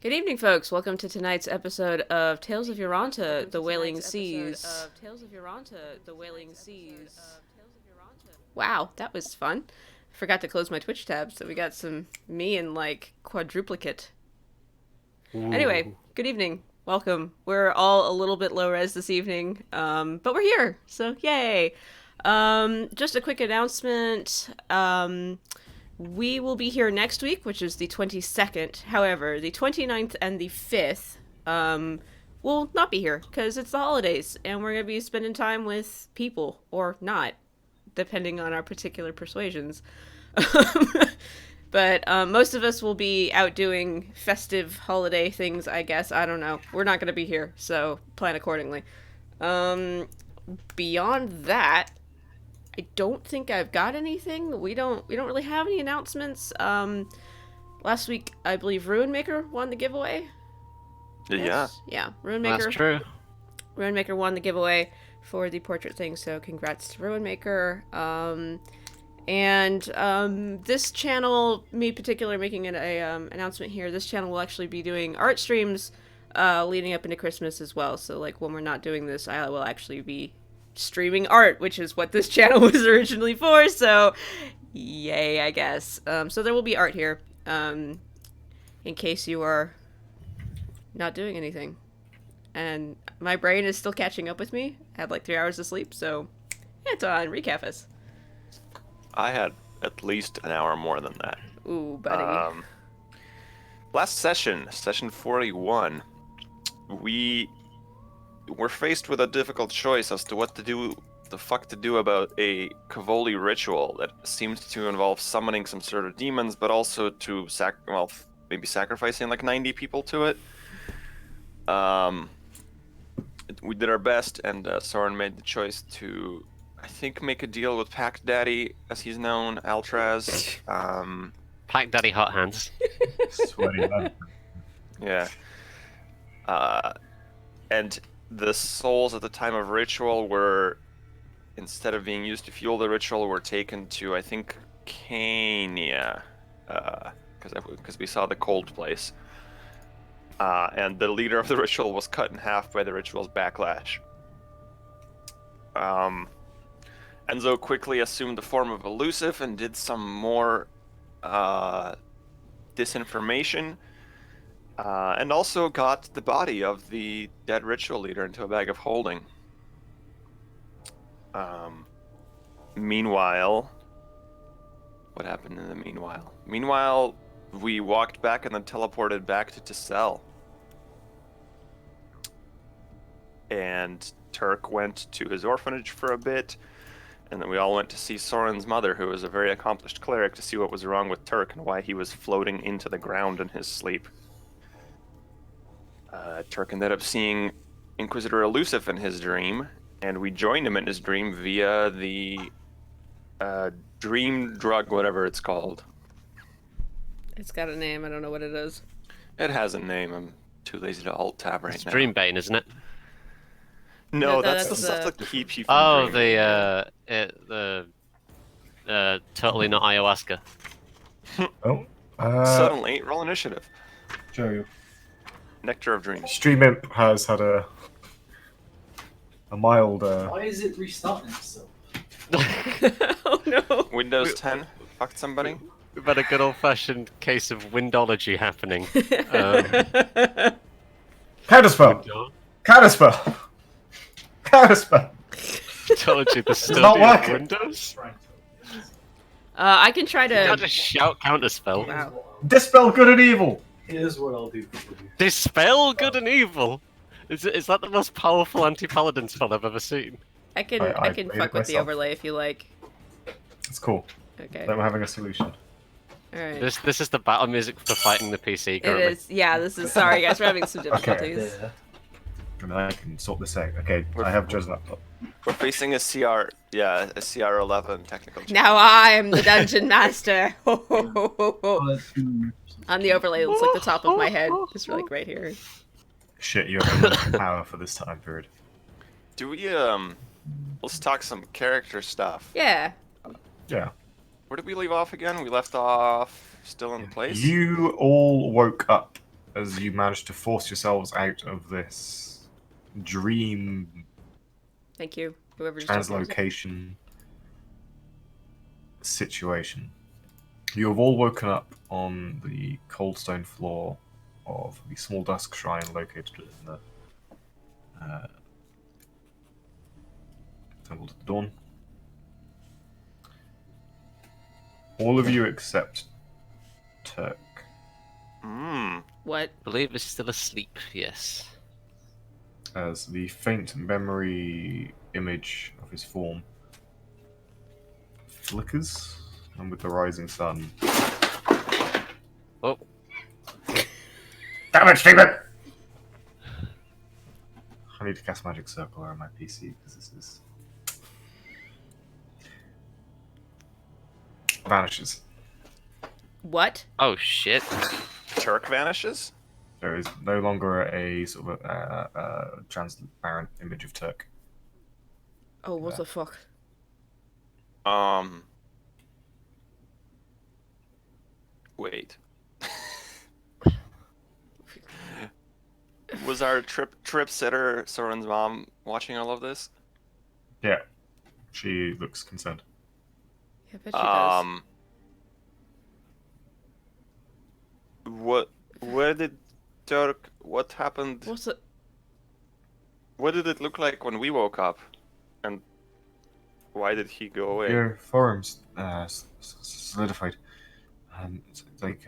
Good evening, folks. Welcome to tonight's episode of Tales of Yoranta, the Wailing Seas. Wow, that was fun. Forgot to close my Twitch tab, so we got some me in like quadruplicate. Anyway, Ooh. good evening. Welcome. We're all a little bit low res this evening, but we're here, so yay. Just a quick announcement. We will be here next week, which is the 22nd. However, the 29th and the 5th will not be here because it's the holidays and we're going to be spending time with people or not, depending on our particular persuasions. But most of us will be out doing festive holiday things, I guess. I don't know. We're not going to be here, so plan accordingly. Beyond that, I don't think I've got anything. We don't really have any announcements. Last week I believe Ruin Maker won the giveaway. Yeah. Yes? Yeah, Ruin Maker. That's true. Ruin Maker won the giveaway for the portrait thing, so congrats to Ruin Maker. This channel, me particular making an announcement here, this channel will actually be doing art streams leading up into Christmas as well. So like when we're not doing this, I will actually be streaming art, which is what this channel was originally for, so yay, I guess. So there will be art here, in case you are not doing anything. And my brain is still catching up with me. I had like 3 hours of sleep, so Anton, recap us. I had at least an hour more than that. Ooh, buddy. Last session 41, we were faced with a difficult choice as to what to do, the fuck to do about a Cavoli ritual that seemed to involve summoning some sort of demons, but also to maybe sacrificing like 90 people to it. We did our best, and Soren made the choice to, I think, make a deal with Pack Daddy, as he's known, Altraz. Pack Daddy Hot Hands. Sweaty man. Yeah. And the souls at the time of ritual were, instead of being used to fuel the ritual, were taken to, I think, Kenya, because we saw the cold place. And the leader of the ritual was cut in half by the ritual's backlash. Enzo quickly assumed the form of Elusive and did some more disinformation, and also got the body of the dead ritual leader into a bag of holding. Meanwhile, what happened in the meanwhile? Meanwhile, we walked back and then teleported back to Tessel. And Turk went to his orphanage for a bit, and then we all went to see Soren's mother, who was a very accomplished cleric, to see what was wrong with Turk and why he was floating into the ground in his sleep. Turk ended up seeing Inquisitor Elusive in his dream, and we joined him in his dream via the dream drug, whatever it's called. It's got a name. I don't know what it is. It has a name. I'm too lazy to alt-tab right It's now. Dreambane, isn't it? No, No, that's the that's stuff that keeps you from Oh, dreaming. the totally not ayahuasca. Oh, Suddenly, roll initiative. Joe, Nectar of Dreams. Stream Imp has had a mild. Why is it restarting itself? Oh no. Windows 10 fucked somebody. We've had a good old-fashioned case of windology happening. Counterspell! Counterspell! Counterspell! Windology, the study not of working. Windows? I can try You can't to. just shout counterspell. Wow. Dispel good and evil! Here's what I'll do for you. Dispel good and evil? Is that the most powerful anti-paladin spell I've ever seen? I can I can played fuck it with the myself. overlay if you like. It's cool. Okay. Then we're having a solution. All right. This is the battle music for fighting the PC It currently. is. Yeah. This is. Sorry, guys. We're having some difficulties. Yeah. And I can sort this out. Okay, I have Joe's laptop. We're facing a CR11 technical challenge. Now I'm the dungeon master. On Let's do- the overlay, it looks like the top of my head. Just like right here. Shit, you have enough power for this time period. Do we, let's talk some character stuff. Yeah. Yeah. Where did we leave off again? We left off still in place? You all woke up as you manage to force yourselves out of this dream Thank you, whoever just told me music. translocation situation. You have all woken up on the cold stone floor of the small dusk shrine located in the Temple to the Dawn. All of you except Turk. What? I believe is still asleep, yes. As the faint memory image of his form flickers, and with the rising sun. Oh, Damn it, Stephen! I need to cast Magic Circle around my PC because this is. Vanishes. What? oh shit. Turk vanishes? There is no longer a sort of transparent image of Turk. Oh, what the fuck? Wait. Was our trip sitter Soren's mom watching all of this? Yeah, she looks concerned. Yeah, I bet she does. Where did Turk? What happened? What's it? What did it look like when we woke up? And why did he go away? Your forms solidified. It's like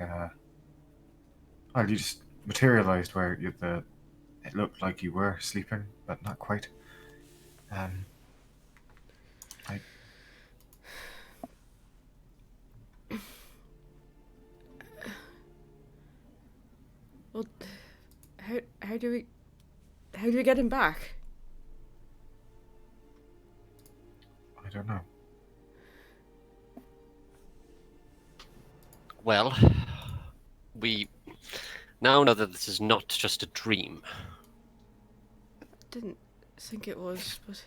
well, you just materialized where it looked like you were sleeping, but not quite. I Well, how do we get him back? I don't know. Well, we now know that this is not just a dream. Didn't think it was, but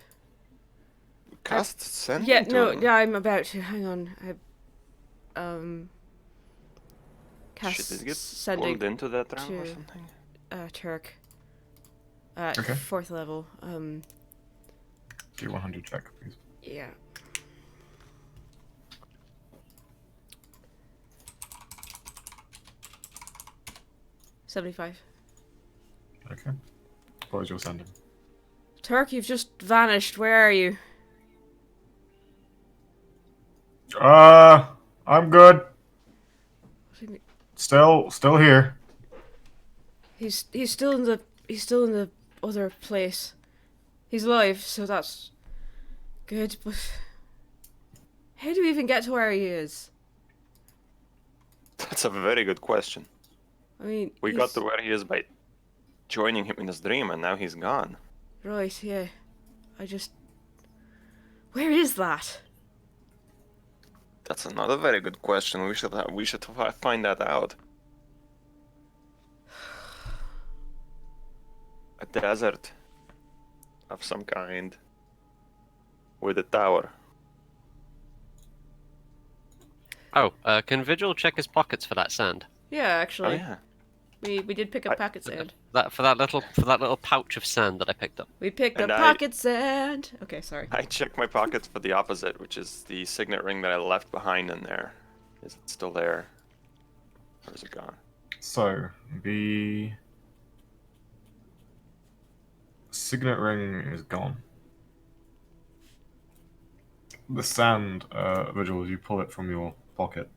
Cast send. yeah, into no, him. yeah, I'm about to. Hang on, cast Shit, did it get sending pulled into that round or to- something? Turk. At Okay. 4th level. Do 100 check, please. Yeah. $75. Okay. What is your sending? Turk, you've just vanished. Where are you? I'm good. What do you mean? Still here. He's still in the other place. He's alive, so that's good, but how do we even get to where he is? That's a very good question. I mean, We got to where he is by joining him in his dream, and now he's gone. right, yeah. Where is that? That's another very good question. We should find that out. A desert of some kind with a tower. Oh, can Vigil check his pockets for that sand? Yeah, actually. Oh yeah. We did pick up pocket sand. For that little pouch of sand that I picked up. We picked up And pocket sand. Okay, sorry. I checked my pockets for the opposite, which is the signet ring that I left behind in there. Is it still there? Or is it gone? So, the signet ring is gone. The sand, Vigil, you pull it from your pocket.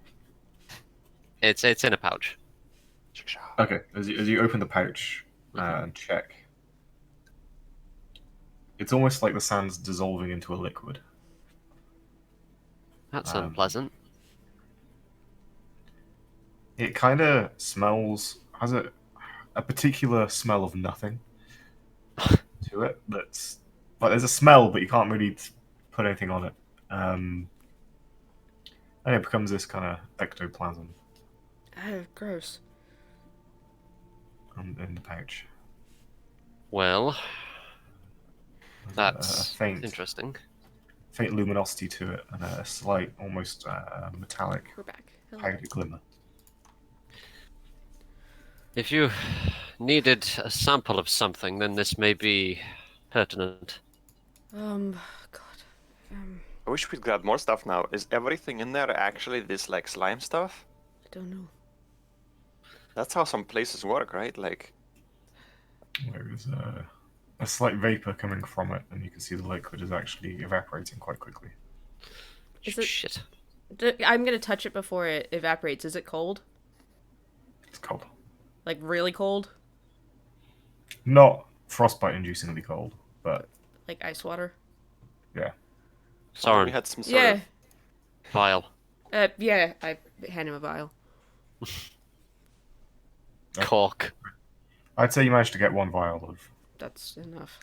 It's in a pouch. Okay, as you open the pouch and check, it's almost like the sand's dissolving into a liquid. That's unpleasant. It kind of smells, has a particular smell of nothing to it. That's like there's a smell, but you can't really put anything on it. And it becomes this kind of ectoplasm Oh, gross. in the pouch. Well, There's that's a faint luminosity to it, and a slight, almost metallic We're back. Hello. powder glimmer. If you needed a sample of something, then this may be pertinent. God. I wish we'd grab more stuff now. Is everything in there actually this like slime stuff? I don't know. That's how some places work, right? Like, There's a slight vapor coming from it, and you can see the liquid is actually evaporating quite quickly. Is it- Shit. I'm gonna touch it before it evaporates. Is it cold? It's cold. Like really cold? Not frostbite-inducingly cold, but Like ice water? yeah. we Soren, had some sort Yeah. of. vial. Yeah. I hand him a vial. Cork. I'd say you managed to get one vial of That's enough.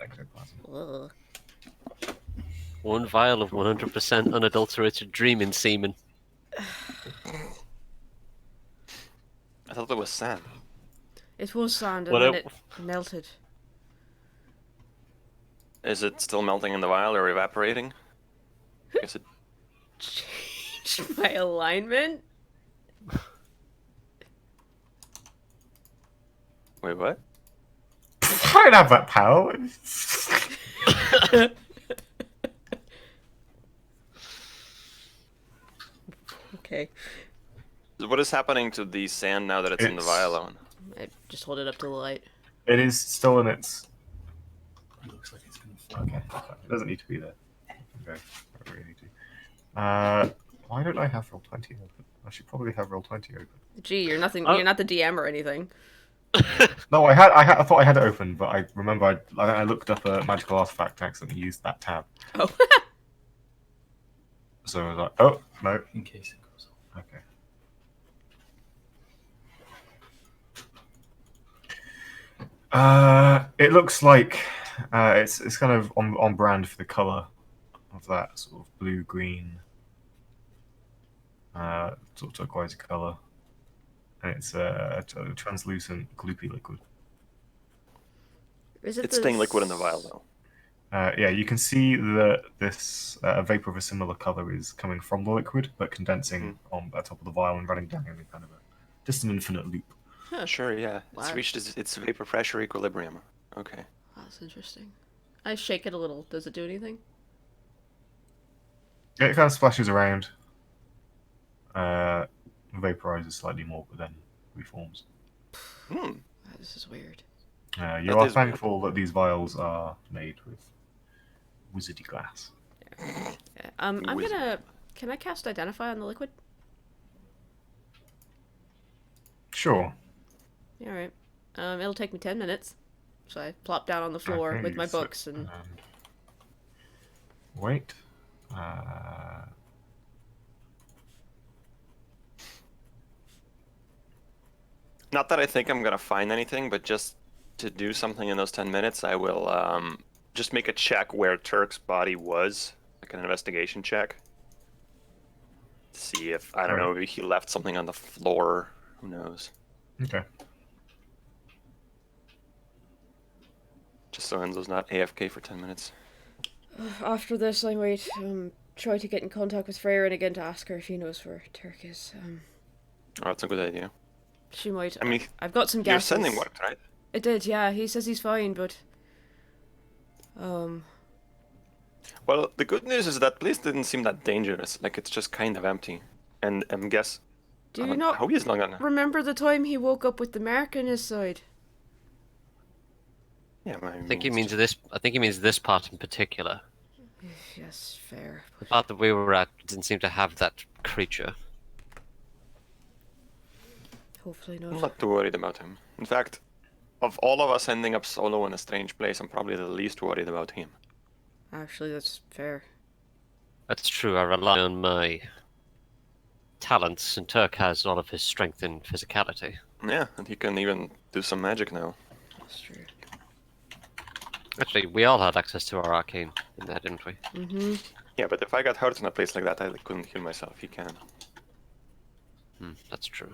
ectoplasm. Ugh. One vial of 100% unadulterated dreaming semen. I thought it was sand. It was sand and What then it- it melted. Is it still melting in the vial or evaporating? I guess it. Changed my alignment? Wait, what? I don't have that power. Okay. What is happening to the sand now that it's in the It's- vial on? I just hold it up to the light. It is still in its. It looks like it's gonna fly. Okay, it doesn't need to be there. Okay, I don't really need to. Why don't I have roll 20 open? I should probably have roll 20 open. Gee, you're nothing. Oh. You're not the DM or anything. No, I thought I had it open, but I remember I looked up a magical artifact and accidentally used that tab. Oh. So I was like, oh no, In case it goes off. okay. It looks like it's kind of on brand for the color of that sort of blue green, sort of turquoise color, and it's a translucent gloopy liquid. Is it It's staying liquid in the vial though. Yeah, you can see that this vapor of a similar color is coming from the liquid, but condensing on the top of the vial and running down in kind of just an infinite loop. Huh. Sure, yeah. It's Wow. reached its vapor pressure equilibrium. Okay. That's interesting. I shake it a little. Does it do anything? Yeah, it kind of splashes around, vaporizes slightly more, but then reforms. Hmm. Oh, this is weird. You That are is weird. thankful that these vials are made with wizardy glass. Yeah. I'm Wizard. gonna. Can I cast Identify on the liquid? Sure. Yeah, all right. It'll take me 10 minutes. So I plop down on the floor Okay, with my so, books and. wait. Not that I think I'm gonna find anything, but just to do something in those 10 minutes, I will just make a check where Turk's body was, like an investigation check. See if, I don't know, maybe he left something on the floor. Who knows? Okay. Just so Enzo's not AFK for 10 minutes. After this, I might try to get in contact with Freya again to ask her if he knows where Turk is. Oh, that's a good idea. She might. I mean, I've got some your guesses. sending worked, right? It did, yeah. He says he's fine, but Well, the good news is that place didn't seem that dangerous. Like, it's just kind of empty. And guess... do you not How he's not gonna... remember the time he woke up with the mark on his side? Yeah, I think he means this. I think he means this part in particular. Yes, fair. The part that we were at didn't seem to have that creature. Hopefully I'm not. not too worried about him. In fact, of all of us ending up solo in a strange place, I'm probably the least worried about him. Actually, that's fair. That's true. I rely on my talents, and Turk has all of his strength and physicality. Yeah, and he can even do some magic now. That's true. Actually, we all had access to our arcane in there, didn't we? Mm-hmm. Yeah, but if I got hurt in a place like that, I couldn't heal myself. He can. That's true.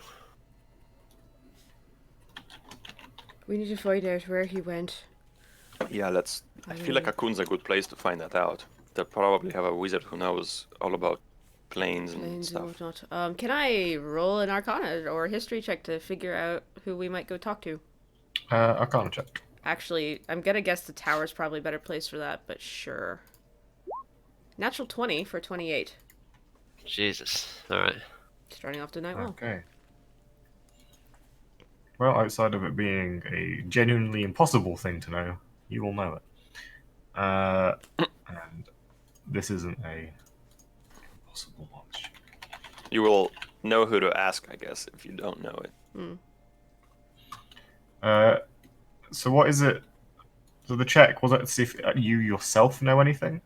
We need to find out where he went. Yeah, let's... I feel like Akun's a good place to find that out. They'll probably have a wizard who knows all about planes and Planes and stuff. whatnot. Can I roll an Arcana or a History check to figure out who we might go talk to? Arcana check. Actually, I'm gonna guess the tower's probably a better place for that, but sure. Natural 20 for 28. Jesus. Alright. Starting off the night well. Okay. Well, outside of it being a genuinely impossible thing to know, you will know it. And this isn't a impossible watch. You will know who to ask, I guess, if you don't know it. So what is it? So the check was it to see if you yourself know anything?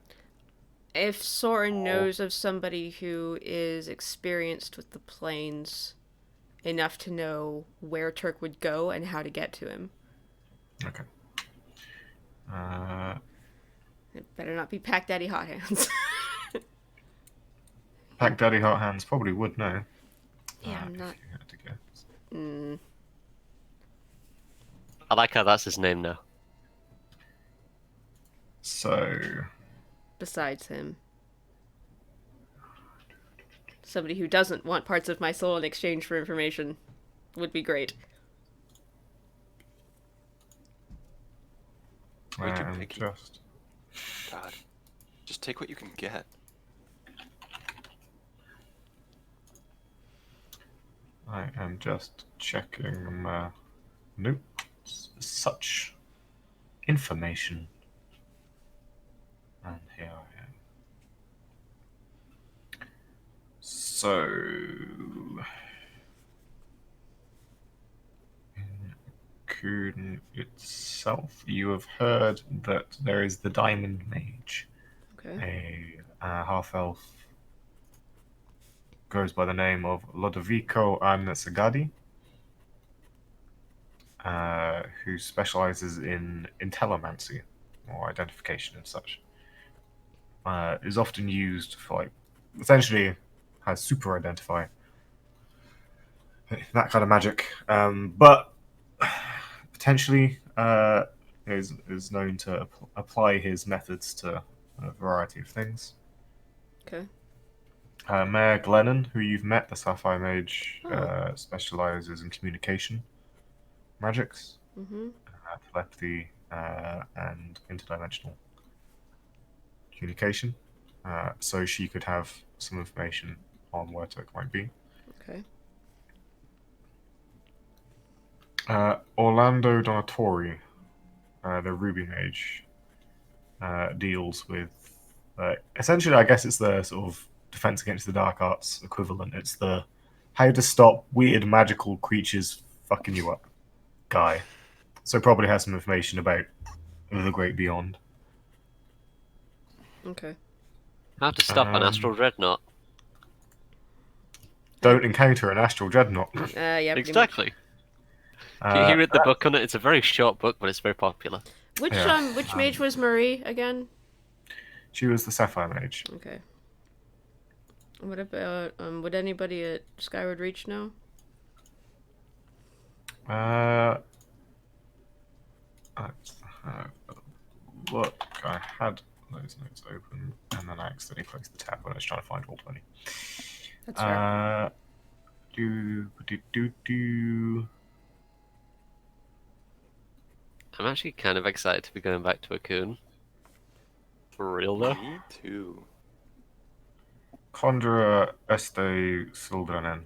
If Soren knows of somebody who is experienced with the planes enough to know where Turk would go and how to get to him. Okay. It better not be Pack Daddy Hot Hands. Pack Daddy Hot Hands probably would know. Yeah, I'm if not. you had to guess. I like how that's his name now. So Besides him. Somebody who doesn't want parts of my soul in exchange for information would be great. Way too I'm picky. just God. Just take what you can get. I am just checking my notes. Such information. And here I am. So, in Kuhn itself, you have heard that there is the Diamond Mage, Okay. a half elf, goes by the name of Lodovico Sagadi, who specializes in intellimancy, or identification and such. Is often used for, like, essentially has super identify, that kind of magic, but potentially is known to apply his methods to a variety of things. Okay. Mayor Glennon, who you've met, the Sapphire Mage, Oh. specializes in communication magics, Mm-hmm. telepathy, and interdimensional communication. So she could have some information on where Turk might be. Okay. Orlando Donatori, the Ruby Mage, deals with essentially, I guess it's the sort of defense against the dark arts equivalent. It's the how to stop weird magical creatures fucking you up guy. So probably has some information about the Great Beyond. How to stop an astral dreadnought. Don't encounter an astral dreadnought. Yeah, pretty much. Exactly. He read the book on it. It's a very short book, but it's very popular. Which mage was Marie again? She was the Sapphire Mage. Okay. What about would anybody at Skyward Reach know? Let's have a look. I had those notes open, and then I accidentally closed the tab when I was trying to find Roll20. That's fair. I'm actually kind of excited to be going back to Akun. For real though. Me too. Conjurer Este Sildranen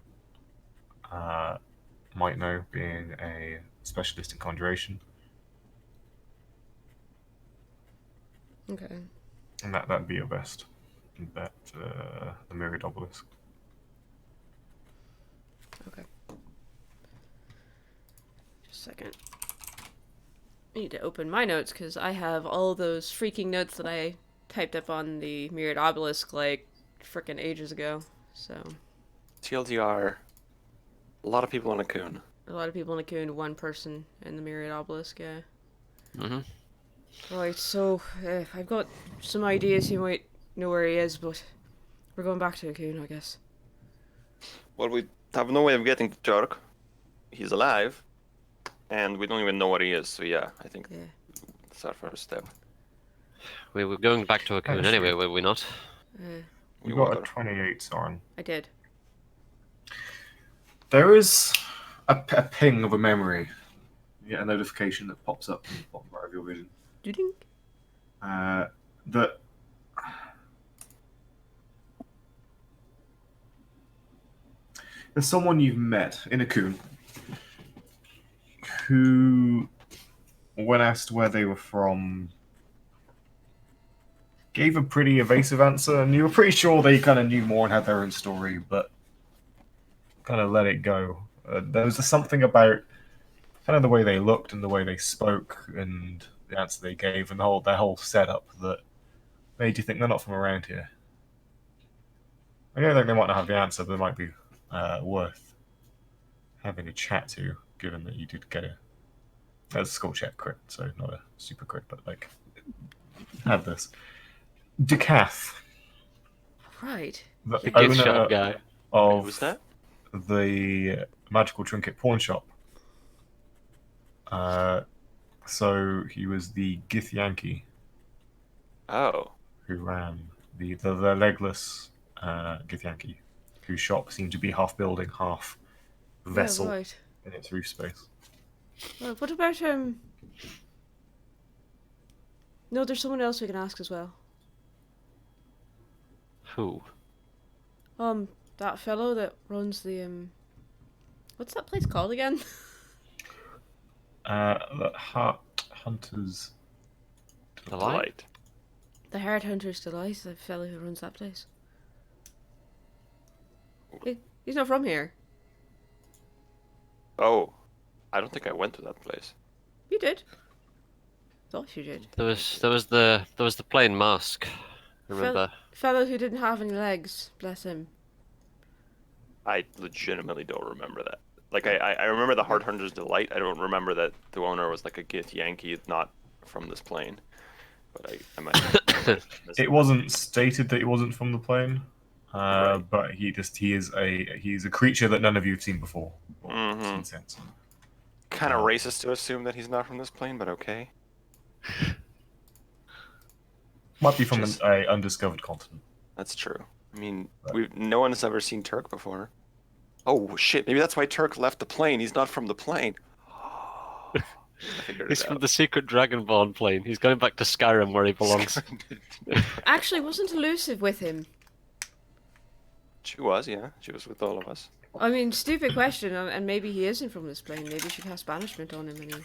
might know, being a specialist in conjuration. Okay. And that'd be your best bet, the Myriad Obelisk. Okay. Just a second. I need to open my notes because I have all those freaking notes that I typed up on the Myriad Obelisk like frickin' ages ago. So TLDR, a lot of people on Akun. a lot of people in Akun, one person in the Myriad Obelisk, yeah. Mm-hmm. Right, so I've got some ideas. You might know where he is, but we're going back to Akun, I guess. Well, we have no way of getting to Turk. He's alive, and we don't even know what he is. So yeah, I think Yeah. that's our first step. We were going back to Akun Actually- anyway, were we not? We You got a water. 28, Soren. I did. There is a ping of a memory. You get a notification that pops up in the bottom right of your vision. Doo-ding. That there's someone you've met in a coon who, when asked where they were from, gave a pretty evasive answer, and you were pretty sure they kind of knew more and had their own story, but kind of let it go. There was just something about kind of the way they looked and the way they spoke and the answer they gave and their whole setup that made you think they're not from around here. I don't think they might not have the answer, but they might be worth having a chat to, given that you did get a skull check crit, so not a super crit, but like have this. Decath, Right. the The gift shop owner guy. of Who's that? the magical trinket pawn shop. So he was the Githyanki Oh. who ran the legless Githyanki, whose shop seemed to be half building, half vessel Yeah, right. in its roof space. Well, what about No, there's someone else we can ask as well. Who? That fellow that runs the what's that place called again? The Hunters. The light? The Hard Hunter's Delight, the fellow who runs that place. He's not from here. Oh. I don't think I went to that place. You did. Thought you did. There was the plain mask. Remember? Fellow who didn't have any legs. Bless him. I legitimately don't remember that. Like, I remember the Hard Hunter's Delight. I don't remember that the owner was like a Gith Yankee, not from this plane. But I might. It wasn't stated that he wasn't from the plane, Right. but he's a creature that none of you have seen before or Mhm. seen since. Kind of racist to assume that he's not from this plane, but okay. Might be from Just- an undiscovered continent. That's true. I mean, Right. no one has ever seen Turk before. Oh shit! Maybe that's why Turk left the plane. He's not from the plane. I figured He's it from out. the secret Dragonborn plane. He's going back to Skyrim where he belongs. Actually, wasn't Elusive with him? She was, yeah. She was with all of us. I mean, stupid question, and maybe he isn't from this plane. Maybe she cast banishment on him and he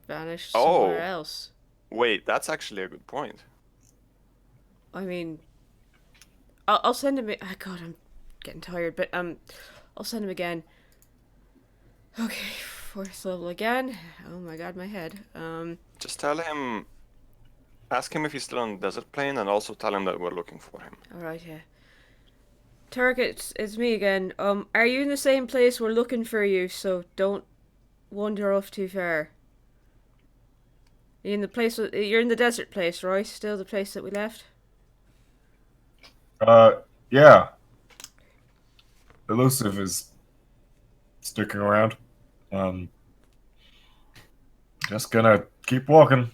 vanished somewhere else. Wait, that's actually a good point. I mean, I'll send him. Oh God, I'm getting tired, but I'll send him again. Okay, 4th level again. Oh my God, my head. Just tell him. Ask him if he's still on the desert plane, and also tell him that we're looking for him. All right, yeah. Turk, it's me again. Are you in the same place? We're looking for you, so don't wander off too far. You in the place? You're in the desert place, right? Still the place that we left. Yeah. Elusive is sticking around. Just gonna keep walking.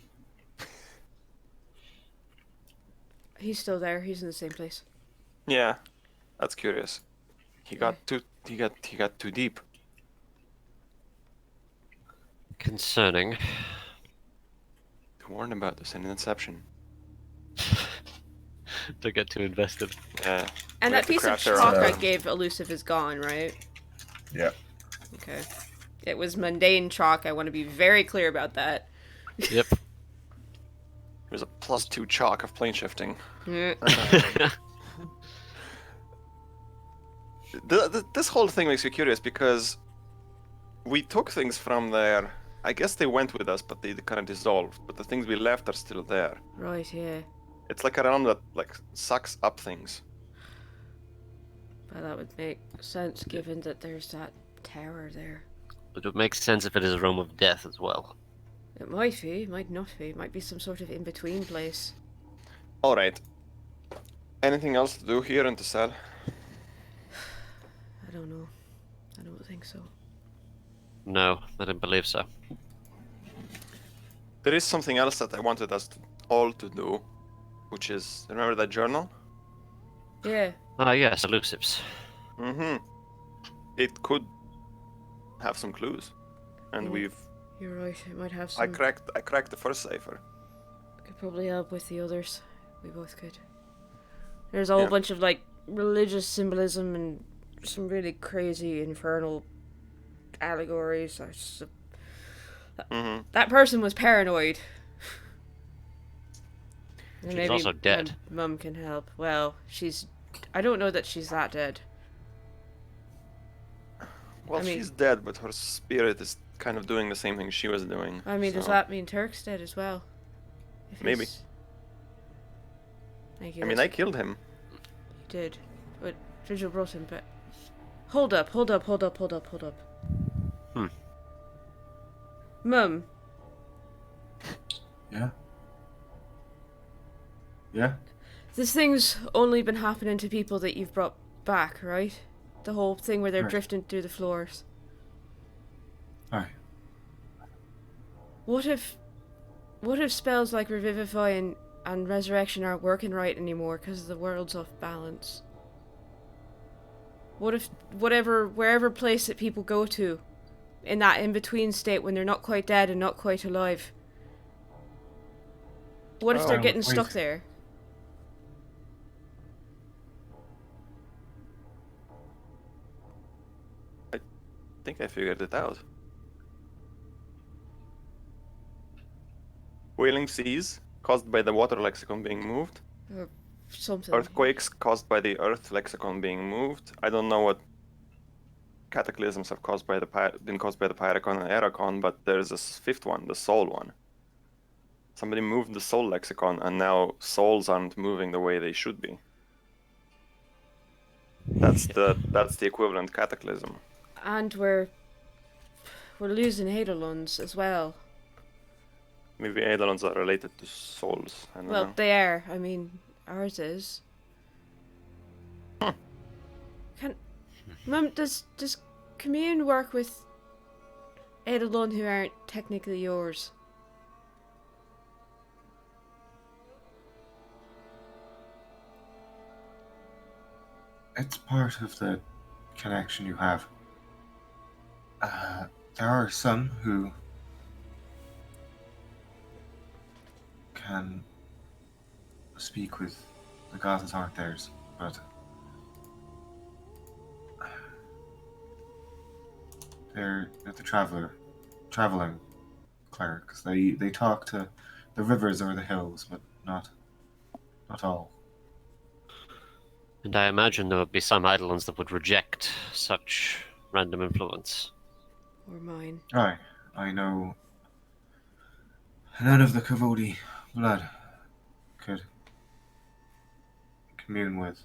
He's still there. He's in the same place. Yeah, that's curious. He got too deep. Concerning. We warned about this in Inception. Don't get too invested. Yeah. And We that have to piece of craft our chalk own. I gave Elusive is gone, right? Yeah. Okay. It was mundane chalk. I want to be very clear about that. Yep. There's a +2 chalk of plane shifting. This whole thing makes me curious because we took things from there. I guess they went with us, but they kind of dissolved. But the things we left are still there. Right, yeah. It's like a realm that like sucks up things. Well, that would make sense given that there's that tower there. It would make sense if it is a realm of death as well. It might be, it might not be. It might be some sort of in-between place. All right. Anything else to do here in the cell? I don't know. I don't think so. No, I don't believe so. There is something else that I wanted us all to do. which is, remember that journal? Yeah. Ah, yes, elusives. Mm-hmm. It could have some clues, and Yeah. You're right. It might have I some. cracked the first cipher. Could probably help with the others. We both could. There's a whole Yeah. bunch of like religious symbolism and some really crazy infernal allegories. Mm-hmm. That person was paranoid. And She's maybe also my dead. mum can help. Well, I don't know that she's that dead. Well, I mean, she's dead, but her spirit is kind of doing the same thing she was doing. does So that mean Turk's dead as well? If maybe. he's... Thank I you. mean, I killed him. You did. But Vigil brought him back. Hold up. Hmm. Mum, Yeah. Yeah. this thing's only been happening to people that you've brought back, right? The whole thing where they're Right. drifting through the floors. Aye. What if spells like Revivify and Resurrection aren't working right anymore because the world's off balance? What if wherever place that people go to, in that in-between state when they're not quite dead and not quite alive, what if they're Oh, getting wait. stuck there? I think I figured it out. Wailing seas caused by the water lexicon being moved. Or something. Earthquakes caused by the earth lexicon being moved. I don't know what cataclysms have been caused by the Pyracon and Eracon, but there's a fifth one, the soul one. Somebody moved the soul lexicon, and now souls aren't moving the way they should be. That's the equivalent cataclysm. And we're losing Eidolons as well. Maybe Eidolons are related to souls. I don't Well, know. they are. I mean, ours is. Huh. Mum, does commune work with Eidolon who aren't technically yours? It's part of the connection you have. There are some who can speak with the gods that aren't theirs, but they're the traveling clerics. They talk to the rivers or the hills, but not all. And I imagine there would be some Eidolons that would reject such random influence. Or mine? Aye, I know. None of the Kavodi blood could commune with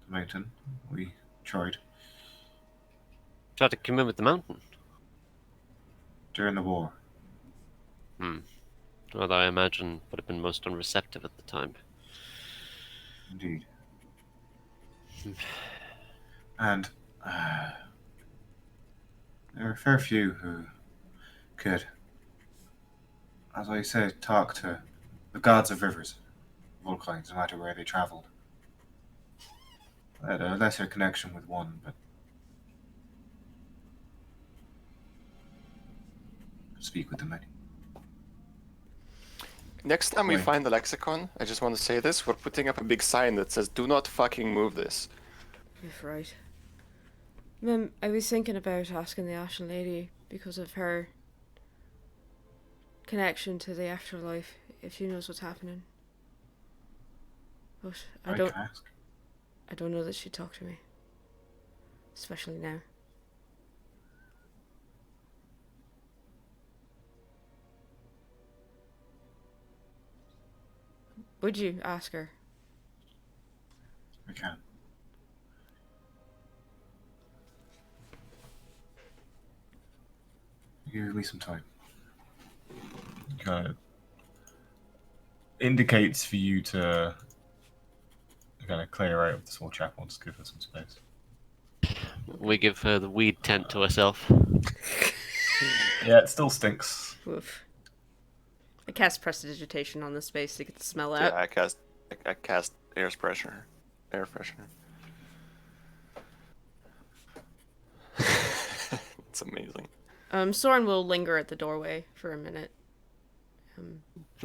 the mountain. We tried Try to commune with the mountain. during the war. Although I imagine would have been most unreceptive at the time. Indeed. And there are a fair few who could, as I said, talk to the gods of rivers, Volkines, no matter where they travelled. I had a lesser connection with one, but speak with the many. Next time we Right. find the lexicon, I just want to say this, we're putting up a big sign that says, "Do not fucking move this." You're right. Mum, I was thinking about asking the Ashen Lady because of her connection to the afterlife, if she knows what's happening. But I I don't can ask. I don't know that she'd talk to me. Especially now. Would you ask her? I can. Give me some time. Kind of indicates for you to kind of clear out of the small chapel and just give her some space. We give her the weed tent to herself. Yeah, it still stinks. Woof. I cast prestidigitation on the space to get the smell Yeah, out. I cast air freshener. Air freshener. It's amazing. Soren will linger at the doorway for a minute.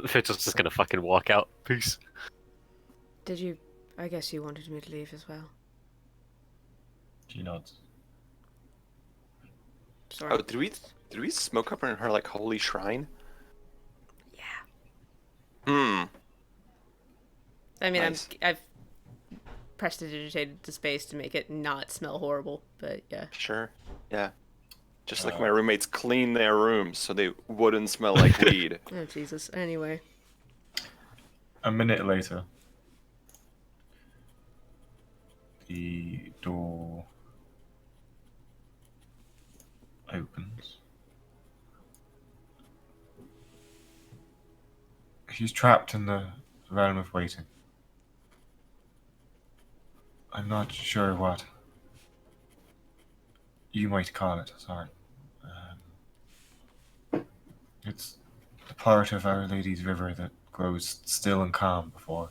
Fiddle's just gonna fucking walk out. Peace. Did you? I guess you wanted me to leave as well. She nods. Soren. Oh, did we smoke up in her like holy shrine? Yeah. Hmm. I mean, Nice. I've prestidigitated the space to make it not smell horrible, but yeah. Sure. Yeah. Just like my roommates clean their rooms so they wouldn't smell like weed. Oh Jesus. Anyway. A minute later, the door opens. She's trapped in the realm of waiting. I'm not sure what you might call it, sorry. It's the part of Our Lady's River that grows still and calm before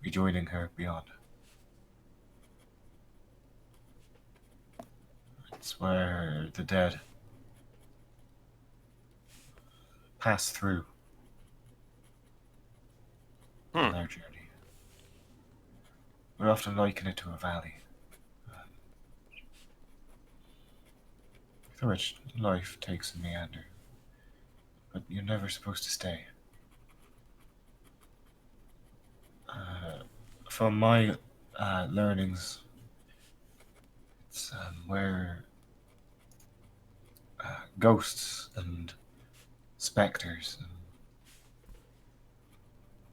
rejoining her beyond. It's where the dead pass through on their journey. We often liken it to a valley, through which life takes a meander, but you're never supposed to stay. From my learnings, it's where ghosts and specters and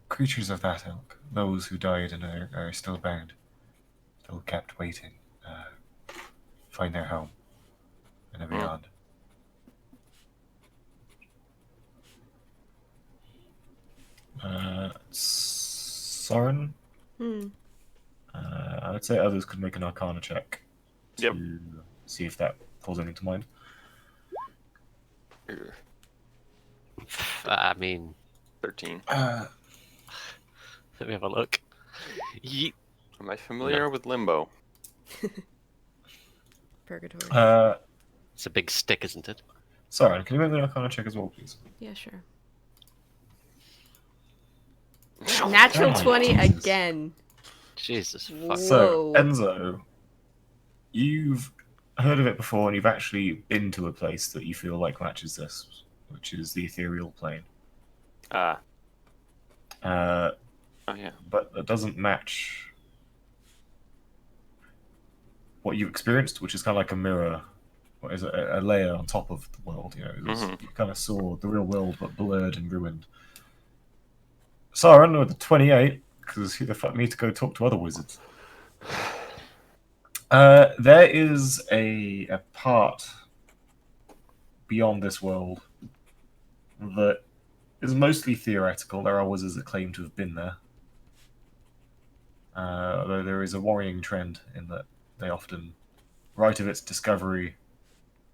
creatures of that ilk, those who died and are still bound, still kept waiting, find their home and a beyond. Soren? I would say others could make an Arcana check to see if that pulls anything to mind. I mean, 13. let me have a look. Yeet. Am I familiar with Limbo? Purgatory. It's a big stick, isn't it? Soren, can you make an Arcana check as well, please? Yeah, sure. Natural Oh, 20 Jesus. again. Jesus fuck. Whoa. So, Enzo, you've heard of it before and you've actually been to a place that you feel like matches this, which is the ethereal plane. Ah. Uh, Oh, yeah. but that doesn't match what you experienced, which is kind of like a mirror, what is it, a layer on top of the world. You know, you kind of saw the real world but blurred and ruined. Soren with the 28, because who the fuck need to go talk to other wizards? There is a part beyond this world that is mostly theoretical. There are wizards that claim to have been there. Although there is a worrying trend in that they often write of its discovery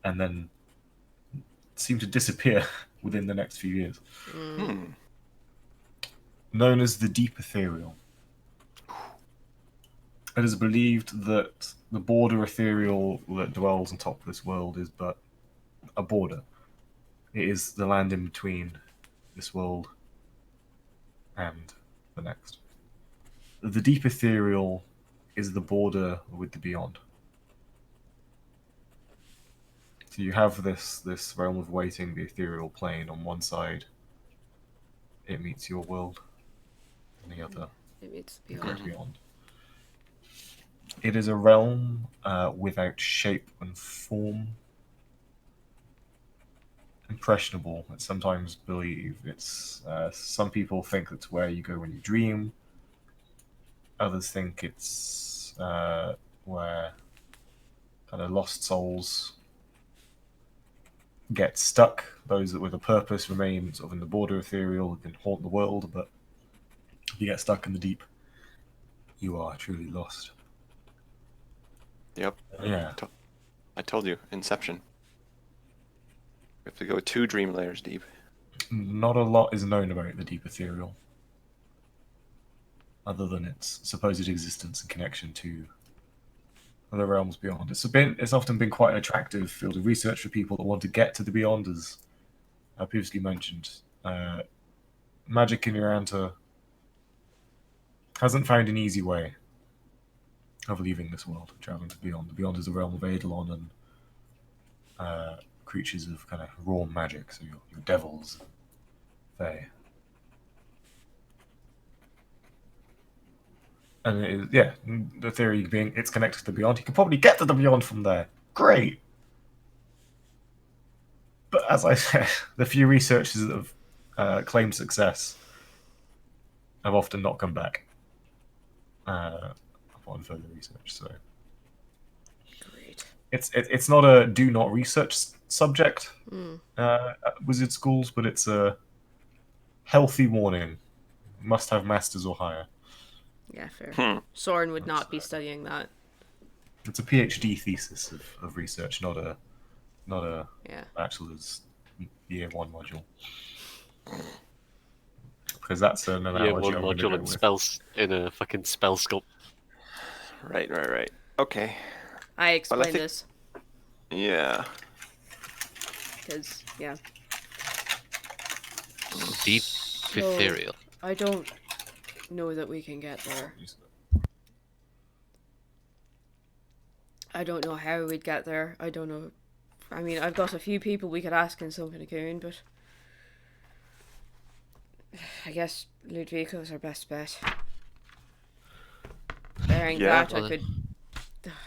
and then seem to disappear within the next few years. Known as the Deep Ethereal. It is believed that the border ethereal that dwells on top of this world is but a border. It is the land in between this world and the next. The Deep Ethereal is the border with the beyond. So you have this realm of waiting, the ethereal plane on one side. It meets your world, and the other It meets the beyond. great beyond. It is a realm without shape and form. Impressionable. It's sometimes believed. It's some people think it's where you go when you dream. Others think it's where kind of lost souls get stuck. Those that with a purpose remain sort of in the border ethereal, can haunt the world, but if you get stuck in the deep, you are truly lost. Yep. Yeah. I told you, Inception. We have to go 2 dream layers deep. Not a lot is known about the deep ethereal, other than its supposed existence and connection to other realms beyond. It's often been quite an attractive field of research for people that want to get to the beyond, as I previously mentioned. Magic in Yoranta hasn't found an easy way of leaving this world and traveling to beyond. The beyond is the realm of Eidolon and creatures of kind of raw magic, so your devils, fae. And the theory being it's connected to the beyond. You could probably get to the beyond from there. Great! But as I said, the few researchers that have claimed success have often not come back upon further research. So Great. it's not a do not research subject Mm. at wizard schools, but it's a healthy warning. Must have masters or higher. Yeah, fair. Hmm. Soren would not be studying that. It's a PhD thesis of research, not a Yeah. bachelor's year one module. Because that's an Year analogy one I'm going to module go in with. spells in a fucking spell sculpt. Right. Okay. I explained think- this Yeah. because, yeah. Deep So, ethereal. I don't know that we can get there. I don't know how we'd get there. I don't know. I mean, I've got a few people we could ask in Sunken Cocoon, but I guess Ludvico's our best bet. Bearing Yeah. that, I could.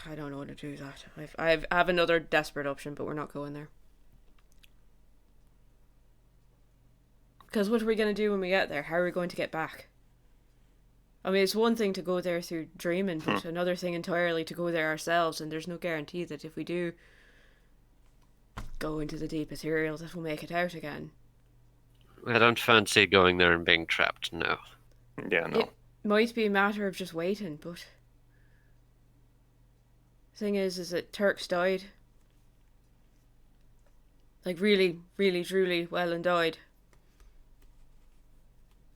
I don't know what to do with that. I have another desperate option, but we're not going there. Because what are we going to do when we get there? How are we going to get back? I mean, it's one thing to go there through dreaming, but another thing entirely to go there ourselves, and there's no guarantee that if we do go into the deep ethereal that we'll make it out again. I don't fancy going there and being trapped, no. Yeah, no. It might be a matter of just waiting, but the thing is that Turks died. Like really, really, truly well and died.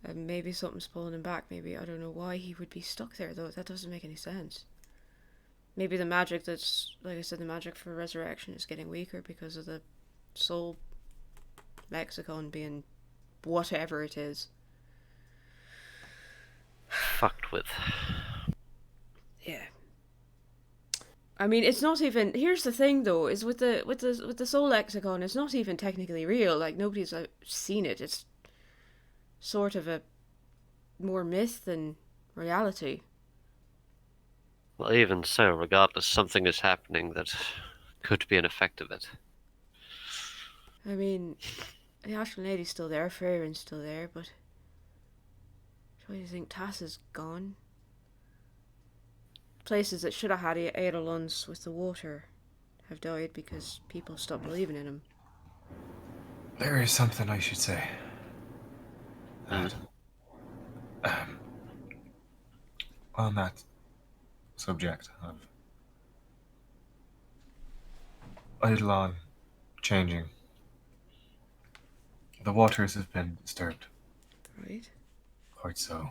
And maybe something's pulling him back. Maybe, I don't know why he would be stuck there though. That doesn't make any sense. Maybe the magic that's, like I said, the magic for resurrection is getting weaker because of the soul lexicon being whatever it is. Fucked with. Yeah. I mean, it's not even. Here's the thing, though: is with the soul lexicon, it's not even technically real. Like nobody's seen it. It's sort of a more myth than reality. Well, even so, regardless, something is happening that could be an effect of it. I mean, the Ashland lady's still there, Freyren's still there, but do you think Tass is gone? Places that should have had Eidolons with the water have died because people stopped believing in them. There is something I should say. That, on that subject of Eidolon changing, the waters have been disturbed. Right? Quite so.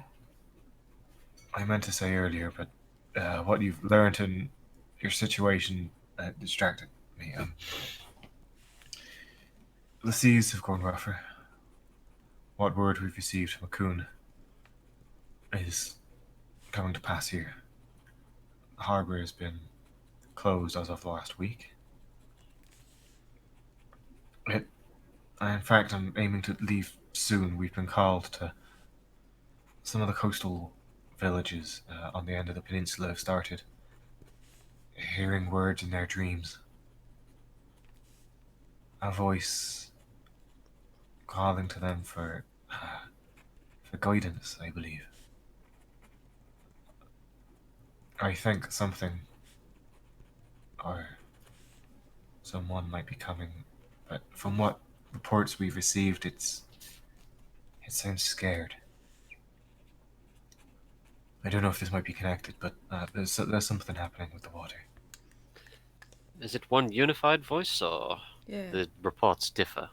I meant to say earlier, but what you've learned in your situation distracted me. The seas have grown rougher. What word we've received from Akun is coming to pass here. The harbour has been closed as of last week. In fact, I'm aiming to leave soon. We've been called to some of the coastal villages on the end of the peninsula have started hearing words in their dreams. A voice calling to them for guidance, I believe. I think something or someone might be coming, but from what reports we've received, it sounds scared. I don't know if this might be connected, but there's something happening with the water. Is it one unified voice, or Yeah. the reports differ?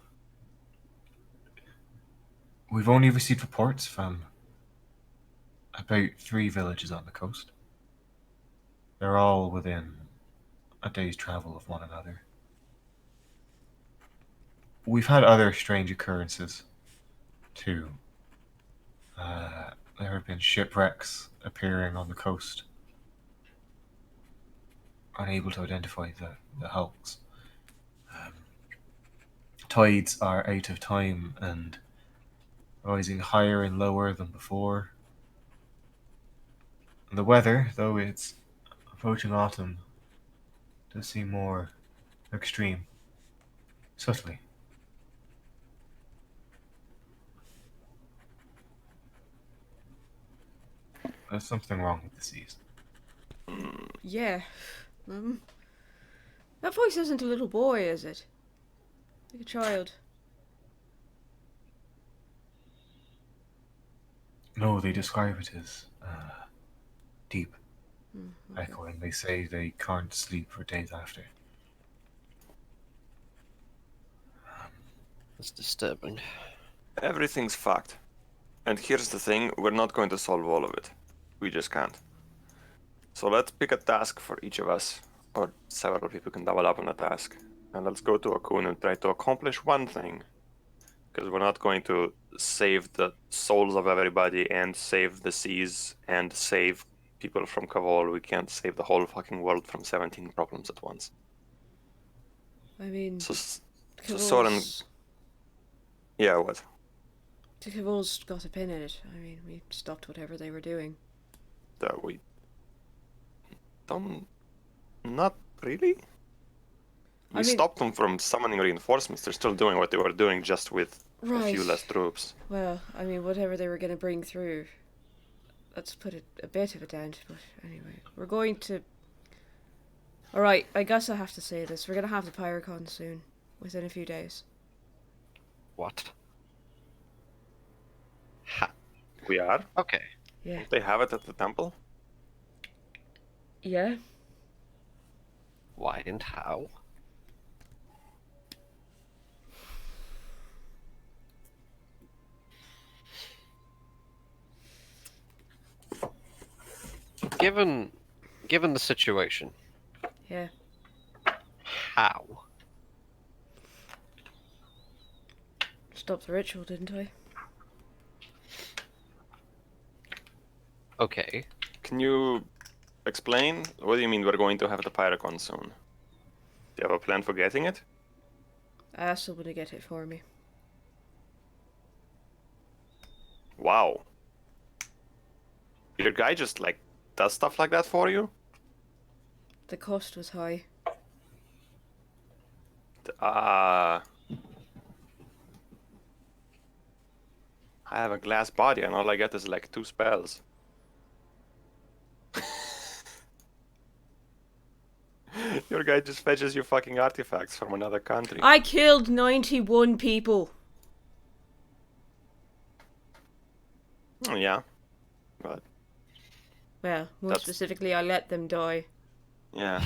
We've only received reports from about 3 villages on the coast. They're all within a day's travel of one another. We've had other strange occurrences, too. There have been shipwrecks appearing on the coast. Unable to identify the hulks. Tides are out of time and rising higher and lower than before. The weather, though it's approaching autumn, does seem more extreme. Subtly. There's something wrong with the seas. Yeah. That voice isn't a little boy, is it? Like a child. No, they describe it as deep, Okay. echoing. They say they can't sleep for days after. That's disturbing. Everything's fucked. And here's the thing, we're not going to solve all of it. We just can't. So let's pick a task for each of us, or several people can double up on a task. And let's go to Akun and try to accomplish one thing. Because we're not going to save the souls of everybody and save the seas and save people from Kavol. We can't save the whole fucking world from 17 problems at once. I mean, So Soren... Yeah, what? Cavol's got a pin in it. I mean, we stopped whatever they were doing. That we... Don't... Not really? We stopped them from summoning reinforcements. They're still doing what they were doing, just with a few less troops. Well, I mean, whatever they were going to bring through, let's put a bit of a dent. But anyway, we're going to... Alright, I guess I have to say this. We're going to have the Pyrocon soon, within a few days. What? We are? Okay. Yeah. They have it at the temple? Yeah? Why and how? Given the situation, Yeah. how? Stopped the ritual, didn't I? Okay. Can you explain? What do you mean we're going to have the Pyrocon soon? Do you have a plan for getting it? I asked someone to get it for me. Wow. Your guy just, like, does stuff like that for you? The cost was high. I have a glass body and all I get is like 2 spells. Your guy just fetches you fucking artifacts from another country. I killed 91 people. Oh, yeah. But, Well, more That's- specifically, I let them die. yeah.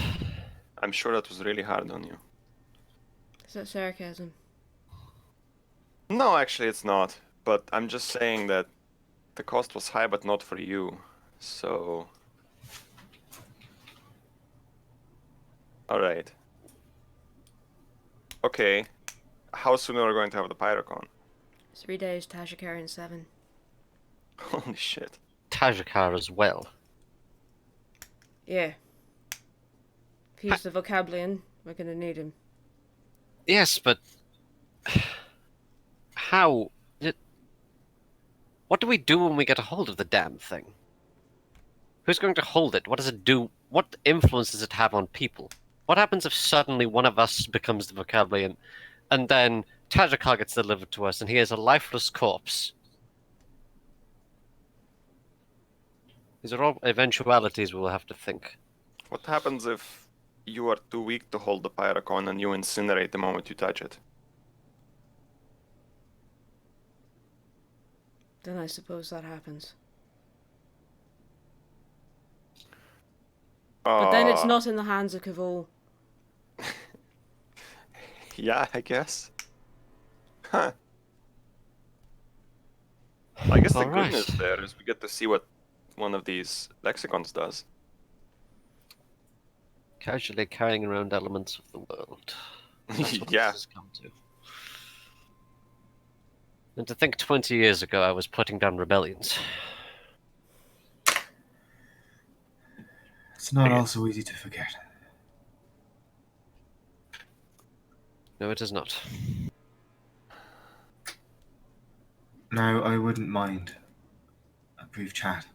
I'm sure that was really hard on you. Is that sarcasm? No, actually it's not. But I'm just saying that the cost was high, but not for you. So... Alright. Okay. How soon are we going to have the Pyrocon? 3 days, Tashikar and 7. Holy shit. Tajakar as well. Yeah. If he's the vocabularian, we're gonna need him. Yes, but how? What do we do when we get a hold of the damn thing? Who's going to hold it? What does it do? What influence does it have on people? What happens if suddenly one of us becomes the vocabularian, and then Tajakar gets delivered to us, and he is a lifeless corpse? These are all eventualities we will have to think. What happens if you are too weak to hold the Pyrocon and you incinerate the moment you touch it? Then I suppose that happens. But then it's not in the hands of Kavol. Yeah, I guess. Huh. I guess the All good right. news there is we get to see what one of these lexicons does. Casually carrying around elements of the world. That's what Yeah. this has come to. And to think 20 years ago I was putting down rebellions. It's not all so easy to forget. No, it is not. Now, I wouldn't mind a brief chat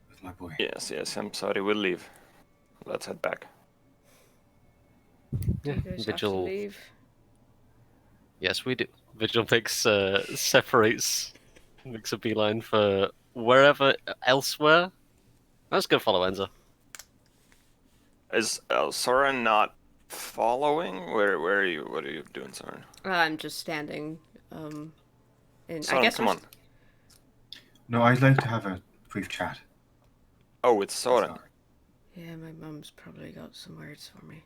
with my boy. Yes, I'm sorry, we'll leave. Let's head back. Do Yeah, you guys have to Vigil. leave? Yes, we do. Vigil separates, makes a beeline for wherever elsewhere. I was gonna follow Enza. Is Soren not following? Where are you? What are you doing, Soren? I'm just standing. I Soren, guess come we're on. No, I'd like to have a brief chat. Oh, it's Soren. Yeah, my mum's probably got some words for me.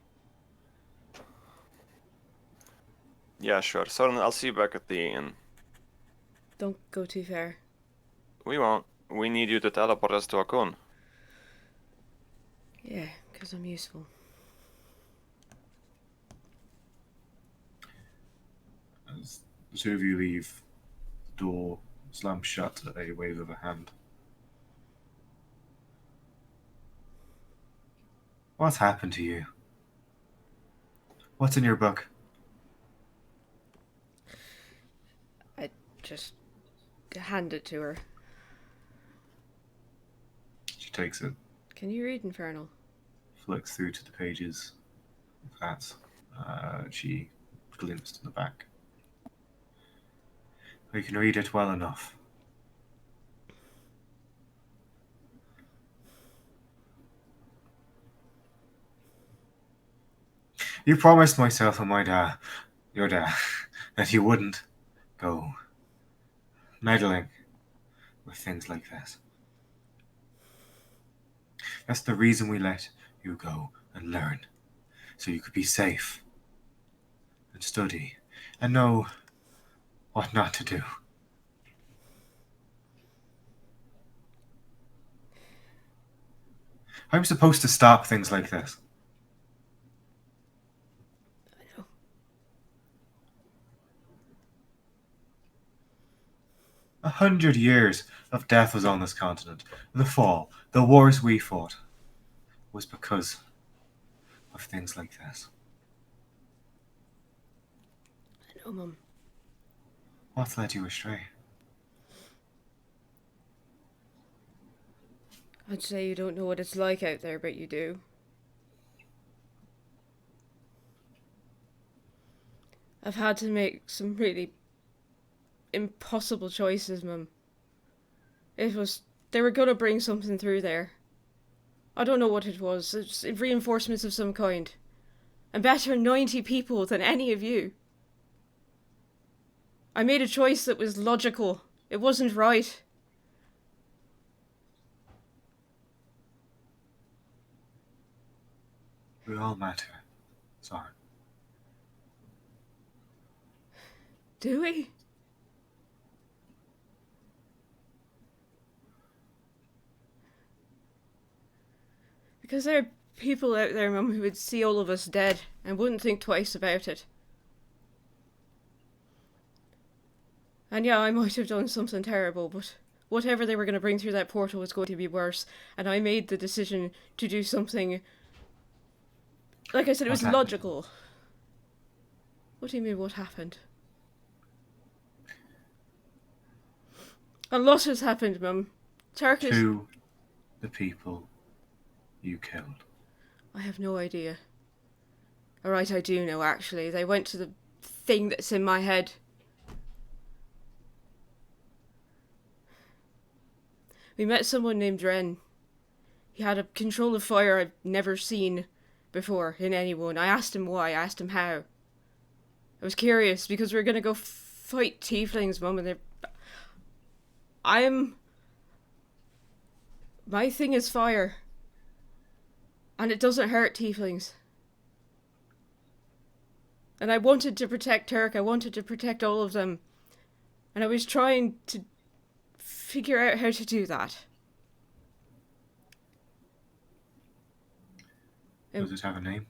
Yeah, sure. Soren, I'll see you back at the inn. Don't go too far. We won't. We need you to teleport us to Akun. Yeah, because I'm useful. As the two of you leave, the door slams shut at a wave of a hand. What's happened to you? What's in your book? I just hand it to her. She takes it, Can you read Infernal? flicks through to the pages of that. She glints to the back. I can read it well enough. You promised myself and my dad, your dad, that you wouldn't go meddling with things like this. That's the reason we let you go and learn, so you could be safe and study and know what not to do. I'm supposed to stop things like this. I know. 100 years of death was on this continent. The fall, the wars we fought, was because of things like this. I know, Mum. What's led you astray? I'd say you don't know what it's like out there, but you do. I've had to make some really impossible choices, Mum. They were gonna bring something through there. I don't know what it was. It's reinforcements of some kind. And better 90 people than any of you. I made a choice that was logical. It wasn't right. We all matter. Sorry. Do we? Because there are people out there, Mum, who would see all of us dead and wouldn't think twice about it. And yeah, I might have done something terrible, but whatever they were going to bring through that portal was going to be worse. And I made the decision to do something. Like I said, it was What happened? logical. What do you mean, what happened? A lot has happened, Mum. Turkish. To the people you killed. I have no idea. Alright, I do know, actually. They went to the thing that's in my head. We met someone named Ren. He had a control of fire I've never seen before in anyone. I asked him why, I asked him how. I was curious because we were gonna go fight tieflings, Mum, and they're... My thing is fire. And it doesn't hurt tieflings. And I wanted to protect Turk, I wanted to protect all of them. And I was trying to figure out how to do that. Does it have a name?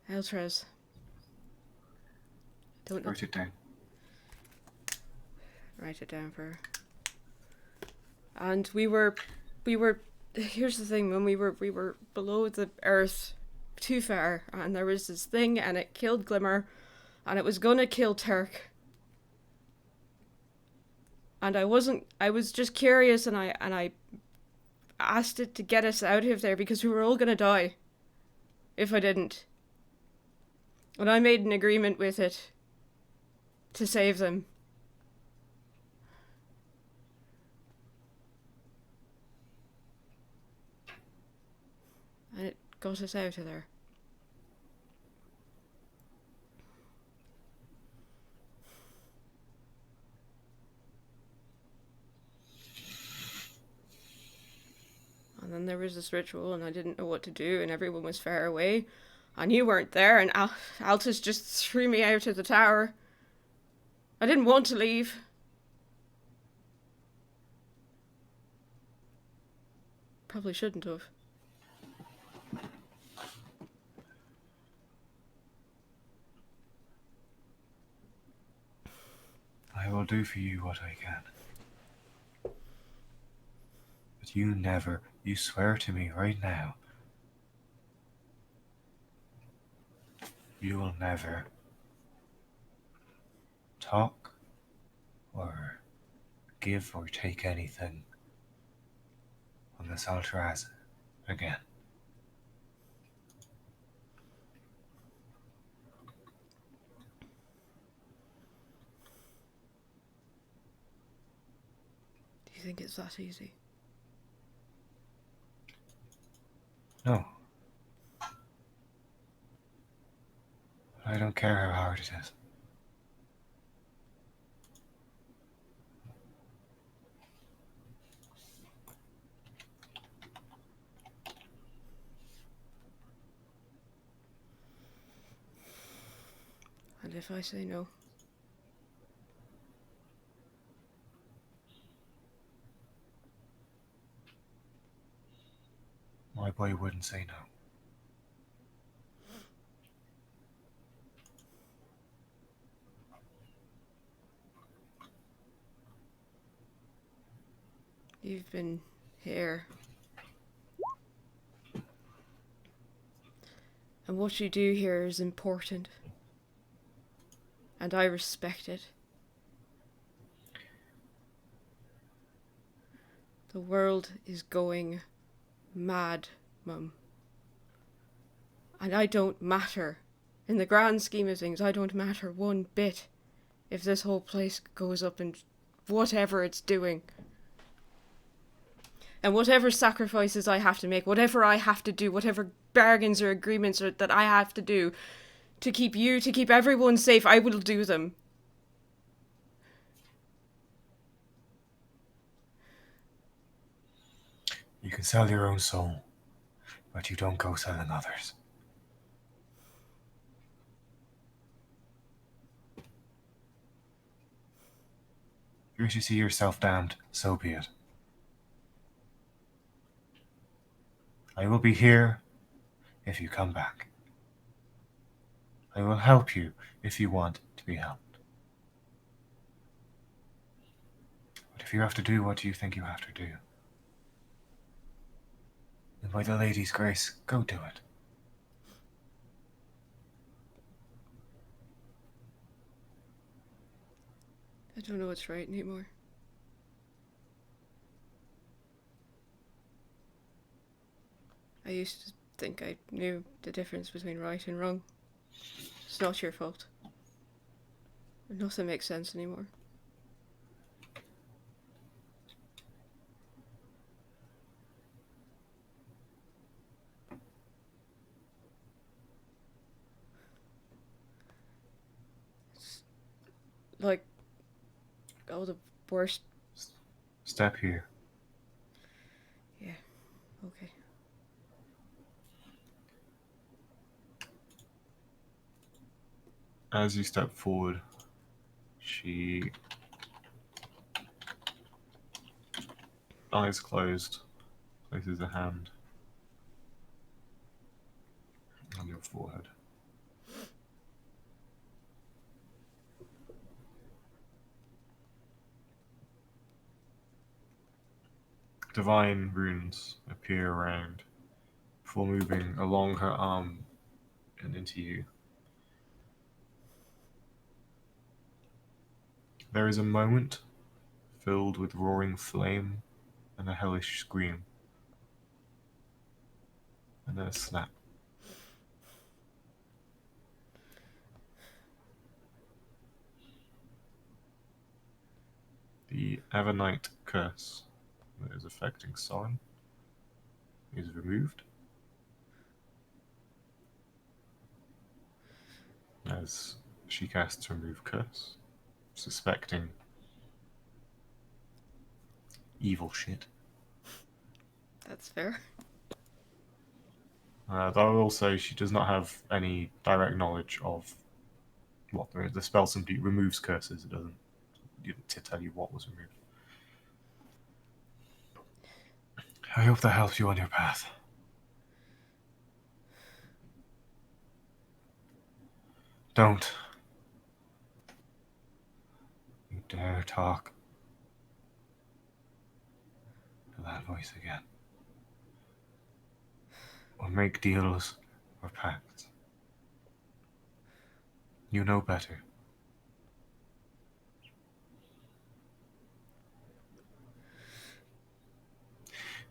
Eltrez. Don't know. Write it down. Write it down for her. And we were here's the thing, when we were below the earth too far, and there was this thing and it killed Glimmer and it was gonna kill Turk. And I was just curious, and I asked it to get us out of there because we were all gonna die if I didn't. And I made an agreement with it to save them. And it got us out of there. And then there was this ritual, and I didn't know what to do, and everyone was far away. And you weren't there, and Altus just threw me out of the tower. I didn't want to leave. Probably shouldn't have. I will do for you what I can. But you swear to me right now, you will never talk or give or take anything on this Altraz again. Do you think it's that easy? No. I don't care how hard it is. And if I say no? My boy wouldn't say no. You've been here. And what you do here is important. And I respect it. The world is going mad, Mum. And I don't matter. In the grand scheme of things, I don't matter one bit if this whole place goes up in whatever it's doing. And whatever sacrifices I have to make, whatever I have to do, whatever bargains or agreements that I have to do to keep everyone safe, I will do them. You can sell your own soul, but you don't go selling others. If you wish to see yourself damned, so be it. I will be here if you come back. I will help you if you want to be helped. But if you have to do what you think you have to do, then by the lady's grace, go do it. I don't know what's right anymore. I used to think I knew the difference between right and wrong. It's not your fault. Nothing makes sense anymore. It's like all the worst. Step here. Yeah, okay. As you step forward, she eyes closed, places a hand on your forehead. Divine runes appear around before moving along her arm and into you. There is a moment filled with roaring flame and a hellish scream, and then a snap. The Avernite curse that is affecting Soren is removed as she casts Remove Curse, suspecting evil shit. That's fair. Though also she does not have any direct knowledge of what there is. The spell simply removes curses. It doesn't to tell you what was removed. I hope that helps you on your path. Don't you dare talk to that voice again. Or make deals or pacts. You know better.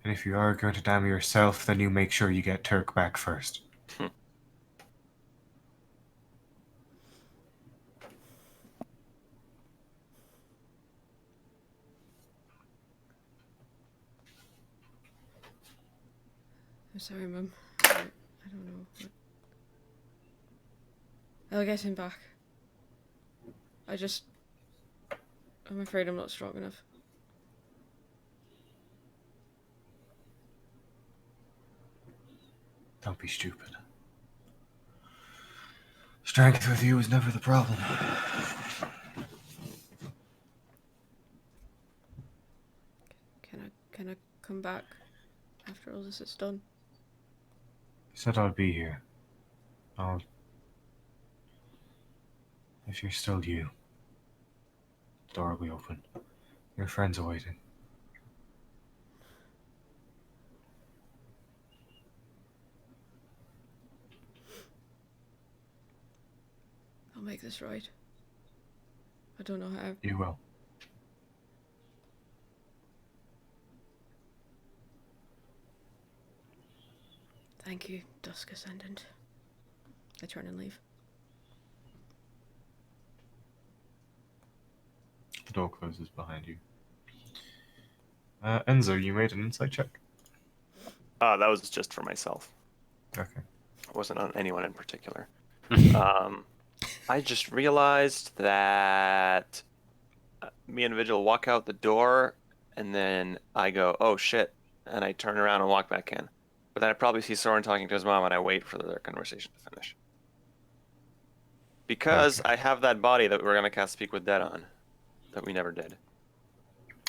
And if you are going to damn yourself, then you make sure you get Turk back first. I'm sorry, Mum. I don't know. I'll get him back. I'm afraid I'm not strong enough. Don't be stupid. Strength with you is never the problem. Can I come back after all this is done? You said I'd be here. If you're still you, the door will be open. Your friends are waiting. I'll make this right. I don't know how. You will. Thank you, Dusk Ascendant. I turn and leave. The door closes behind you. Enzo, you made an insight check? That was just for myself. Okay. It wasn't on anyone in particular. I just realized that me and Vigil walk out the door, and then I go, oh shit, and I turn around and walk back in. But then I probably see Soren talking to his mom, and I wait for their conversation to finish. Because Okay. I have that body that we're going to cast Speak with Dead on, that we never did.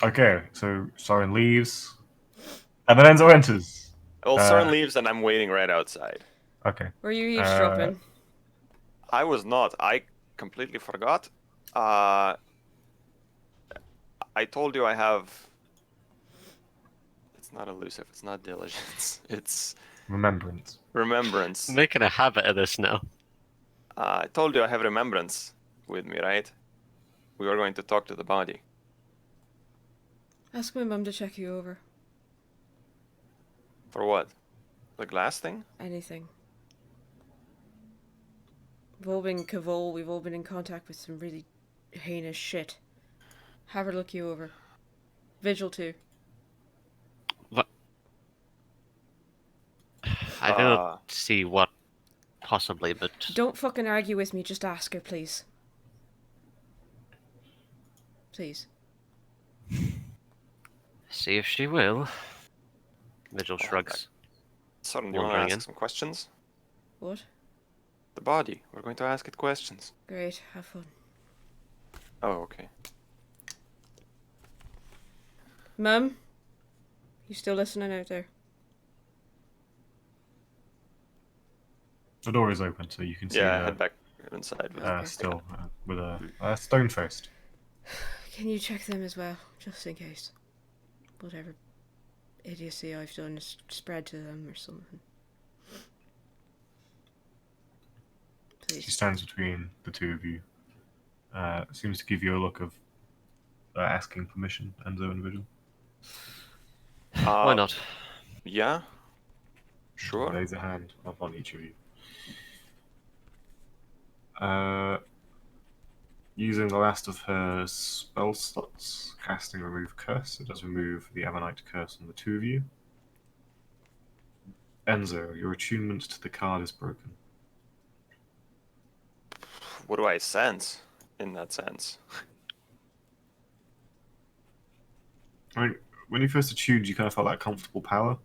Okay, so Soren leaves, and then Enzo enters. Well, Soren leaves, and I'm waiting right outside. Okay. Were you eavesdropping? I was not. I completely forgot. I told you I have... It's not elusive. It's not diligence. It's Remembrance. remembrance. Making a habit of this now. I told you I have remembrance with me, right? We were going to talk to the body. Ask my mum to check you over. For what? The glass thing? Anything. We've all been cavol, we've all been in contact with some really heinous shit. Have her look you over. Vigil too. What? I don't see what possibly, but Don't fucking argue with me, just ask her, please. Please. see if she will. Vigil shrugs. Soren, do you want to Wandering ask in. some questions? What? The body. We're going to ask it questions. Great, have fun. Oh, okay. Mum? You still listening out there? The door is open, so you can see Yeah, her head back inside. Okay. still with a stone faced. Can you check them as well, just in case? Whatever idiocy I've done is spread to them or something. She Please. stands between the two of you. Seems to give you a look of asking permission, Enzo and Vigil. Why not? Yeah. Sure. Lays a hand upon each of you. Using the last of her spell slots, casting Remove Curse. It does remove the Ammonite curse on the two of you. Enzo, your attunement to the card is broken. What do I sense in that sense? I mean, when you first attuned, you kind of felt that comfortable power.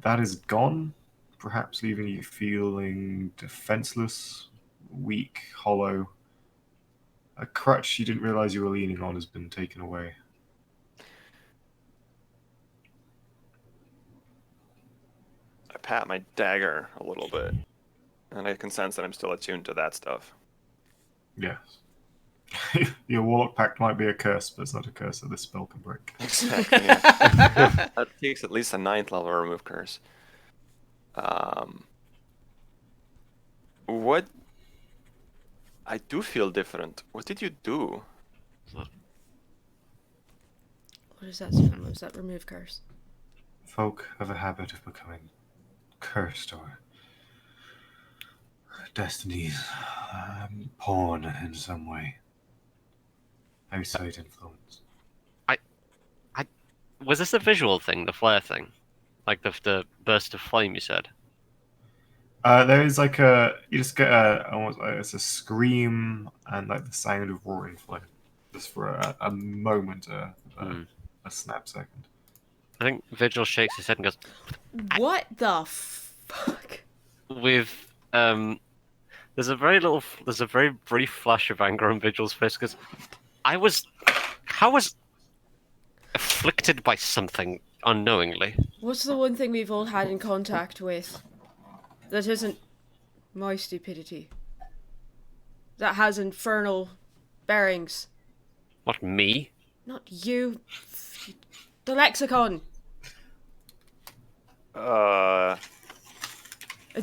That is gone, perhaps leaving you feeling defenseless, weak, hollow. A crutch you didn't realize you were leaning on has been taken away. I pat my dagger a little bit, and I can sense that I'm still attuned to that stuff. Yes. Your Warlock Pact might be a curse, but it's not a curse that this spell can break. Exactly. Yeah. That takes at least a 9th level remove curse. What? I do feel different. What did you do? What is that spell? Was that remove curse? Folk have a habit of becoming cursed or destinies pawn in some way. Outside influence. Was this a visual thing, the flare thing? Like the burst of flame you said? There is like you just get almost like it's a scream and like the sound of roaring flame, just for a moment, a snap second. I think Vigil shakes his head and goes, What the fuck? with there's a very brief flash of anger on Vigil's face because I was afflicted by something unknowingly. What's the one thing we've all had in contact with that isn't my stupidity? That has infernal bearings. What, me? Not you. The lexicon. It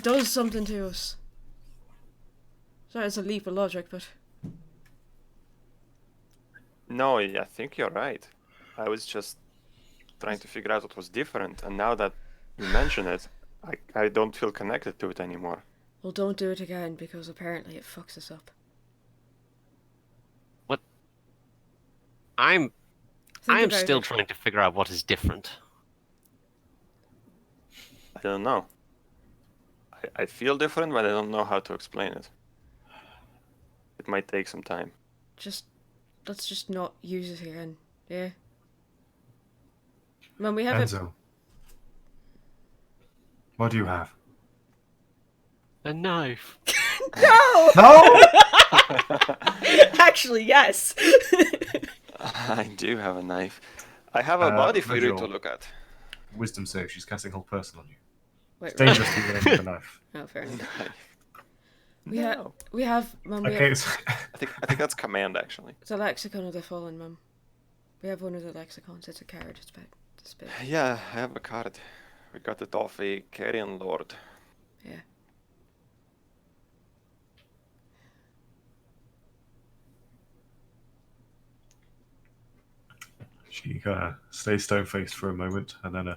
does something to us. Sorry, it's a leap of logic, but No, I think you're right. I was just trying to figure out what was different, and now that you mention it, I don't feel connected to it anymore. well, don't do it again because apparently it fucks us up. What? I am Think about still it. trying to figure out what is different. I don't know. I feel different, but I don't know how to explain it. It might take some time. Let's just not use it again. Yeah. When we have it. Enzo, what do you have? A knife. No! No! Actually, yes. I do have a knife. I have a body for you Vigil. to look at. Wisdom save. She's casting hold person on you. Wait, It's dangerous to be with a knife. Oh, fair enough. No. We have Mum. Okay, I think that's command actually. It's a lexicon of the fallen, Mum. We have one of the lexicons. It's a card. It's big. Yeah, I have a card. We got it off a Carrion Lord. Yeah. she stays stone faced for a moment, and then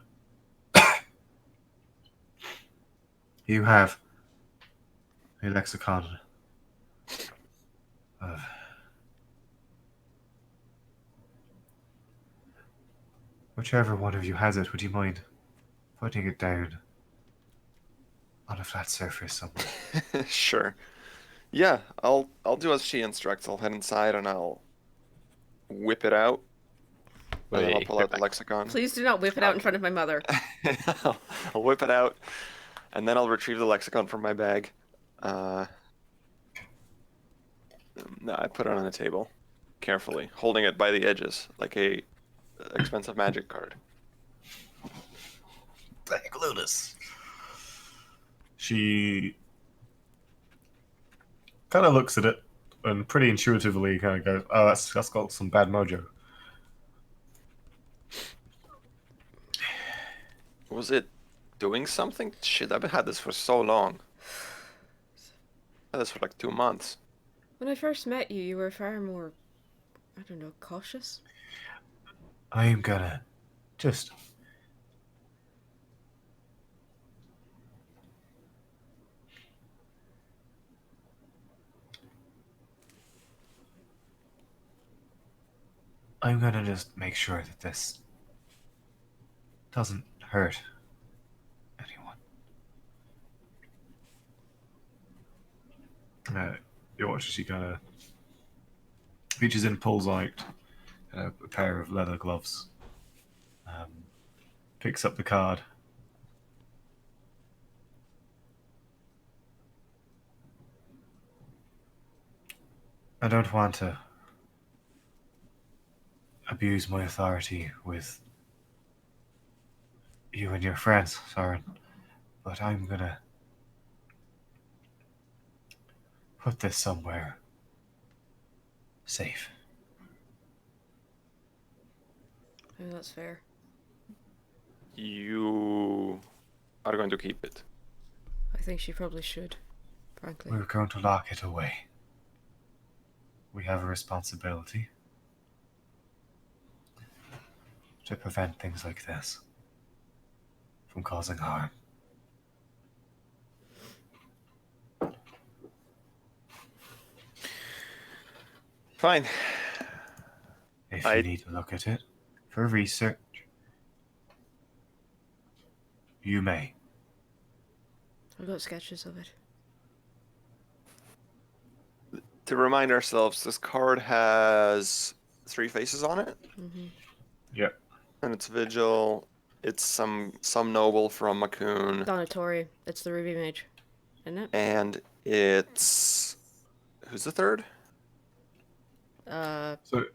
you have a lexicon of whichever one of you has it. Would you mind putting it down on a flat surface somewhere? Sure. Yeah, I'll do as she instructs. I'll head inside and I'll whip it out. And then I'll pull out the lexicon. Please do not whip it out in front of my mother. I'll whip it out, and then I'll retrieve the lexicon from my bag. No, I put it on the table, carefully, holding it by the edges like a expensive magic card. this. She kind of looks at it and pretty intuitively kind of goes, "Oh, that's got some bad mojo." Was it doing something? Shit, I've had this for so long. Had this for like 2 months. When I first met you, you were far more, I don't know, cautious. I'm gonna just. I'm gonna just make sure that this doesn't hurt anyone. You watch as she kind of reaches in, pulls out a pair of leather gloves, picks up the card. I don't want to abuse my authority with you and your friends, Soren, but I'm gonna put this somewhere safe. I mean, that's fair. You are going to keep it. I think she probably should, frankly. We're going to lock it away. We have a responsibility to prevent things like this from causing harm. Fine. If I- you need to look at it for research, you may. I've got sketches of it. To remind ourselves, this card has 3 faces on it, Mm-hmm. Yep. and it's Vigil. It's some noble from Makun, Donatori. It's the Ruby Mage, isn't it? and it's who's the third? So,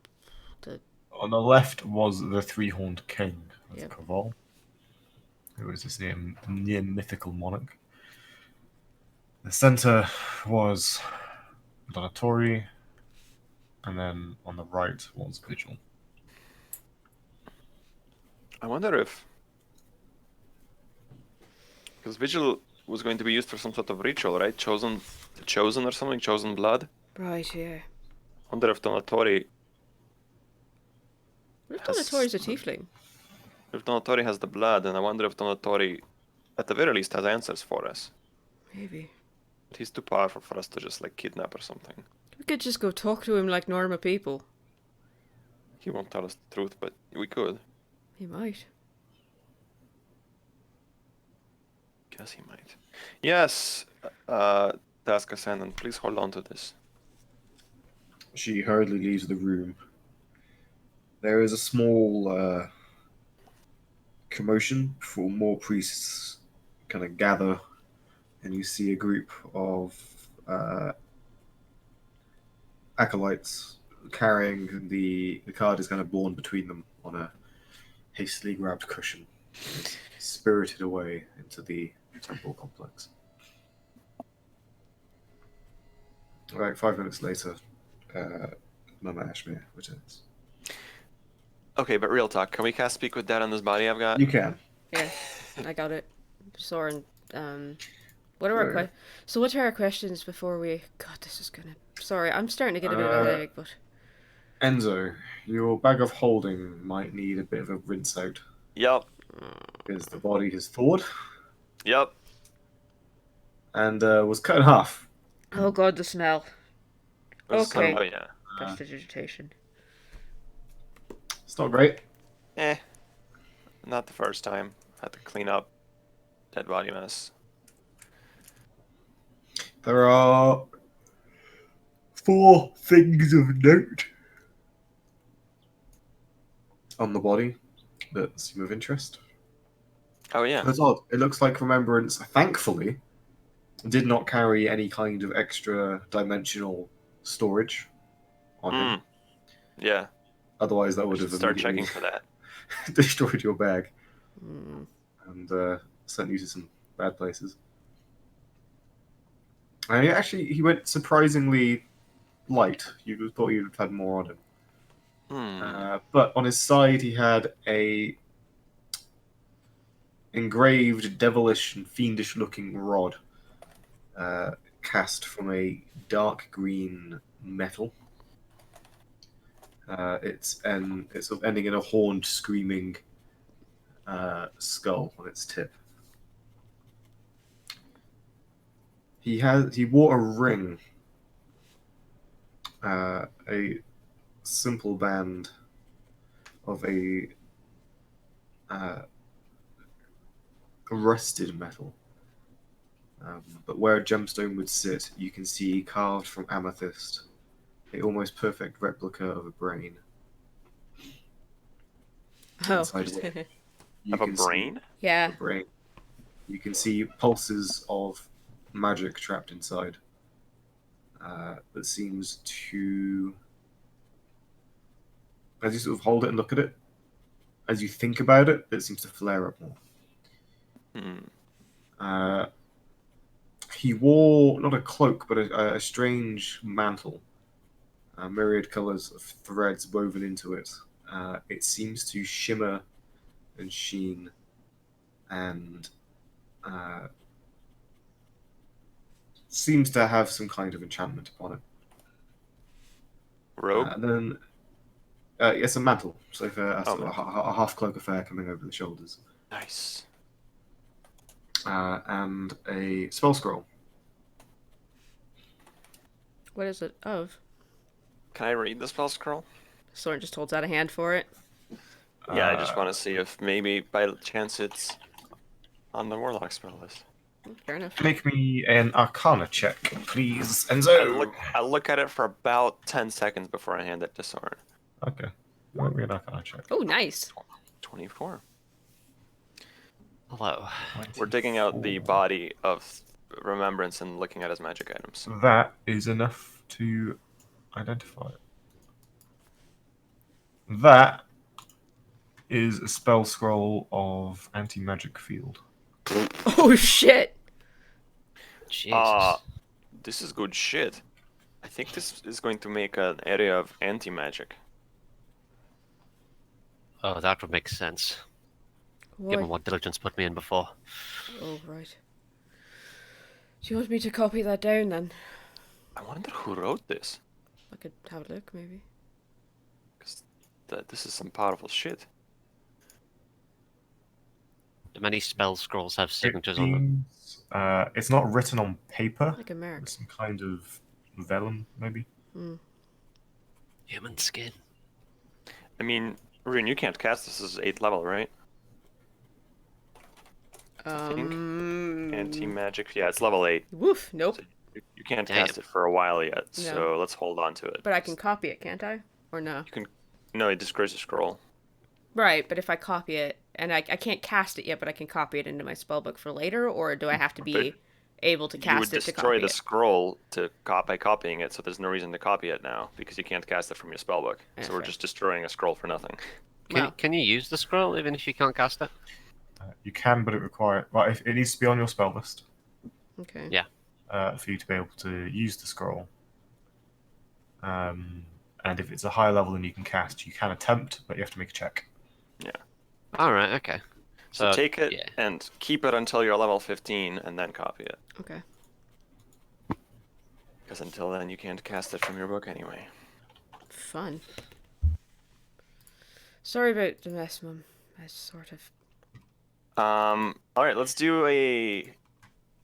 The- on the left was the three-horned king of Yep. Kaval, who was this near mythical monarch. The center was Donatori, and then on the right was Vigil. I wonder if because Vigil was going to be used for some sort of ritual, right? Chosen or something, chosen blood. Right, yeah. Wonder if Donatori What if Has- Donatori's a tiefling? has the blood, and I wonder if Donatori, at the very least, has answers for us. Maybe. But he's too powerful for us to just like kidnap or something. We could just go talk to him like normal people. He won't tell us the truth, but we could. He might. Guess he might. Yes, Task Ascendant, please hold on to this. She hurriedly leaves the room. There is a small commotion before more priests kind of gather, and you see a group of acolytes carrying the card is kind of borne between them on a hastily grabbed cushion, spirited away into the temple complex. About 5 minutes later, Mama Ashmere returns. Okay, but real talk, can we cast Speak with Dead on this body I've got? You can. Yeah, I got it. Soren, what are our Right. So what are our questions before we... God, this is gonna... Sorry, I'm starting to get a bit of a headache, but... Enzo, your bag of holding might need a bit of a rinse out Yup, because the body has thawed yup. and was cut in half. Oh god, the smell. Okay. Oh yeah. Prestidigitation. It's not great. Not the first time. Had to clean up dead body mess. There are 4 things of note on the body that seem of interest. Oh yeah. That's odd. It looks like Remembrance, thankfully, did not carry any kind of extra dimensional storage on him. Yeah. Otherwise, that We would should have start checking immediately for that. destroyed your bag. Mm. And sent you to some bad places. And he went surprisingly light. You thought you'd have had more on him. But on his side, he had a engraved, devilish and fiendish-looking rod cast from a dark green metal. It's sort of ending in a horned, screaming skull on its tip. He wore a ring, a simple band of a rusted metal. But where a gemstone would sit, you can see carved from amethyst, a almost perfect replica of a brain. Oh. Inside it, you Of a can see brain? Yeah. a brain. You can see pulses of magic trapped inside. That seems to, as you sort of hold it and look at it, as you think about it, it seems to flare up more. He wore not a cloak, but a strange mantle, myriad colors of threads woven into it. It seems to shimmer and sheen, and seems to have some kind of enchantment upon it. Robe? And then, it's a mantle, so for a, Oh, sort of a half cloak affair coming over the shoulders, Nice. and a spell scroll. What is it of? Can I read the spell scroll? Soren just holds out a hand for it. Yeah, I just want to see if maybe by chance it's on the warlock spell list. Fair enough. Make me an Arcana check, please, Enzo. I look at it for about 10 seconds before I hand it to Soren. Okay, make me an Arcana check. Oh, nice. 24. Hello. We're digging out the body of Remembrance and looking at his magic items. That is enough to identify it. That is a spell scroll of anti-magic field. Oh, shit. Jesus. This is good shit. I think this is going to make an area of anti-magic. Oh, that would make sense. Given what Diligence put me in before. Oh, right. Do you want me to copy that down, then? I wonder who wrote this. I could have a look, maybe. Because this is some powerful shit. Do many spell scrolls have signatures on them? It's not written on paper. Like a mark. It's some kind of vellum, maybe. Human skin. I mean, Rune, you can't cast this as 8th level, right? I think. Anti-magic. Yeah, it's level 8. Woof. Nope. You can't Damn. cast it for a while yet, No. so let's hold on to it. But I can copy it, can't I? Or no? You can. No, it destroys the scroll. Right, but if I copy it, and I can't cast it yet, but I can copy it into my spellbook for later, or do I have to be able to You would cast it to destroy copy the it? scroll by copying it, so there's no reason to copy it now because you can't cast it from your spellbook. Yeah, So we're fair. just destroying a scroll for nothing. Well, Can you use the scroll even if you can't cast it? You can, but it requires. Well, if it needs to be on your spell list okay. Yeah. for you to be able to use the scroll. And if it's a higher level than you can cast, you can attempt, but you have to make a check. Alright, okay. So take it yeah. and keep it until you're level 15, and then copy it. Okay. Because until then, you can't cast it from your book anyway. Fun. Sorry about the mess, Mum. I sort of... All right, let's do a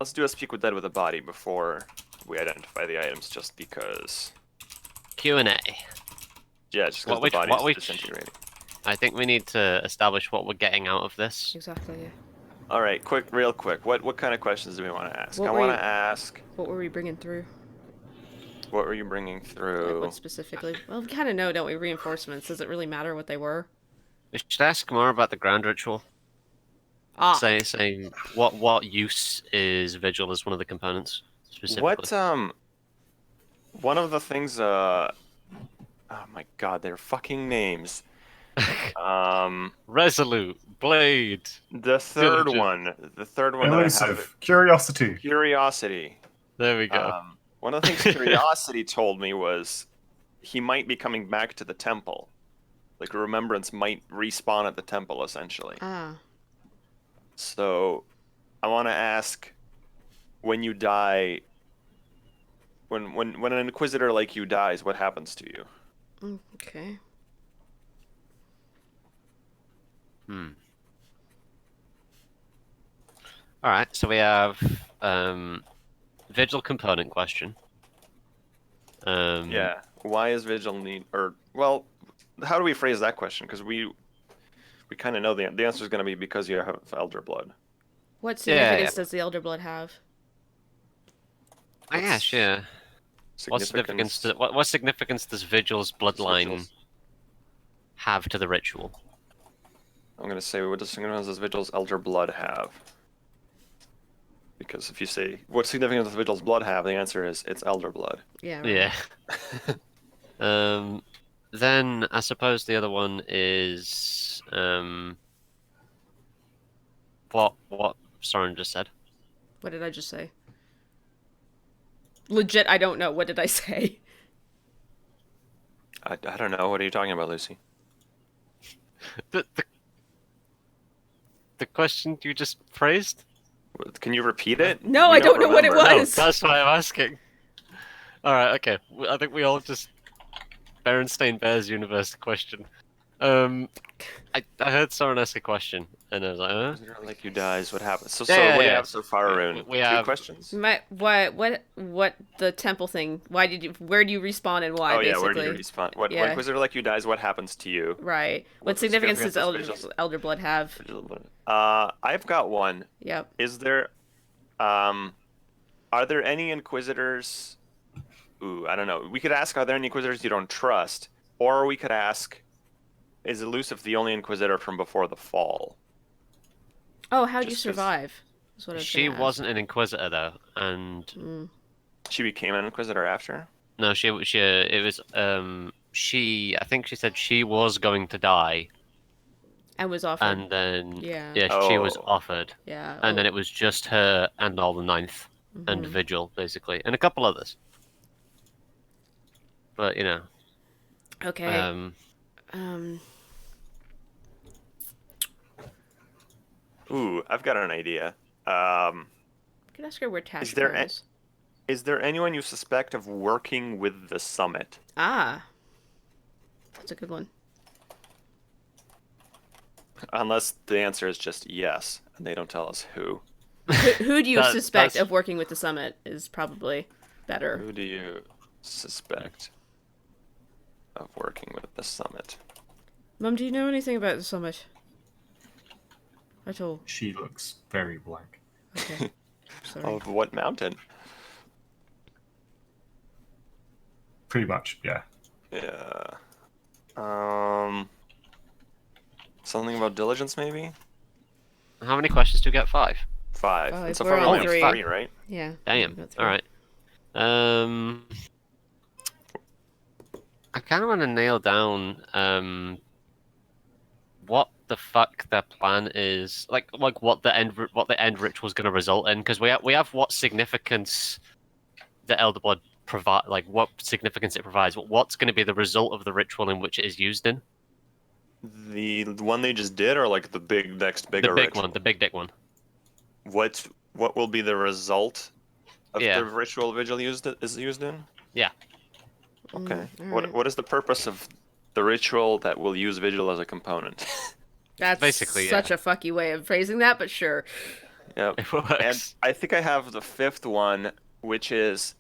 speak with dead with a body before we identify the items, just because. Q&A. Yeah, just because the What body's we- disintegrating. I think we need to establish what we're getting out of this. Exactly, yeah. All right, real quick. What kind of questions do we want to ask? What I were want you- to ask, What were we bringing through? what were you bringing Like, through? what specifically? Well, we kind of know, don't we? Reinforcements. Does it really matter what they were? We should ask more about the grand ritual. Ah, Saying what use is vigil as one of the components specifically. One of the things. Oh my God, their fucking names. Resolute, Blade. The third Diligent. one. The third one that I have. Elusive. Curiosity. Curiosity. There we go. One of the things Curiosity told me was he might be coming back to the temple. Like, Remembrance might respawn at the temple, essentially. Ah. So, I want to ask, when you die, when an Inquisitor like you dies, what happens to you? Okay. All right, so we have Vigil component question. Yeah. Why is Vigil need, or, well, how do we phrase that question? Because we kind of know the answer is going to be because you have Elder Blood. What Yeah, significance yeah. does the Elder Blood have? I guess, yeah. What significance does Vigil's bloodline Vigil's- have to the ritual? I'm going to say, what significance does Vigil's Elder Blood have? Because if you say, what significance does Vigil's blood have, the answer is, it's Elder Blood. Yeah. Right. Yeah. Then I suppose the other one is what Soren just said. What did I just say? Legit, I don't know. What did I say? I don't know. What are you talking about, Lucy? The question you just phrased? Can you repeat it? No, We I don't know what it remember. was. No, that's why I'm asking. Alright, okay. I think we all just Berenstain Bears universe question. I heard someone ask a question, and I was like, huh? Consider like you dies, what happens? So, Yeah, what do you yeah. have so far, Arun? We Two have- questions? What the temple thing? Where do you respawn and why? Oh yeah, basically. where do you respawn? What Yeah. Inquisitor like you dies, what happens to you? Right. What What's the significance does significance of Elder Blood have? Vigil's blood? I've got one. Yep. Is there, are there any Inquisitors? Ooh, I don't know. We could ask, are there any Inquisitors you don't trust? Or we could ask, is Elusive the only Inquisitor from before the fall? Oh, how'd you Just 'cause- survive? Is what I was She gonna ask. wasn't an Inquisitor though, and She became an Inquisitor after? no, it was I think she said she was going to die, And was offered. and then Yeah. she was Oh. offered, Yeah. and then it was just her and all the Ninth and Vigil basically, and a couple others. But you know, Okay. Ooh, I've got an idea. I could ask her where Is there Tashkar is. Is there anyone you suspect of working with the Summit? Ah. That's a good one. Unless the answer is just yes, and they don't tell us who. Who do you That- suspect that's- of working with the summit is probably better. Who do you suspect of working with the Summit? Mum, do you know anything about the summit? At all? She looks very blank. Okay. Sorry. Of what mountain? Pretty much, yeah. Yeah. Something about diligence, maybe? how many questions do we get? 5. 5. Five. And so We're far we on only have three. 3, right? Yeah. Damn. about three. All right. I kind of want to nail down what the fuck their plan is, like what the end ritual is going to result in, because we have what significance the Elder Blood provide, like what significance it provides. What's going to be the result of the ritual in which it is used in? The one they just did, or like the next bigger The big ritual? one, the big dick one. What will be the result of Yeah. the ritual Vigil is used in? Yeah. Okay. alright. What is the purpose of the ritual that will use Vigil as a component? That's Basically, such yeah. a fucky way of phrasing that, but sure. Yep. It works. And I think I have the 5th one, which is,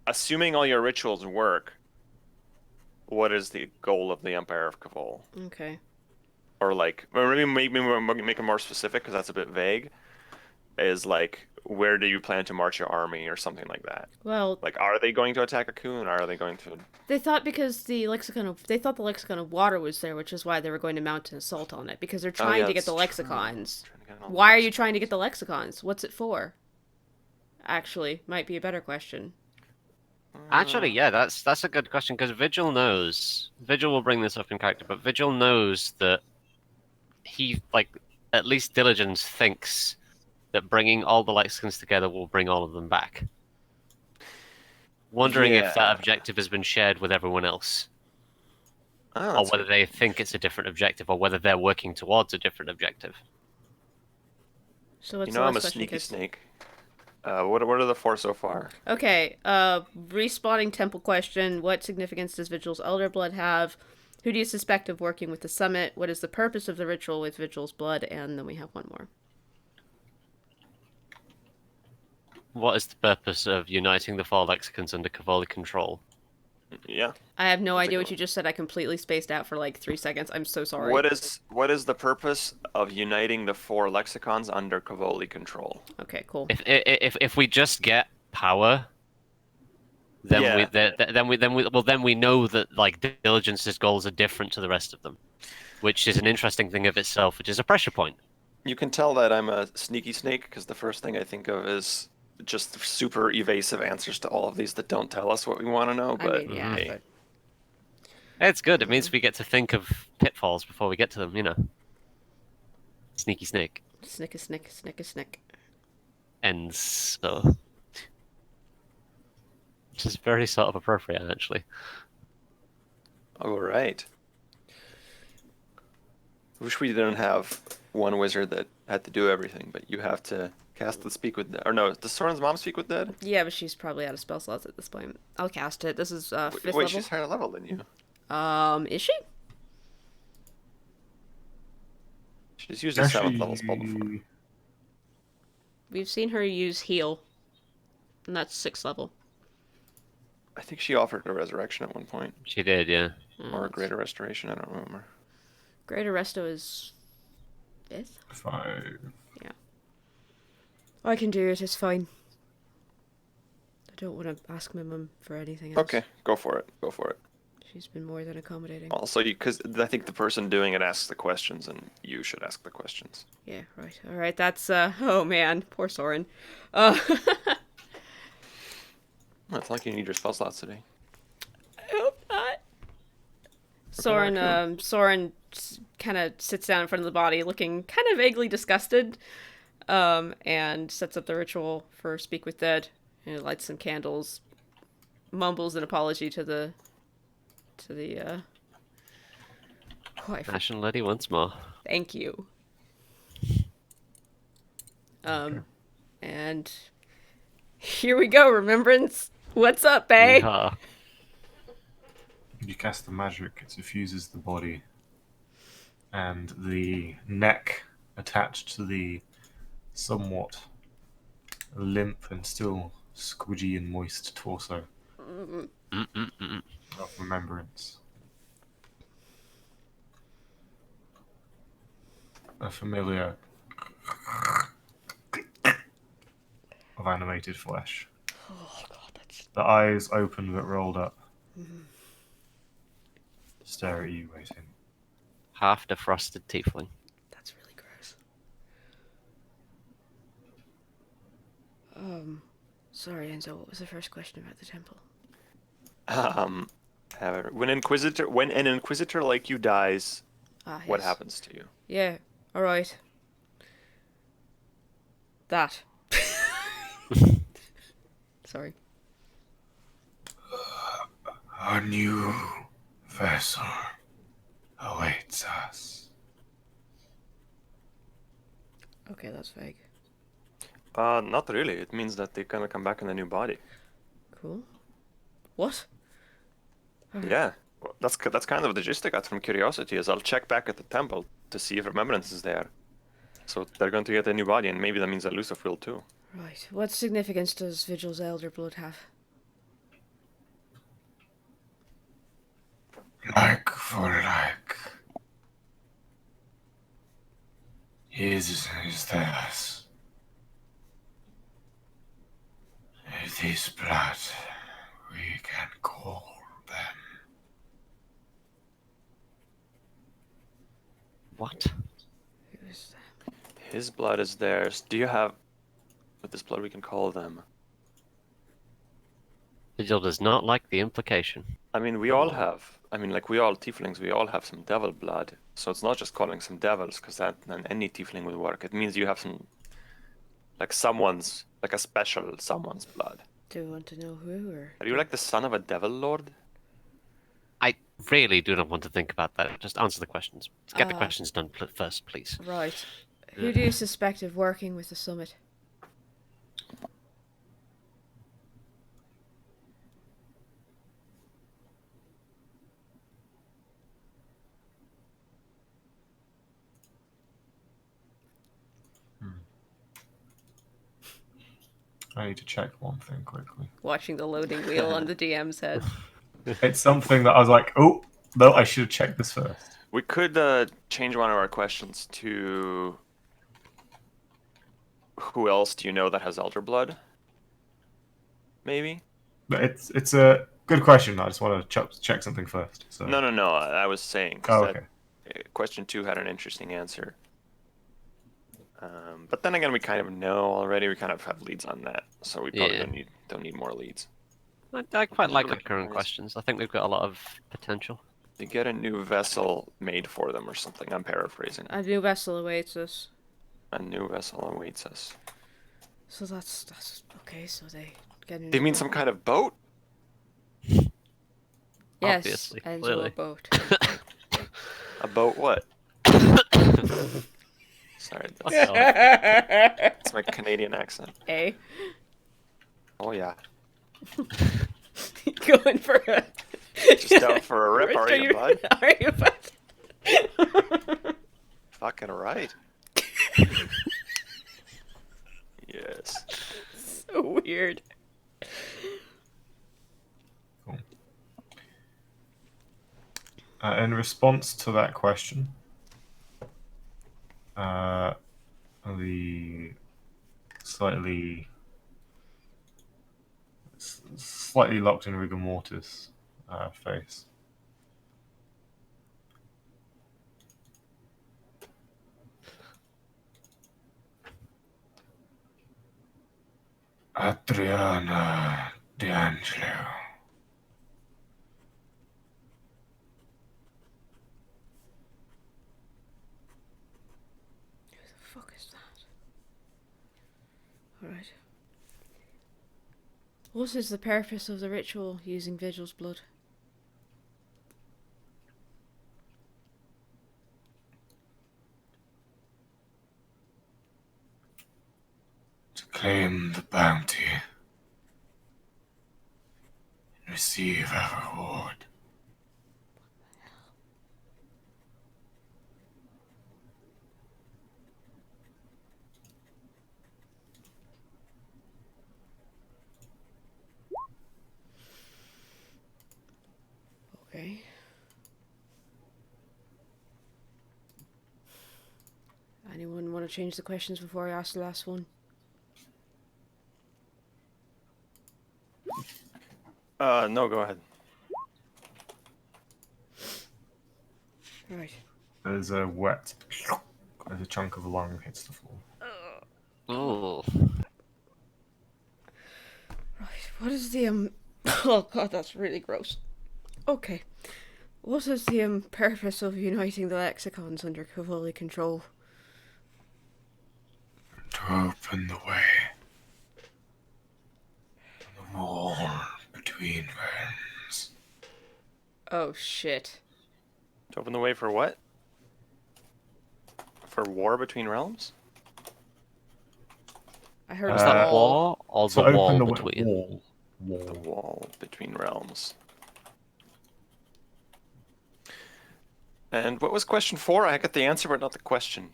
assuming all your rituals work, what is the goal of the Empire of Kavol? Okay. Or like, or maybe make it more specific, because that's a bit vague. Is like, where do you plan to march your army, or something like that? Well, Like, are they going to attack Akun? Are they going to? they thought because the lexicon of water was there, which is why they were going to mount an assault on it, because they're trying yeah, to get the that's true. lexicons. Trying to get all the Why are you trying to get the lexicons? What's it for? Actually, might be a better question. Actually, yeah, that's a good question because Vigil knows. Vigil will bring this up in character, but Vigil knows that he, like, at least Diligence thinks that bringing all the Lexicons together will bring all of them back. Wondering if that Yeah. objective has been shared with everyone else, Oh, or that's whether good. they think it's a different objective, or whether they're working towards a different objective. So what's You the know I'm last a question, sneaky kids? snake. What are the 4 so far? Okay, respawning temple question. What significance does Vigil's Elder Blood have? Who do you suspect of working with the summit? What is the purpose of the ritual with Vigil's blood? And then we have one more. What is the purpose of uniting the 4 Lexicons under Cavoli control? Yeah. I have no That's a idea good what you just said. I completely spaced out for like 3 seconds. I'm so sorry. What is the purpose of uniting the 4 lexicons under Cavoli control? Okay, cool. If we just get power, then Yeah. then we know that like Diligence's goals are different to the rest of them, which is an interesting thing of itself, which is a pressure point. You can tell that I'm a sneaky snake because the first thing I think of is just super evasive answers to all of these that don't tell us what we want to know. I But mean, yeah, hey, but It's good. It means we get to think of pitfalls before we get to them. Sneaky snake. snick a snick, snick a snick. And so, which is very sort of appropriate, actually. all right. Wish we didn't have one wizard that had to do everything, but you have to cast the speak with dead. Or no, does Soren's mom speak with dead? Yeah, but she's probably out of spell slots at this point. I'll cast it. This is 5th Wait, level. she's higher level than you. Is she? She's used a 7th level spell before. Actually, We've seen her use heal, and that's 6th level. I think she offered a resurrection at one point, She did, yeah. or a greater restoration. I don't remember. Greater Resto is 5th. 5. I can do it. It's fine. I don't want to ask my mum for anything else. Okay, go for it. Go for it. She's been more than accommodating. Also, because I think the person doing it asks the questions, and you should ask the questions. Yeah, right. All right, that's oh man, poor Soren. Uh Well, it's like you need your spell slots today. I hope not. Soren Soren kind of sits down in front of the body looking kind of vaguely disgusted. And sets up the ritual for Speak with Dead. And lights some candles, mumbles an apology to the Ashen Lady once more. thank you. And here we go, Remembrance. What's up, bae? Yeehaw. When you cast the magic, it suffuses the body, and the neck attached to the somewhat limp and still squidgy and moist torso of Remembrance. A familiar of animated flesh. Oh god, that's The eyes open but rolled up. Stare at you, waiting. Half defrosted tiefling. that's really gross. Sorry, Enzo, what was the first question about the temple? However, when an inquisitor like you dies, what Yes. happens to you? Yeah, alright. That. Sorry. A new vessel awaits us. Okay, that's vague. Not really. It means that they're gonna come back in a new body. Cool. What? Yeah, well, that's kind of the gist I got from curiosity. Is I'll check back at the temple to see if Remembrance is there. So they're going to get a new body, and maybe that means that Lucifer will too. Right. What significance does Vigil's Elder Blood have? Like for like. His is theirs. This blood, we can call them. What? Who is that? His blood is theirs. Do you have... With this blood we can call them. Vigil does not like the implication. I mean, we all have. I mean, like we all tieflings, we all have some devil blood. So it's not just calling some devils, because then any tiefling would work. It means you have some, like someone's, like a special someone's blood. Do you want to know who or? Are you like the son of a devil lord? I really do not want to think about that. Just answer the questions. Get the questions done first, please. Right. Who do you suspect of working with the summit? I need to check one thing quickly. Watching the loading wheel on the DM's head. It's something that I was like, oh, no, I should have checked this first. We could change one of our questions to who else do you know that has elder blood? Maybe? But it's a good question. I just want to check something first. So. No, I was saying. 'Cause Oh, okay. question 2 had an interesting answer. But then again, we kind of know already. We kind of have leads on that, so we probably don't need more leads. I quite like the current questions. I think we've got a lot of potential. They get a new vessel made for them or something. I'm paraphrasing. A new vessel awaits us. A new vessel awaits us. So that's okay. So they get. They mean some kind of boat? Yes, Obviously, and clearly. a boat. A boat what? Sorry, What that's my Canadian accent. A. Oh yeah. Going for a. Just down for a rip, are you, bud? Are you, bud? Fucking right. Yes. So weird. Cool. In response to that question, the slightly locked in rigor mortis face. Adriana D'Angelo. Who the fuck is that? Alright. What is the purpose of the ritual using Vigil's blood? To claim the bounty and receive our reward. Okay. Anyone want to change the questions before I ask the last one? No, go ahead. Right. There's a as a chunk of lung hits the floor. Oh, Right. What is the Oh god, that's really gross. Okay. What is the purpose of uniting the lexicons under Cavoli control? To open the way. The wall between realms. Oh shit. To open the way for what? For war between realms? I heard was a that wall. war or To the open wall the between? wall. The wall between realms. And what was question 4? I got the answer, but not the question.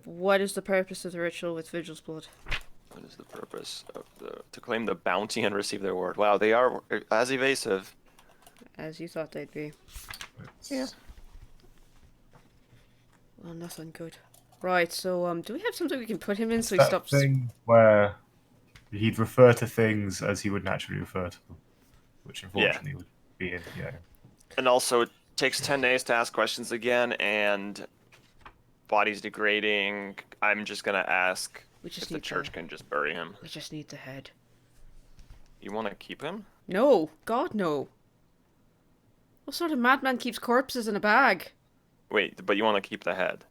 What is the purpose of the ritual with Vigil's blood? What is the purpose of to claim the bounty and receive their reward? Wow, they are as evasive. As you thought they'd be. Yeah. Well, nothing good. Right, so, do we have something we can put him in so he That stops... thing where he'd refer to things as he would naturally refer to them, which unfortunately would be in, And also, it takes 10 days to ask questions again, and body's degrading. I'm just gonna ask We just if the need church can just bury him. We just need the head. You want to keep him? No, God, no. What sort of madman keeps corpses in a bag? Wait, but you want to keep the head?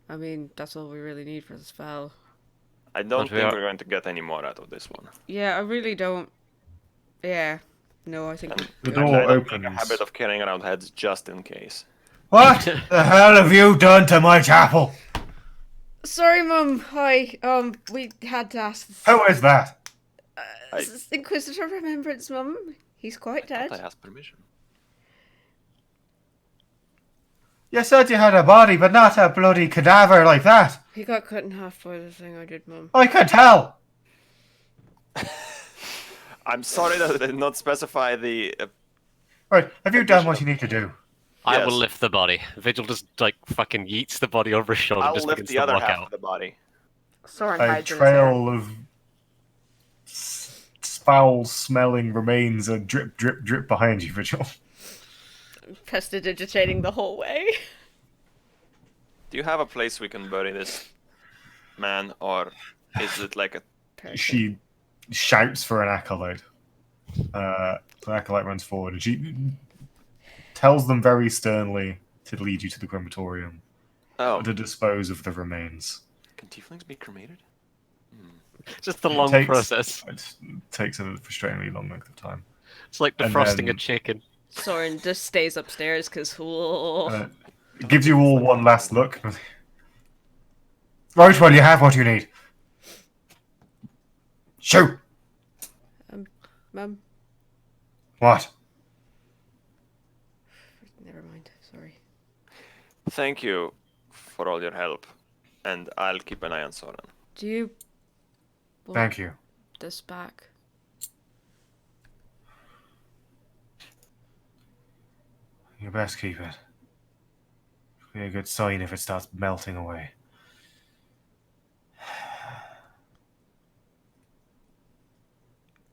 I mean, that's all we really need for the spell. I don't But we think are- we're going to get any more out of this one. Yeah, I really don't. Yeah. No, I think And, The we- and door I don't make a opens. habit of carrying around heads just in case. What the hell have you done to my chapel? Sorry, Mum. Hi. We had to ask this. Who is that? This is Inquisitor Remembrance, Mum. He's quite I dead. asked permission. You said you had a body, but not a bloody cadaver like that. He got cut in half by the thing I did, Mum. I could tell. I'm sorry that I did not specify the. Right, have you done what you need to do? I Yes. will lift the body. Vigil just like fucking yeets the body over his shoulder and I'll just lift begins the to other walk half out. of the body. Soren A hides in his hair. trail of foul-smelling remains and drip, drip, drip behind you, Vigil. Prestidigitating the whole way. Do you have a place we can bury this man, or is it like a? Person. She shouts for an acolyte. The acolyte runs forward and she tells them very sternly to lead you to the crematorium Oh, to dispose of the remains. can tieflings be cremated? Just the It long takes- process. It takes a frustratingly long length of time. It's like and defrosting a then- chicken. Soren just stays upstairs because It gives you all one last look. Right, well, you have what you need. Shoot! Mum, What? never mind. Sorry. Thank you for all your help, and I'll keep an eye on Soren. Do you want Thank you. this back? You best keep it. It'll be a good sign if it starts melting away.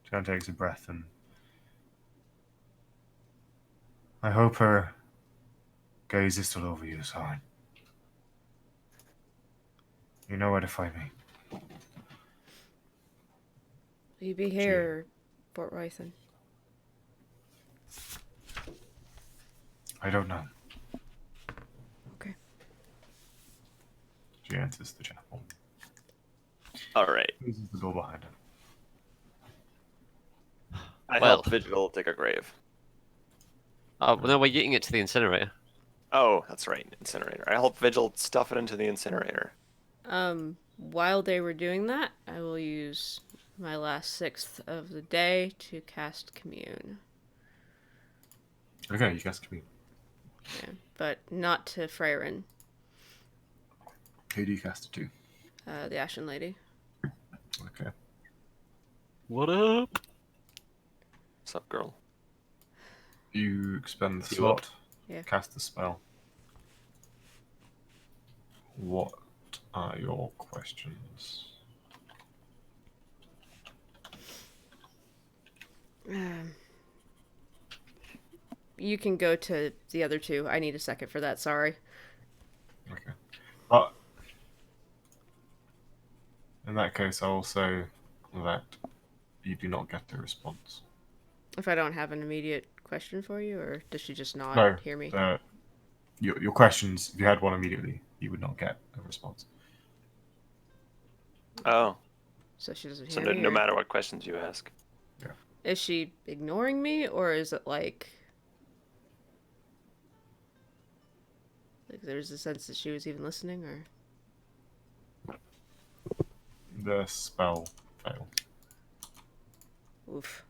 John takes a breath and I hope her gaze is still over you, Soren. You know where to find me. Will you be here, Fort Rythan? I don't know. Okay. She enters the chapel. All right. Closes the door behind her. I Well. help Vigil take a grave. Oh, no, we're yeeting it to the incinerator. Oh, that's right, incinerator. I help Vigil stuff it into the incinerator. While they were doing that, I will use my last sixth of the day to cast Commune. Okay, you guys can be. Yeah, but not to Freyrin, Who do you cast it to? the Ashen Lady. Okay. What up? What's up, girl? You expend the You up? slot. Yeah. Cast the spell. What are your questions? You can go to the other two. I need a second for that. Sorry. Okay. But in that case, I'll say that you do not get a response. If I don't have an immediate question for you, or does she just not No. hear me? Your questions, if you had one immediately, you would not get a response. Oh, So she doesn't so hear no, me. no or- matter what questions you ask. Is she ignoring me, or is it like there's a sense that she was even listening, or The spell failed. oof.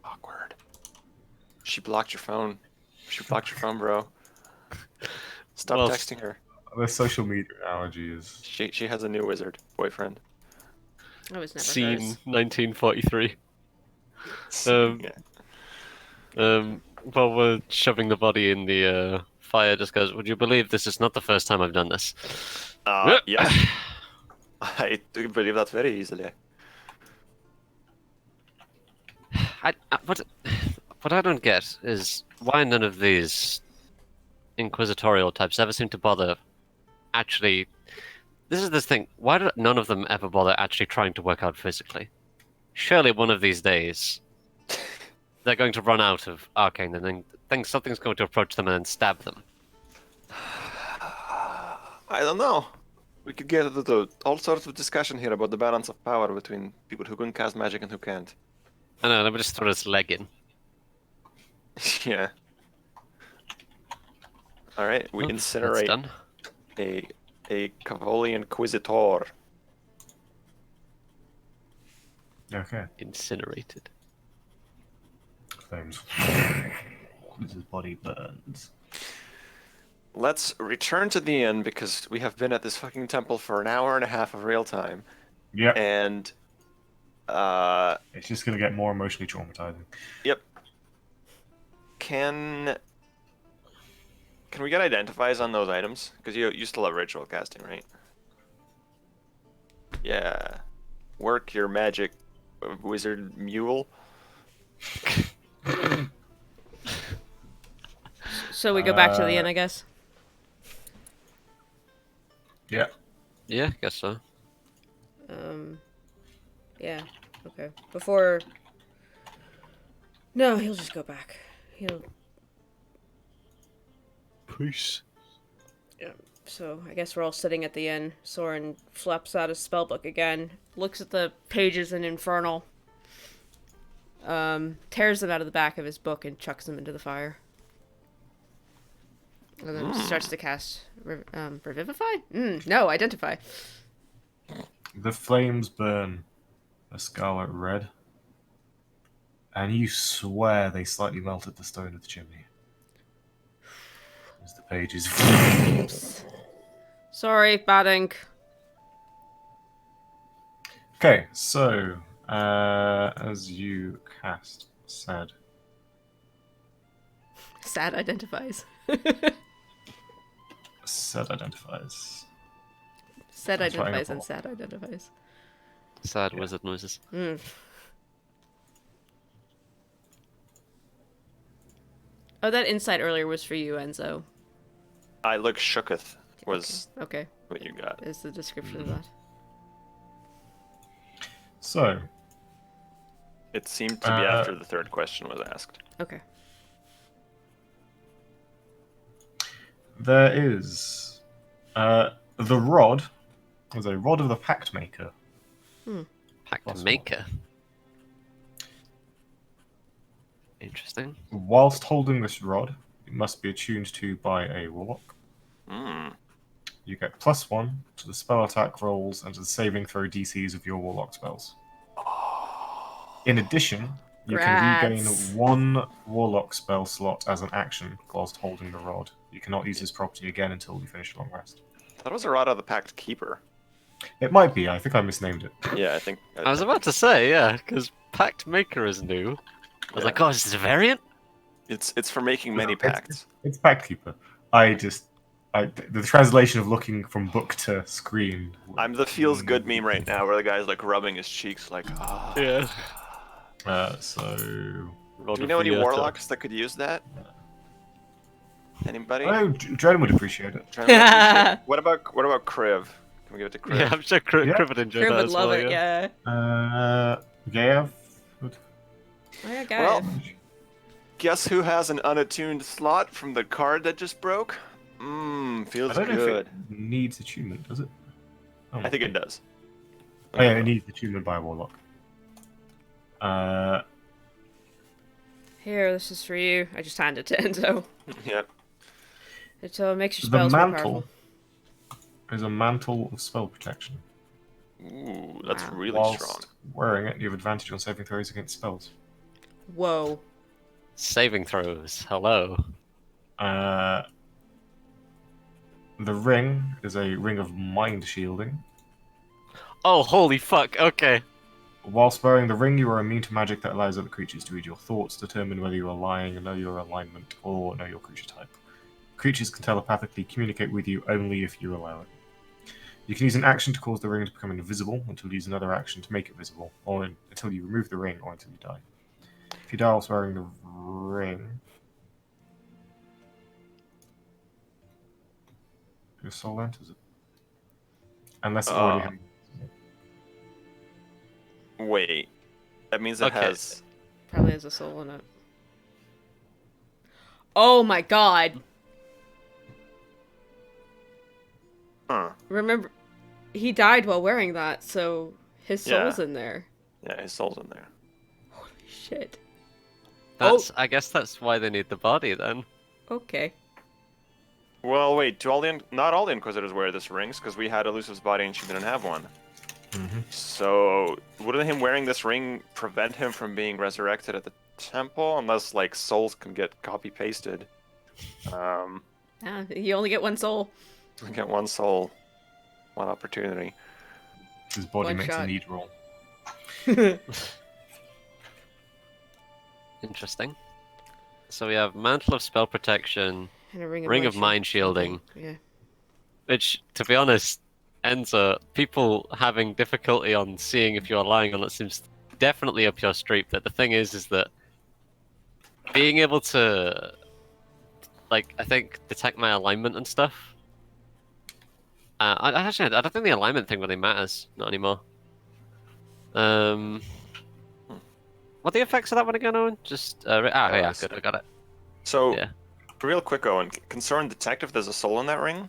Awkward. She blocked your phone. She blocked your phone, bro. Stop Well, texting her. The social media analogy is She has a new wizard boyfriend. I was never Scene hers. 1943. Yeah. While we're shoving the body in the fire, just goes, would you believe this is not the first time I've done this? Yes. I do believe that very easily. What I don't get is why none of these inquisitorial types ever seem to bother actually. This is this thing. Why do none of them ever bother actually trying to work out physically? Surely one of these days they're going to run out of arcane, and then think something's going to approach them and then stab them. I don't know. We could get into all sorts of discussion here about the balance of power between people who can cast magic and who can't. I know. Let me just throw this leg in. Yeah. All right, we Oop, that's incinerate done. a Cavoli Inquisitor. Okay. Incinerated. Flames. His body burns. Let's return to the inn because we have been at this fucking temple for an hour and a half of real time, Yep. and It's just gonna get more emotionally traumatizing. yep. Can we get identifies on those items? Because you still have ritual casting, right? Yeah. Work your magic, wizard mule. So we go back to the inn, I guess. Yeah. Yeah, guess so. Yeah. Okay. Before. No, he'll just go back. He'll. Peace. Yeah. So I guess we're all sitting at the inn. Soren flaps out his spellbook again, looks at the pages in Infernal, tears them out of the back of his book and chucks them into the fire. And then starts to cast Revivify? No, Identify. The flames burn a scarlet red, and you swear they slightly melted the stone of the chimney. As the pages. Sorry, bad ink. Okay, so as you cast said, Sad identifies. said identifies. Sad That's what I identifies got. and sad identifies. Sad wizard noises. Oh, that insight earlier was for you, Enzo. I look shooketh was Okay. what you got. Is the description of that. So It seemed to be after the third question was asked. Okay. there is the rod. There's a rod of the Pact Maker. Pact Plus maker. Interesting. Whilst holding this rod, it must be attuned to by a warlock. Mm. You get +1 to the spell attack rolls and to the saving throw DCs of your warlock spells. In addition, you can regain Grats. 1 warlock spell slot as an action whilst holding the rod. You cannot use this property again until you finish a long rest. That was a Rod of the Pact Keeper. It might be, I think I misnamed it. Yeah, I think. I was about to say, yeah, because Pact Maker is new. I was Yeah. like, oh, is this a variant? It's for making many It's- pacts. It's Pact Keeper. The translation of looking from book to screen. I'm the feels good meme right now, where the guy's like rubbing his cheeks, like, ah. Yeah. So Do you know any warlocks that could use that? Anybody? oh, Dren would appreciate it. Trying to appreciate- What about Kriv? Can we give it to Kriv? Yeah, I'm sure Yeah. Criv would enjoy Grim that would as love well, it, yeah. Gav. Oh, yeah, guy. Well, guess who has an unattuned slot from the card that just broke? I Feels don't know good. if it needs attunement, does it? Oh, I think it does. Oh, yeah, it needs attunement by a warlock. Here, this is for you. I just hand it to Enzo. Yeah. It makes your The spells more mantle powerful. is a mantle of spell protection. Ooh, that's Wow. really Whilst strong. wearing it, you have advantage on saving throws against spells. Whoa. Saving throws. Hello. The ring is a ring of mind shielding. Oh, holy fuck. Okay. Whilst wearing the ring, you are immune to magic that allows other creatures to read your thoughts, determine whether you are lying, know your alignment, or know your creature type. Creatures can telepathically communicate with you only if you allow it. You can use an action to cause the ring to become invisible, until you use another action to make it visible, or until you remove the ring, or until you die. If you die whilst wearing the ring, your soul enters it. Unless it already has. Wait. That means it Okay. has. Probably has a soul in it. Oh my god! Huh. Remember, he died while wearing that, so his soul's Yeah. in there. Yeah, his soul's in there. Holy shit. That's. I guess that's why they need the body then. Okay. Well, wait. Do all the not all the Inquisitors wear this rings? Because we had Elusive's body and she didn't have one. Mm-hmm. So wouldn't him wearing this ring prevent him from being resurrected at the temple? Unless like souls can get copy pasted. Yeah, you only get one soul. We get one soul, one opportunity. His body One makes a shot. need roll. Interesting. So we have Mantle of Spell Protection, And a ring of Mind Shielding, Yeah. which, to be honest, Enza, people having difficulty on seeing if you're lying on it seems definitely up your street. But the thing is that being able to, like, I think detect my alignment and stuff. I don't think the alignment thing really matters, not anymore. What are the effects of that one again, Owen? Just yeah, good, I got it. So, Yeah. real quick, Owen, concerned detective, there's a soul in that ring?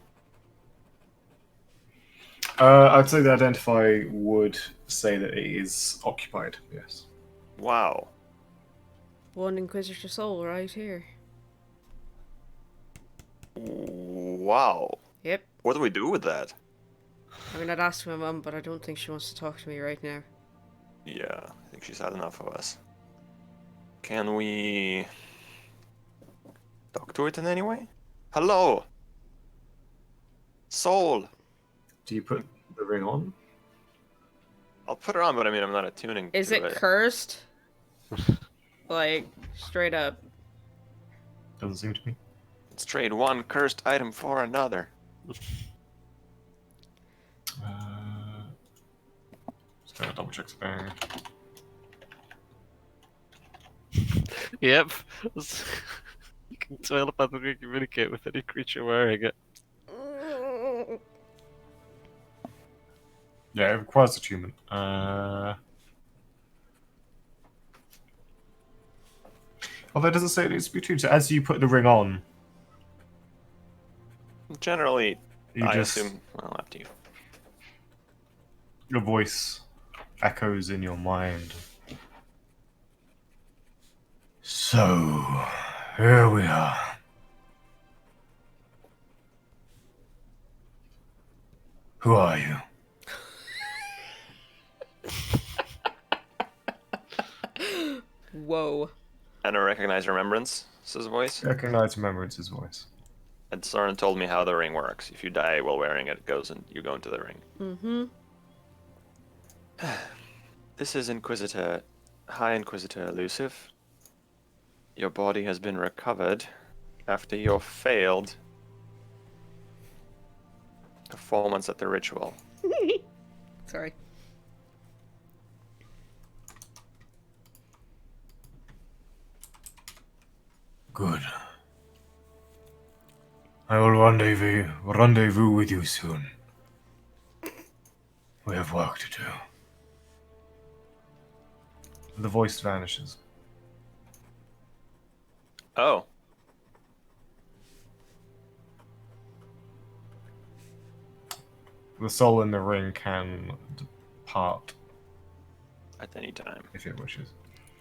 I'd say the identify would say that it is occupied. Yes. Wow. One Inquisitor soul right here. Wow. Yep. What do we do with that? I mean, I'd ask my mum, but I don't think she wants to talk to me right now. Yeah, I think she's had enough of us. Can we talk to it in any way? Hello? Soul! Do you put the ring on? I'll put it on, but I mean, I'm not attuning Is to it cursed? Like, straight up. Doesn't seem to be. Let's trade one cursed item for another. Just gonna double check the bag. Yep. You can telepathically communicate with any creature wearing it. Yeah, it requires attunement. Although it doesn't say it needs to be attuned. So as you put the ring on, Generally, you I just assume, well, up to you. your voice echoes in your mind. So here we are. Who are you? Whoa. And I recognize remembrance, is his voice. Recognize Remembrance's voice. And Soren told me how the ring works. If you die while wearing it, it goes and you go into the ring. Mm-hmm. This is High Inquisitor Elusive. Your body has been recovered after your failed performance at the ritual. Sorry. Good. I will rendezvous with you soon. We have work to do. The voice vanishes. Oh. The soul in the ring can depart At any time. if it wishes.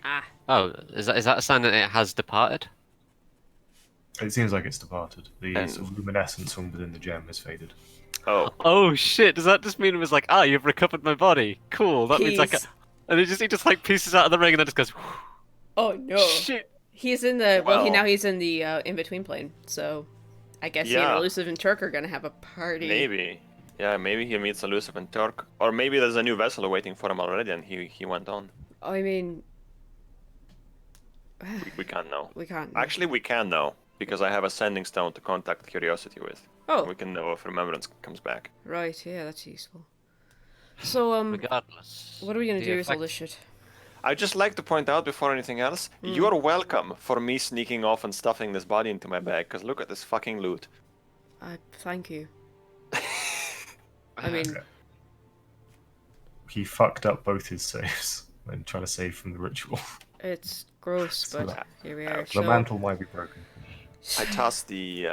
Ah. Oh, is that a sign that it has departed? It seems like it's departed. The And- sort of luminescence from within the gem has faded. Oh. Oh shit! Does that just mean it was like, you've recovered my body? Cool. That means like, He's- and he just like pieces out of the ring and then just goes, Oh no. shit. He's in the Well- now he's in the in-between plane, so I guess he Yeah. and Elusive and Turk are gonna have a party. Maybe. Yeah, maybe he meets Elusive and Turk. Or maybe there's a new vessel waiting for him already and he went on. I mean, We can't know. we can't. Actually, we can know. Because I have a sending stone to contact Curiosity with. Oh, We can know if Remembrance comes back. right. Yeah, that's useful. So Regardless. what are we gonna the do with all effect- this shit? I'd just like to point out before anything else, you're welcome for me sneaking off and stuffing this body into my bag, because look at this fucking loot. Thank you. I mean, He fucked up both his saves. and trying to save from the ritual. It's gross, So but here we are. ouch. The So, mantle might be broken. I toss the.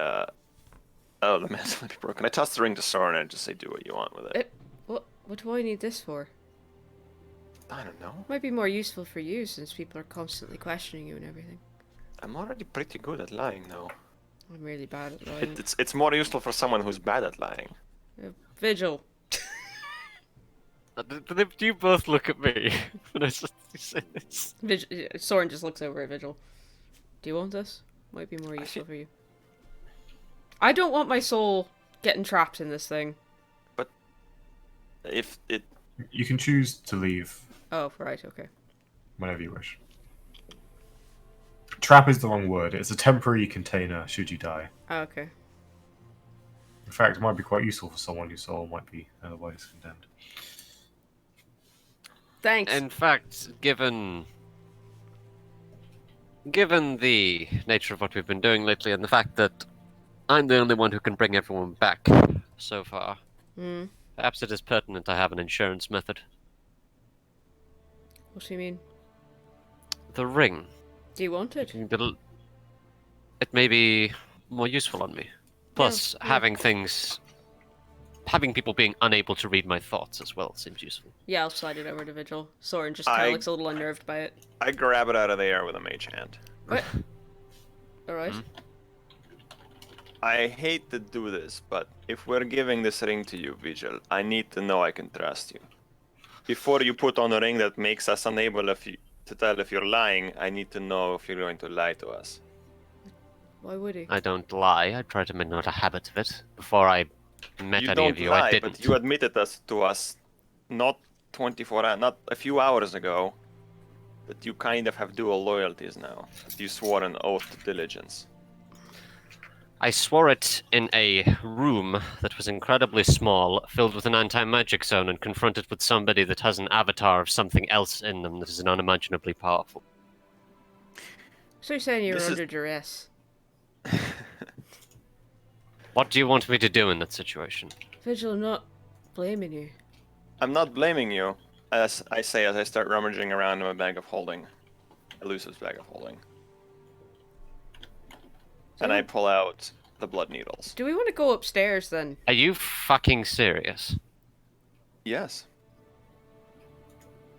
Oh, the mantle might be broken. I toss the ring to Soren and just say, "Do what you want with it." what do I need this for? I don't know. Might be more useful for you since people are constantly questioning you and everything. I'm already pretty good at lying, though. I'm really bad at lying. It's more useful for someone who's bad at lying. Vigil. You both look at me when I say this. Soren just looks over at Vigil. Do you want this? Might be more useful for you. I don't want my soul getting trapped in this thing. But if it, You can choose to leave Oh, right, okay. whenever you wish. Trap is the wrong word. It's a temporary container should you die. Oh, okay. In fact, it might be quite useful for someone whose soul might be otherwise condemned. Thanks. In fact, given the nature of what we've been doing lately and the fact that I'm the only one who can bring everyone back so far, perhaps it is pertinent I have an insurance method. What do you mean? The ring. Do you want it? It may be more useful on me. Plus, yeah. having people being unable to read my thoughts as well seems useful. Yeah, I'll slide it over to Vigil. Soren just kind of looks a little unnerved by it. I grab it out of the air with a mage hand. What? Alright. I hate to do this, but if we're giving this ring to you, Vigil, I need to know I can trust you. Before you put on a ring that makes us unable to tell if you're lying, I need to know if you're going to lie to us. Why would he? I don't lie. I try to make not a habit of it. Before I met You any don't of you, lie, I didn't. but you admitted to us not 24 hours, not a few hours ago, that you kind of have dual loyalties now. You swore an oath to diligence. I swore it in a room that was incredibly small, filled with an anti-magic zone, and confronted with somebody that has an avatar of something else in them that is unimaginably powerful. So you're saying you were This is- under duress? What do you want me to do in that situation? Vigil, I'm not blaming you. I'm not blaming you, as I say as I start rummaging around in my bag of holding. Elusive's bag of holding. And I pull out the blood needles. Do we want to go upstairs then? Are you fucking serious? Yes.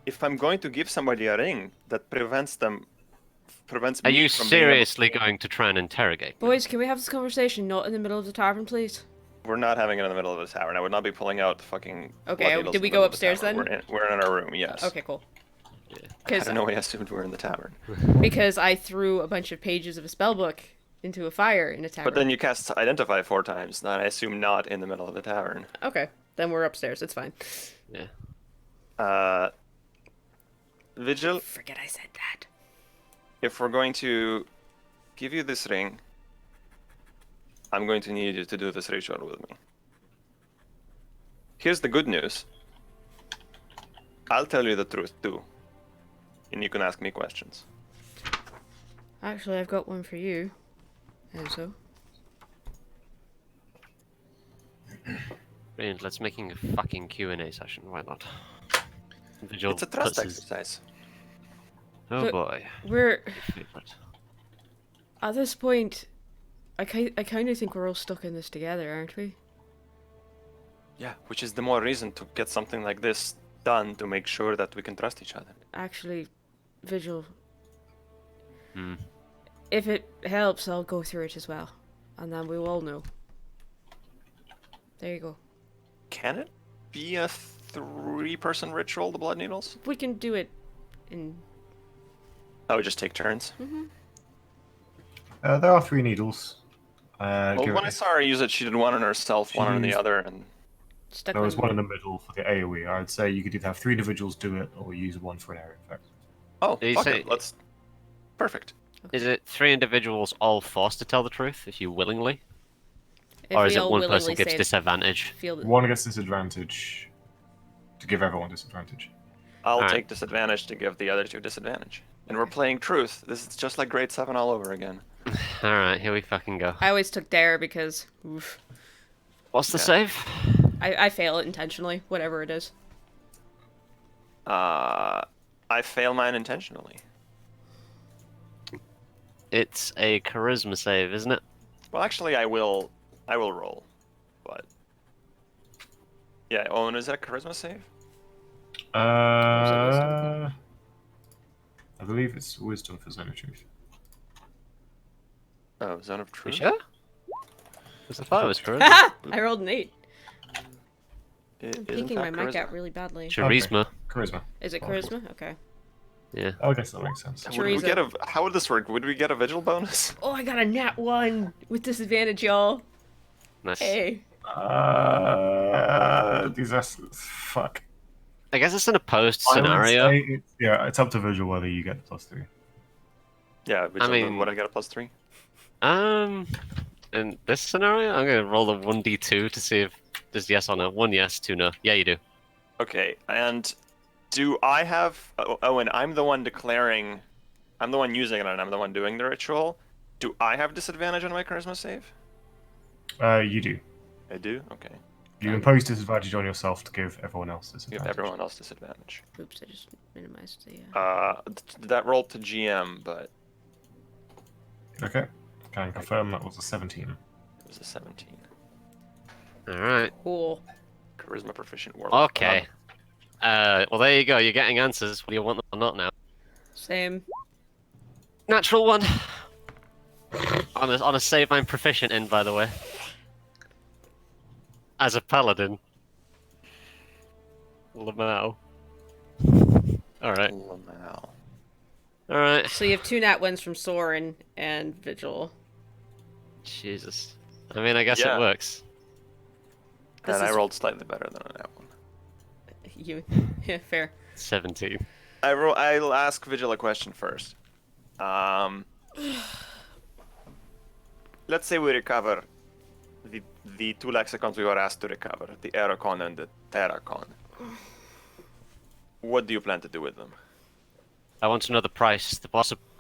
If I'm going to give somebody a ring that prevents Are me you from being able- seriously going to try and interrogate me? Boys, can we have this conversation not in the middle of the tavern, please? We're not having it in the middle of the tavern. I would not be pulling out fucking. Okay, blood needles did in we the go middle of the upstairs tavern. then? We're in our room, yes. Okay, cool. I Because don't know why I assumed we're in the tavern. because I threw a bunch of pages of a spellbook into a fire in a tavern. But then you cast Identify 4 times, and I assume not in the middle of the tavern. Okay, then we're upstairs. It's fine. Yeah. Vigil, Forget I said that. if we're going to give you this ring, I'm going to need you to do this ritual with me. Here's the good news. I'll tell you the truth too. And you can ask me questions. Actually, I've got one for you. Enzo. Brilliant, let's making a fucking Q&A session, why not? Vigil It's a trust puts his- exercise. Oh But- boy. We're Favorite. at this point. I kind of think we're all stuck in this together, aren't we? Yeah, which is the more reason to get something like this done to make sure that we can trust each other. Actually, Vigil. Hmm. If it helps, I'll go through it as well, and then we'll all know. There you go. Can it be a 3-person ritual, the blood needles? We can do it in. I would just take turns. There are 3 needles. Well, when I saw her use it, she did one on herself, one on the used- other, and Stuck There was on- one in the middle for the AoE. I'd say you could either have 3 individuals do it, or use one for an area effect. oh, Did you fuck say- it, let's. Perfect. Is it 3 individuals all forced to tell the truth, if you willingly? If Or we is it all one person willingly gets say- disadvantage? Feel that. One gets disadvantage to give everyone disadvantage. I'll Alright. take disadvantage to give the other 2 disadvantage. And we're playing truth. This is just like grade 7 all over again. Alright, here we fucking go. I always took dare because oof, What's the Yeah. save? I fail it intentionally, whatever it is. I fail mine intentionally. It's a charisma save, isn't it? Well, actually, I will roll, but yeah. Oh, and is that a charisma save? I believe it's wisdom for Zone of Truth. Oh, zone of You truth. sure? Because I thought it was charisma. Haha! I rolled an 8. I'm Isn't peeking my that mic charisma? out really badly. Charisma. Charisma. Is it Oh, charisma? Okay. Yeah. I guess that makes sense. Would we Chorizo. get a? How would this work? Would we get a vigil bonus? Oh, I got a nat 1 with disadvantage, y'all. Nice. Hey. Disaster. Fuck. I guess it's an opposed I would scenario. say it's up to visual whether you get the +3. Yeah, vigil. mean- Would I get a +3? In this scenario, I'm gonna roll a 1d2 to see if there's yes or no. 1 yes, 2 no. Yeah, you do. Okay, and do I have? Oh, and I'm the one declaring. I'm the one using it, and I'm the one doing the ritual. Do I have disadvantage on my charisma save? You do. I do. Okay. You impose disadvantage on yourself to give everyone else Give disadvantage. everyone else disadvantage. Oops, I just minimized the... That rolled to GM, but Okay. Can confirm that was a 17. it was a 17. Alright. Cool. Charisma proficient warlock. Okay. Well, there you go. You're getting answers whether you want them or not now. Same. Natural one. On a save I'm proficient in, by the way. As a paladin. Lamau. Alright. Lamau. Alright. So you have 2 nat 1s from Soren and Vigil. Jesus. I mean, I guess Yeah. it works. This And I is- rolled slightly better than that one. You... Yeah, fair. 17. I'll ask Vigil a question first. Let's say we recover the 2 lexicons we were asked to recover, the Eracon and the Terracon. What do you plan to do with them? I want to know the price,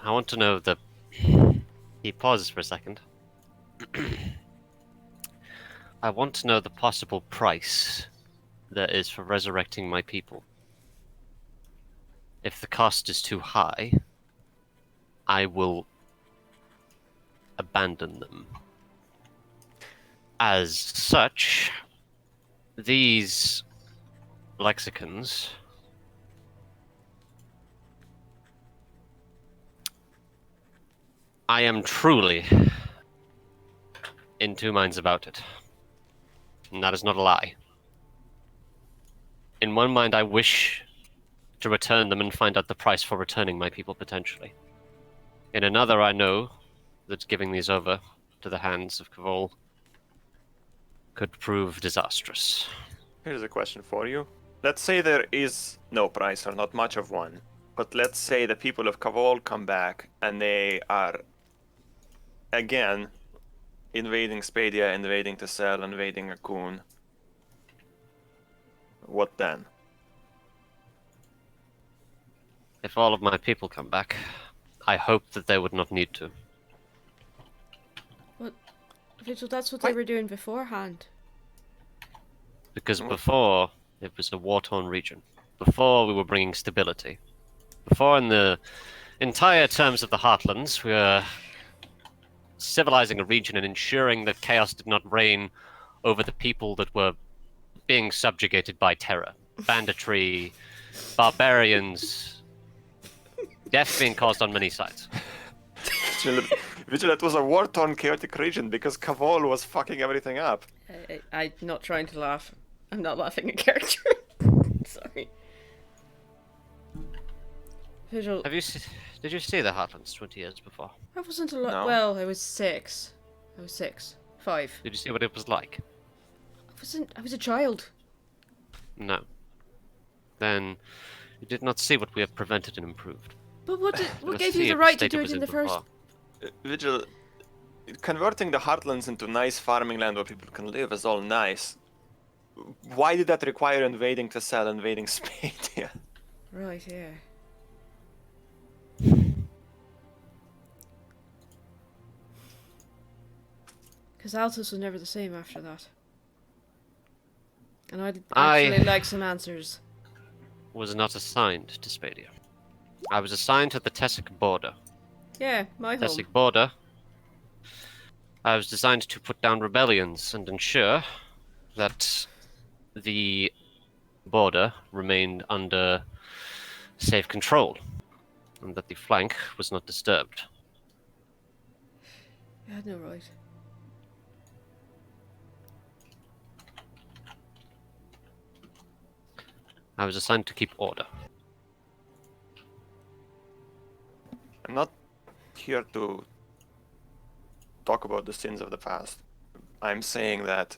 I want to know the... He pauses for a second. I want to know the possible price there is for resurrecting my people. If the cost is too high, I will abandon them. As such, these lexicons I am truly in 2 minds about it. And that is not a lie. In one mind, I wish to return them and find out the price for returning my people potentially. In another, I know that giving these over to the hands of Kavol could prove disastrous. Here's a question for you. Let's say there is no price or not much of one, but let's say the people of Kavol come back and they are again invading Spadia, invading Tessel, invading Akun. What then? If all of my people come back, I hope that they would not need to. Vigil, that's what they were doing beforehand. Because before, it was a war-torn region. Before, we were bringing stability. Before, in the entire terms of the Heartlands, we were civilizing a region and ensuring that chaos did not reign over the people that were being subjugated by terror. Banditry, barbarians, death being caused on many sides. Vigil, it was a war-torn, chaotic region because Kavol was fucking everything up. I'm not trying to laugh. I'm not laughing at character. Sorry. Vigil, Did you see the Heartlands 20 years before? I wasn't a lot. No. Well, I was 6. 5. Did you see what it was like? I was a child. No. Then you did not see what we have prevented and improved. But what Let's gave see you the if right to state do it it was in the first? before. Vigil, converting the Heartlands into nice farming land where people can live is all nice. Why did that require invading Tessel, invading Spadia? Right, yeah. Because Altus was never the same after that. And I'd actually like some answers. Was not assigned to Spadia. I was assigned to the Tessic border. Yeah, my home. Tessic border. I was designed to put down rebellions and ensure that the border remained under safe control and that the flank was not disturbed. You had no right. I was assigned to keep order. I'm not here to talk about the sins of the past. I'm saying that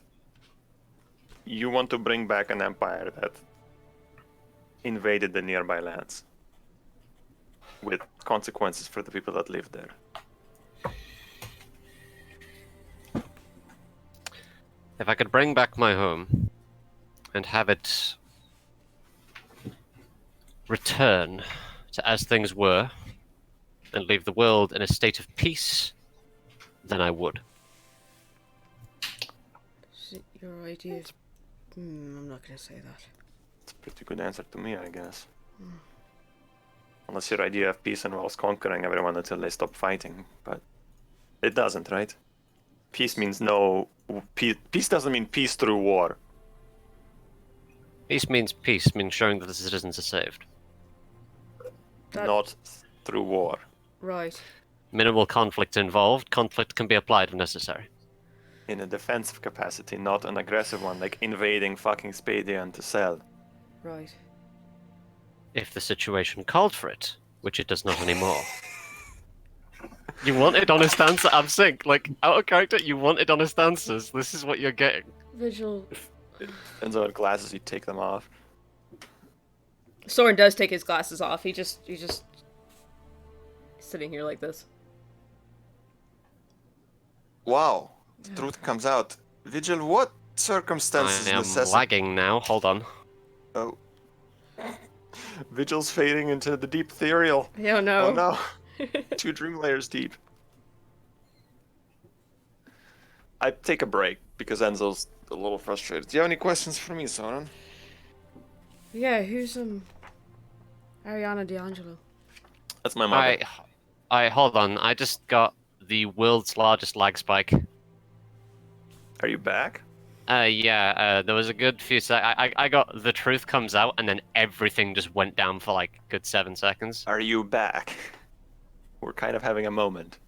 you want to bring back an empire that invaded the nearby lands with consequences for the people that live there. If I could bring back my home and have it return to as things were and leave the world in a state of peace, then I would. Is it your idea? I'm not gonna say that. It's a pretty good answer to me, I guess. Unless your idea of peace involves conquering everyone until they stop fighting, but it doesn't, right? Peace means no... Peace doesn't mean peace through war. Peace means showing that the citizens are saved. That- Not through war. Right. Minimal conflict involved. Conflict can be applied if necessary. In a defensive capacity, not an aggressive one, like invading fucking Spadian to sell. Right. If the situation called for it, which it does not anymore. You wanted honest answer, I'm sync. Like, out of character, you wanted honest answers. This is what you're getting. Vigil. Depends on what glasses you take them off. Soren does take his glasses off. He just sitting here like this. Wow. The truth comes out. Vigil, what circumstances I am necessitate... lagging now, hold on. Oh. Vigil's fading into the deep ethereal. Oh no. Oh no. 2 dream layers deep. I take a break because Enzo's a little frustrated. Do you have any questions for me, Soren? Yeah, who's Ariana D'Angelo? That's my mother. I hold on. I just got the world's largest lag spike. Are you back? There was a good few I got the truth comes out, and then everything just went down for like a good 7 seconds. Are you back? We're kind of having a moment.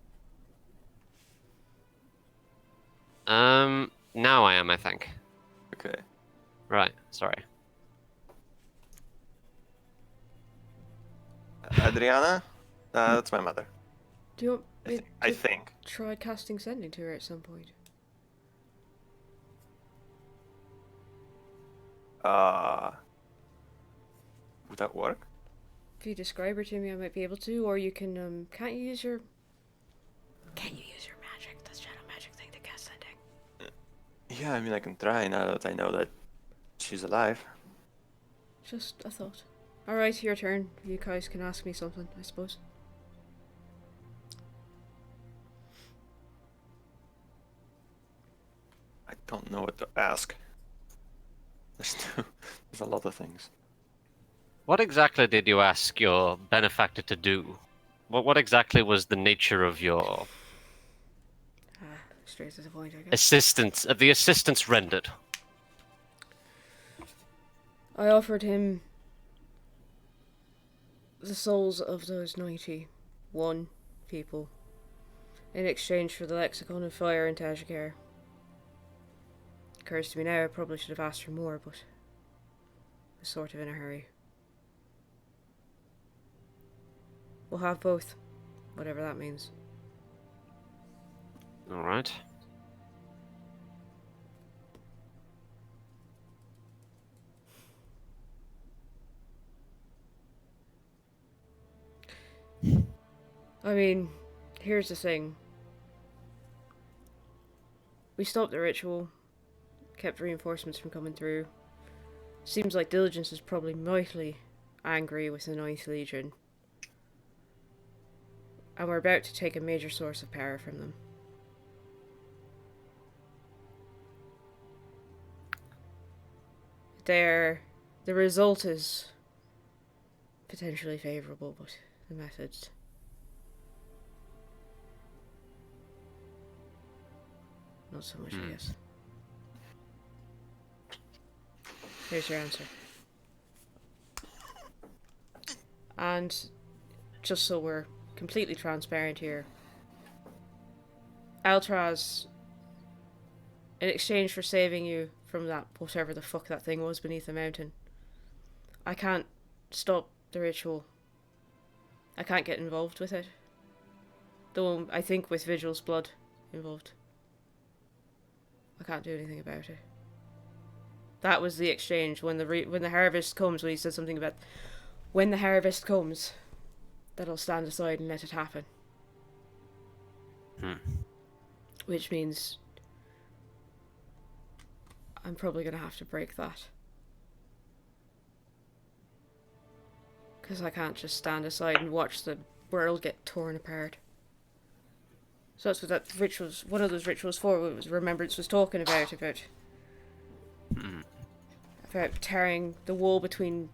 Now I am, I think. Okay. Right, sorry. Adriana? That's my mother. Do you want me I to think. try casting sending to her at some point? Would that work? If you describe her to me, I might be able to. Or you can, can't you use your... Can you use your magic? That's shadow magic thing to cast sending. Yeah, I mean, I can try now that I know that she's alive. Just a thought. Alright, your turn. You guys can ask me something, I suppose. I don't know what to ask. There's a lot of things. What exactly did you ask your benefactor to do? What exactly was the nature of your Straight to the point, I guess. the assistance rendered? I offered him the souls of those 91 people in exchange for the lexicon of fire and Tajikar. Occurs to me now I probably should have asked for more, but I was sort of in a hurry. We'll have both, whatever that means. Alright. I mean, here's the thing. We stopped the ritual, kept reinforcements from coming through. Seems like Diligence is probably mightily angry with the Ninth Legion. And we're about to take a major source of power from them. The result is potentially favorable, but the methods. Not so much, I guess. Here's your answer. And just so we're completely transparent here, Altraz, in exchange for saving you from that, whatever the fuck that thing was beneath the mountain, I can't stop the ritual. I can't get involved with it. Though I think with Vigil's blood involved, I can't do anything about it. That was the exchange when the harvest comes. When he said something about when the harvest comes, that I'll stand aside and let it happen. Which means I'm probably gonna have to break that. Because I can't just stand aside and watch the world get torn apart. So that's what that ritual's, one of those rituals for, was Remembrance was talking about tearing the wall between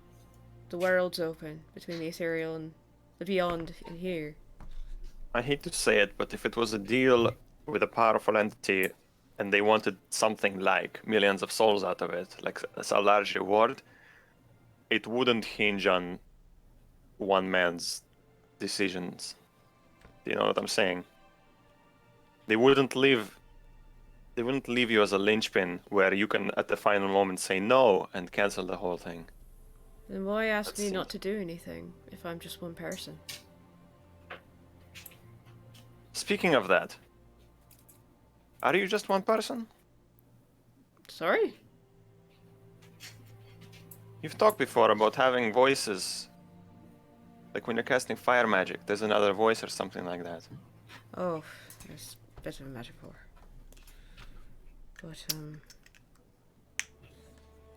the worlds open, between the ethereal and the beyond in here. I hate to say it, but if it was a deal with a powerful entity and they wanted something like millions of souls out of it, like a large reward, it wouldn't hinge on one man's decisions. Do you know what I'm saying? They wouldn't leave you as a linchpin where you can at the final moment say no and cancel the whole thing. Then why ask me not to do anything if I'm just one person? Speaking of that, are you just one person? Sorry? You've talked before about having voices. Like when you're casting fire magic, there's another voice or something like that. Oh, there's a bit of a metaphor. But,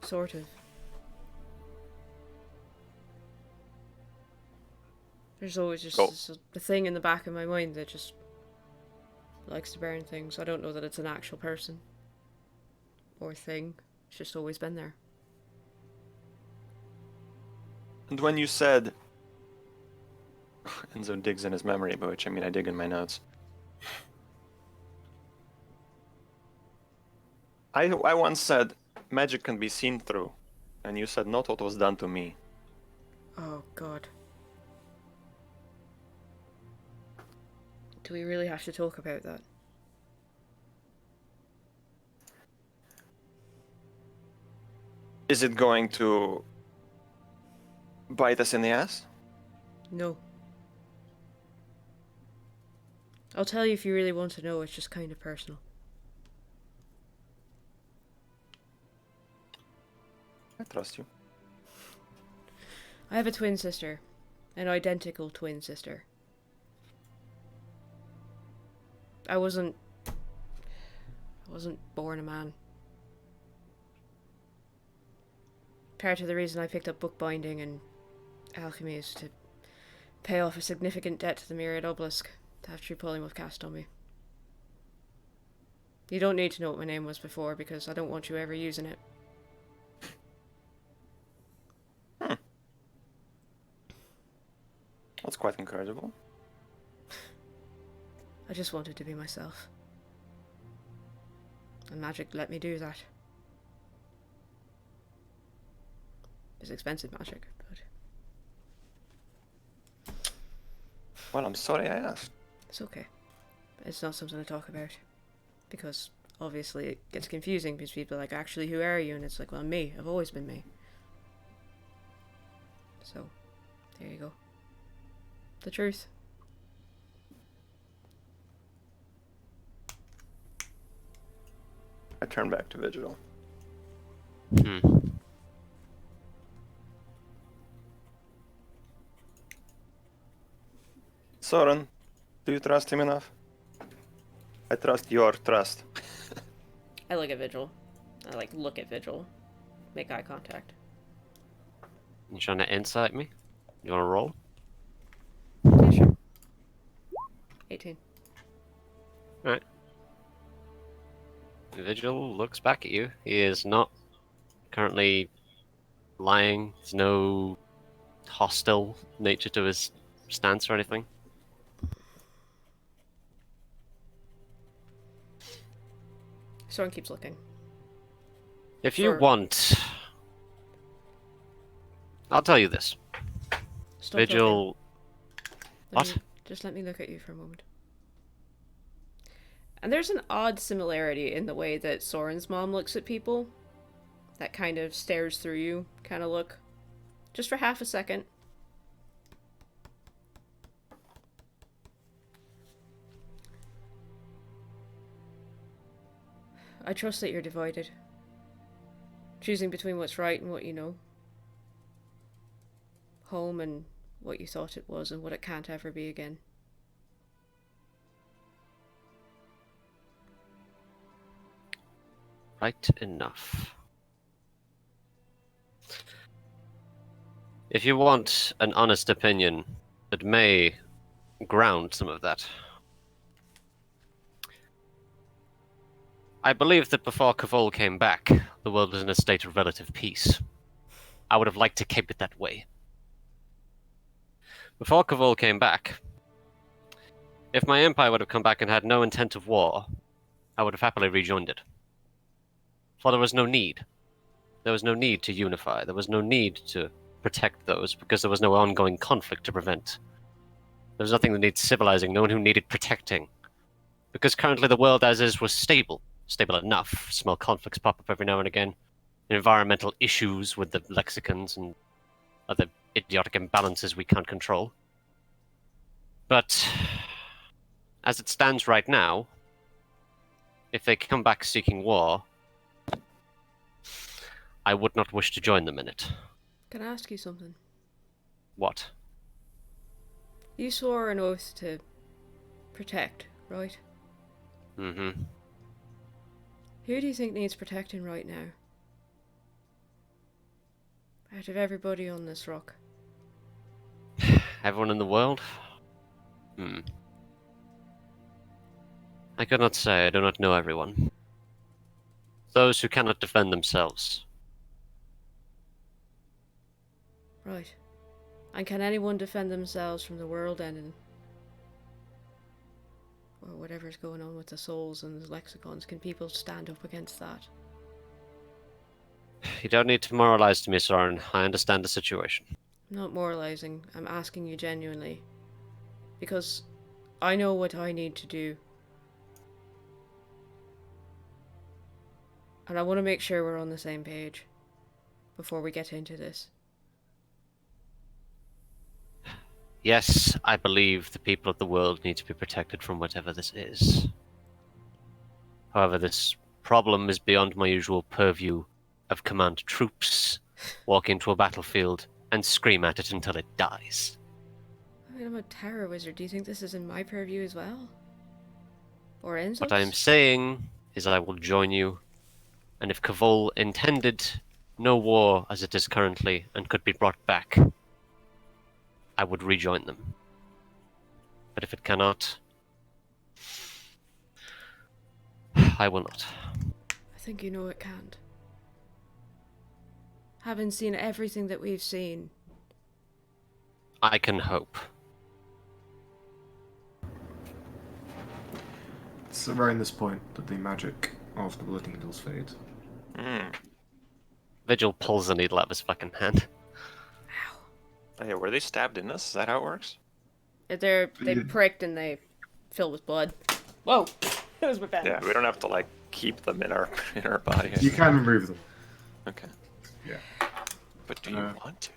sort of. There's always just a thing in the back of my mind that just likes to burn things. I don't know that it's an actual person or thing. It's just always been there. And when you said... Enzo digs in his memory, by which I mean I dig in my notes. I once said magic can be seen through, and you said not what was done to me. Oh, God. Do we really have to talk about that? Is it going to bite us in the ass? No. I'll tell you if you really want to know, it's just kind of personal. I trust you. I have a twin sister. An identical twin sister. I wasn't born a man. Part of the reason I picked up bookbinding and alchemy is to pay off a significant debt to the Myriad Obelisk to have True Polymorph cast on me. You don't need to know what my name was before because I don't want you ever using it. That's quite encourageable. I just wanted to be myself. And magic let me do that. It's expensive magic, but... Well, I'm sorry I asked. It's okay. It's not something to talk about. Because, obviously, it gets confusing because people are like, actually, who are you? And it's like, well, I'm me. I've always been me. So, there you go. The truth. I turn back to Vigil. Soren, do you trust him enough? I trust your trust. I look at Vigil. I look at Vigil. Make eye contact. You trying to insight me? You want to roll? Yeah, sure. 18. Alright. Vigil looks back at you. He is not currently lying. There's no hostile nature to his stance or anything. Soren keeps looking. If you For- want, I'll tell you this. Stop Vigil. talking. What? Just let me look at you for a moment. And there's an odd similarity in the way that Soren's mom looks at people. That kind of stares through you kind of look. Just for half a second. I trust that you're divided. Choosing between what's right and what you know. Home and what you thought it was and what it can't ever be again. Right enough. If you want an honest opinion that may ground some of that, I believe that before Kavol came back, the world was in a state of relative peace. I would have liked to keep it that way. Before Kavol came back, if my empire would have come back and had no intent of war, I would have happily rejoined it. For there was no need. There was no need to unify. There was no need to protect those, because there was no ongoing conflict to prevent. There was nothing that needed civilizing, no one who needed protecting. Because currently the world as is was stable. Stable enough. Small conflicts pop up every now and again. Environmental issues with the lexicons and other idiotic imbalances we can't control. But as it stands right now, if they come back seeking war, I would not wish to join them in it. Can I ask you something? What? You swore an oath to protect, right? Mm-hmm. Who do you think needs protecting right now? Out of everybody on this rock. Everyone in the world? I cannot say. I do not know everyone. Those who cannot defend themselves. Right. And can anyone defend themselves from the world ending? Or whatever's going on with the souls and the lexicons? Can people stand up against that? You don't need to moralize to me, Soren. I understand the situation. I'm not moralizing. I'm asking you genuinely. Because I know what I need to do. And I want to make sure we're on the same page before we get into this. Yes, I believe the people of the world need to be protected from whatever this is. However, this problem is beyond my usual purview of command troops, walk into a battlefield, and scream at it until it dies. I mean, I'm a terror wizard. Do you think this is in my purview as well? Or Enzo's? What I am saying is I will join you, and if Kavol intended no war as it is currently and could be brought back, I would rejoin them. But if it cannot, I will not. I think you know it can't. Having seen everything that we've seen. I can hope. It's around this point that the magic of the blood needles fade. Vigil pulls the needle out of his fucking hand. Ow. Oh, yeah, were they stabbed in this? Is that how it works? They Yeah. pricked and they fill with blood. Whoa! That was my bad. Yeah, we don't have to like keep them in our body. You can remove them. Okay. Yeah. But do you want to?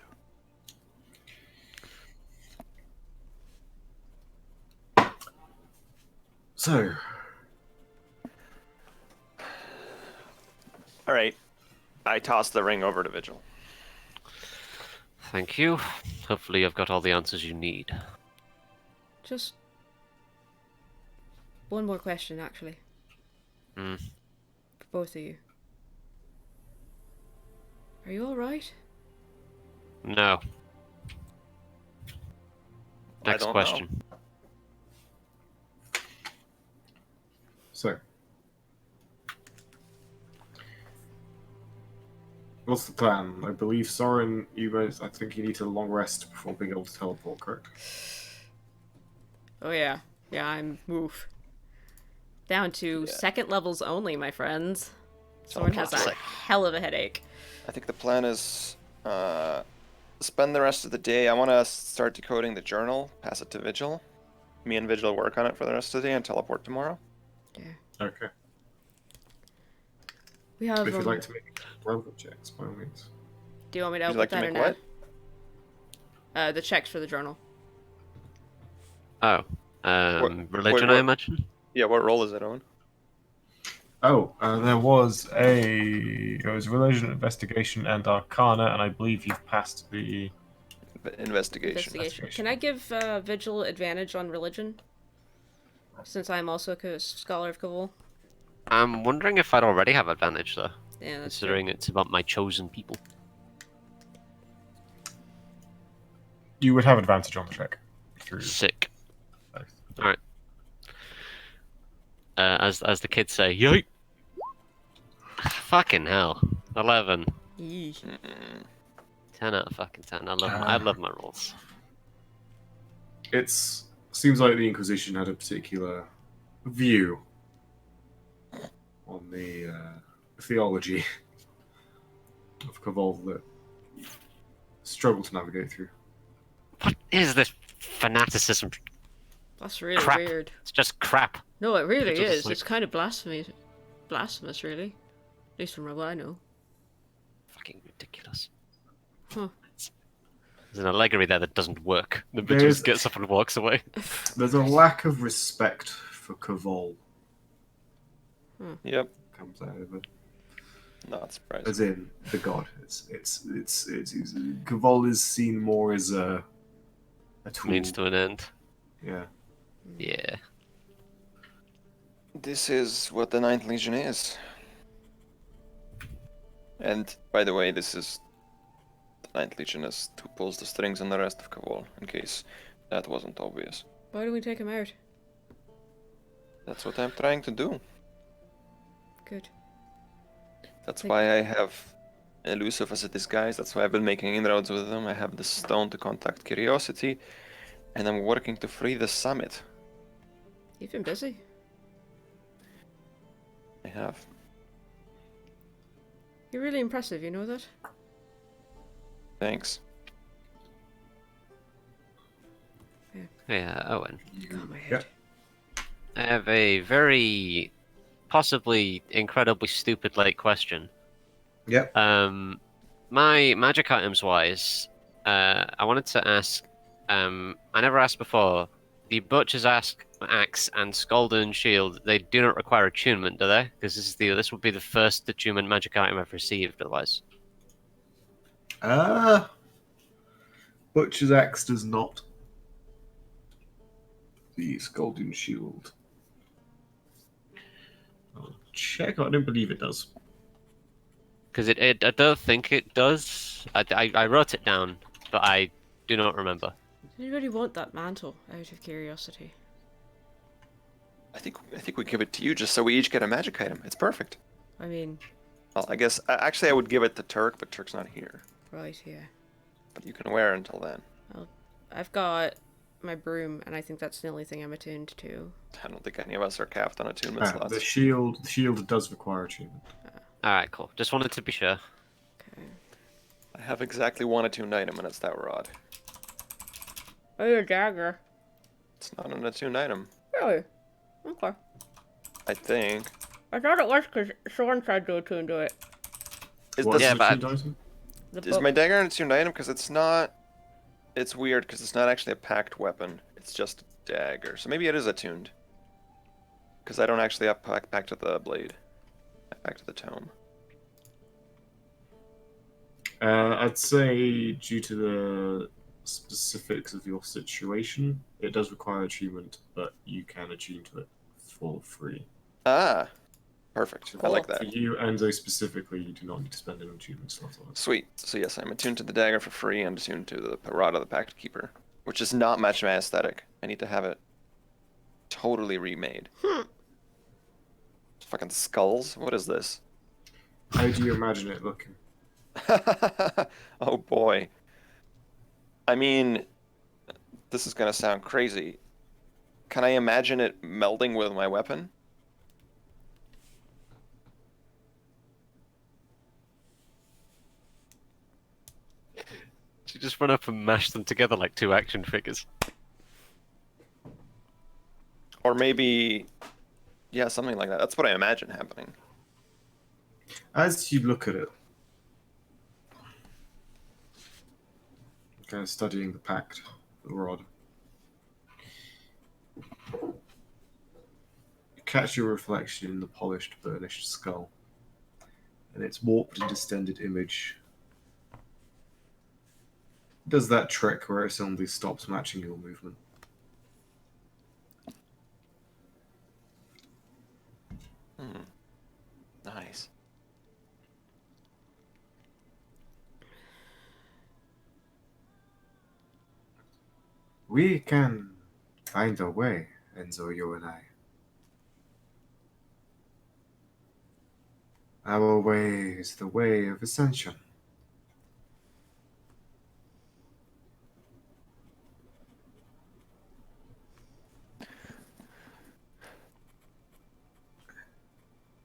So, All right. I toss the ring over to Vigil. Thank you. Hopefully you've got all the answers you need. Just one more question, actually. Hmm. For both of you. Are you alright? No. I Next don't question. so What's the plan? I believe Soren, you guys, I think you need a long rest before being able to teleport, correct? Oh yeah. Yeah, I'm oof. Down to Yeah. second levels only, my friends. Someone has a classic. hell of a headache. I think the plan is spend the rest of the day. I want to start decoding the journal, pass it to Vigil. Me and Vigil work on it for the rest of the day and teleport tomorrow. Yeah. Okay. We have. If you'd like to make relevant checks, by all means. Do you want me to Would open you like to that or make not? what? The checks for the journal. Oh, religion, I imagine. Yeah, what role is it on? Oh, there was it was religion, investigation, and arcana, and I believe you've passed the. Investigation. Investigation. Can I give Vigil advantage on religion? Since I'm also a scholar of Cavol. I'm wondering if I'd already have advantage though, Yeah, that's considering it's about my chosen people. You would have advantage on the check. Through Sick. both. All right. As the kids say, yoink. Fucking hell. 11. true. Yee. 10 out of fucking 10. I love my rolls. Seems like the Inquisition had a particular view on the theology of Cavol that struggle to navigate through. What is this fanaticism? That's really Crap. weird. It's just crap. No, it really Vigil's is. asleep. It's kind of blasphemous, really. At least from what I know. Fucking ridiculous. Huh. There's an allegory there that doesn't work. The bitch There's- just gets up and walks away. There's a lack of respect for Cavol Yep, comes out of it. not surprised. As in the god. It's Cavol is seen more as a tool. Means to an end. Yeah. Yeah. This is what the Ninth Legion is. And by the way, this is the Ninth Legion is who pulls the strings on the rest of Cavol, in case that wasn't obvious. Why don't we take him out? That's what I'm trying to do. Good. That's Like- why I have Elusive as a disguise. That's why I've been making inroads with them. I have the stone to contact Curiosity, and I'm working to free the summit. You've been busy. I have. You're really impressive, you know that? Thanks. Yeah, Owen. You got my head. I have a very possibly incredibly stupid late question. Yep. My magic items wise, I wanted to ask. I never asked before. The Butcher's Axe and Skolden Shield, they do not require attunement, do they? Because this would be the first attunement magic item I've received. Otherwise, Butcher's Axe does not. The Golden Shield. I'll check. I don't believe it does. because I don't think it does. I wrote it down, but I do not remember. Does anybody want that mantle, out of curiosity? I think we give it to you just so we each get a magic item. It's perfect. I mean, Well, I guess actually I would give it to Turk, but Turk's not here. right, yeah. But you can wear it until then. I've got my broom, and I think that's the only thing I'm attuned to. I don't think any of us are capped on attunement slots. The shield does require attunement. All right, cool. Just wanted to be sure. Okay. I have exactly one attuned item, and it's that rod. Oh, your dagger. It's not an attuned item. Really? Okay. I think. I thought it was because Soren tried to attune to it. Is, What's the, Yeah, the but- attuned item? The is my dagger an attuned item? Because it's not. It's weird because it's not actually a packed weapon. It's just a dagger. So maybe it is attuned. Because I don't actually have packed to the blade. I packed to the tome. I'd say due to the specifics of your situation, it does require attunement, but you can attune to it for free. Ah, perfect. I like For that. you, Enzo, specifically, you do not need to spend an attunement slot on it. Sweet. So yes, I'm attuned to the dagger for free and attuned to the rod of the Pact Keeper, which is not match my aesthetic. I need to have it totally remade. Fucking skulls. What is this? How do you imagine it looking? Oh boy. I mean, this is gonna sound crazy. Can I imagine it melding with my weapon? You just run up and mash them together like two action figures. Or maybe, yeah, something like that. That's what I imagine happening. As you look at it, kind of studying the pact, the rod, you catch your reflection in the polished, burnished skull, and its warped and distended image does that trick where it suddenly stops matching your movement. Hmm. Nice. We can find a way, Enzo, you and I. Our way is the way of ascension.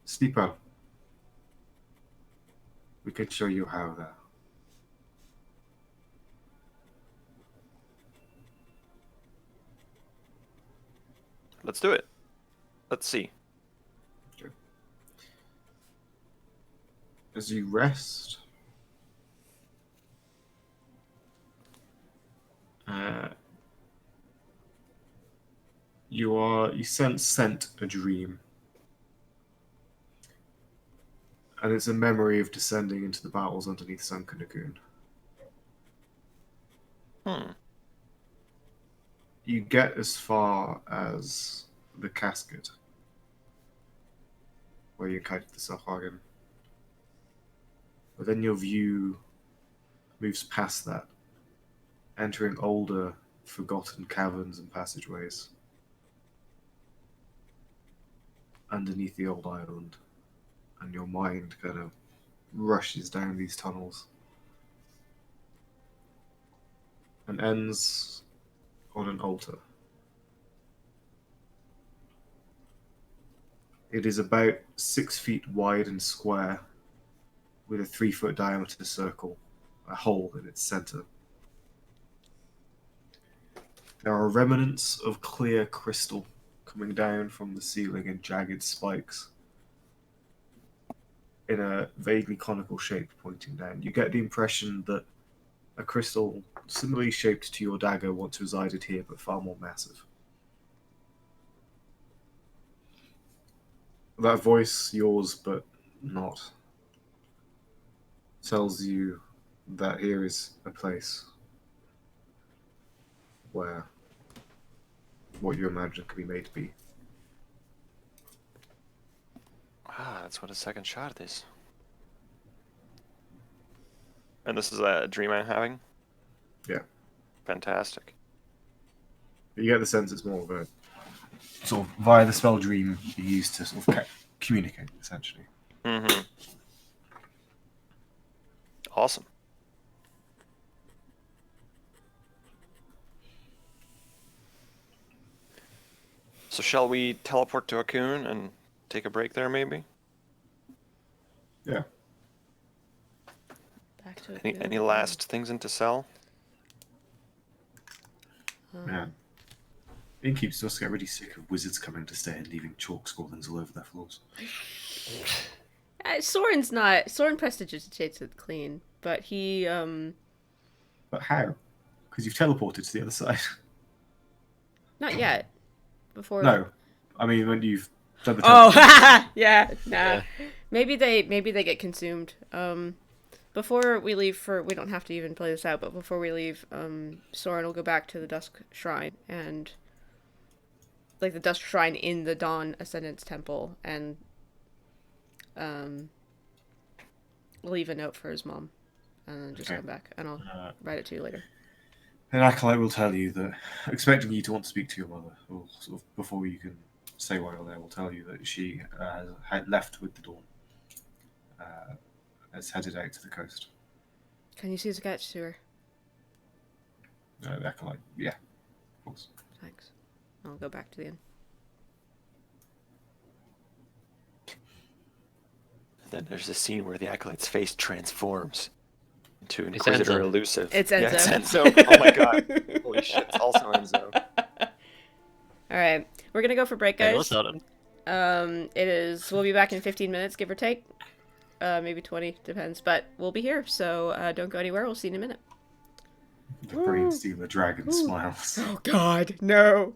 Sleeper, we can show you how there. Let's do it. Let's see. As you rest, you scent a dream, and it's a memory of descending into the battles underneath Sunken Lagoon. Hmm. You get as far as the casket, where you kite the Sahagin. But then your view moves past that, entering older, forgotten caverns and passageways underneath the old island, and your mind kind of rushes down these tunnels and ends on an altar. It is about 6 feet wide and square, with a 3-foot diameter circle, a hole in its center. There are remnants of clear crystal coming down from the ceiling in jagged spikes in a vaguely conical shape pointing down. You get the impression that a crystal similarly shaped to your dagger once resided here, but far more massive. That voice, yours but not, tells you that here is a place where what you imagine can be made to be. Ah, that's what a second shot is. And this is a dream I'm having? Yeah. Fantastic. But you get the sense it's more of a sort of via the spell dream you use to sort of communicate, essentially. Mm-hmm. Awesome. So shall we teleport to Akun and take a break there, maybe? Yeah. Back to Any last things into cell? Yeah. Innkeepers just get really sick of wizards coming to stay and leaving chalk scrawlings all over their floors. Soren's not. Soren prestidigitates it clean, but he But how? Because you've teleported to the other side. not yet. Before. No. I mean, when you've done the Oh, teleport. yeah, nah. Yeah. Maybe they get consumed. Before we leave we don't have to even play this out, but before we leave, Soren will go back to the Dusk Shrine and like the Dusk Shrine in the Dawn Ascendance Temple and leave a note for his mom and then just Okay. come back and I'll write it to you later. Then Acolyte will tell you that, expecting you to want to speak to your mother, or sort of before you can say why you're there, will tell you that she had left with the dawn, has headed out to the coast. Can you see the catch to her? The acolyte. Yeah, of course. Thanks. I'll go back to the inn. Then there's a scene where the acolyte's face transforms into It's Inquisitor Enzo. Elusive. It's Enzo. Yeah, it's Enzo. Oh my god. Holy shit, it's also Enzo. Alright. We're gonna go for break, Hey, guys. what's that? We'll be back in 15 minutes, give or take. Maybe 20, depends. But we'll be here, so don't go anywhere. We'll see you in a minute. The green steamer dragon smiles. Oh god, no.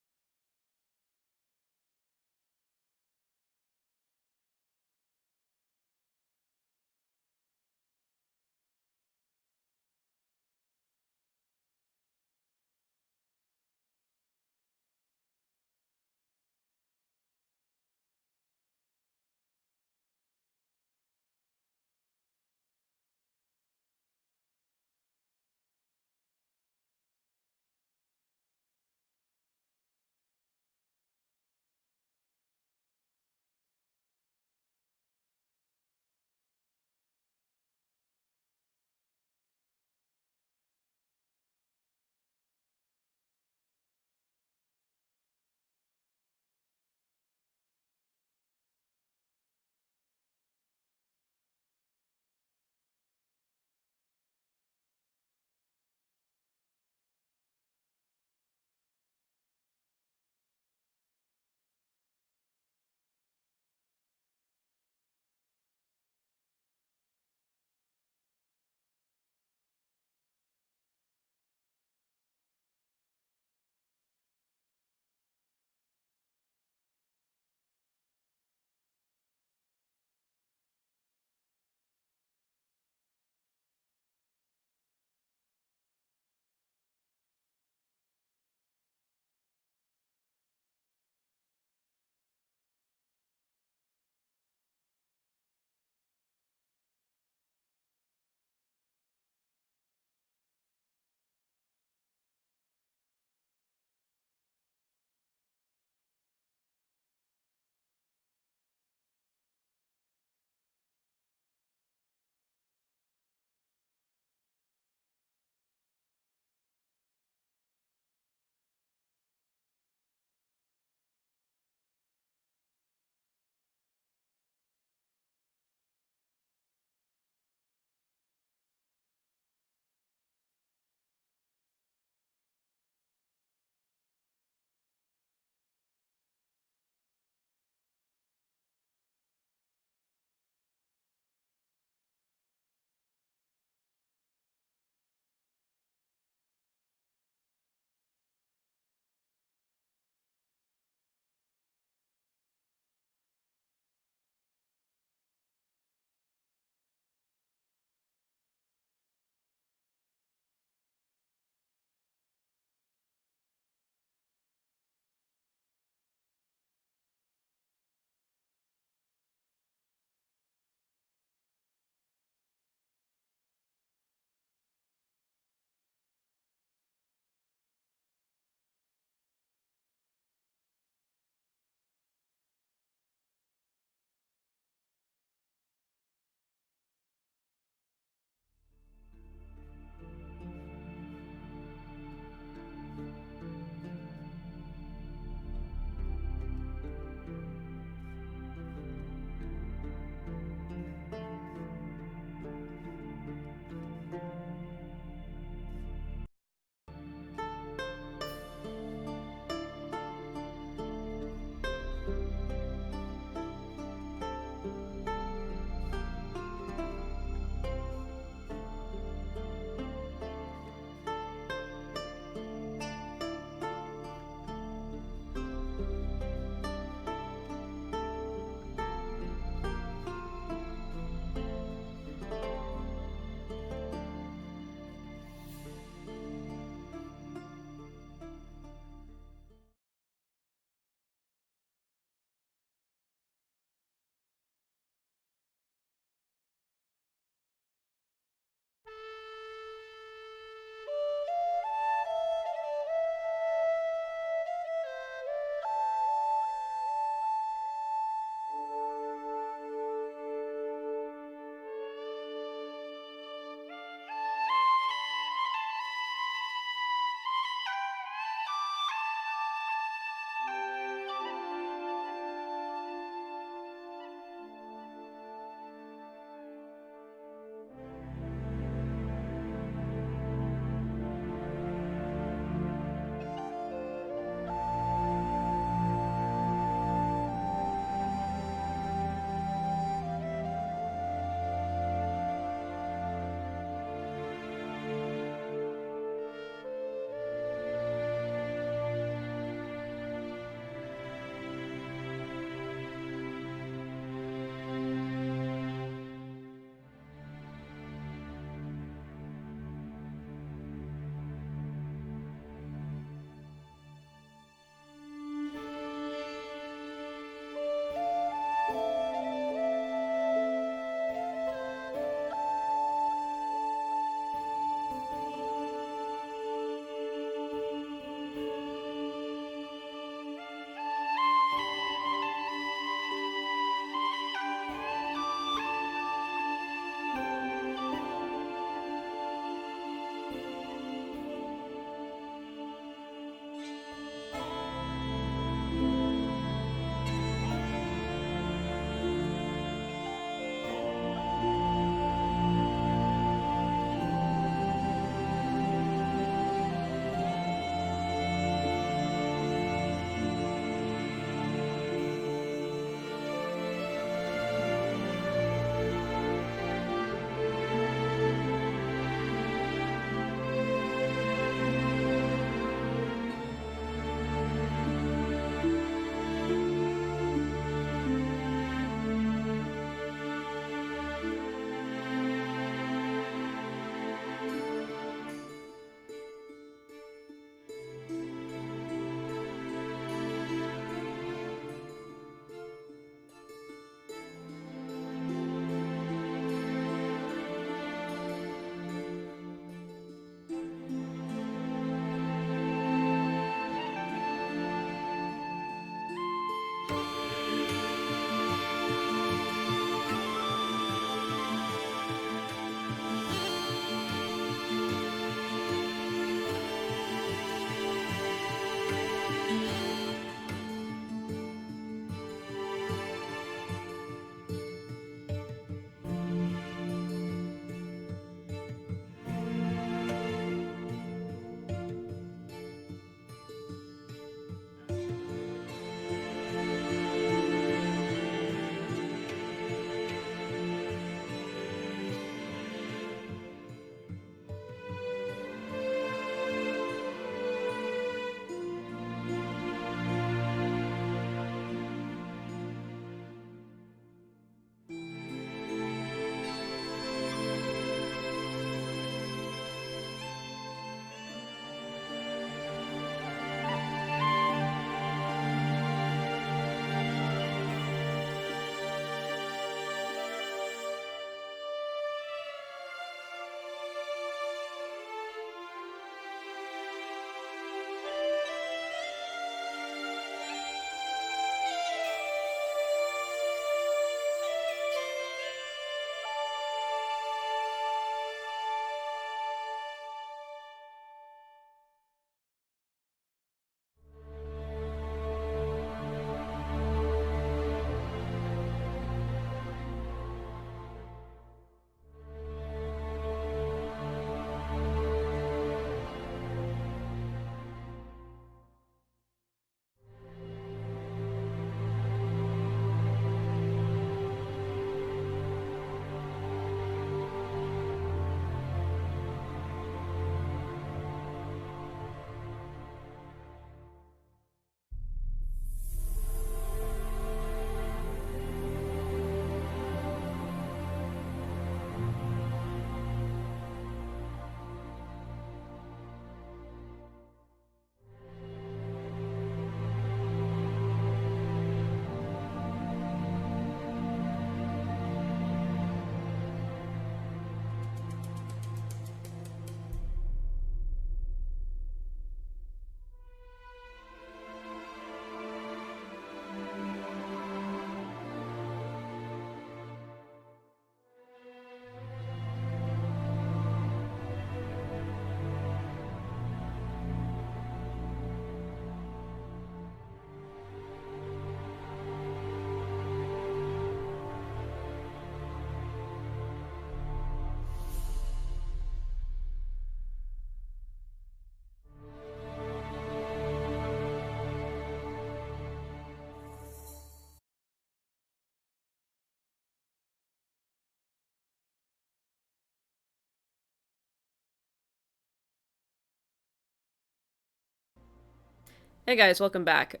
Hey guys, welcome back.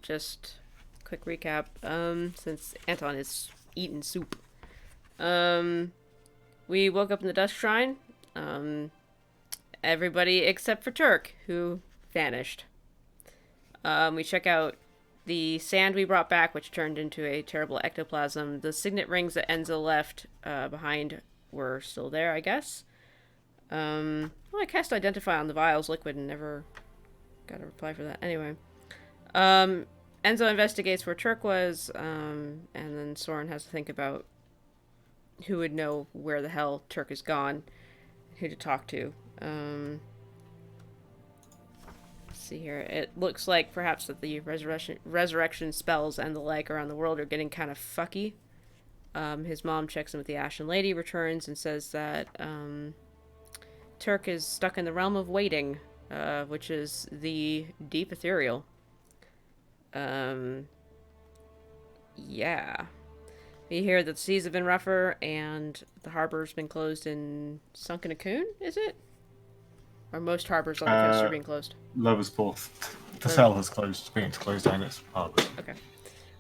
Just quick recap. Since Anton is eating soup. We woke up in the Dusk Shrine. Everybody except for Turk, who vanished. We check out the sand we brought back, which turned into a terrible ectoplasm. The signet rings that Enzo left behind were still there, I guess. Well, I cast Identify on the vials liquid and never got a reply for that. Anyway. Enzo investigates where Turk was, and then Soren has to think about who would know where the hell Turk is gone, who to talk to. Let's see here. It looks like perhaps that the resurrection spells and the like around the world are getting kind of fucky. His mom checks in with the Ashen Lady, returns, and says that Turk is stuck in the realm of waiting, which is the deep ethereal. Yeah. We hear that the seas have been rougher and the harbor's been closed in Sunken Cocoon, is it? Or most harbors on the coast are being closed. Loversport. The cell has closed, being closed down its harbour. Okay.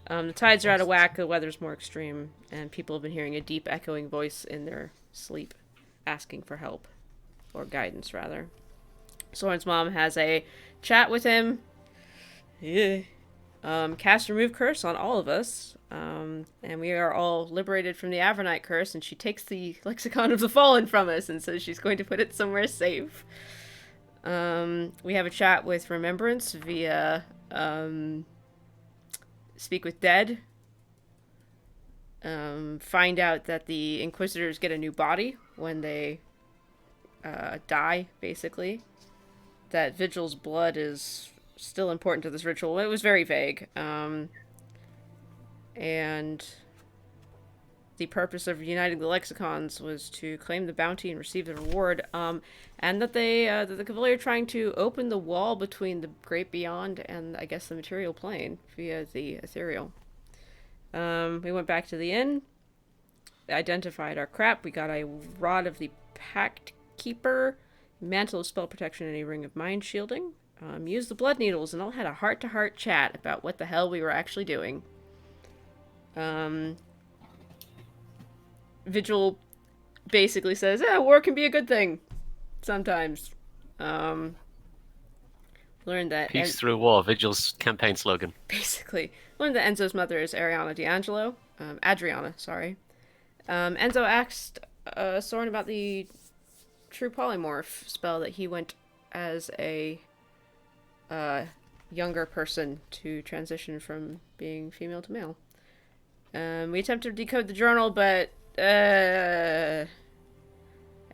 The tides are out of whack, the weather's more extreme, and people have been hearing a deep echoing voice in their sleep, asking for help. Or guidance, rather. Soren's mom has a chat with him. Yeah. Cast Remove Curse on all of us. And we are all liberated from the Avernite curse, and she takes the Lexicon of the Fallen from us and says she's going to put it somewhere safe. We have a chat with Remembrance via Speak with Dead. Find out that the Inquisitors get a new body when they die, basically. That Vigil's blood is still important to this ritual. It was very vague. And the purpose of uniting the lexicons was to claim the bounty and receive the reward. And that that the Cavalier are trying to open the wall between the Great Beyond and, I guess, the material plane via the ethereal. We went back to the inn, identified our crap. We got a Rod of the Pact Keeper, Mantle of Spell Protection, and a Ring of Mind Shielding. Used the blood needles and all had a heart-to-heart chat about what the hell we were actually doing. Vigil basically says, war can be a good thing. Sometimes. Learned that... Peace through war, Vigil's campaign slogan. Basically. Learned that Enzo's mother is Adriana, sorry. Enzo asked Soren about the True Polymorph spell that he went as a younger person to transition from being female to male. We attempted to decode the journal, but and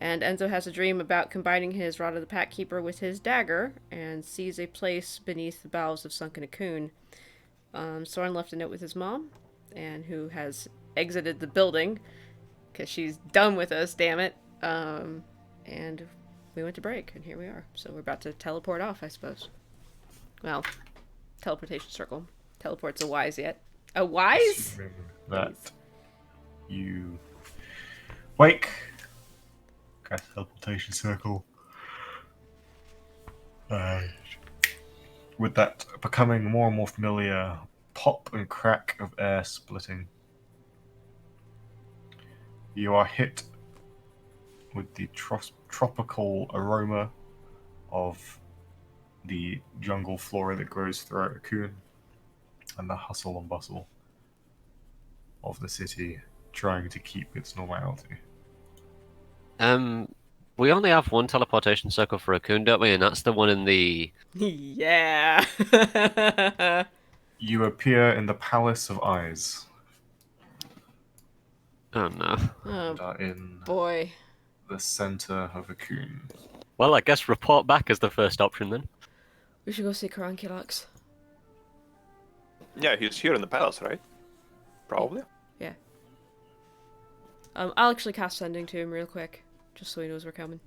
Enzo has a dream about combining his Rod of the Pact Keeper with his dagger and sees a place beneath the bowels of Sunken Cocoon. Soren left a note with his mom, and who has exited the building because she's done with us, damn it. And we went to break, and here we are. So we're about to teleport off, I suppose. Well, teleportation circle. Teleport's a wise yet. A wise? That you wake, cast teleportation circle. With that becoming more and more familiar pop and crack of air splitting, you are hit with the tropical aroma of the jungle flora that grows throughout Cocoon and the hustle and bustle of the city trying to keep its normality. We only have one teleportation circle for Raccoon, don't we? And that's the one in the... Yeah. You appear in the Palace of Eyes. Oh no. Oh, And are in boy. the center of Cocoon. Well, I guess report back is the first option then. We should go see Karankilax. Yeah, he's here in the palace, right? Probably. Yeah. I'll actually cast Sending to him real quick, just so he knows we're coming.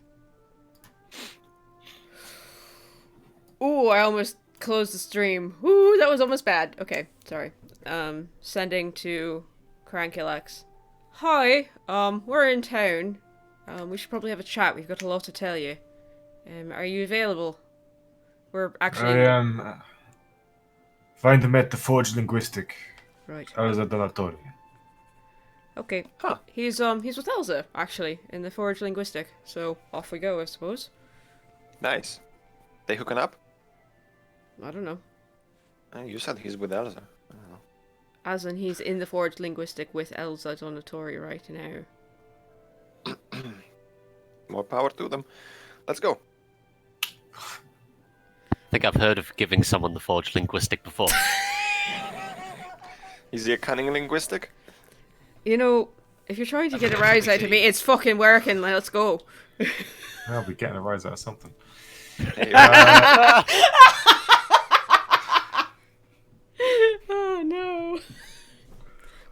Ooh, I almost closed the stream. Ooh, that was almost bad. Okay, sorry. Sending to Karankilax. Hi, we're in town. We should probably have a chat. We've got a lot to tell you. Are you available? We're actually I am. Find him at the Forge Linguistic. right. Elsa Donatori. Okay. Huh. He's with Elsa actually in the Forge Linguistic. So off we go, I suppose. Nice. They hooking up? I don't know. You said he's with Elsa. I don't know. As in, he's in the Forge Linguistic with Elsa Donatori right now. More power to them. Let's go. I think I've heard of giving someone the forged linguistic before. Is he a cunning linguistic? You know, if you're trying to get a rise out of me, it's fucking working. Let's go. I'll be getting a rise out of something. Hey, Oh no.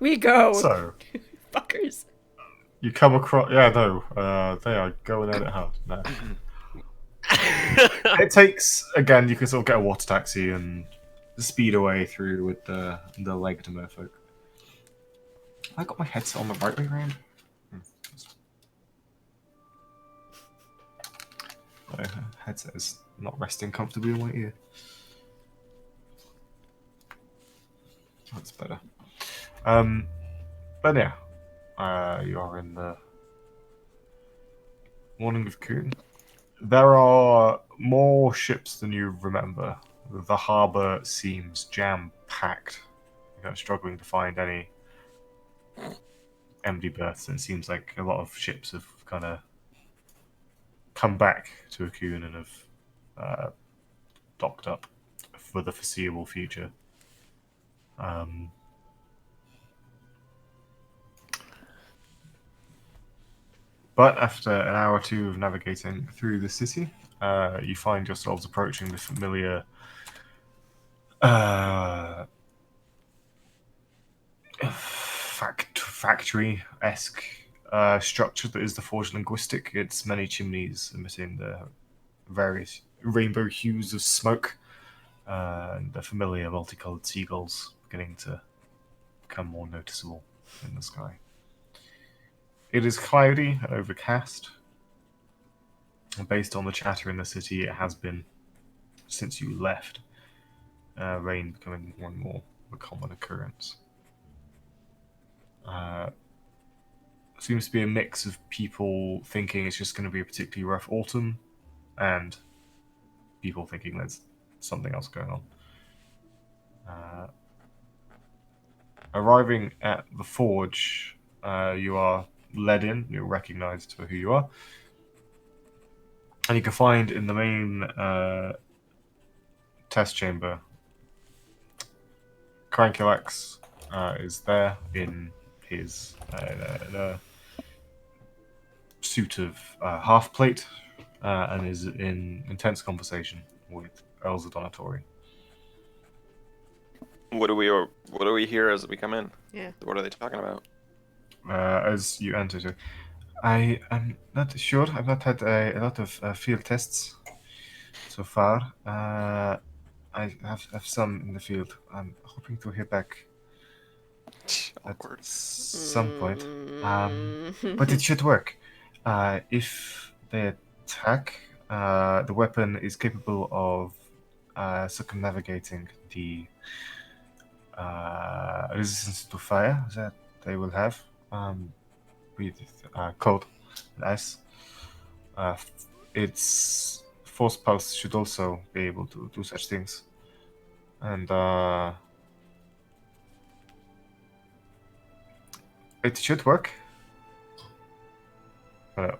We go. So, Fuckers. you come across. Yeah, no. They are going at it hard. No. It takes, again, you can sort of get a water taxi and speed away through with the legged merfolk. I got my headset on the right way around. My headset is not resting comfortably in my ear. That's better. But yeah, you are in the morning of Coon. There are more ships than you remember. The harbour seems jam-packed. You're struggling to find any empty berths, and it seems like a lot of ships have kind of come back to Akun and have docked up for the foreseeable future. But after an hour or two of navigating through the city, you find yourselves approaching the familiar factory-esque structure that is the Forge Linguistic. It's many chimneys emitting the various rainbow hues of smoke, and the familiar multicolored seagulls beginning to become more noticeable in the sky. It is cloudy and overcast. And based on the chatter in the city, it has been since you left. Rain becoming more and more of a common occurrence. Seems to be a mix of people thinking it's just going to be a particularly rough autumn, and people thinking there's something else going on. Arriving at the forge, you are led in. You're recognized for who you are, and you can find in the main test chamber, Crankulax is there in his in a suit of half plate, and is in intense conversation with Elsa Donatori. what do we hear as we come in? Yeah. What are they talking about? As you enter, I am not sure. I've not had a lot of field tests so far. I have some in the field. I'm hoping to hear back Awkward. at some point. But it should work. If they attack, the weapon is capable of circumnavigating the resistance to fire that they will have with cold and ice. Its force pulse should also be able to do such things. And it should work.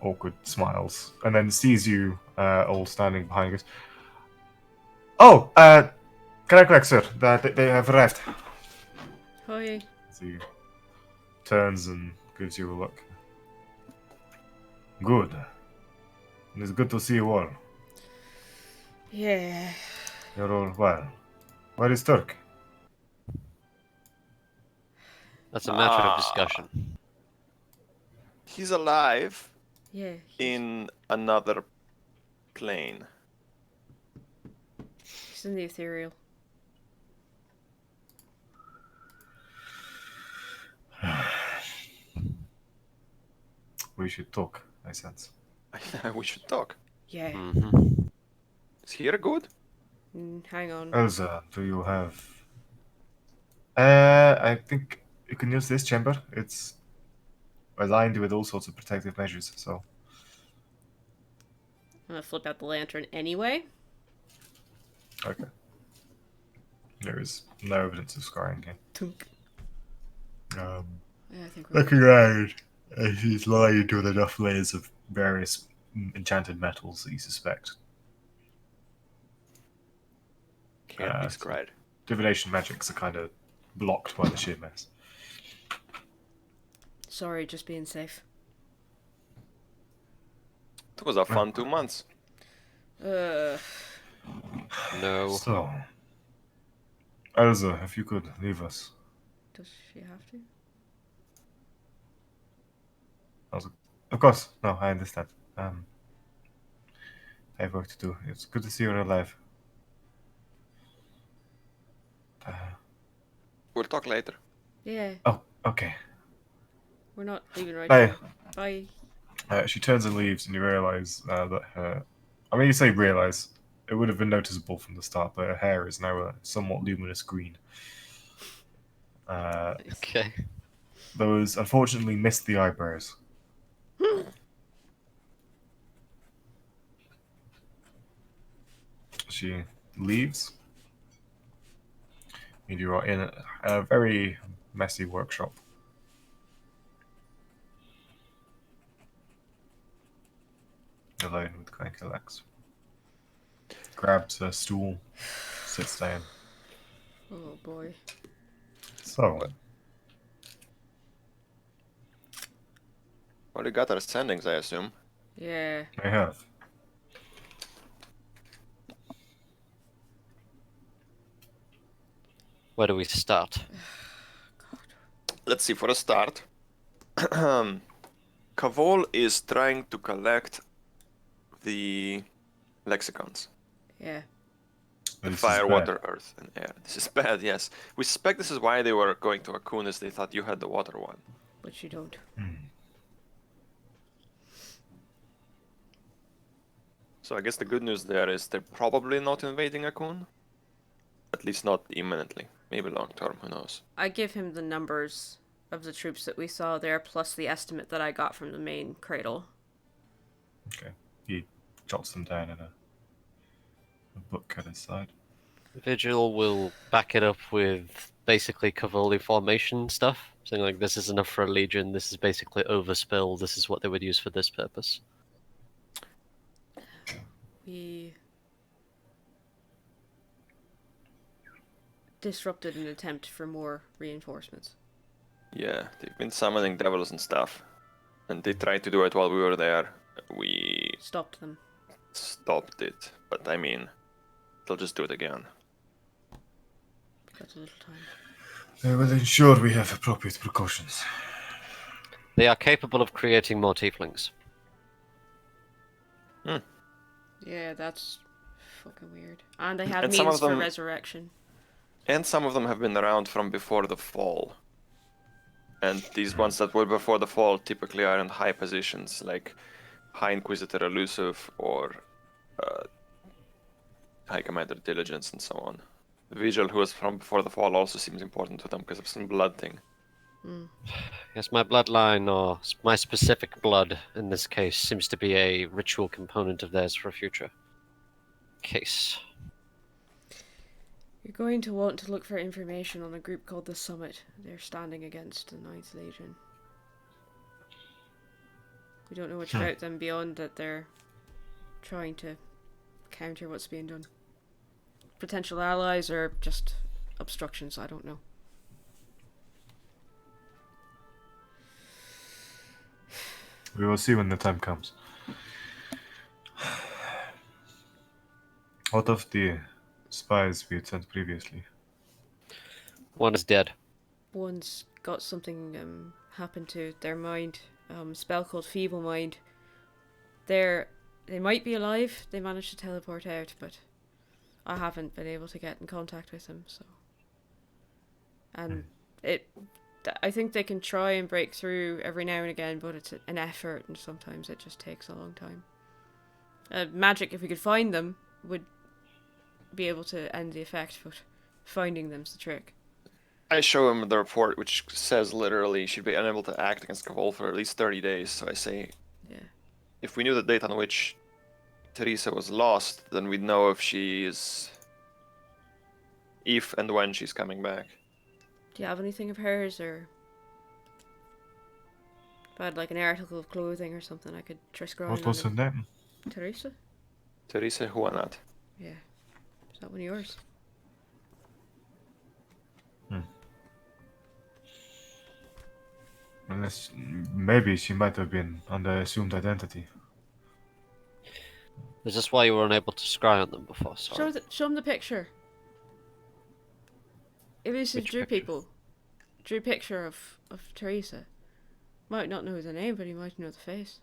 Awkward smiles, and then sees you all standing behind you. Goes, "Oh, can I correct, sir? That they have arrived." Hi. So he turns and gives you a look. Good. It's good to see you all. Yeah. You're all well. Where is Turk? That's a matter of discussion. He's alive Yeah. in another plane. He's in the ethereal. We should talk, I sense. We should talk. Yeah. Mm-hmm. Is here good? Hang on. Elsa, do you have? I think you can use this chamber. It's aligned with all sorts of protective measures. So I'm gonna flip out the lantern anyway. okay, there is no evidence of scarring here. Tunk. Um, Yeah, I think we're looking around, he's lined with enough layers of various enchanted metals that you suspect. Can't be So scried. divination magics are kind of blocked by the sheer mess. sorry, just being safe. It was a fun 2 months. Uh, No. So, Elsa, if you could leave us. does she have to? Elsa. Of course, no, I understand. I have work to do. It's good to see you alive. Uh, We'll talk later. Yeah, oh, okay. we're not leaving right Bye. now. Bye. She turns and leaves, and you realise that her. I mean, you say realise. It would have been noticeable from the start, but her hair is now a somewhat luminous green. Okay. Those unfortunately missed the eyebrows. She leaves, and you are in a very messy workshop. Alone with Clankilax. Grabs a stool, sits down. Oh boy. So, Already got our sendings, I assume. Yeah. I have. Where do we start? Let's see, for a start. Kavol is trying to collect the lexicons. Yeah. The This is fire, bad. water, earth, and air. This is bad, yes. We suspect this is why they were going to Akunis. They thought you had the water one. But you don't. So I guess the good news there is they're probably not invading Akun. At least not imminently. Maybe long term, who knows. I give him the numbers of the troops that we saw there, plus the estimate that I got from the main cradle. Okay. He jots them down in a book at his side. Vigil will back it up with basically Cavoli formation stuff. Saying like, this is enough for a legion, this is basically overspill, this is what they would use for this purpose. We disrupted an attempt for more reinforcements. Yeah, they've been summoning devils and stuff. And they tried to do it while we were there. We Stopped them. stopped it. But I mean, they'll just do it again. Got a little time. They will ensure we have appropriate precautions. They are capable of creating more tieflings. Yeah, that's fucking weird. And they have And some means of them- for resurrection. And some of them have been around from before the fall. And these ones that were before the fall typically are in high positions, like High Inquisitor Elusive or High Commander Diligence and so on. Vigil, who was from before the fall, also seems important to them because of some blood thing. Yes, my bloodline, or my specific blood in this case, seems to be a ritual component of theirs for a future case. You're going to want to look for information on a group called the Summit. They're standing against the Ninth Legion. We don't know much about them beyond that they're trying to counter what's being done. Potential allies or just obstructions, I don't know. We will see when the time comes. What of the spies we had sent previously? One is dead. One's got something happen to their mind. Spell called Feeble Mind. They might be alive. They managed to teleport out, but I haven't been able to get in contact with them. So, and I think they can try and break through every now and again, but it's an effort, and sometimes it just takes a long time. Magic, if we could find them, would be able to end the effect, but finding them's the trick. I show him the report, which says literally she'd be unable to act against Cavol for at least 30 days. So I say, Yeah. if we knew the date on which Teresa was lost, then we'd know if and when she's coming back. Do you have anything of hers, or if I had like an article of clothing or something I could try scrawling What was her on name? it? Teresa? Teresa Juanat. Yeah. Is that one of yours? Unless maybe she might have been under assumed identity. Is this why you were unable to scry on them before? Sorry. Show him the picture. Elusive Which drew picture? people. Drew a picture of Teresa. Might not know the name, but he might know the face.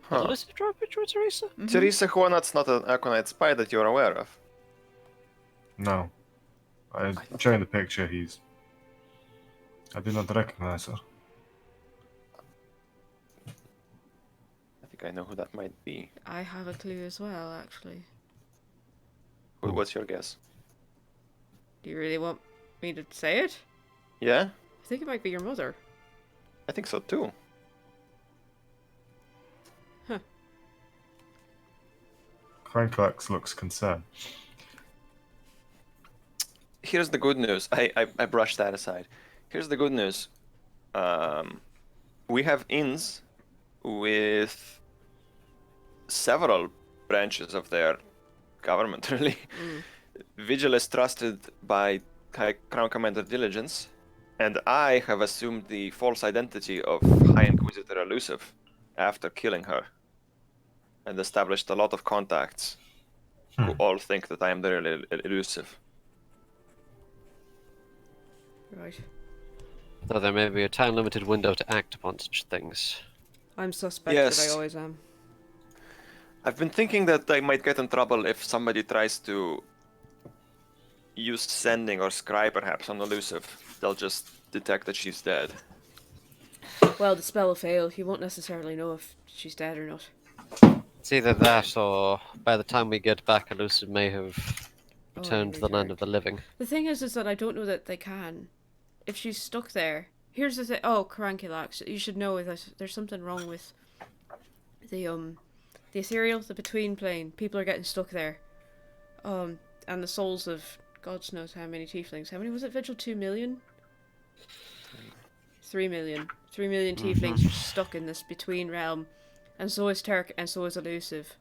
Did Huh. Elizabeth draw a picture of Teresa? Mm-hmm. Teresa Juanat's not an Aconite spy that you're aware of. No. I showing the picture, I did not recognize her. I think I know who that might be. I have a clue as well, actually. What's your guess? Do you really want me to say it? Yeah? I think it might be your mother. I think so too. Cranklax looks concerned. Here's the good news. I brushed that aside. Here's the good news. We have inns with several branches of their government, really. Vigil is trusted by Crown Commander Diligence, and I have assumed the false identity of High Inquisitor Elusive after killing her, and established a lot of contacts who all think that I am the real Elusive. Right. Though there may be a time-limited window to act upon such things. I'm suspect Yes. that I always am. I've been thinking that I might get in trouble if somebody tries to use sending or scry perhaps on Elusive. They'll just detect that she's dead. Well, the spell will fail. You won't necessarily know if she's dead or not. It's either that, or by the time we get back, Elusive may have Oh, returned to the land of the living. The thing is that I don't know that they can. If she's stuck there, here's the thing. Oh, Caranculax, you should know that there's something wrong with the ethereal, the between plane. People are getting stuck there. And the souls of God knows how many tieflings. How many was it, Vigil? 2 million? 3 million. 3 million tieflings are stuck in this between realm. And so is Turk, and so is Elusive.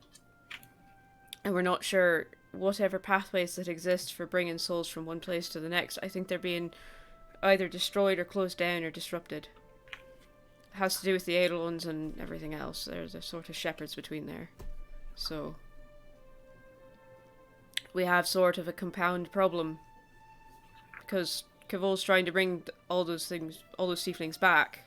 And we're not sure whatever pathways that exist for bringing souls from one place to the next. I think they're being either destroyed or closed down or disrupted. It has to do with the Eidolons and everything else. There's a sort of shepherds between there. So we have sort of a compound problem. Because Cavol's trying to bring all those things, all those tieflings back.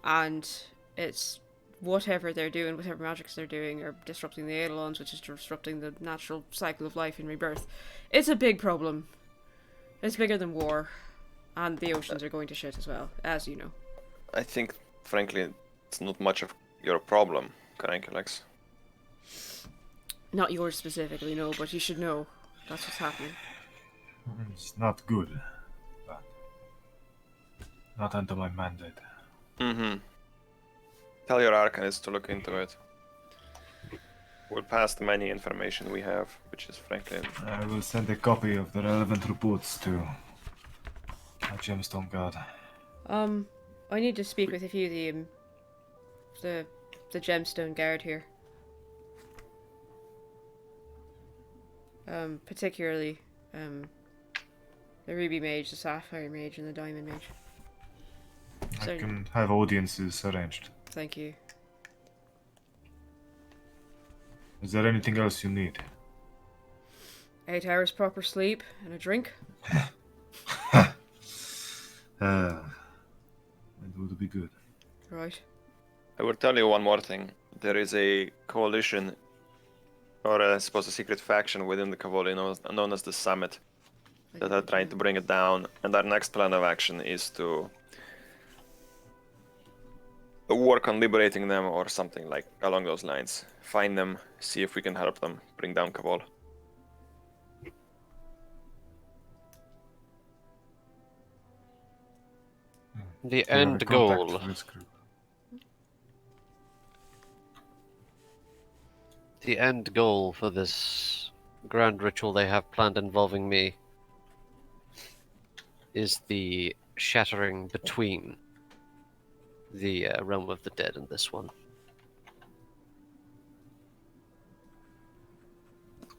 And it's whatever they're doing, whatever magics they're doing, are disrupting the Eidolons, which is disrupting the natural cycle of life and rebirth. It's a big problem. It's bigger than war. And the oceans are going to shit as well, as you know. I think, frankly, it's not much of your problem, Caranculax. Not yours specifically, no, but you should know. That's what's happening. It's not good, but not under my mandate. Mm-hmm. Tell your Arcanist to look into it. We'll pass the many information we have, which is frankly... I will send a copy of the relevant reports to my gemstone guard. I need to speak with a few of the gemstone guard here. Particularly, the ruby mage, the sapphire mage, and the diamond mage. I can have audiences arranged. Thank you. Is there anything else you need? 8 hours proper sleep and a drink. It would be good. Right. I will tell you one more thing. There is a coalition, or I suppose a secret faction within the Cavoli known as the Summit, that are trying to bring it down, and our next plan of action is to work on liberating them or something like along those lines. Find them, see if we can help them bring down Cabal. The Do you have a end contact goal. for this group? The end goal for this grand ritual they have planned involving me is the shattering between the realm of the dead and this one.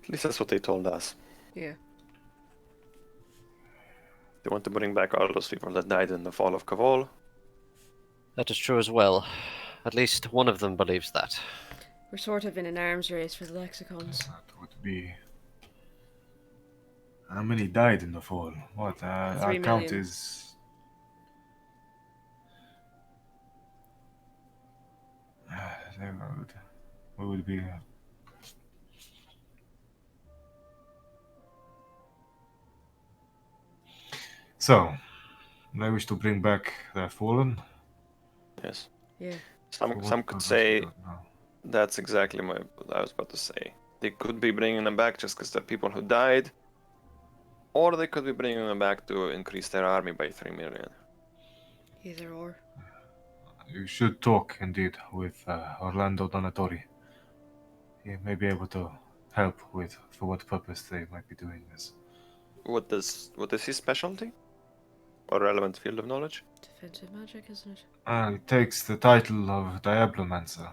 At least that's what they told us. Yeah. They want to bring back all those people that died in the fall of Cabal. That is true as well. At least one of them believes that. We're sort of in an arms race for the lexicons. That would be. How many died in the fall? What? Our 3 count million. is. What would be? So, they wish to bring back their fallen. Yes. Yeah. For what Some could purpose, say we don't know. that's exactly what I was about to say. They could be bringing them back just because they're people who died, or they could be bringing them back to increase their army by 3 million. Either or. You should talk indeed with Orlando Donatori. He may be able to help with for what purpose they might be doing this. What is his specialty? Or relevant field of knowledge? Defensive magic, isn't it? He takes the title of Diablomancer.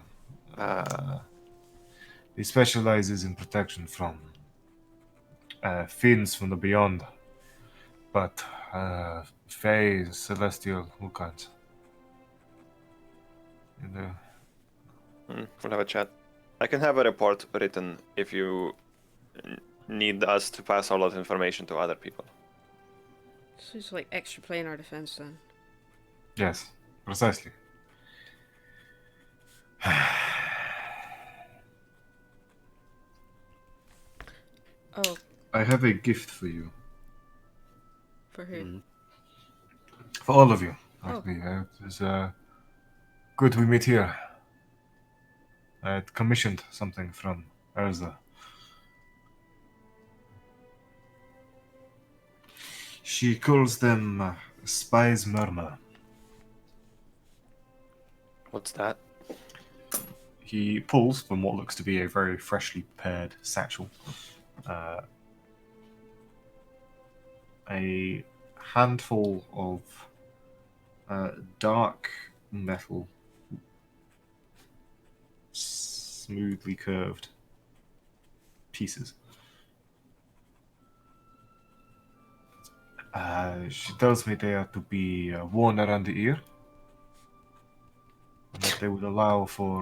He specializes in protection from fiends from the beyond, but Fae, Celestial, all kinds. And, We'll have a chat. I can have a report written if you need us to pass all that information to other people. So it's like extra planar defense then. yes, precisely. Oh, I have a gift for you. for who? Mm. For all of you. Oh. Actually, it's good we meet here. I had commissioned something from Erza. She calls them Spy's Murmur. What's that? He pulls from what looks to be a very freshly prepared satchel a handful of dark metal, smoothly curved pieces. She tells me they are to be worn around the ear, and that they would allow for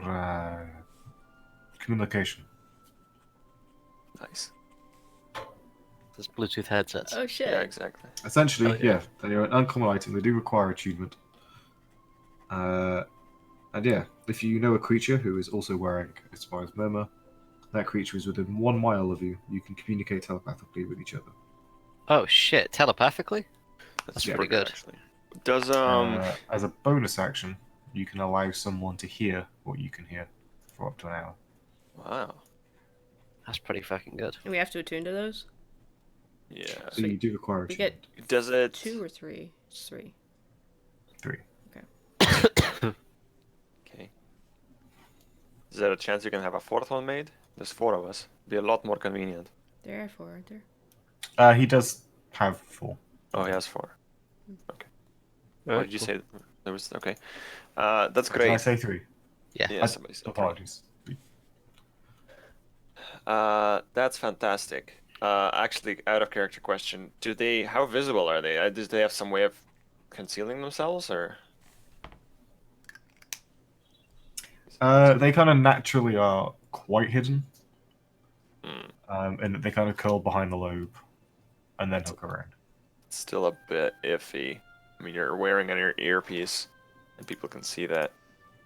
communication. Nice. There's Bluetooth headsets. Oh shit. Yeah, exactly. Essentially, Oh, yeah. they are an uncommon item. They do require attunement. And yeah, if you know a creature who is also wearing a Spy's Murmur, that creature is within 1 mile of you. You can communicate telepathically with each other. Oh shit, telepathically? That's Yeah. pretty good. Actually. Does As a bonus action, you can allow someone to hear what you can hear for up to an hour. wow. That's pretty fucking good. And we have to attune to those? Yeah. So you do require We attunement. get Does it 2 or 3? It's 3. 3. Okay. Is there a chance you can have a fourth one made? There's 4 of us. Be a lot more convenient. There are 4, aren't there? He does have 4. Oh, he has 4. Okay. Alright, What did you cool. say? There was okay. That's Did I great. say 3? Yeah. Yeah, somebody said 3. Apologies. That's fantastic. Actually, out of character question: how visible are they? Do they have some way of concealing themselves, or? They kind of naturally are quite hidden, Hmm. and they kind of curl behind the lobe, and then hook around. It's still a bit iffy. I mean, you're wearing an earpiece, and people can see that.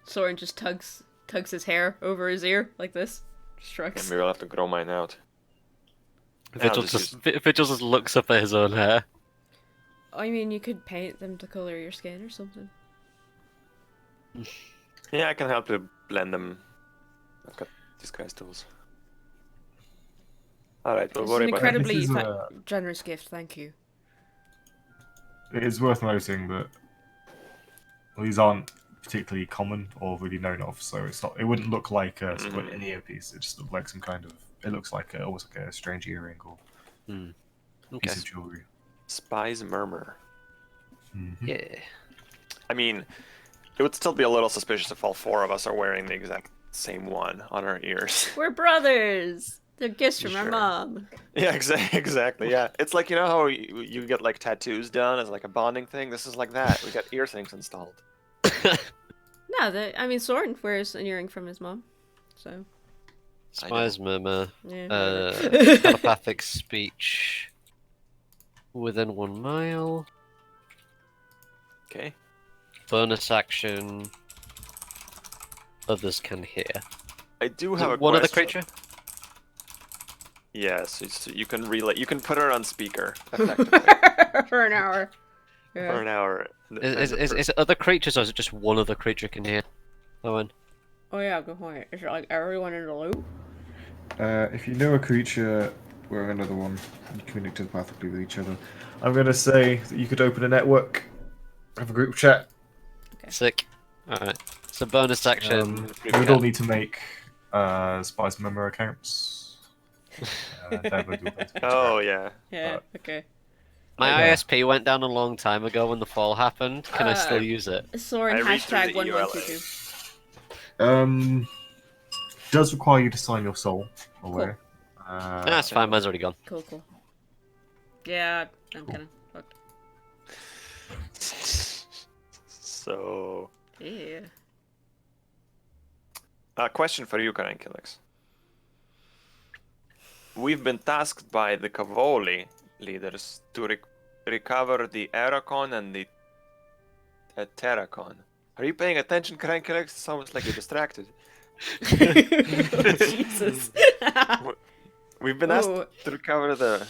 Soren just tugs his hair over his ear like this. Shrugs. Maybe I'll have to grow mine out. Vigil just looks up at his own hair. I mean, you could paint them to color your skin or something. Yeah, I can help to blend them. I've got these guys' tools. Alright, we'll It's worry an about that. incredibly This is, generous gift. Thank you. It is worth noting that these aren't particularly common or really known of, so it's not. It wouldn't look like a sort of an earpiece. It just looks like some kind of. It looks like almost like a strange earring or Hmm. piece Okay. of jewelry. Spy's Murmur. Yeah. I mean, it would still be a little suspicious if all four of us are wearing the exact same one on our ears. We're brothers. They're gifts from our Sure. mom. Yeah, exactly. Yeah, it's like, you know how you get like tattoos done as like a bonding thing. This is like that. We got ear things installed. No, I mean, Soren wears an earring from his mom. So, Spies murmur. yeah. Telepathic speech. Within 1 mile. Okay. Bonus action. Others can hear. I do Is have it a one other question. creature? Yes, you can relay. You can put her on speaker effectively For an hour. Yeah. for an hour. Is it other creatures or is it just one other creature can hear? Owen. Oh yeah, good point. Is it like everyone in the loop? If you know a creature wearing another one, you communicate telepathically with each other. I'm gonna say that you could open a network, have a group chat. Sick. Alright. So bonus action. We would all need to make Spice Member accounts. Dad would do those. Oh yeah. Yeah. Okay. My yeah. ISP went down a long time ago when the fall happened. Can I still use it? Soren I read through hashtag the 1122. Does require you to sign your soul away. That's fine, mine's already gone. Cool. Yeah, I'm kind of fucked. So, Yeah. a question for you, Karankilix. We've been tasked by the Cavoli leaders to recover the Aerocon and the Terracon. Are you paying attention, Karankilix? It sounds like you're distracted. Jesus. We've been asked Ooh. to recover the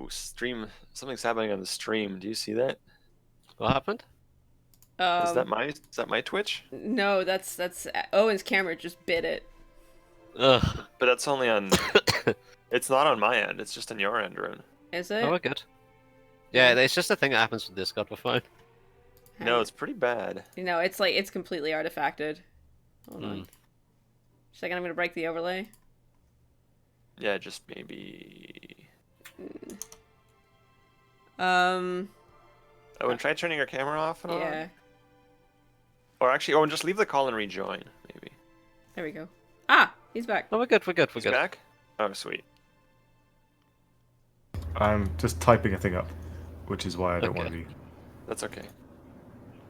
stream. Something's happening on the stream. Do you see that? What happened? Is that my Twitch? No, that's Owen's camera just bit it. Ugh. But that's only on. It's not on my end. It's just on your end, Rune. Is it? Oh, we're good. Yeah, it's just a thing that happens with Discord. We're fine. No, it's pretty bad. You know, it's like it's completely artifacted. Hold on. Second, I'm gonna break the overlay. Yeah, just maybe. Um. Oh, and try turning your camera off and Yeah. on. Or actually, just leave the call and rejoin, maybe. There we go. Ah, he's back. Oh, we're good. We're He's back? Oh, sweet. I'm just typing a thing up, which is why I don't want to Okay. be That's okay.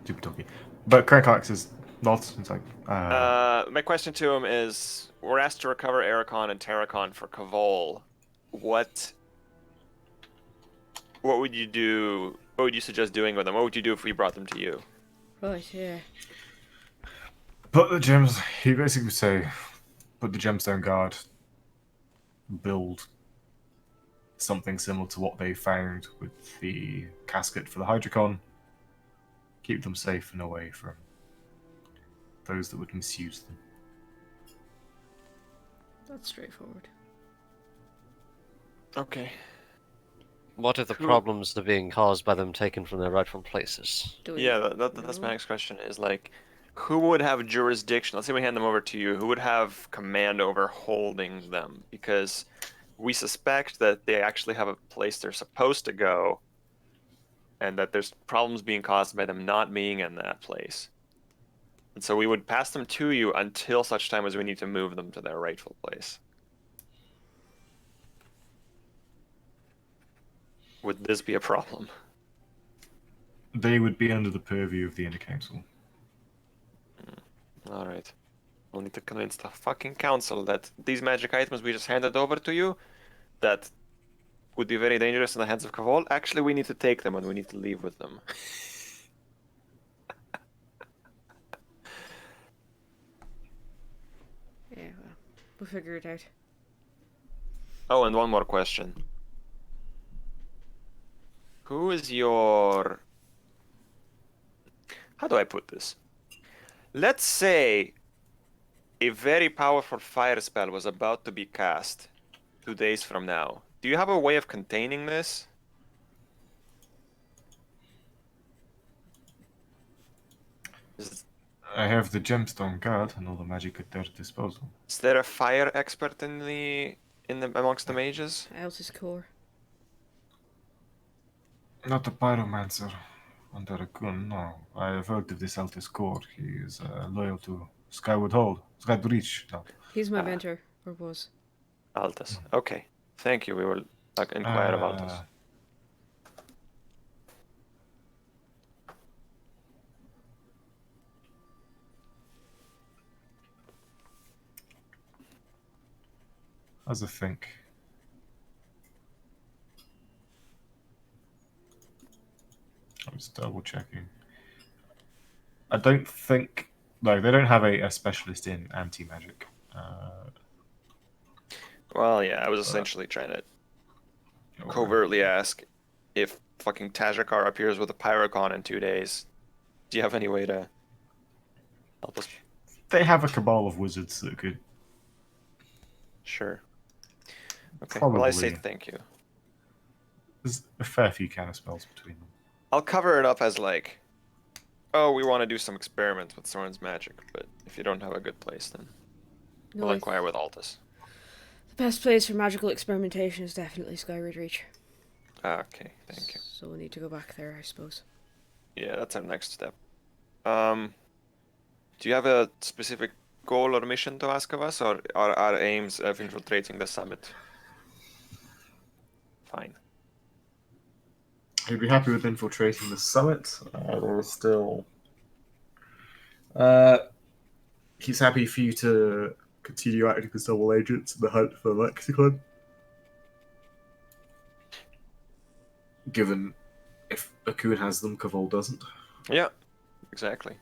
super talky. But Crankox is not. It's like. My question to him is: we're asked to recover Aerocon and Terracon for Kavol. What would you do? What would you suggest doing with them? What would you do if we brought them to you? Right, yeah. Put the gems. He basically would say, put the gemstone guard. Build something similar to what they found with the casket for the Hydrocon. Keep them safe and away from those that would misuse them. That's straightforward. Okay. What if the Cool. problems are being caused by them taken from their rightful places? Do we? Yeah, that's my next question. Is like, who would have jurisdiction? Let's say we hand them over to you. Who would have command over holding them? Because we suspect that they actually have a place they're supposed to go, and that there's problems being caused by them not being in that place. And so we would pass them to you until such time as we need to move them to their rightful place. Would this be a problem? They would be under the purview of the Inner Council. Alright. We'll need to convince the fucking council that these magic items we just handed over to you, that would be very dangerous in the hands of Kavol. Actually, we need to take them and we need to leave with them. Yeah, well, we'll figure it out. Oh, and one more question. Who is your... How do I put this? Let's say a very powerful fire spell was about to be cast 2 days from now. Do you have a way of containing this? Is, I have the gemstone guard and all the magic at their disposal. is there a fire expert in the amongst the mages? Elsa's core. Not a pyromancer under a kun, no. I have heard of this Altus Core. He is loyal to Skyward Hold, Skyward Reach. No. He's my Ah. mentor, or was. Altus. Okay. Thank you. We will inquire about this. As I think. I'm just double checking. I don't think. No, they don't have a specialist in anti magic. Well, yeah, I was essentially trying to covertly ask if fucking Tajikar appears with a Pyrocon in 2 days. Do you have any way to help us? They have a cabal of wizards that could. Sure. Okay, well, I say Probably. thank you. There's a fair few counter spells between them. I'll cover it up as like, oh, we want to do some experiments with Soren's magic, but if you don't have a good place, then No, we'll inquire with Altus. the best place for magical experimentation is definitely Skyward Reach. Okay, thank you. So we need to go back there, I suppose. Yeah, that's our next step. Do you have a specific goal or mission to ask of us, or are our aims of infiltrating the summit? Fine. He'd be happy with infiltrating the summit. There is still. He's happy for you to continue acting as double agents in the hunt for Lexicon. Given if Akun has them, Kavol doesn't. Yeah, exactly.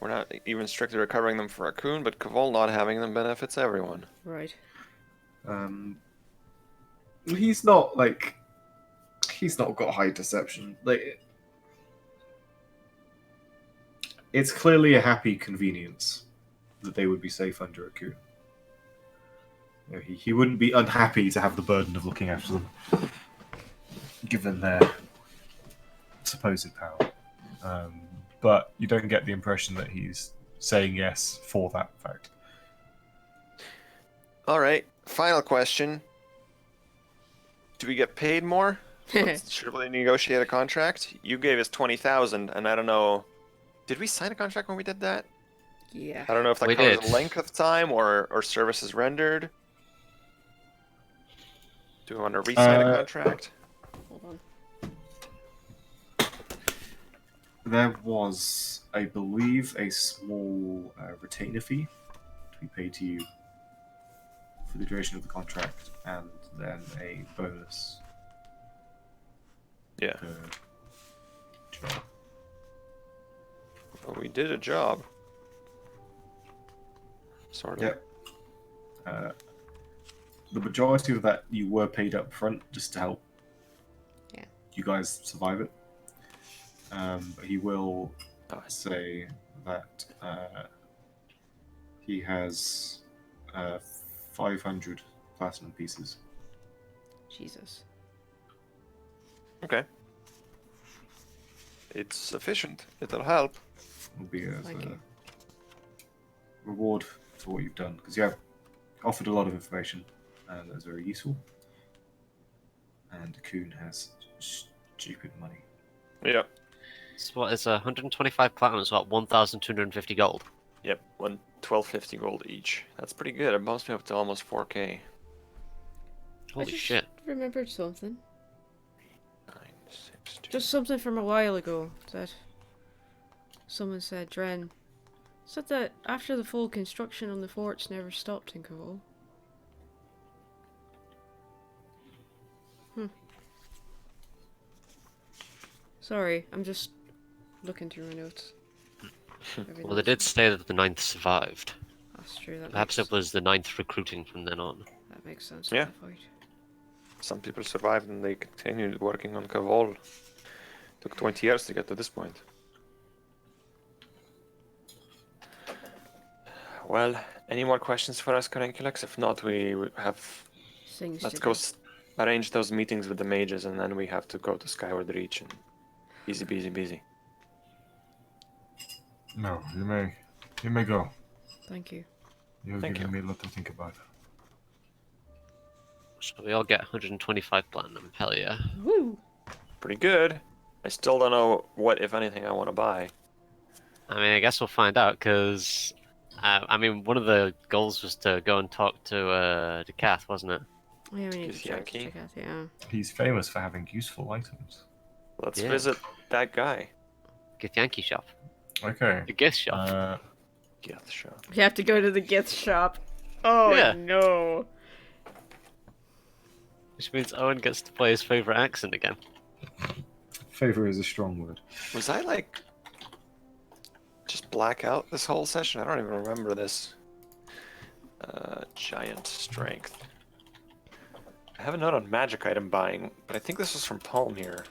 We're not even strictly recovering them for Akun, but Kavol not having them benefits everyone. Right. He's not like. He's not got high deception. Like. It's clearly a happy convenience that they would be safe under Akun. You know, he wouldn't be unhappy to have the burden of looking after them, given their supposed power. But you don't get the impression that he's saying yes for that fact. All right, final question. Do we get paid more? Should we negotiate a contract? You gave us 20,000, and I don't know. Did we sign a contract when we did that? Yeah. I don't know if that We covers did. the length of time or services rendered. Do we want to re-sign a contract? Hold on. There was, I believe, a small retainer fee to be paid to you for the duration of the contract, and then a bonus. Yeah. per job. Well, we did a job. Sort of. Yep. The majority of that you were paid up front just to help you guys survive it. But he will say that he has 500 platinum pieces. Jesus. Okay. It's sufficient. It'll help. Will be as Thank a you. reward for what you've done, because you have offered a lot of information, and that's very useful. And Kuhn has stupid money. Yeah. So what is 125 platinum? It's about 1,250 gold. Yep. 1250 gold each. That's pretty good. It bumps me up to almost 4k. Holy I just shit! remembered something. 9, 6, 2. Just something from a while ago that someone said, Dren. Said that after the full construction on the forts never stopped in Kavol. Sorry, I'm just looking through my notes. Maybe Well, they not. did say that the 9th survived. That's true. That Perhaps makes, it was the 9th recruiting from then on. that makes sense. Yeah. With the fight. Some people survived and they continued working on Kavol. Took 20 years to get to this point. Well, any more questions for us, Corunculus? If not, we have. Things Let's to go do. arrange those meetings with the mages, and then we have to go to Skyward Reach and busy. No, you may go. Thank you. You've Thank given you. me a lot to think about. So we all get 125 platinum. Hell yeah. Woo! Pretty good. I still don't know what, if anything, I want to buy. I mean, I guess we'll find out, because... I mean, one of the goals was to go and talk to Kath, wasn't it? Oh, yeah, we need Is to check Yankee? out, yeah. He's famous for having useful items. Let's Yeah. visit that guy. Gift Yankee shop. Okay. The gift shop. Gift shop. We have to go to the gift shop. Oh, Yeah. no. Which means Owen gets to play his favourite accent again. Favor is a strong word. Was I like just black out this whole session? I don't even remember this. Giant strength. I have a note on magic item buying, but I think this was from Palmyr.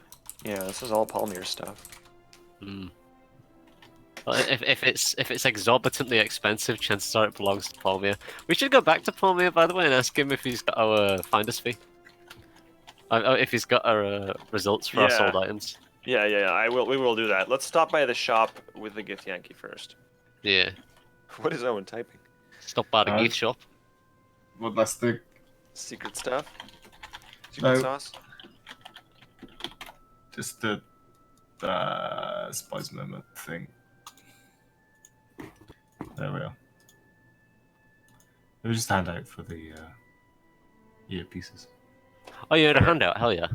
Yeah, this is all Palmyr stuff. Hmm. Well, if it's exorbitantly expensive, chances are it belongs to Palmyr. We should go back to Palmyr, by the way, and ask him if he's got our finder's fee. If he's got our results for our sold Yeah. items. Yeah, we will do that. Let's stop by the shop with the gift Yankee first. Yeah. What is Owen typing? Stop by the gift shop. Well, that's the Secret stuff? Secret No. sauce? just the spice moment thing. There we are. It was just a handout for the earpieces. Oh, you had a handout. Hell yeah.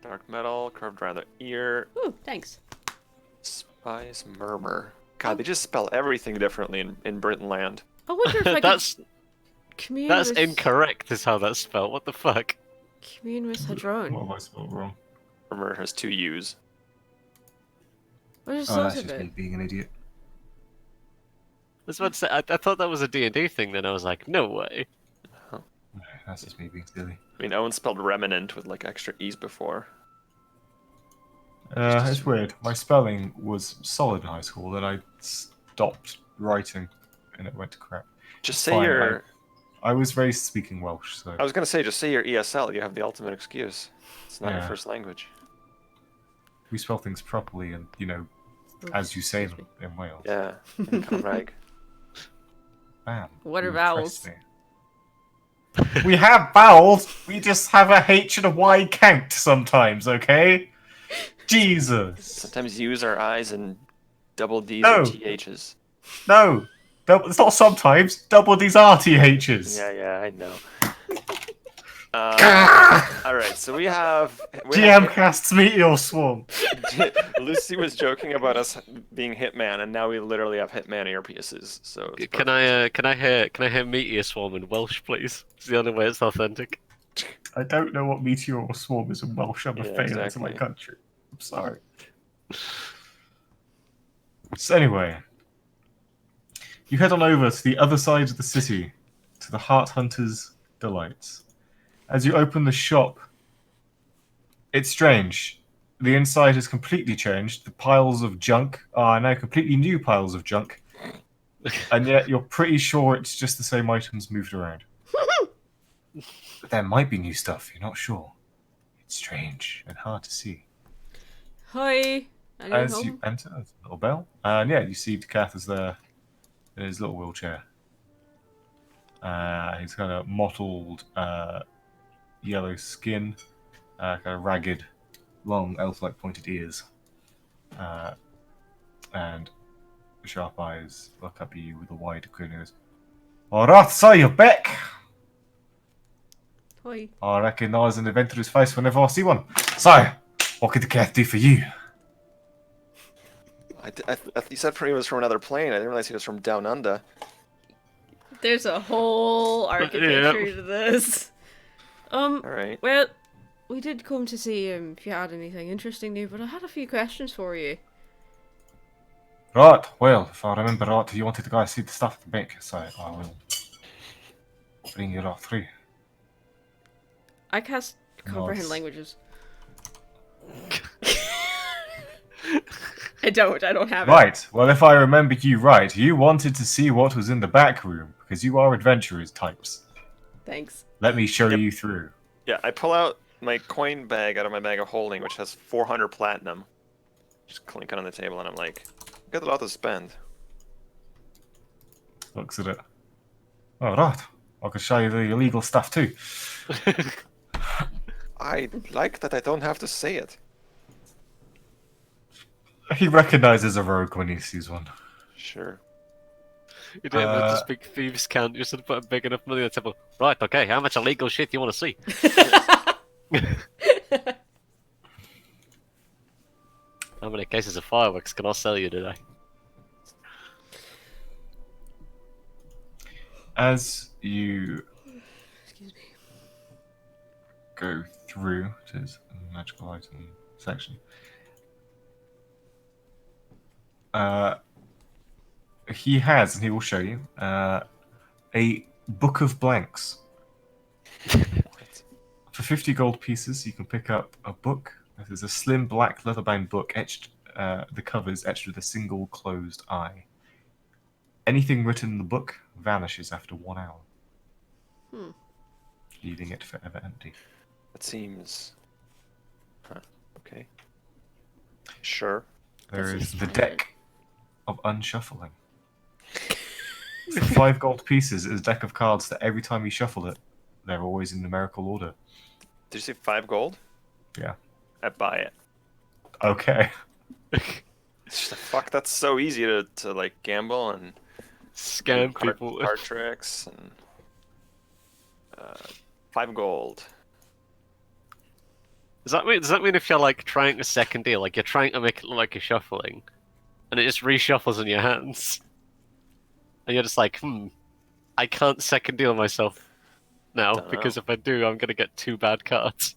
Dark metal, curved around the ear, Ooh, thanks. spice murmur. God, they just spell everything differently in Britainland. I wonder if I could That's commune that's with, incorrect. Is how that's spelled. What the fuck? commune with Hadron. What have I spelled wrong? Murmur has 2 U's. What is Oh, the that's source of just it? me being an idiot. I was about to say, I thought that was a D&D thing, then I was like, no way. That's just me being silly. I mean, Owen spelled remnant with like extra E's before. It's weird. My spelling was solid in high school, then I stopped writing, and it went to crap. Just say Fine, your. I was raised speaking Welsh, so I was gonna say, just say your ESL. You have the ultimate excuse. It's not your Yeah. first language. we spell things properly, and Oops, as you say excuse them in Wales. Yeah. In Cymraeg. Bam. What are you vowels? impressed me. We have vowels. We just have a H and a Y count sometimes. Okay. Jesus. Sometimes U's are I's and double D's No. are TH's. No. It's not sometimes. Double D's are THs. Yeah, I know. All right, so we have GM casts Meteor Swarm. Lucy was joking about us being Hitman, and now we literally have Hitman earpieces. So it's Can I hear Meteor Swarm in Welsh, please? It's the only way it's authentic. I don't know what Meteor Swarm is in Welsh. I'm a Yeah, failure to exactly. my country. I'm sorry. So anyway, you head on over to the other side of the city, to the Heart Hunter's Delights. As you open the shop, it's strange. The inside has completely changed. The piles of junk are now completely new piles of junk. And yet you're pretty sure it's just the same items moved around. But there might be new stuff, you're not sure. It's strange and hard to see. Hi. Are you As home? you enter, there's a little bell. And yeah, you see Kath is there in his little wheelchair. He's kind of mottled yellow skin, kind of ragged, long elf-like pointed ears, and sharp eyes look up at you with a wide grin. And goes, "All right, so you're back. Hi. I recognise an adventurer's face whenever I see one. So, what could the Kath do for you?" He said he was from another plane. I didn't realize he was from down under. There's a whole architecture to this. All right. Well, we did come to see if you had anything interesting new, but I had a few questions for you. Right, well, if I remember right, you wanted to go see the stuff at the bank, so I will bring you right through. I cast comprehend Nice. languages. I don't have it. Right. Well, if I remember you right, you wanted to see what was in the back room because you are adventurers types. Thanks. Let me show Yep. you through. Yeah, I pull out my coin bag out of my bag of holding, which has 400 platinum. Just clink it on the table, and I'm like, got a lot to spend. Looks at it. Oh, right. I can show you the illegal stuff too. I like that I don't have to say it. He recognizes a rogue when he sees one. Sure. You don't have to Uh, speak thieves' count. You should put a big enough money on the table. Right, okay. How much illegal shit do you want to see? How many cases of fireworks can I sell you today? As you Excuse me. go through to his magical item section, he has, and he will show you, a book of blanks. For 50 gold pieces, you can pick up a book. This is a slim black leather-bound book etched. The cover is etched with a single closed eye. Anything written in the book vanishes after 1 hour, leaving it forever empty. That seems... Huh. Okay. Sure. There This is is the standard. deck of unshuffling. For 5 gold pieces, it's a deck of cards that every time you shuffle it, they're always in numerical order. Did you say 5 gold? Yeah. I buy it. Okay. Fuck, that's so easy to like gamble and Scam card, people. card tricks and 5 gold. Does that mean if you're like trying a second deal, like you're trying to make it look like you're shuffling, and it just reshuffles in your hands, and you're just like, I can't second deal myself now Dunno. because if I do, I'm gonna get 2 bad cards.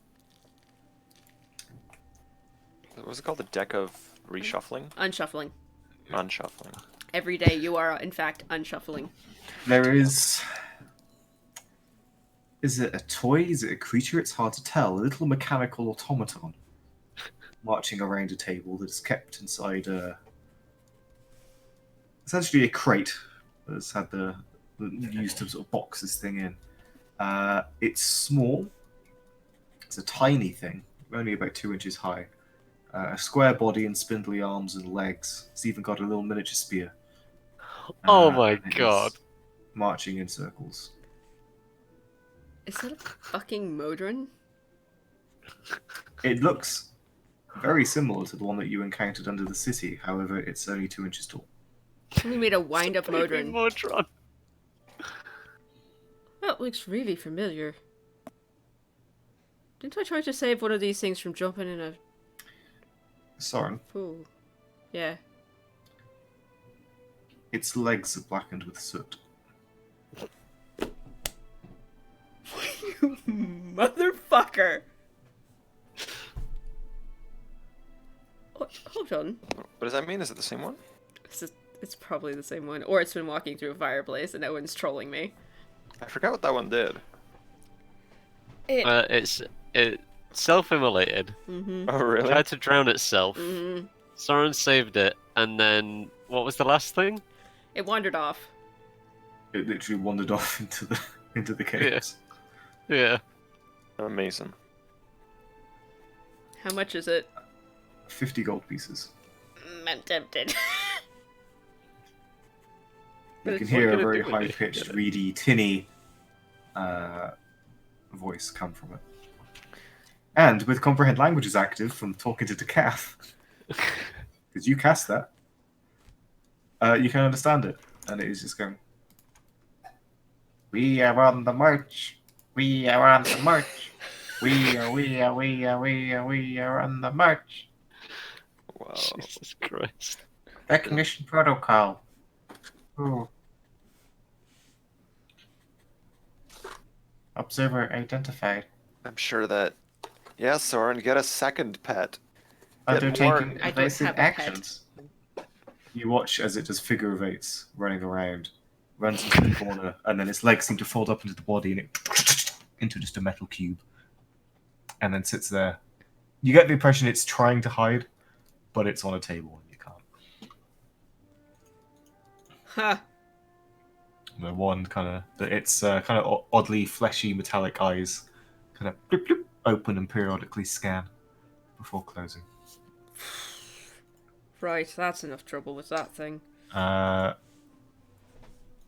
What was it called? The deck of reshuffling? Unshuffling. Unshuffling. Every day you are, in fact, unshuffling. There is... Is it a toy? Is it a creature? It's hard to tell. A little mechanical automaton marching around a table that is kept inside essentially a crate that's had the used to sort of box this thing in. It's small. It's a tiny thing, only about 2 inches high. A square body and spindly arms and legs. It's even got a little miniature spear. Oh my and it is god. Marching in circles. Is that a fucking Modron? It looks very similar to the one that you encountered under the city, however, it's only 2 inches tall. We made a wind-up Baby Modron. Modron. That looks really familiar. Didn't I try to save one of these things from jumping in a Soren, pool? Yeah. its legs are blackened with soot. You motherfucker! Oh, hold on. What does that mean? Is it the same one? It's probably the same one. Or it's been walking through a fireplace and no one's trolling me. I forgot what that one did. It's self-immolated. Oh, really? Tried to drown itself. Mm-hmm. Soren saved it, and then what was the last thing? It wandered off. It literally wandered off into the caves. Yeah. Amazing. How much is it? 50 gold pieces. I'm tempted. You can it's hear not a gonna very do anything, high-pitched, yeah. reedy, tinny voice come from it. And with comprehend languages active from talking to Decath, because you cast that, you can understand it, and it is just going. We are on the march. We are on the march. We are on the march. Wow. Jesus Christ. Recognition protocol. Ooh. Observer identified. I'm sure that... Yeah, Soren, get a second pet. Get Undertaking more. I don't evasive have a pet. actions. You watch as it does figure of eights running around, runs into the corner, and then its legs seem to fold up into the body and it into just a metal cube. And then sits there. You get the impression it's trying to hide, but it's on a table and you can't. Ha! The one its kind of oddly fleshy metallic eyes kind of bloop, bloop, open and periodically scan before closing. Right, that's enough trouble with that thing.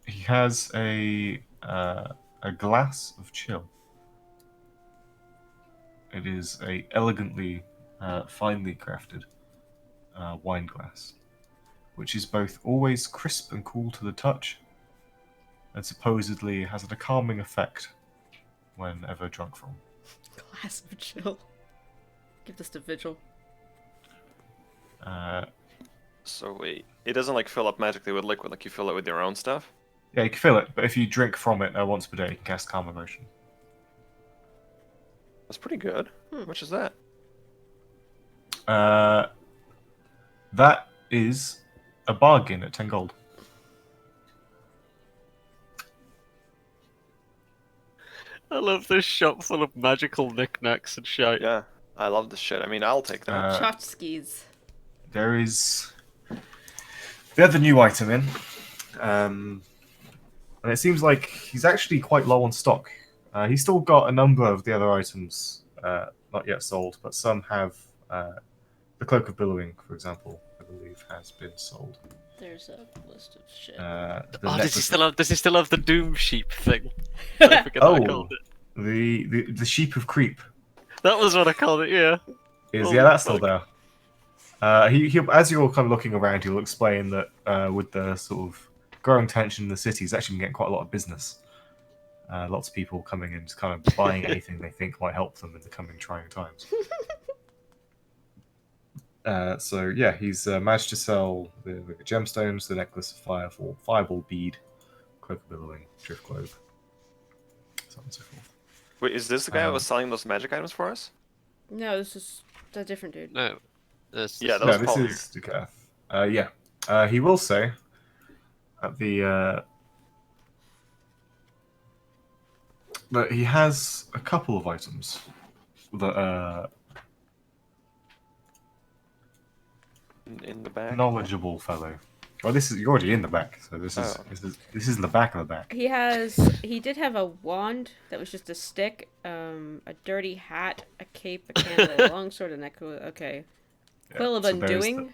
He has a glass of chill. It is a elegantly, finely crafted wine glass, which is both always crisp and cool to the touch, and supposedly has a calming effect whenever drunk from. Glass of chill. Give this to Vigil. So wait, it doesn't like fill up magically with liquid like you fill it with your own stuff? Yeah, you can fill it, but if you drink from it once per day, you can cast Calm Emotion. That's pretty good. How much is that? That is a bargain at 10 gold. I love this shop full of magical knickknacks and shit. Yeah, I love this shit. I mean, I'll take that. Tchotchkes. There is the other new item in, and it seems like he's actually quite low on stock. He's still got a number of the other items not yet sold, but some have. The Cloak of Billowing, for example, I believe has been sold. There's a list of shit. Does he still have the Doom Sheep thing? I forget what I called it. The Sheep of Creep That was what I called it. Yeah. that's still there. He as you're kind of looking around, he'll explain that with the sort of growing tension in the city, he's actually been getting quite a lot of business. Lots of people coming in, just kind of buying anything they think might help them in the coming trying times. So yeah, he's managed to sell the gemstones, the necklace of fireball bead, cloak of billowing, drift globe, so on and so forth. Wait, is this the guy who was selling those magic items for us? No, this is a different dude. No. Yeah, that No, was this Paul is Dukath. Yeah. He will say at the that he has a couple of items that in the back. knowledgeable fellow. Well, you're already in the back, so this is in the back of the back. He did have a wand that was just a stick, a dirty hat, a cape, a candle, a long sword, a necklace. Okay. Yeah, Quill of so there's Undoing.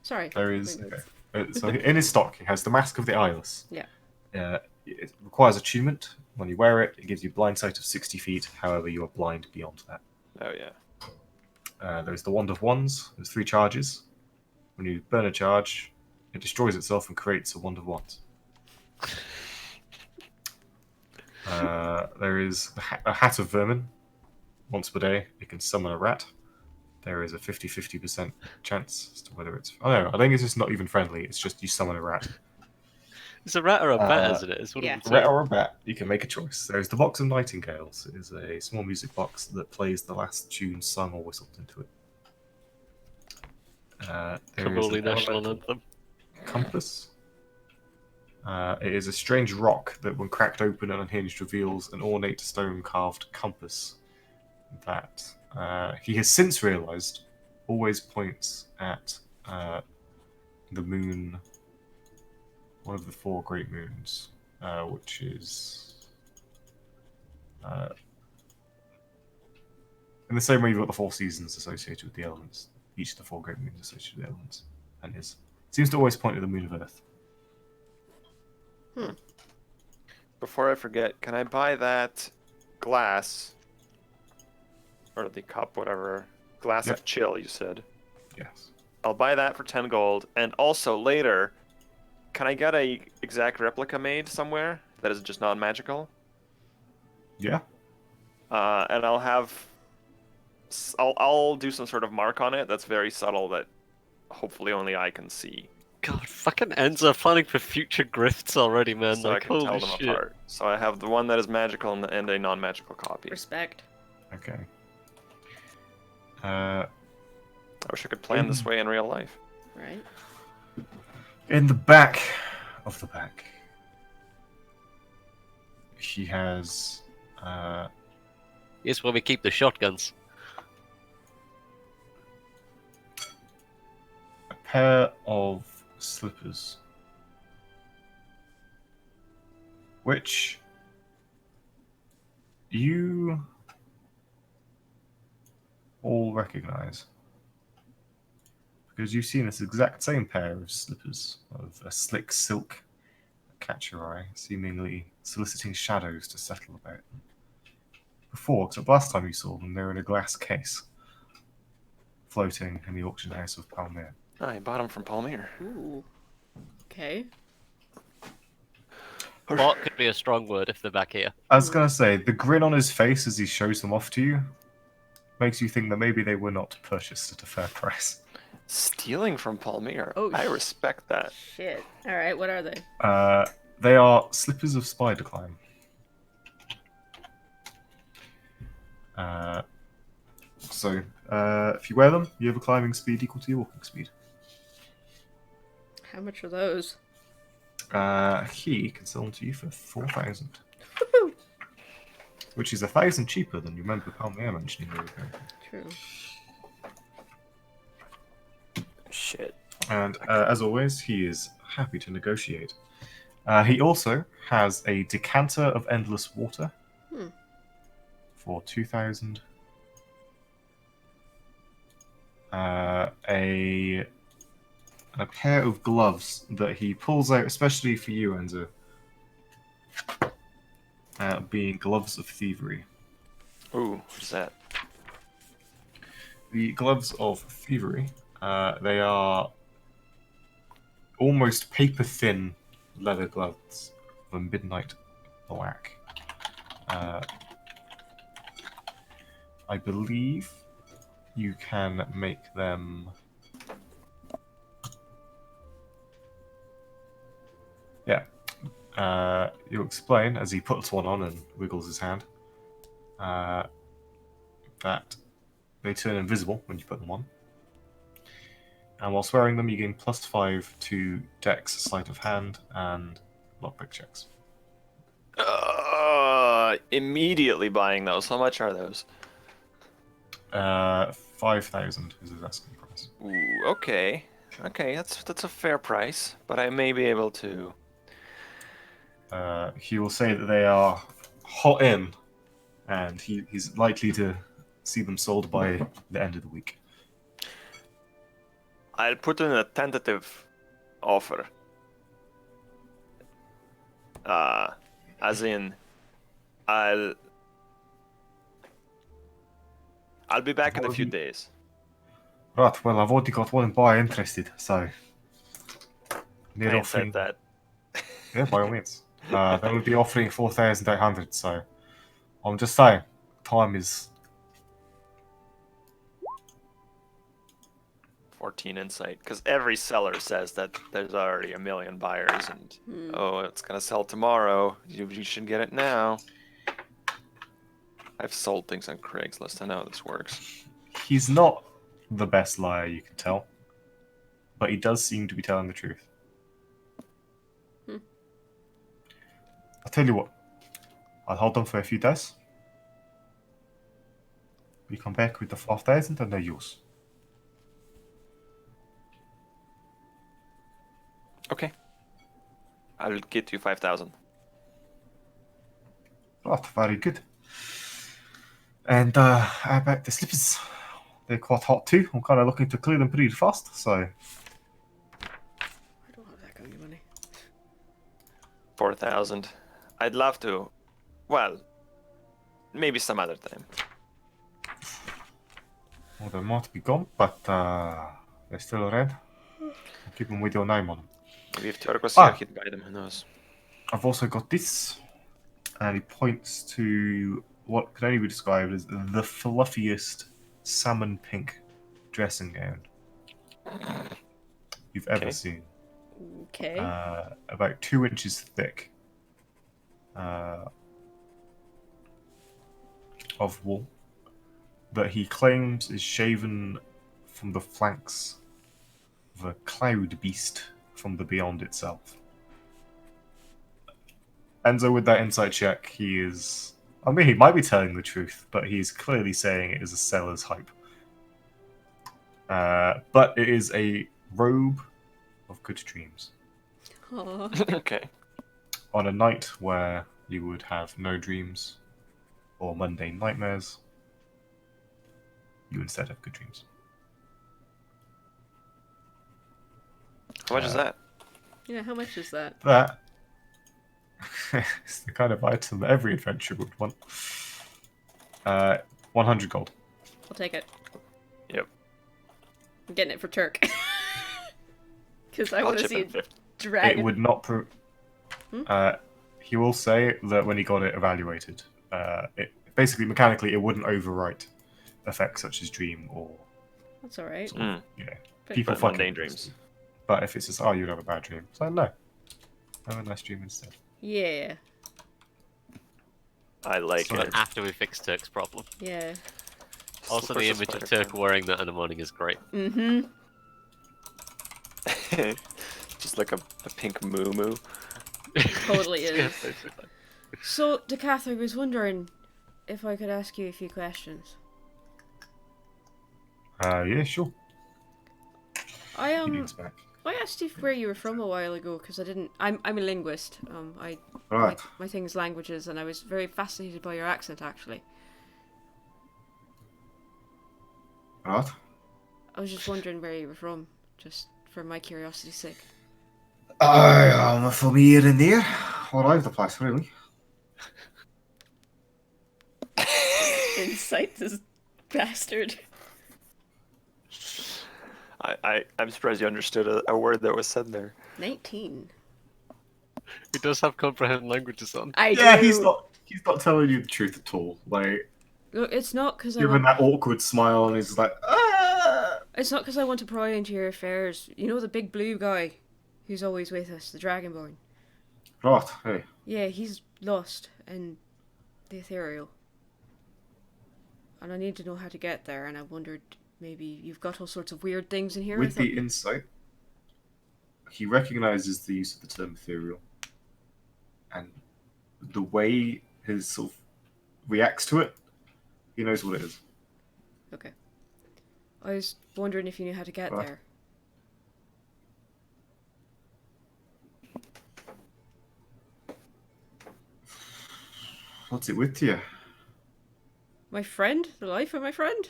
Sorry. There is. Okay. So in his stock, he has the Mask of the Eyeless. Yeah. It requires attunement. When you wear it, it gives you blind sight of 60 feet. However, you are blind beyond that. Oh yeah. There's the Wand of Wands. There's 3 charges. When you burn a charge, it destroys itself and creates a Wand of Wands. There is a Hat of Vermin. Once per day, it can summon a rat. There is a 50% chance as to whether it's... Oh no, I think it's just not even friendly. It's just you summon a rat. It's a rat or a bat, isn't it? It's one yeah. of the Rat two. or a bat, you can make a choice. There's the Box of Nightingales. It is a small music box that plays the last tune sung or whistled into it. There is Kabuli an national elemental anthem. compass. It is a strange rock that, when cracked open and unhinged, reveals an ornate stone-carved compass that he has since realised always points at the moon, one of the 4 great moons, which is in the same way you've got the 4 seasons associated with the elements. Each of the 4 great moons associated with the elements, and his seems to always point to the moon of Earth. Before I forget, can I buy that glass or the cup, whatever, glass Yep. of chill? You said. Yes. I'll buy that for 10 gold, and also later, can I get a exact replica made somewhere that is just non-magical? Yeah. And I'll do some sort of mark on it that's very subtle that hopefully only I can see, God, fucking Enzo planning for future grifts already, man. so I Like, can tell holy them shit. apart. So I have the one that is magical and a non-magical copy. Respect. Okay. I wish I could plan this way in real life. Right? In the back of the back, he has Here's where we keep the shotguns. a pair of slippers which you all recognize. Because you've seen this exact same pair of slippers of a slick silk catch your eye, seemingly soliciting shadows to settle about them. Before, except last time you saw them, they were in a glass case, floating in the auction house of Palmyra. I bought them from Palmyra. Ooh. Okay. Bought could be a strong word if they're back here. I was gonna say, the grin on his face as he shows them off to you makes you think that maybe they were not purchased at a fair price. Stealing from Palmyra. Oh, I respect that. Shit. All right. What are they? They are slippers of spider climb. So, if you wear them, you have a climbing speed equal to your walking speed. How much are those? He can sell them to you for 4,000. Which is 1,000 cheaper than you remember Palmyra mentioning the other day. True. Shit. And as always, he is happy to negotiate. He also has a decanter of endless water for 2,000. A pair of gloves that he pulls out, especially for you, Enzo. Being gloves of thievery. Ooh, what's that? The gloves of thievery, they are almost paper-thin leather gloves of a midnight black. I believe you can make them... Yeah. He'll explain as he puts one on and wiggles his hand that they turn invisible when you put them on. And whilst wearing them, you gain +5 to Dex, Sleight of Hand, and Lockpick checks. Immediately buying those. How much are those? 5,000 is his asking price. Ooh, okay. Okay, that's a fair price, but I may be able to. He will say that they are hot in, and he's likely to see them sold by the end of the week. I'll put in a tentative offer. As in, I'll be back in a few days. Right, well, I've already got one buyer interested, so... They're I offering... said that. Yeah, by all means. They will be offering 4,800, so... I'm just saying, time is... 14 insight, because every seller says that there's already a million buyers, and oh, it's gonna sell tomorrow. You should get it now. I've sold things on Craigslist. I know how this works. He's not the best liar, you can tell. But he does seem to be telling the truth. I'll tell you what. I'll hold them for a few days. We come back with the 4,000 and they're yours. Okay. I'll get you 5,000. Right, very good. And how about the slippers? They're quite hot too. I'm kind of looking to clear them pretty fast, so... I don't have that kind of money. 4,000. I'd love to. Well, maybe some other time. Well, they might be gone, but they're still around. Keep them with your name on them. Maybe if Turkos here could buy them, who knows? I've also got this, and he points to what can only be described as the fluffiest salmon pink dressing gown you've ever seen. Okay. About 2 inches thick of wool that he claims is shaven from the flanks of a cloud beast from the beyond itself. Enzo, with that insight check, he is... I mean, he might be telling the truth, but he's clearly saying it is a seller's hype. But it is a robe of good dreams. Aw. Okay. on a night where you would have no dreams or mundane nightmares, you instead have good dreams. How much is that? Yeah, how much is that? That is the kind of item that every adventurer would want. 100 gold. I'll take it. Yep. I'm getting it for Turk. Because I I'll want to chip see in a 50. dragon. It would not. He will say that when he got it evaluated, it basically mechanically it wouldn't overwrite effects such as dream or That's alright. Mm. you know But- people But fucking mundane with dreams. us. But if it's just you'd have a bad dream, it's like no, have a nice dream instead. Yeah. I like Sorry. it. After we fix Turk's problem. Yeah. Also, the Slippers image of Spider-Man. Turk wearing that in the morning is great. Mm-hmm. Just like a pink moo. Totally is. Yeah, basically. So, Decath, I was wondering if I could ask you a few questions. Yeah, sure. I He leans back. I asked you where you were from a while ago because I didn't. I'm a linguist. Right. My thing's languages, and I was very fascinated by your accent. Actually, Right. I was just wondering where you were from, just for my curiosity's sake. I am from here and there, all over the place, really. Insight, this bastard. I'm surprised you understood a word that was said there. 19. He does have comprehend languages on. I Yeah, do. he's not telling you the truth at all. Like, Look, it's not because I giving want. that awkward smile, and he's like, ah! It's not because I want to pry into your affairs. You know the big blue guy, who's always with us, the Dragonborn. Right, hey. Yeah, he's lost in the ethereal. And I need to know how to get there, and I wondered maybe you've got all sorts of weird things in here. With the insight, he recognizes the use of the term ethereal, and the way his sort of reacts to it, he knows what it is. Okay. I was wondering if you knew how to get Right. there. What's it with you? My friend? The life of my friend?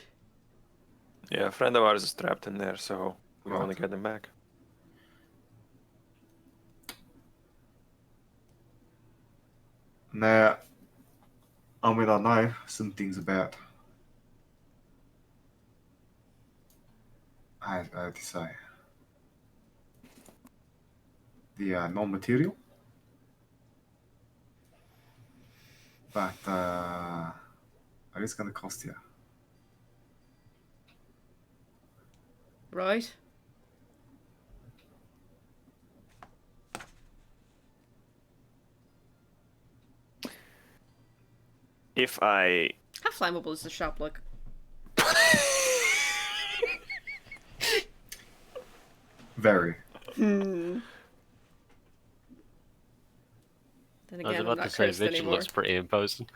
Yeah, a friend of ours is trapped in there, so we Right. want to get him back. Now, I mean, I know some things about. How to say? The non-material. But it is going to cost you. Right. If I How flammable is the shop look? Very. Then I was again, I'm about not to say cursed Vigil anymore. looks pretty imposing.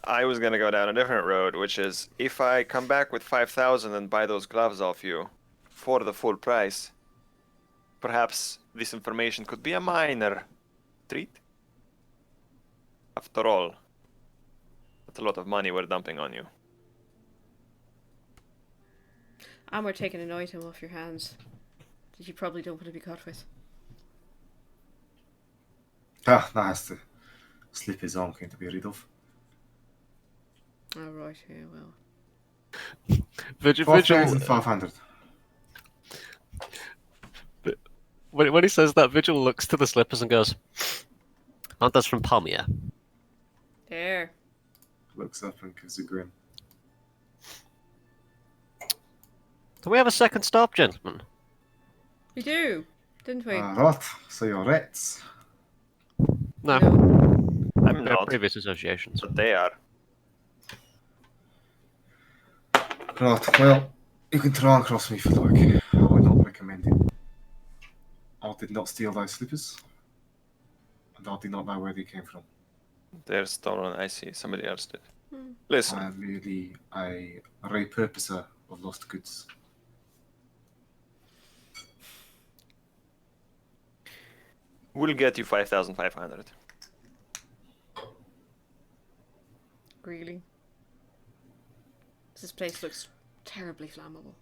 I was gonna go down a different road, which is if I come back with 5,000 and buy those gloves off you for the full price, perhaps this information could be a minor treat. After all, that's a lot of money we're dumping on you. And we're taking an item off your hands that you probably don't want to be caught with. Ah, that has to slip his arm going to be rid of. Oh, right, yeah, well. Vigil, 4,500. when he says that, Vigil looks to the slippers and goes, "Aren't those from Palmia?" There. Looks up and gives a grin. Do we have a second stop, gentlemen? We do, didn't we? Right, so you're Reds. No, I'm they're not, previous associations. but they are. Right, well, you can try and cross me if you like. I would not recommend it. I did not steal those slippers. And I did not know where they came from. They're stolen. I see. Somebody else did. Hmm. Listen, I am merely a repurposer of lost goods. We'll get you 5,500. Really? This place looks terribly flammable.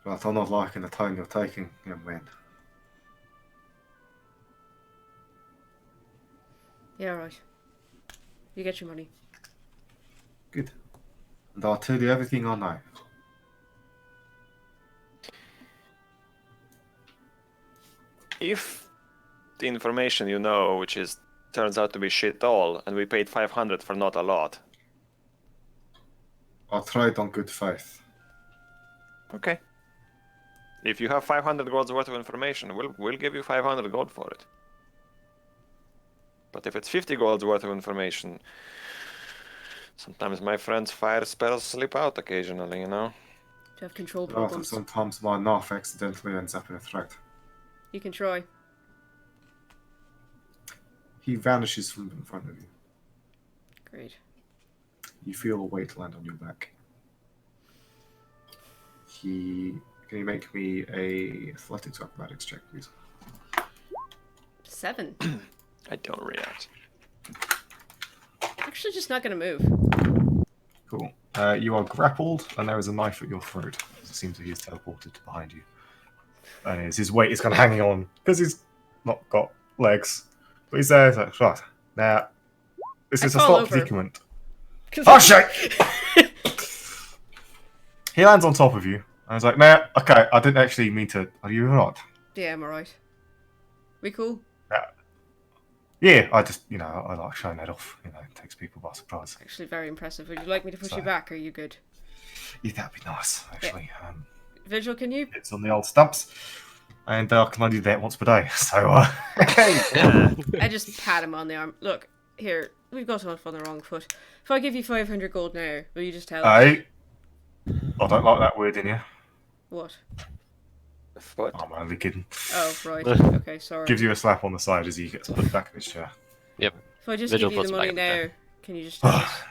Right, I'm not liking the tone you're taking, young man. Yeah, right. You get your money. Good. And I'll tell you everything I know. If the information you know, which is turns out to be shit all, and we paid 500 for not a lot. I'll trade on good faith. Okay. If you have 500 gold's worth of information, we'll give you 500 gold for it. But if it's 50 gold's worth of information, sometimes my friend's fire spells slip out occasionally, you know? To have control Right, problems. sometimes my knife accidentally ends up in a threat. You can try. He vanishes from in front of you. Great. You feel a weight land on your back. Can you make me a athletics or acrobatics check, please? 7. I don't react. Actually, just not gonna move. Cool. You are grappled, and there is a knife at your throat. It seems that he is teleported behind you. And his weight is kind of hanging on, because he's not got legs. But he's there, he's like, right, now, this I is a fall slot over. predicament. Oh, shit! He lands on top of you. I was like, nah, okay, I didn't actually mean to. Are you alright? Yeah, I'm alright. We cool? Yeah, I just, I like showing that off. It takes people by surprise. Actually, very impressive. Would you like me to push you back, or are you good? Yeah, that'd be nice, actually. Visual, can you? It's on the old stumps. And I can only do that once per day. So, okay. I just pat him on the arm. Look, here, we've got off on the wrong foot. If I give you 500 gold now, will you just tell us? Hey. I don't like that word in here. What? Foot. I'm only kidding. Oh, right. Okay, sorry. Gives you a slap on the side as he gets put back in his chair. Yep. If I just Visual give you puts the him back money in the chair. now, can you just tell us?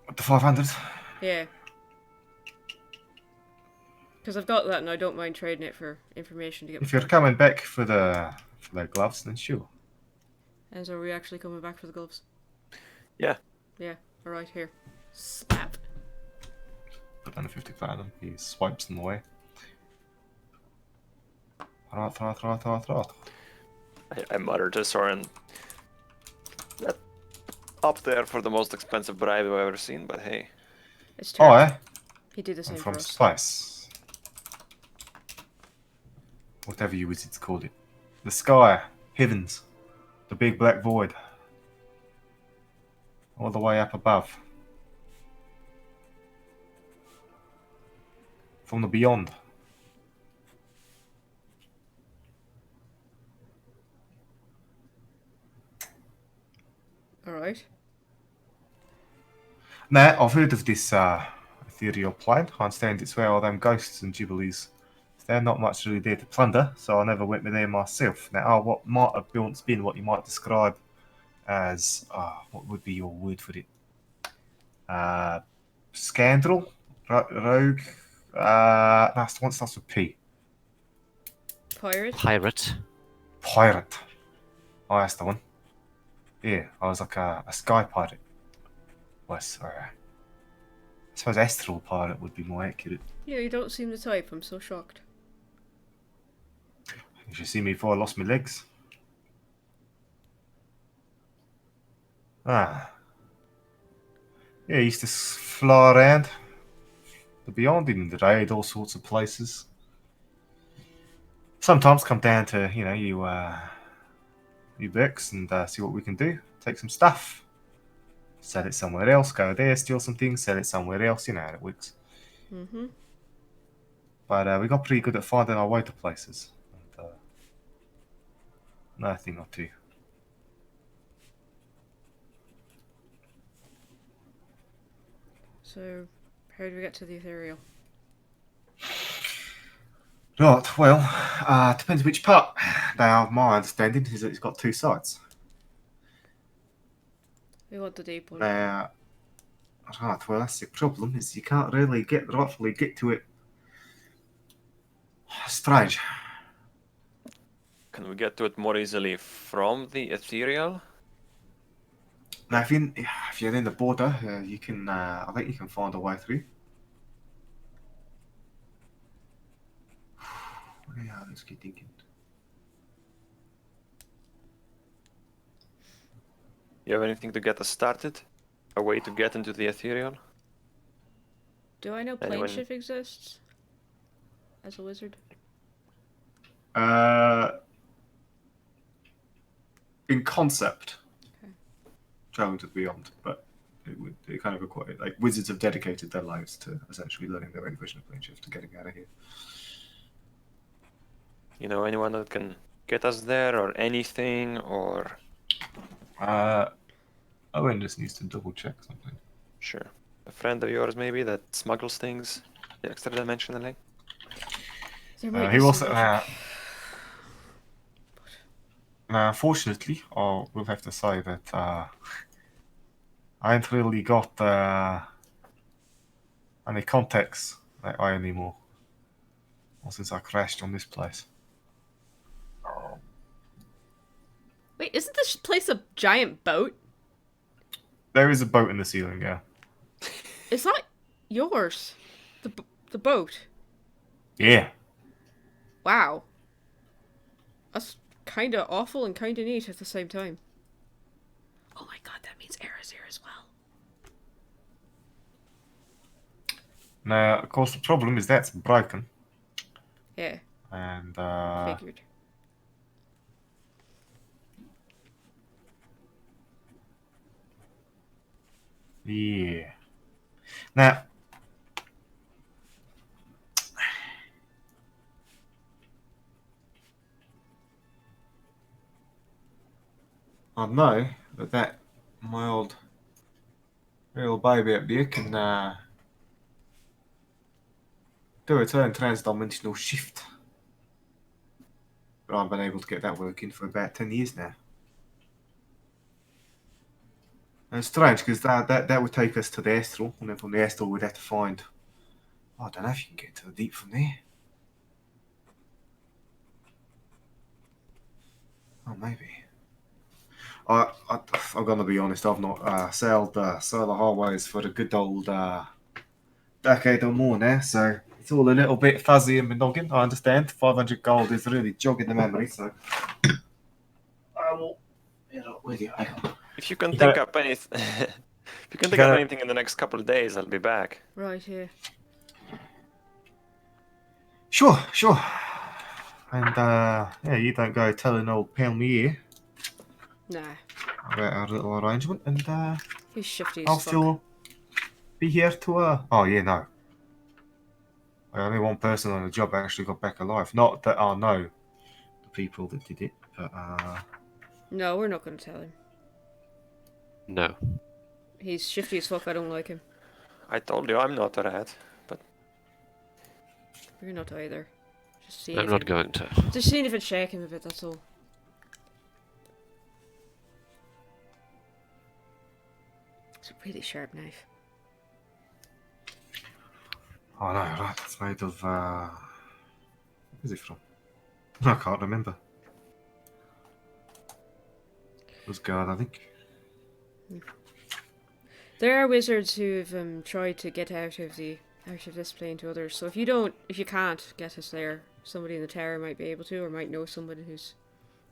What, the 500? Yeah. Because I've got that and I don't mind trading it for information to get... If you're coming back for the gloves, then sure. And so are we actually coming back for the gloves? Yeah. Yeah. Alright, here. Slap. Put down the 50 platinum. He swipes them away. Right. I muttered to Soren. That up there for the most expensive bribe I've ever seen, but hey. It's true. Oh, eh? He did the I'm same for from us. space. Whatever you wizards call it. The sky, heavens, the big black void. All the way up above. From the beyond. Alright. Now, I've heard of this ethereal plane. I understand it's where all them ghosts and jubilees. They're not much really there to plunder, so I never went there myself. Now, what might have been what you might describe as, what would be your word for it? Scandal? Rogue? That's the one that starts with P. Pirate? Pirate. Pirate. Oh, that's the one. Yeah, I was like a sky pirate. Was, or I suppose astral pirate would be more accurate. Yeah, you don't seem the type. I'm so shocked. You should see me before I lost my legs. Yeah, I used to fly around the beyond in the raid, all sorts of places. Sometimes come down to, you books and see what we can do. Take some stuff. Sell it somewhere else, go there, steal some things, sell it somewhere else, you know how it works. Mm-hmm. But we got pretty good at finding our way to places. And, another thing or two. So, how do we get to the ethereal? Right, well, depends which part. Now, my understanding is that it's got two sides. We want the deep one. Now, right, well, that's the problem, is you can't really rightfully get to it Strange. Can we get to it more easily from the ethereal? Now, if you're in the border, you can. I think you can find a way through. Yeah, let's get thinking. You have anything to get us started? A way to get into the ethereal? Do I know plane Anyone- shift exists? As a wizard? In concept, Okay. traveling to the beyond, but it kind of require like wizards have dedicated their lives to essentially learning their own version of plane shift to getting out of here. You know anyone that can get us there or anything or Owen just needs to double check something. sure. A friend of yours maybe that smuggles things extra dimensionally? There might He be also. some Unfortunately, or we'll have to say that I ain't really got any contacts that way anymore. Or since I crashed on this place. Wait, isn't this place a giant boat? There is a boat in the ceiling, yeah. It's not yours. The boat. Yeah. Wow. That's kind of awful and kind of neat at the same time. Oh my god, that means Era's here as well. Now, of course, the problem is that's broken. Yeah, And, figured. yeah. Now, I know that my old little baby up there can do a transdimensional shift. But I've been able to get that working for about 10 years now. And it's strange because that would take us to the astral, and then from the astral we'd have to find. I don't know if you can get to the deep from there. Oh, maybe. I'm gonna be honest. I've not sailed the highways for a good old decade or more now, so it's all a little bit fuzzy in my noggin. I understand 500 gold is really jogging the memory, so I will. With you. If you can You think gotta- up anything if you can you think up gotta- anything in the next couple of days, I'll be back. Right here. Sure. And yeah, you don't go telling old pal me here Nah, about our little arrangement, and he's shifty I'll as fuck. still be here to Oh yeah, no. Only one person on the job actually got back alive. Not that I know the people that did it, but No, we're not gonna tell him. No. He's shifty as fuck, I don't like him. I told you I'm not a rat. You're not either. Just seeing I'm if not it- going to. Just seeing if it's shaking a bit, that's all. It's a really sharp knife. oh no, right, it's made of where's it from? I can't remember. It was God, I think. There are wizards who've tried to get out of this plane to others. So if you can't get us there, somebody in the tower might be able to, or might know somebody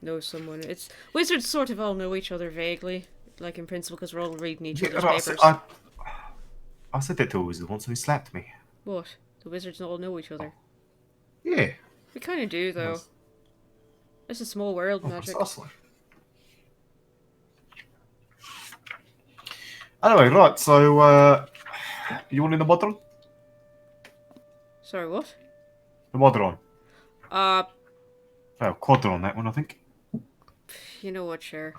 knows someone. It's wizards sort of all know each other vaguely, like in principle, because we're all reading each other's right, papers. I said that to a wizard once and he slapped me. What? The wizards all know each other. Yeah. We kind of do, though. Yes. It's a small world, Oh, magic. precisely. Anyway, right, so you want in the Modron? Sorry, what? The Modron. Uh, Oh, Quadron, that one, I think. you know what, sure.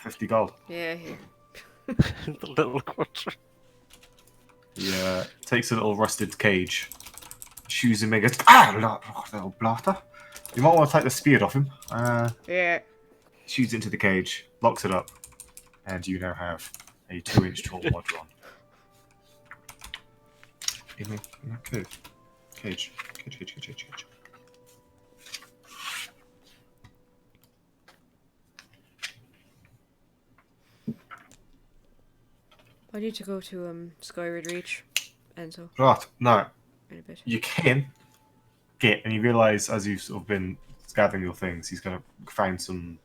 50 gold. Yeah, here. The little quarter. He takes a little rusted cage, shoots him, and goes, little blaster. You might want to take the spear off him. Yeah. Shoots into the cage, locks it up, and you now have a 2-inch tall Modron. In a cage. Good. I need to go to Skyward Reach, and so Right, no, in a bit. you can get, and you realise as you've sort of been gathering your things, he's going to find some,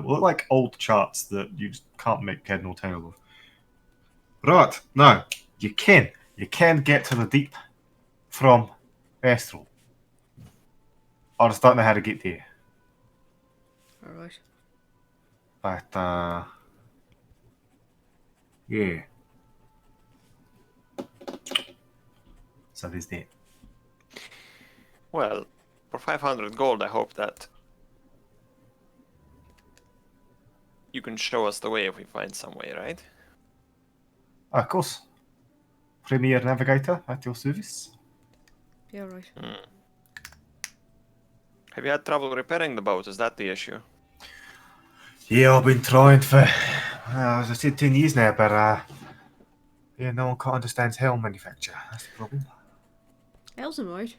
look like old charts that you just can't make head nor tail of. Right, no, you can. You can get to the deep from Astral. I just don't know how to get there. Alright. But, yeah. So there's that. Well, for 500 gold, I hope that you can show us the way if we find some way, right? Of course. Premier Navigator at your service. Yeah, alright. Have you had trouble repairing the boat? Is that the issue? Yeah, I've been trying for, as I said, 10 years now, but, yeah, no one quite understands helm manufacture. That's the problem. Elsa might.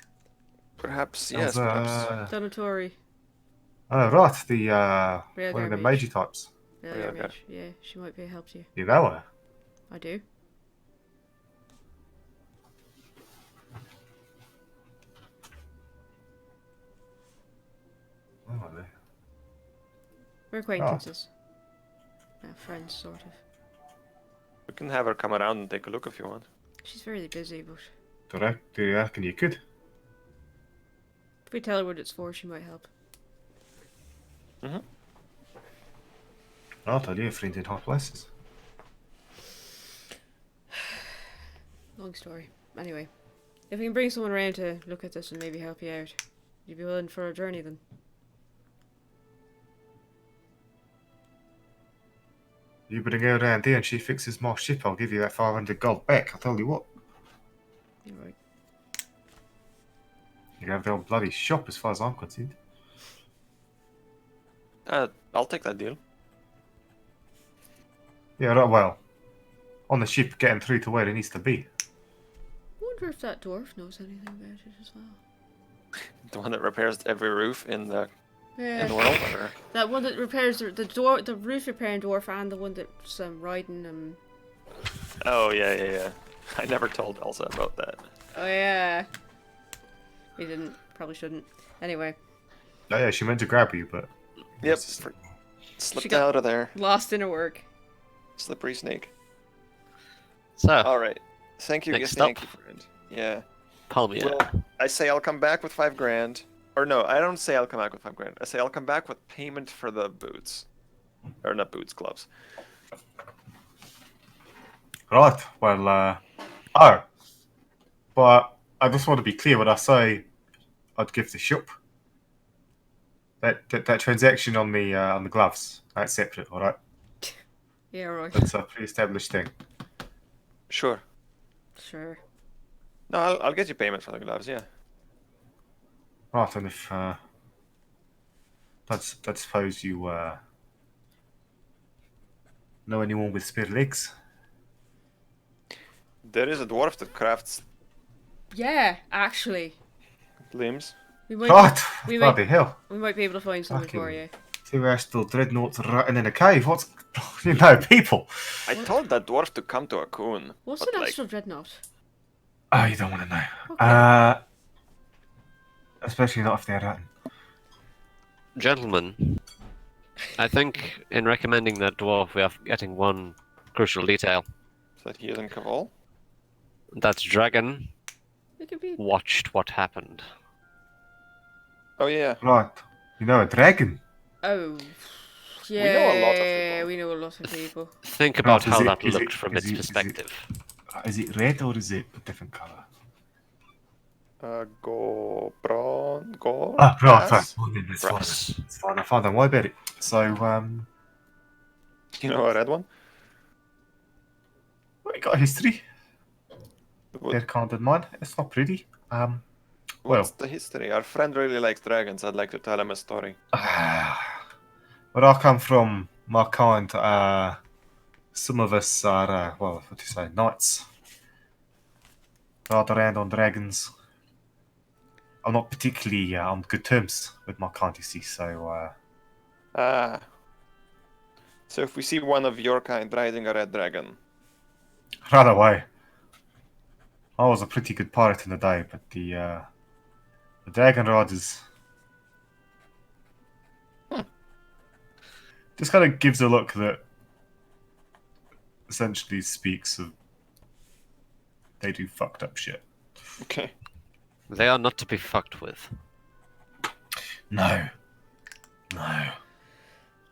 Perhaps, How's, yes, perhaps. Donatori. Oh, right, the, Railguard one of the mage. major types. Railguard Railguard. mage. Yeah, she might be a help to you. You know her? I do. Oh, I know. We're acquaintances. Friends, sort of. We can have her come around and take a look if you want. She's very busy, but Do you reckon you could? if we tell her what it's for, she might help. I'll tell you, friend in high places. Long story. Anyway, if we can bring someone around to look at this and maybe help you out, you'd be willing for a journey then? You bring her around here and she fixes my ship, I'll give you that 500 gold back, I'll tell you what. You're right. You can have the old bloody shop as far as I'm concerned. I'll take that deal. Yeah, right, well, on the ship getting through to where it needs to be. I wonder if that dwarf knows anything about it as well. The one that repairs every roof in the Yeah. world, or That one that repairs the roof repairing dwarf, and the one that's riding oh yeah. I never told Elsa about that. Oh yeah. He didn't. Probably shouldn't. Anyway, Oh yeah, she meant to grab you, but... Yep, She slipped got- out of there. lost in her work. Slippery snake. So, All right. Thank you, Next thank up. you, friend. Yeah. Palmia. Well, I say I'll come back with 5 grand. Or no, I don't say I'll come back with 5 grand. I say I'll come back with payment for the boots. Or not boots, gloves. Right, well, oh. But I just want to be clear when I say I'd give the shop. That transaction on the gloves, that's separate, alright? Yeah, right. That's a pre-established thing. Sure. Sure. No, I'll get you payment for the gloves, yeah. Right, and if, let's suppose you, know anyone with spare legs? There is a dwarf that crafts Yeah, actually, limbs. we might Right, we bloody hell. we might be able to find something Fucking- for you. 2 Astral Dreadnoughts rotting in a cave, what's... You know, people! I told that dwarf to come to a coon. What's but, an like, astral dreadnought? Oh, you don't want to know. Okay. Especially not if they're rotting. Gentlemen, I think in recommending that dwarf we are getting one crucial detail. that he is in Caval? That dragon It could be. watched what happened. Oh yeah. Right. You know, a dragon. Oh. Yeah, know a lot of people. we know a lot of people. Think about Is how it- that is looked it- from is its it- perspective. Is it red or is it a different colour? Go bron go. Ah, right, brass? fine. Well, then it's fine. Brass. It's fine, I'm fine, don't worry about it. So, You know a red one? well, you got a history. What- They're kind of mine. It's not pretty. Well, What's the history? Our friend really likes dragons. I'd like to tell him a story. where I come from, my kind, some of us are, well, what do you say, knights. Ride around on dragons. I'm not particularly on good terms with my kind, you see, so So if we see one of your kind riding a red dragon, run away. I was a pretty good pirate in the day, but the dragon riders just kind of gives a look that essentially speaks of they do fucked up shit. okay. They are not to be fucked with. No. No.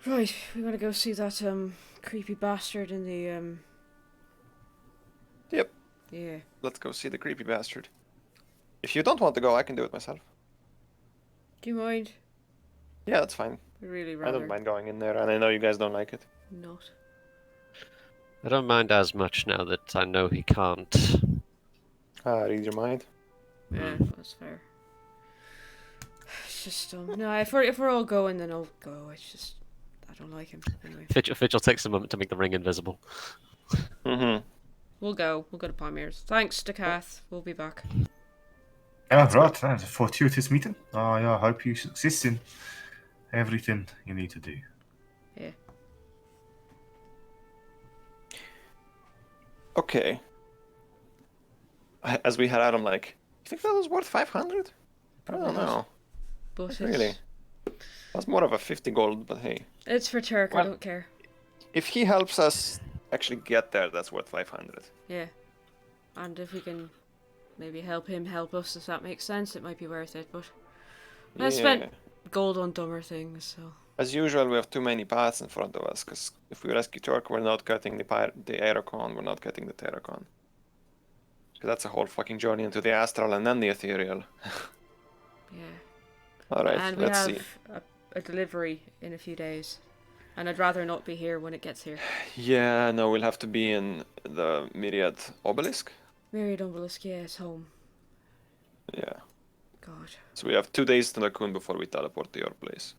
Right, we gotta go see that creepy bastard in the Yep. Yeah. Let's go see the creepy bastard. If you don't want to go, I can do it myself. Do you mind? Yeah, that's fine. I'd really I rather don't mind going in there, and I know you guys don't like it. not. I don't mind as much now that I know he can't. Read your mind. Yeah, that's fair. It's just no. If we're all going, then I'll go. It's just I don't like him anyway. Fitchel takes a moment to make the ring invisible. Mm-hmm. We'll go. We'll go to Palmyre's. Thanks to Kath. We'll be back. Yeah, right. That's a fortuitous meeting. I hope you succeed in everything you need to do. Yeah. Okay. As we head out, I'm like, you think that was worth 500? I don't know. But it's, Really? That's more of a 50 gold, but hey. It's for Turk. I Well- don't care. If he helps us actually get there, that's worth 500. Yeah. And if we can maybe help him help us, if that makes sense, it might be worth it. But I spent gold on dumber things, so. As usual, we have too many paths in front of us, because if we rescue Turk, we're not cutting the Aerocon, we're not cutting the Terracon. Because that's a whole fucking journey into the Astral and then the Ethereal. Yeah. Alright, And we let's have see. a delivery in a few days. And I'd rather not be here when it gets here. Yeah, no, we'll have to be in the Myriad Obelisk. Myriad Obelisk, yeah, it's home. Yeah. God. So we have 2 days to Nakun before we teleport to your place.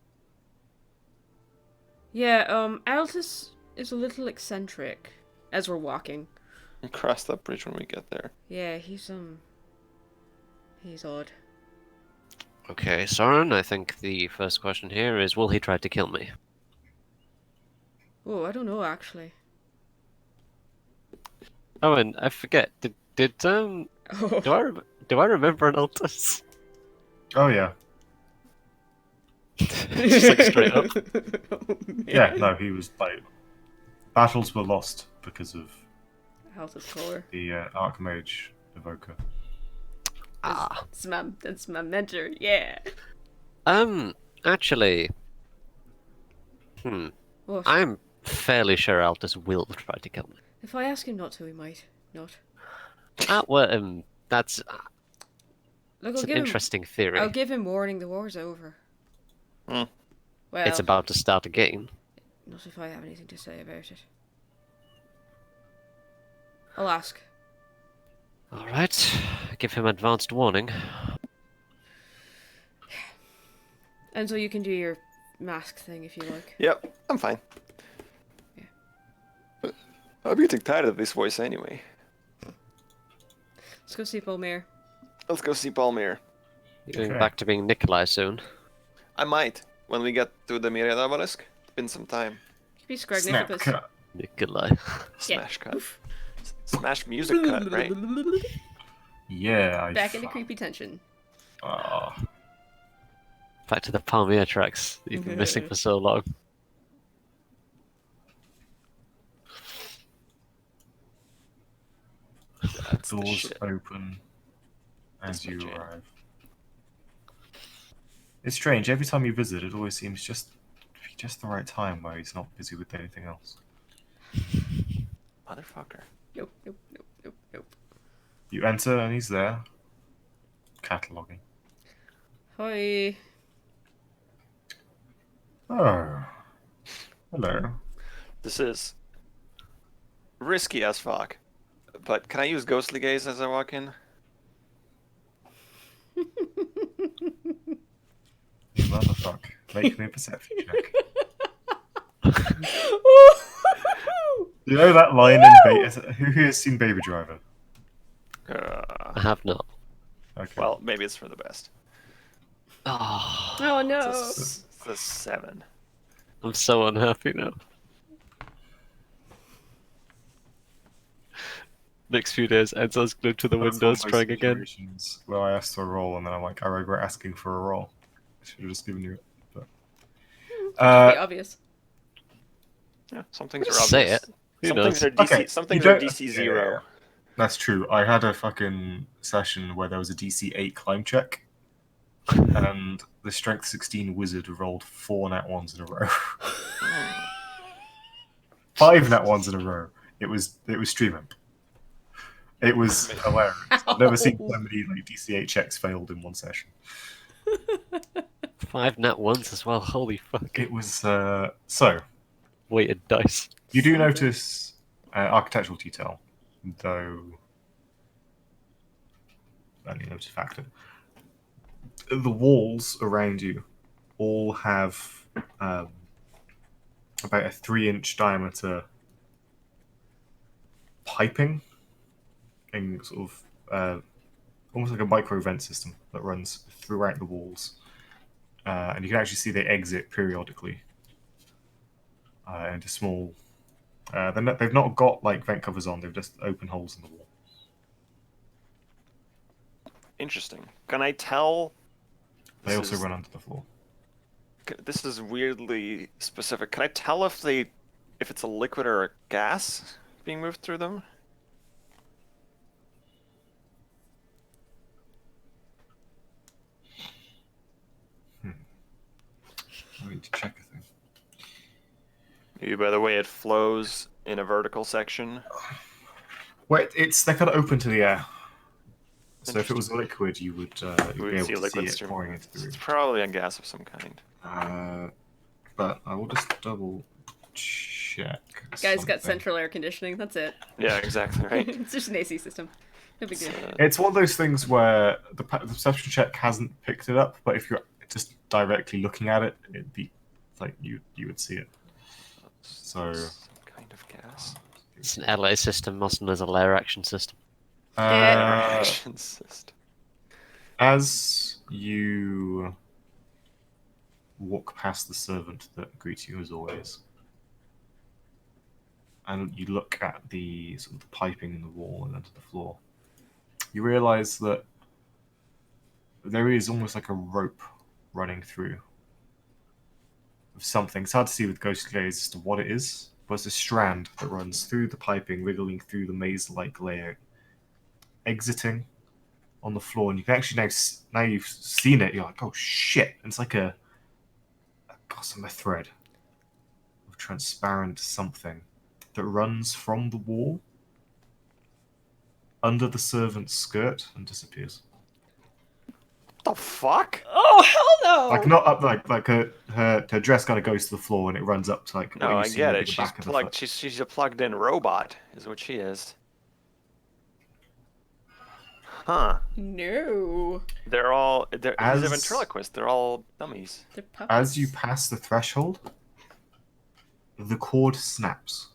Yeah, Altus is a little eccentric as we're walking. Cross that bridge when we get there. Yeah, he's odd. Okay, Soren, I think the first question here is, will he try to kill me? Oh, I don't know actually. Oh, and I forget, do I remember an Altus? Oh yeah. Just like straight up. Yeah, no, he was like battles were lost because of Altus Caller. the Archmage Evoker. Ah. That's my mentor, yeah. Actually, What? I'm fairly sure Altus will try to kill me. If I ask him not to, he might not. Well, that's Look, an interesting theory. I'll give him warning. The war's over. Hmm. Well, It's about to start again. not if I have anything to say about it. I'll ask. All right, give him advanced warning. And so you can do your mask thing if you like. Yep, I'm fine. Yeah. I'm getting tired of this voice anyway. Let's go see Palmyre. Let's go see Palmyre. You're going Okay. back to being Nikolai soon. I might, when we get to the Myriad Obelisk. It's been some time. Be Snap Scragnificus. cut. Nikolai. Smash cut. Smash music cut, right? Yeah. Back into creepy tension. Ah, Back to the Palmyra tracks that you've been missing for so long. That's the doors shit. open as That's my you jam. arrive. It's strange. Every time you visit, it always seems just the right time where he's not busy with anything else. Motherfucker. Nope, nope, nope, nope, nope. You enter and he's there, cataloging. Hi. Oh, hello. This is risky as fuck. But can I use Ghostly Gaze as I walk in? You motherfucker. Make me a perception check. You know that line in who here has seen Baby Driver? I have not. Okay. Well, maybe it's for the best. Oh, Oh no. It's a 7. I'm so unhappy now. Next few days, Enzo's glued to the That's one windows of those trying again. situations where I asked for a roll and then I'm like, I regret asking for a roll. I should have just given you it. But Could just be obvious. Yeah, some things are Just say obvious. it. Who Some knows? things are DC. Okay, Some you things are don't- DC yeah, 0. that's true. I had a fucking session where there was a DC 8 climb check, and the Strength 16 wizard rolled 4 nat 1s in a row. 5 nat 1s in a row. It was stream imp. It was hilarious. I've never seen so many like DC 8 checks failed in one session. 5 nat 1s as well. Holy fuck. It was so. Weighted dice. You do Something. notice architectural detail, though. Only notice factor. The walls around you all have about a 3-inch diameter piping in sort of almost like a micro vent system that runs throughout the walls, and you can actually see they exit periodically into small. They've not got like vent covers on; they've just open holes in the wall. Interesting. Can I tell? They also run under the floor. This is weirdly specific. Can I tell if it's a liquid or a gas being moved through them? I need to check a thing. Maybe by the way it flows in a vertical section. Well, they're kind of open to the air. So if it was a Interesting. liquid, you'd We be would able see to see liquid it stream. pouring into the room. It's probably a gas of some kind. But I will just double check. Guy's got something. central air conditioning. That's it. Yeah, exactly right. It's just an AC system. No big deal. It's one of those things where the perception check hasn't picked it up, but if you're just directly looking at it, it'd be like you would see it. So Some kind of gas. It's an LA system, Mustang is a layer action system. Action system. as you walk past the servant that greets you as always, and you look at the sort of the piping in the wall and under the floor, you realise that there is almost like a rope running through of something. It's hard to see with ghostly gaze as to what it is, but it's a strand that runs through the piping, wriggling through the maze-like layout, exiting on the floor. And you can actually now you've seen it, you're like, oh shit! And it's like a gossamer thread of transparent something that runs from the wall under the servant's skirt and disappears. What the fuck? Oh hell no! Like not up, like her dress kind of goes to the floor and it runs up to like. No, what you I see get maybe it. the She's back of the plugged. foot. She's a plugged-in robot, is what she is. Huh? No. He's a As- ventriloquist. They're all dummies. They're puppets. As you pass the threshold, the cord snaps,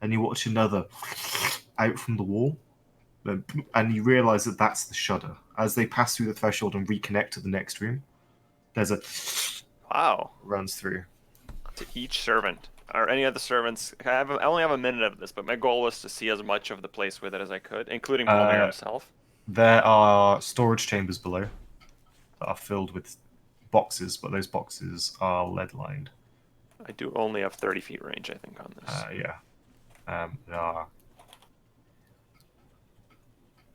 and you watch another out from the wall, and you realise that that's the shudder. As they pass through the threshold and reconnect to the next room, there's a Wow. runs through. To each servant or any other servants. I only have a minute of this, but my goal was to see as much of the place with it as I could, including Palmer himself. There are storage chambers below that are filled with boxes, but those boxes are lead lined. I do only have 30 feet range, I think, on this. There are.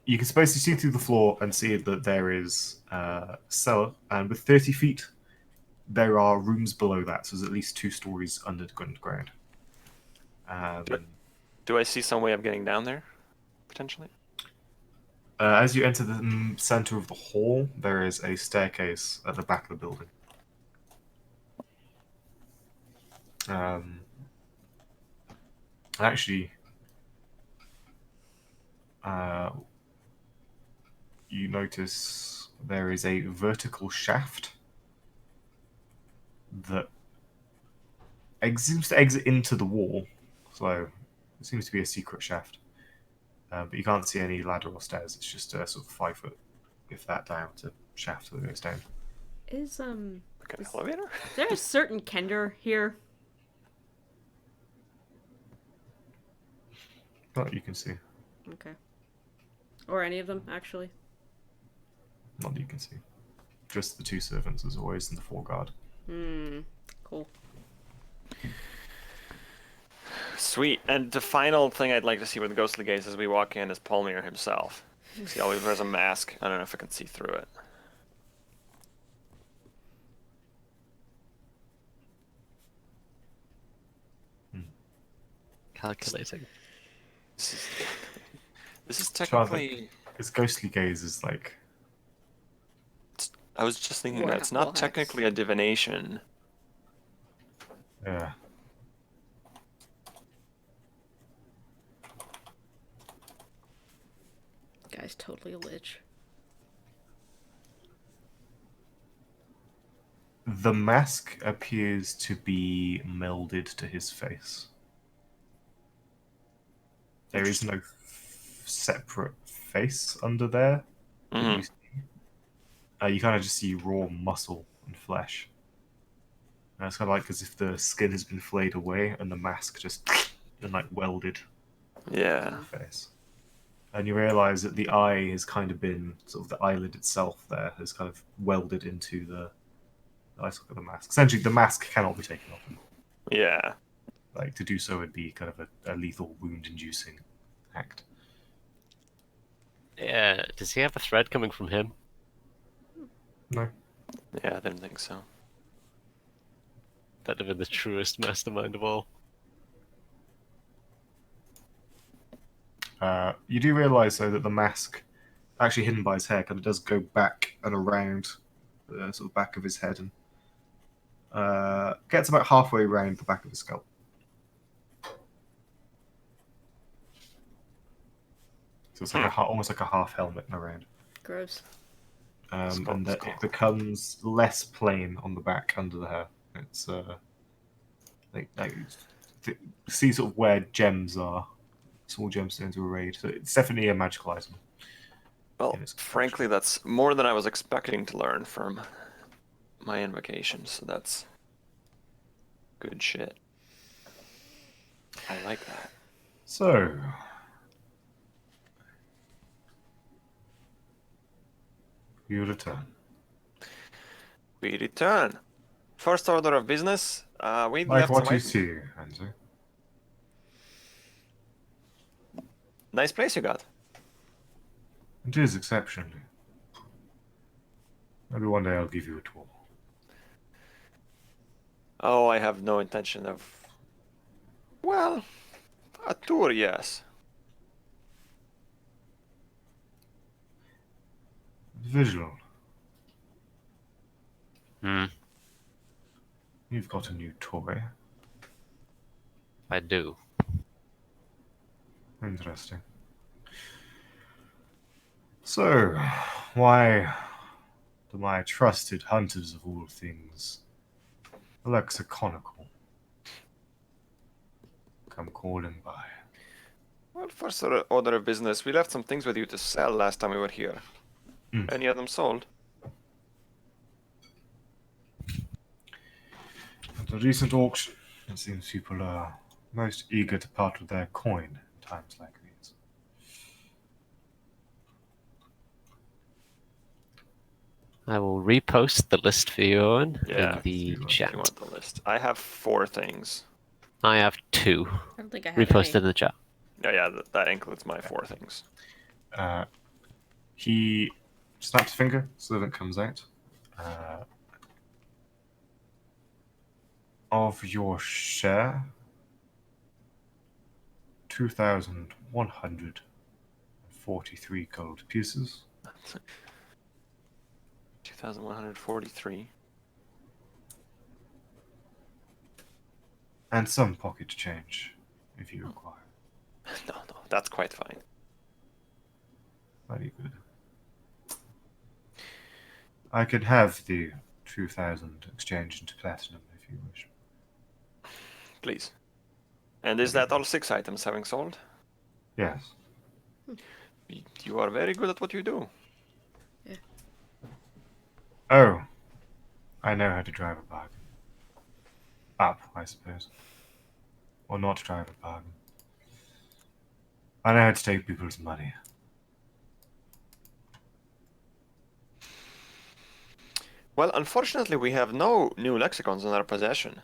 You can basically see through the floor and see that there is a cellar, and with 30 feet, there are rooms below that, so there's at least 2 stories underground. Do I see some way of getting down there, potentially? As you enter the center of the hall, there is a staircase at the back of the building. Actually, you notice there is a vertical shaft that seems to exit into the wall, so it seems to be a secret shaft. But you can't see any ladder or stairs. It's just a sort of 5 foot, if that, diameter shaft that goes down. Is Like an is elevator? there a certain Kender here? Not that you can see. Okay. Or any of them, actually. Not that you can see. Just the 2 servants, as always, and the 4 guard. Cool. Sweet. And the final thing I'd like to see with Ghostly Gaze as we walk in is Palmir himself. He always wears a mask. I don't know if I can see through it. Calculating. This is technically. His ghostly gaze is like. I was just thinking War- that it's not war hacks. technically a divination. Yeah. Guy's totally a lich. The mask appears to be melded to his face. There is no separate face under there. Mhm. You see. You kind of just see raw muscle and flesh. And it's kind of like as if the skin has been flayed away and the mask just and like welded Yeah. to the face. And you realise that the eye has kind of been sort of the eyelid itself there has kind of welded into the eye socket of the mask. Essentially, the mask cannot be taken off. Yeah. Like to do so would be kind of a lethal wound-inducing act. Yeah. Does he have a thread coming from him? No. Yeah, I didn't think so. That'd have been the truest mastermind of all. You do realise though that the mask, actually hidden by his hair, kind of does go back and around the sort of back of his head and gets about halfway around the back of his skull. So it's like almost like a half helmet around. Gross. Skull, And that skull. it becomes less plain on the back under the hair. It's see sort of where gems are, small gemstones are arrayed. So it's definitely a magical item. Well, in its frankly, that's more than I was expecting to learn from my invocation, so that's good shit. I like that. So, you return. We return. First order of business. We Like left what some you items. see, Andrew. Nice place you got. It is exceptionally. Maybe one day I'll give you a tour. Oh, I have no intention of. Well, a tour, yes. Visual. Hmm. You've got a new toy. I do. Interesting. So, why do my trusted hunters of all things, lexiconical, come calling by? Well, first order of business. We left some things with you to sell last time we were here. Mm. Any of them sold? At the recent auction, it seems people are most eager to part with their coin in times like these. I will repost the list for you, Owen, Yeah, in the If you chat. want the list. I have 4 things. I have 2. I don't think I have Reposted in any. the chat. Yeah, that includes my 4 things. He snaps a finger, servant comes out. Of your share, 2,143 gold pieces. 2,143. And some pocket change, if you require. No, that's quite fine. Very good. I could have the 2,000 exchanged into platinum if you wish. Please. And is that all 6 items having sold? Yes. You are very good at what you do. Oh, I know how to drive a bargain. Up, I suppose. Or not drive a bargain. I know how to take people's money. Well, unfortunately, we have no new lexicons in our possession.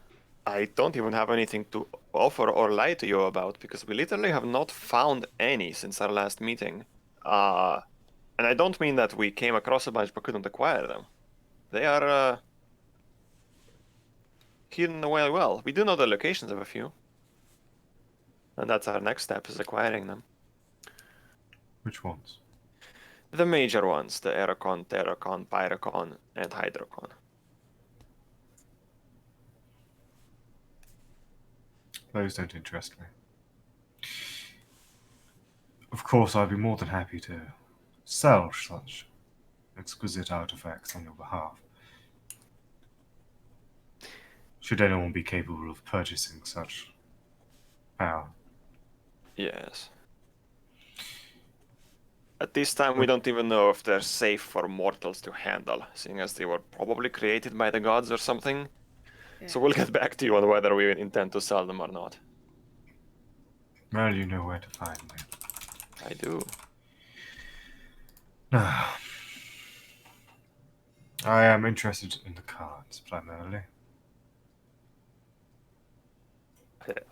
I don't even have anything to offer or lie to you about because we literally have not found any since our last meeting. And I don't mean that we came across a bunch but couldn't acquire them. They are hidden away well. We do know the locations of a few. And that's our next step, is acquiring them. Which ones? The major ones, the Aerocon, Terracon, Pyrocon, and Hydrocon. Those don't interest me. Of course, I'd be more than happy to sell such exquisite artifacts on your behalf. Should anyone be capable of purchasing such power? Yes. At this time, we don't even know if they're safe for mortals to handle, seeing as they were probably created by the gods or something. Yeah. So we'll get back to you on whether we intend to sell them or not. Well, you know where to find me. I do. I am interested in the cards, primarily.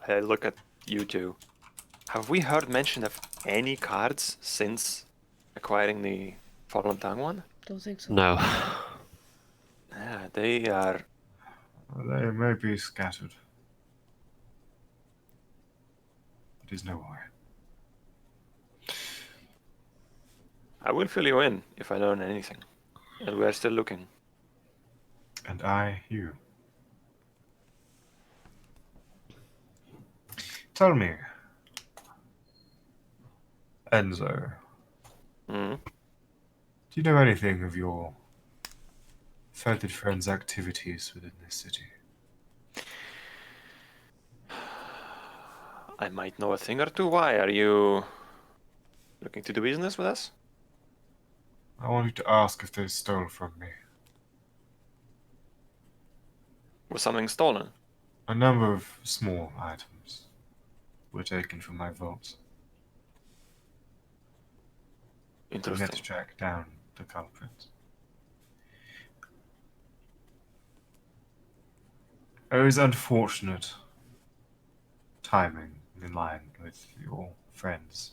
I look at you two. Have we heard mention of any cards since acquiring the Fallen Tongue one? Don't think so. No. Yeah, they are. They may be scattered. It is no worry. I will fill you in if I learn anything. And we're still looking. And I, you. Tell me, Enzo, Hmm? do you know anything of your feathered friend's activities within this city? I might know a thing or two. Why? Are you looking to do business with us? I wanted to ask if they stole from me. Was something stolen? A number of small items were taken from my vaults. I'm yet Interesting. to track down the culprits. It was unfortunate timing in line with your friend's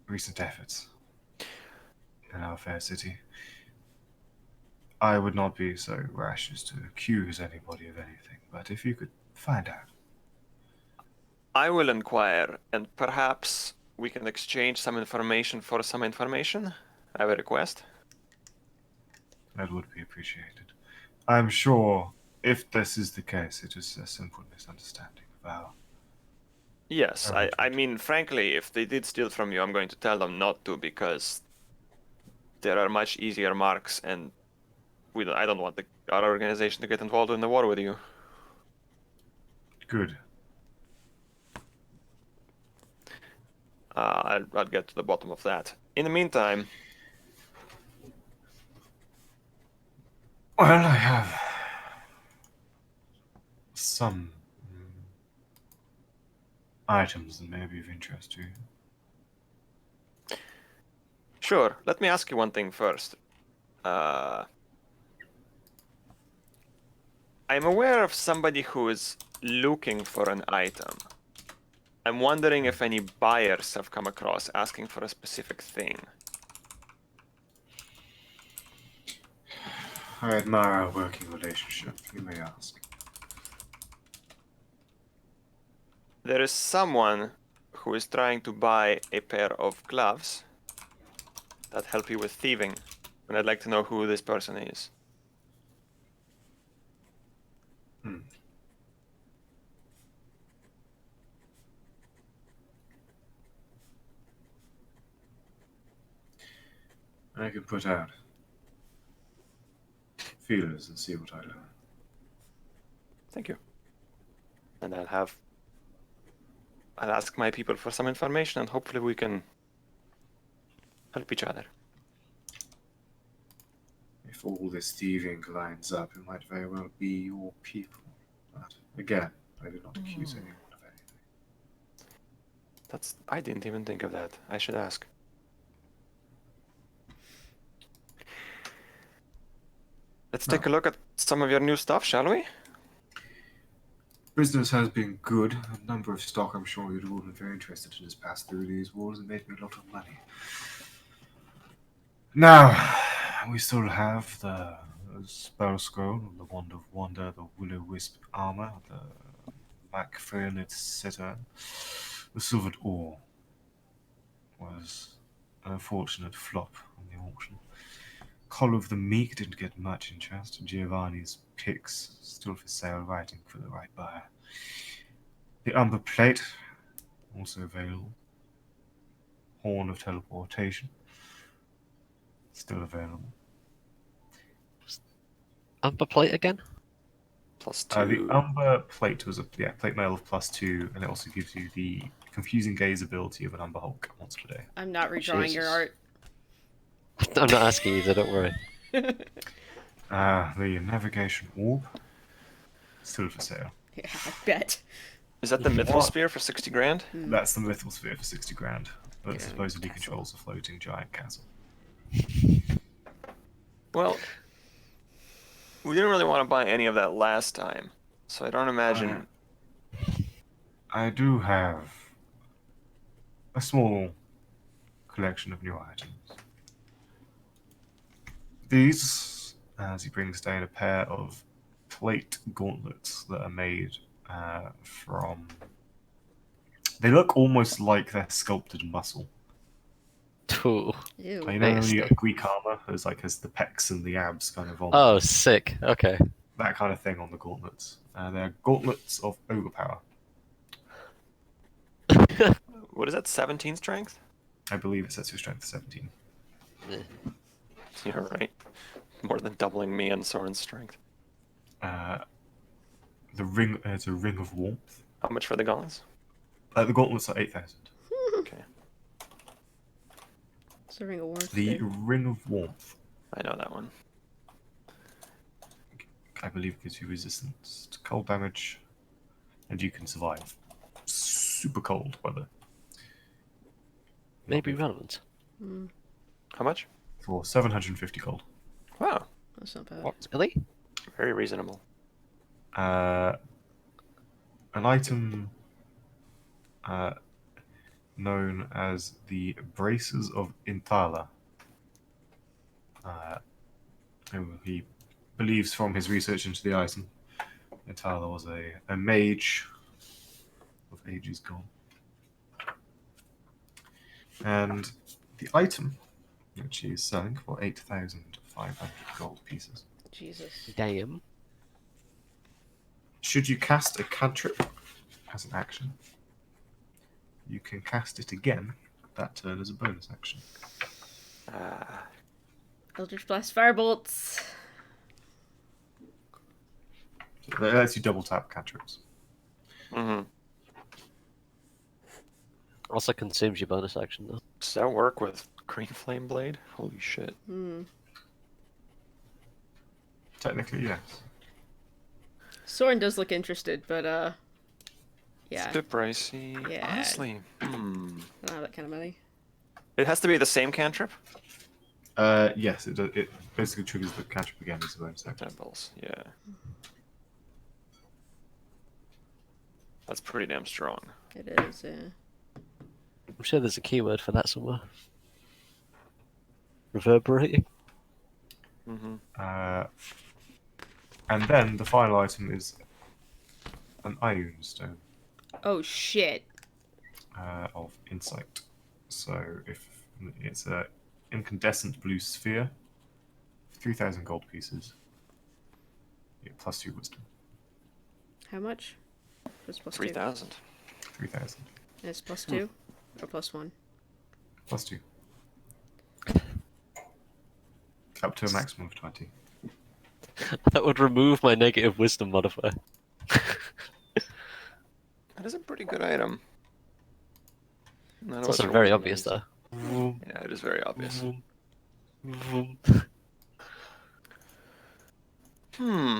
recent efforts in our fair city. I would not be so rash as to accuse anybody of anything, but if you could find out. I will inquire, and perhaps we can exchange some information for some information. I have a request. That would be appreciated. I'm sure if this is the case, it is a simple misunderstanding of our... Yes, I arrangement. mean, frankly, if they did steal from you, I'm going to tell them not to because there are much easier marks, and I don't want our organization to get involved in the war with you. Good. I'll get to the bottom of that. In the meantime, Well, I have some items that may be of interest to you. sure, let me ask you one thing first. I'm aware of somebody who is looking for an item. I'm wondering if any buyers have come across asking for a specific thing. I admire our working relationship, you may ask. There is someone who is trying to buy a pair of gloves that help you with thieving, and I'd like to know who this person is. I can put out feelers and see what I learn. Thank you. And I'll ask my people for some information, and hopefully we can help each other. If all this thieving lines up, it might very well be your people. But again, I do not accuse anyone of anything. I didn't even think of that. I should ask. Let's take a look at some of your new stuff, shall we? Business has been good. A number of stock I'm sure you'd all been very interested in has passed through these walls and made me a lot of money. Now, we still have the Spell Scroll, the Wand of Wonder, the Will-O-Wisp Armor, the Macphail, etc. The Silvered Ore was an unfortunate flop on the auction. Collar of the Meek didn't get much interest. Giovanni's picks still for sale, waiting for the right buyer. The Umber Plate, also available. Horn of Teleportation, still available. Umber plate again? +2. The Umber Plate was a plate mail of +2, and it also gives you the Confusing Gaze ability of an Umber Hulk once per day. I'm not redrawing your Jesus. art. I'm not asking you, so don't worry. The Navigation Orb, still for sale. Yeah, I bet. Is that the Mythal Sphere for 60 grand? That's the Mythal Sphere for 60 grand. That Yeah, supposedly castle. controls a floating giant castle. Well, we didn't really want to buy any of that last time, so I don't imagine... I do have a small collection of new items. These, as he brings down a pair of plate gauntlets that are made from... They look almost like they're sculpted muscle. Ooh. Ew. You know, Nice. when you get Greek armor, there's the pecs and the abs kind of on Oh, sick. Okay. that kind of thing on the gauntlets. They're gauntlets of overpower. What is that, 17 strength? I believe it sets your strength to 17. You're right. More than doubling me and Soren's strength. The ring, it's a ring of warmth. How much for the gauntlets? The gauntlets are 8,000. Okay, It's a ring of warmth. The too. ring of warmth, I know that one. I believe, gives you resistance to cold damage, and you can survive super cold weather. Maybe relevant. How much? For 750 gold. Wow, That's not bad. What? Really? very reasonable. An item known as the Braces of Inthala. Who he believes from his research into the item, Inthala was a mage of ages gone. And the item, which he is selling for 8,500 gold pieces. Jesus. Damn. Should you cast a cantrip as an action, you can cast it again that turn as a bonus action. Eldritch Blast Firebolts. So that lets you double tap cantrips. Mm-hmm. Also consumes your bonus action, though. Does that work with Green Flame Blade? Holy shit. Technically, yes. Soren does look interested, but yeah, It's a bit pricey. Yeah. Honestly, I don't have that kind of money. It has to be the same cantrip? Yes, it basically triggers the cantrip again as a bonus action. Temples, yeah. That's pretty damn strong. It is, yeah. I'm sure there's a keyword for that somewhere. Reverberating? Mm-hmm. And then the final item is an Ion Stone Oh shit. of Insight. So if it's a incandescent blue sphere, 3,000 gold pieces, you get +2 wisdom. How much? It's +2. 3,000. 3,000 And it's +2 or +1. +2. Up to a maximum of 20. That would remove my negative wisdom modifier. That is a pretty good item. It's also very obvious, though. Yeah, it is very obvious. Hmm.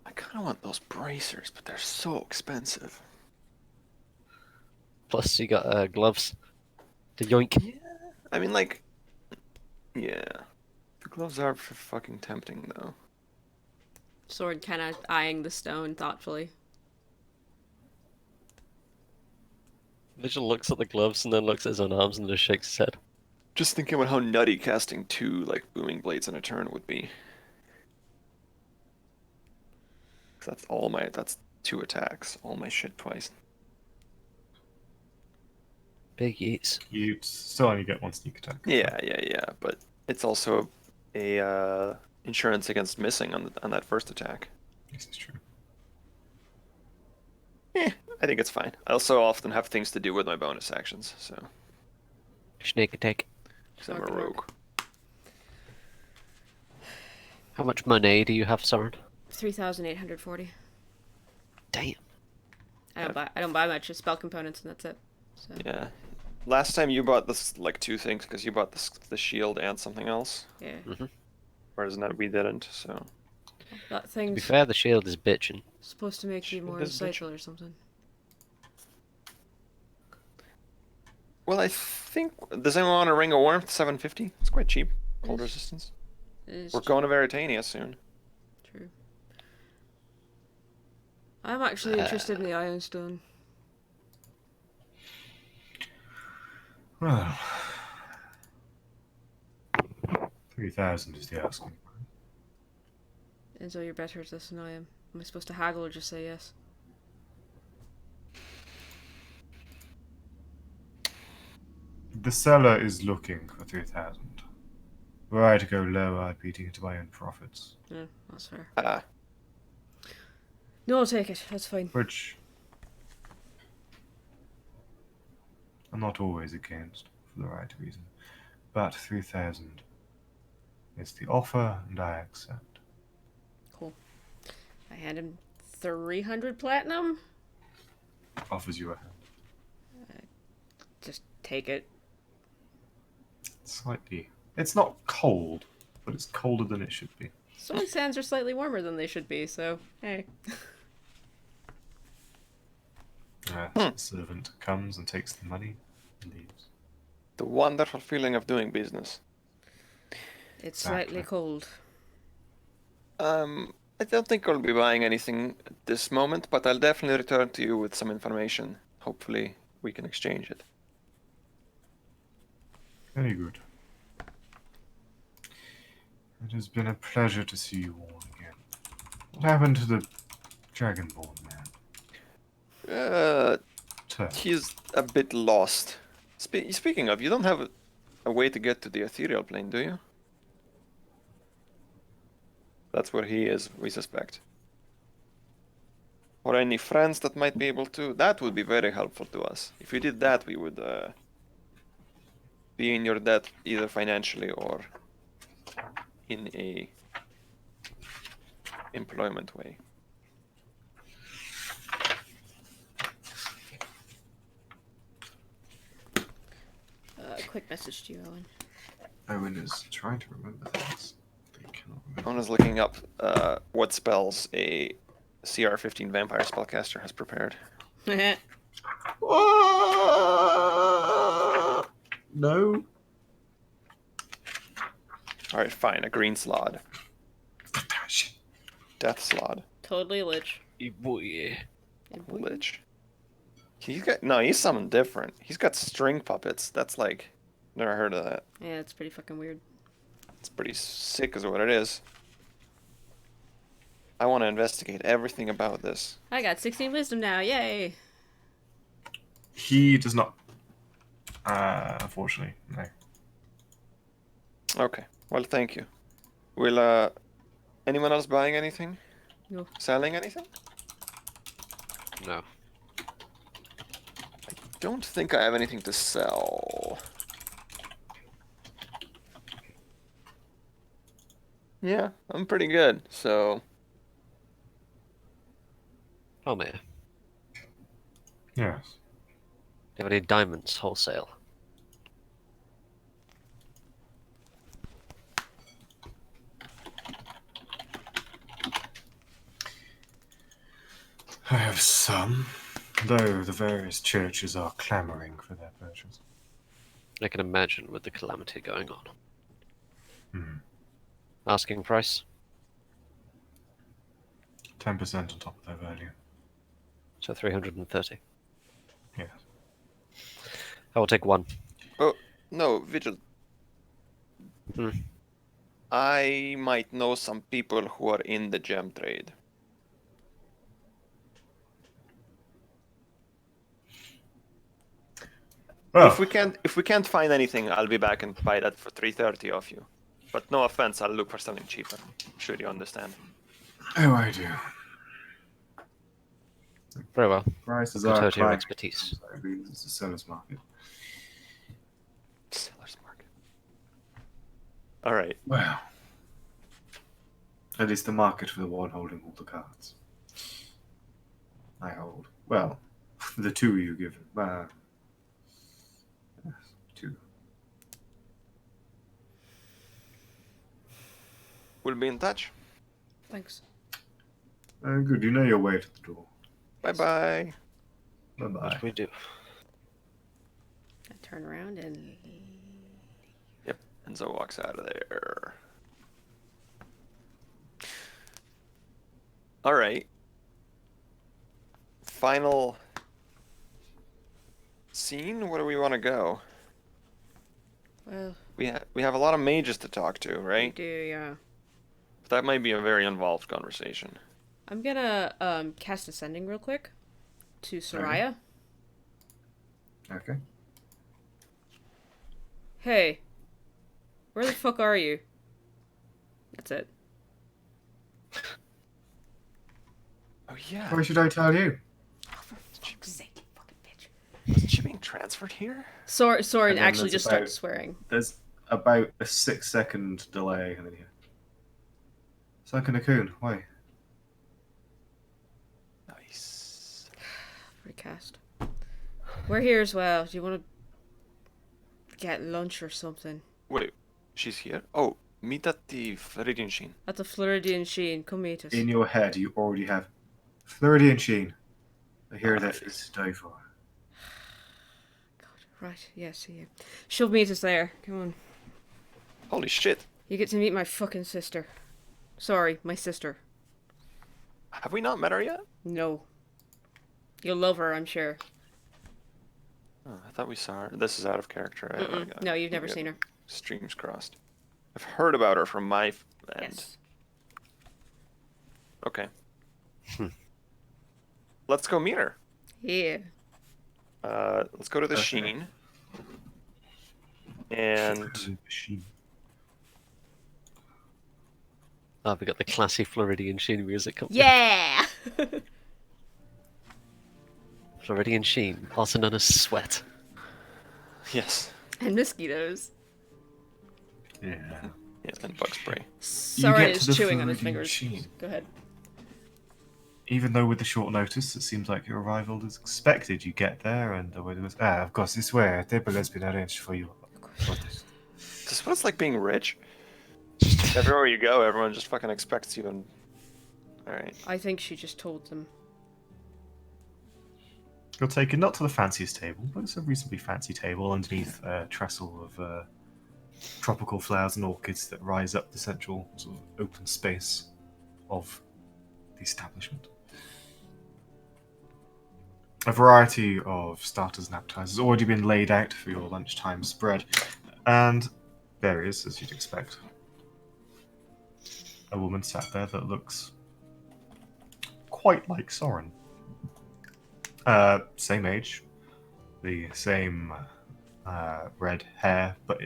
I kind of want those bracers, but they're so expensive. Plus, you got gloves to yoink. Yeah. I mean, like, yeah. The gloves are fucking tempting, though. Sword kind of eyeing the stone thoughtfully. Vigil looks at the gloves and then looks at his own arms and just shakes his head. Just thinking about how nutty casting 2, like, booming blades in a turn would be. 'Cause that's 2 attacks. All my shit twice. Big eats. You still only get 1 sneak attack. Yeah. But it's also a insurance against missing on that first attack. This is true. I think it's fine. I also often have things to do with my bonus actions, so Snake attack. because I'm a Okay. rogue. How much money do you have, Soren? 3,840. Damn. I don't buy much. Just spell components and that's it. So Yeah. Last time you bought this like 2 things because you bought the shield and something else, yeah, whereas not we didn't. So that To be thing's fair, the shield is bitching. supposed to make you more Shield is insightful or something. well, I think does anyone want a ring of warmth 750? It's quite cheap. Cold Yes. resistance. It's We're going to Veritania soon. true. I'm actually interested in the Iron Stone. Well, 3,000 is the asking. Enzo, you're better at this than I am. Am I supposed to haggle or just say yes? The seller is looking for 3,000. Were I to go lower, I'd be eating into my own profits. Yeah, that's fair. Ah, No, I'll take it. That's fine. Which I'm not always against, for the right reason. But 3,000 is the offer, and I accept. Cool. I hand him 300 platinum. Offers you a hand. Just take it. Slightly. It's not cold, but it's colder than it should be. Soy sands are slightly warmer than they should be, so hey. The servant comes and takes the money and leaves. the wonderful feeling of doing business. It's slightly Exactly. cold. I don't think I'll be buying anything at this moment, but I'll definitely return to you with some information. Hopefully, we can exchange it. Very good. It has been a pleasure to see you all again. What happened to the Dragonborn man? Turn. He's a bit lost. Speaking of, you don't have a way to get to the ethereal plane, do you? That's where he is, we suspect. Or any friends that might be able to. That would be very helpful to us. If you did that, we would be in your debt either financially or in a employment way. Quick message to you, Owen. Owen is trying to remember things. They cannot remember. I was looking up what spells a CR15 vampire spellcaster has prepared. No. Alright, fine, a green slod. Shit. Death slod. Totally lich. Boy. Lich. He's something different. He's got string puppets. That's like, never heard of that. Yeah, it's pretty fucking weird. It's pretty sick is what it is. I want to investigate everything about this. I got 16 wisdom now, yay! He does not. Unfortunately, no. Okay, well, thank you. Will, anyone else buying anything? No. Selling anything? No. Don't think I have anything to sell. Yeah, I'm pretty good, so... Oh, man. Yes. Do you have any diamonds wholesale? I have some, though the various churches are clamoring for their purchase. I can imagine with the calamity going on. Hmm. Asking price? 10% on top of their value. So 330. Yes. I will take one. Oh, no, Vigil. Hmm. I might know some people who are in the gem trade. Well, If we can't find anything, I'll be back and buy that for 330 off you. But no offense, I'll look for something cheaper. Sure you understand. oh, I do. Very well. Prices I'll are defer to your climbing. expertise. So it's a seller's market. Seller's market. All right. Well, at least the market for the one holding all the cards. I hold. Well, the two you give. Yes, two. We'll be in touch. Thanks. Good. You know your way to the door. Bye bye. Bye bye. What do we do? I turn around and Yep. Enzo walks out of there. All right. Final scene. Where do we want to go? well, We have a lot of mages to talk to, we right? do, yeah. But that might be a very involved conversation. I'm gonna cast Ascending real quick to Soraya. Okay. Hey, where the fuck are you? That's it. Oh yeah. Why should I tell you? Fuck's sake, fucking bitch. Wasn't she being transferred here? Soren And then actually there's just about- starts swearing. There's about a 6-second delay, and then you. Sakana-kun, why? Nice. Recast. We're here as well. Do you want to get lunch or something? Wait, she's here? Oh, meet at the Floridian Sheen. At the Floridian Sheen. Come meet us. In your head, you already have Floridian Sheen. I hear that Nice. is to die for. God, right. Yeah, see you. She'll meet us there. Come on. Holy shit. You get to meet my fucking sister. Sorry, my sister. Have we not met her yet? No. You'll love her, I'm sure. Oh, I thought we saw her. This is out of character. No, you've never we got seen her. Streams crossed. I've heard about her from my end. Yes. Okay. Let's go meet her. Yeah. Let's go to the Okay. Sheen. And Sheen. Oh, we got the classy Floridian Sheen music coming. Yeah! Floridian Sheen, also known as Sweat. yes. And mosquitoes. Yeah. Yeah, and bug spray. Sorry, get is to the chewing on his Floridian fingers. Sheen. Go ahead. Even though with the short notice, it seems like your arrival is expected. You get there, and the way was of course, this way a table has been arranged for you. Is this what it's like being rich? Just everywhere you go, everyone just fucking expects you and... Alright. I think she just told them. You're taken not to the fanciest table, but it's a reasonably fancy table underneath a trestle of tropical flowers and orchids that rise up the central sort of open space of the establishment. A variety of starters and appetizers has already been laid out for your lunchtime spread, and there is, as you'd expect, a woman sat there that looks quite like Soren. Same age, the same red hair, but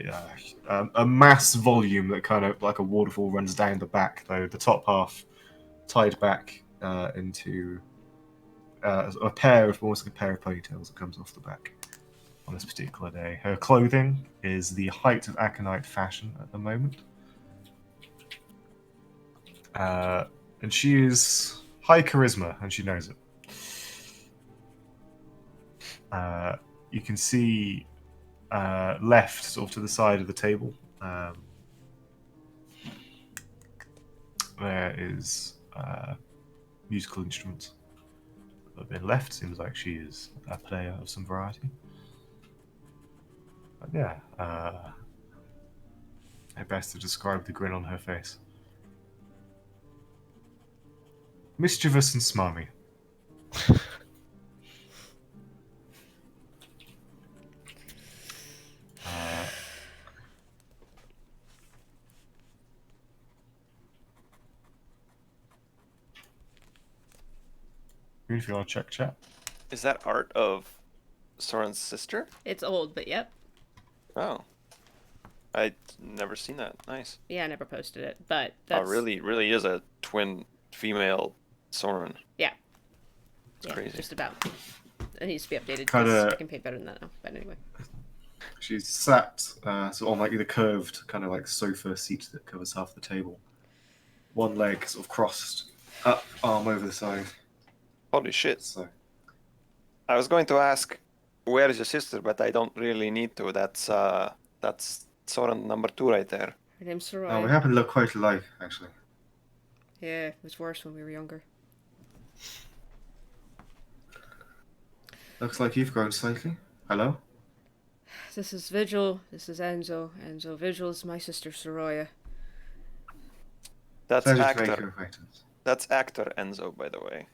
a mass volume that kind of like a waterfall runs down the back, though the top half tied back into a pair of almost like a pair of ponytails that comes off the back on this particular day. Her clothing is the height of Aconite fashion at the moment. And she is high charisma, and she knows it. You can see left, sort of to the side of the table, there is musical instruments. have been left. Seems like she is a player of some variety. But yeah, how best to describe the grin on her face? Mischievous and smarmy. If you want to check chat. Is that art of Soren's sister? It's old, but yep. Oh. I'd never seen that. Nice. Yeah, I never posted it, but Oh, that's... really is a twin female Soren. Yeah. It's crazy. Just about. It needs to be updated because Kinda- I can paint better than that now. But anyway. She's sat sort of on like the curved kind of like sofa seat that covers half the table. One leg sort of crossed up, arm over the side. Holy shit. So I was going to ask, where is your sister, but I don't really need to. That's Soren number 2 right there. Her name's we Soraya. happen to look quite alike, actually. Yeah, it was worse when we were younger. Looks like you've grown slightly. Hello? This is Vigil. This is Enzo. Enzo. Vigil is my sister Soraya. That's Pleasure to make your actor. acquaintance. That's actor Enzo, by the way.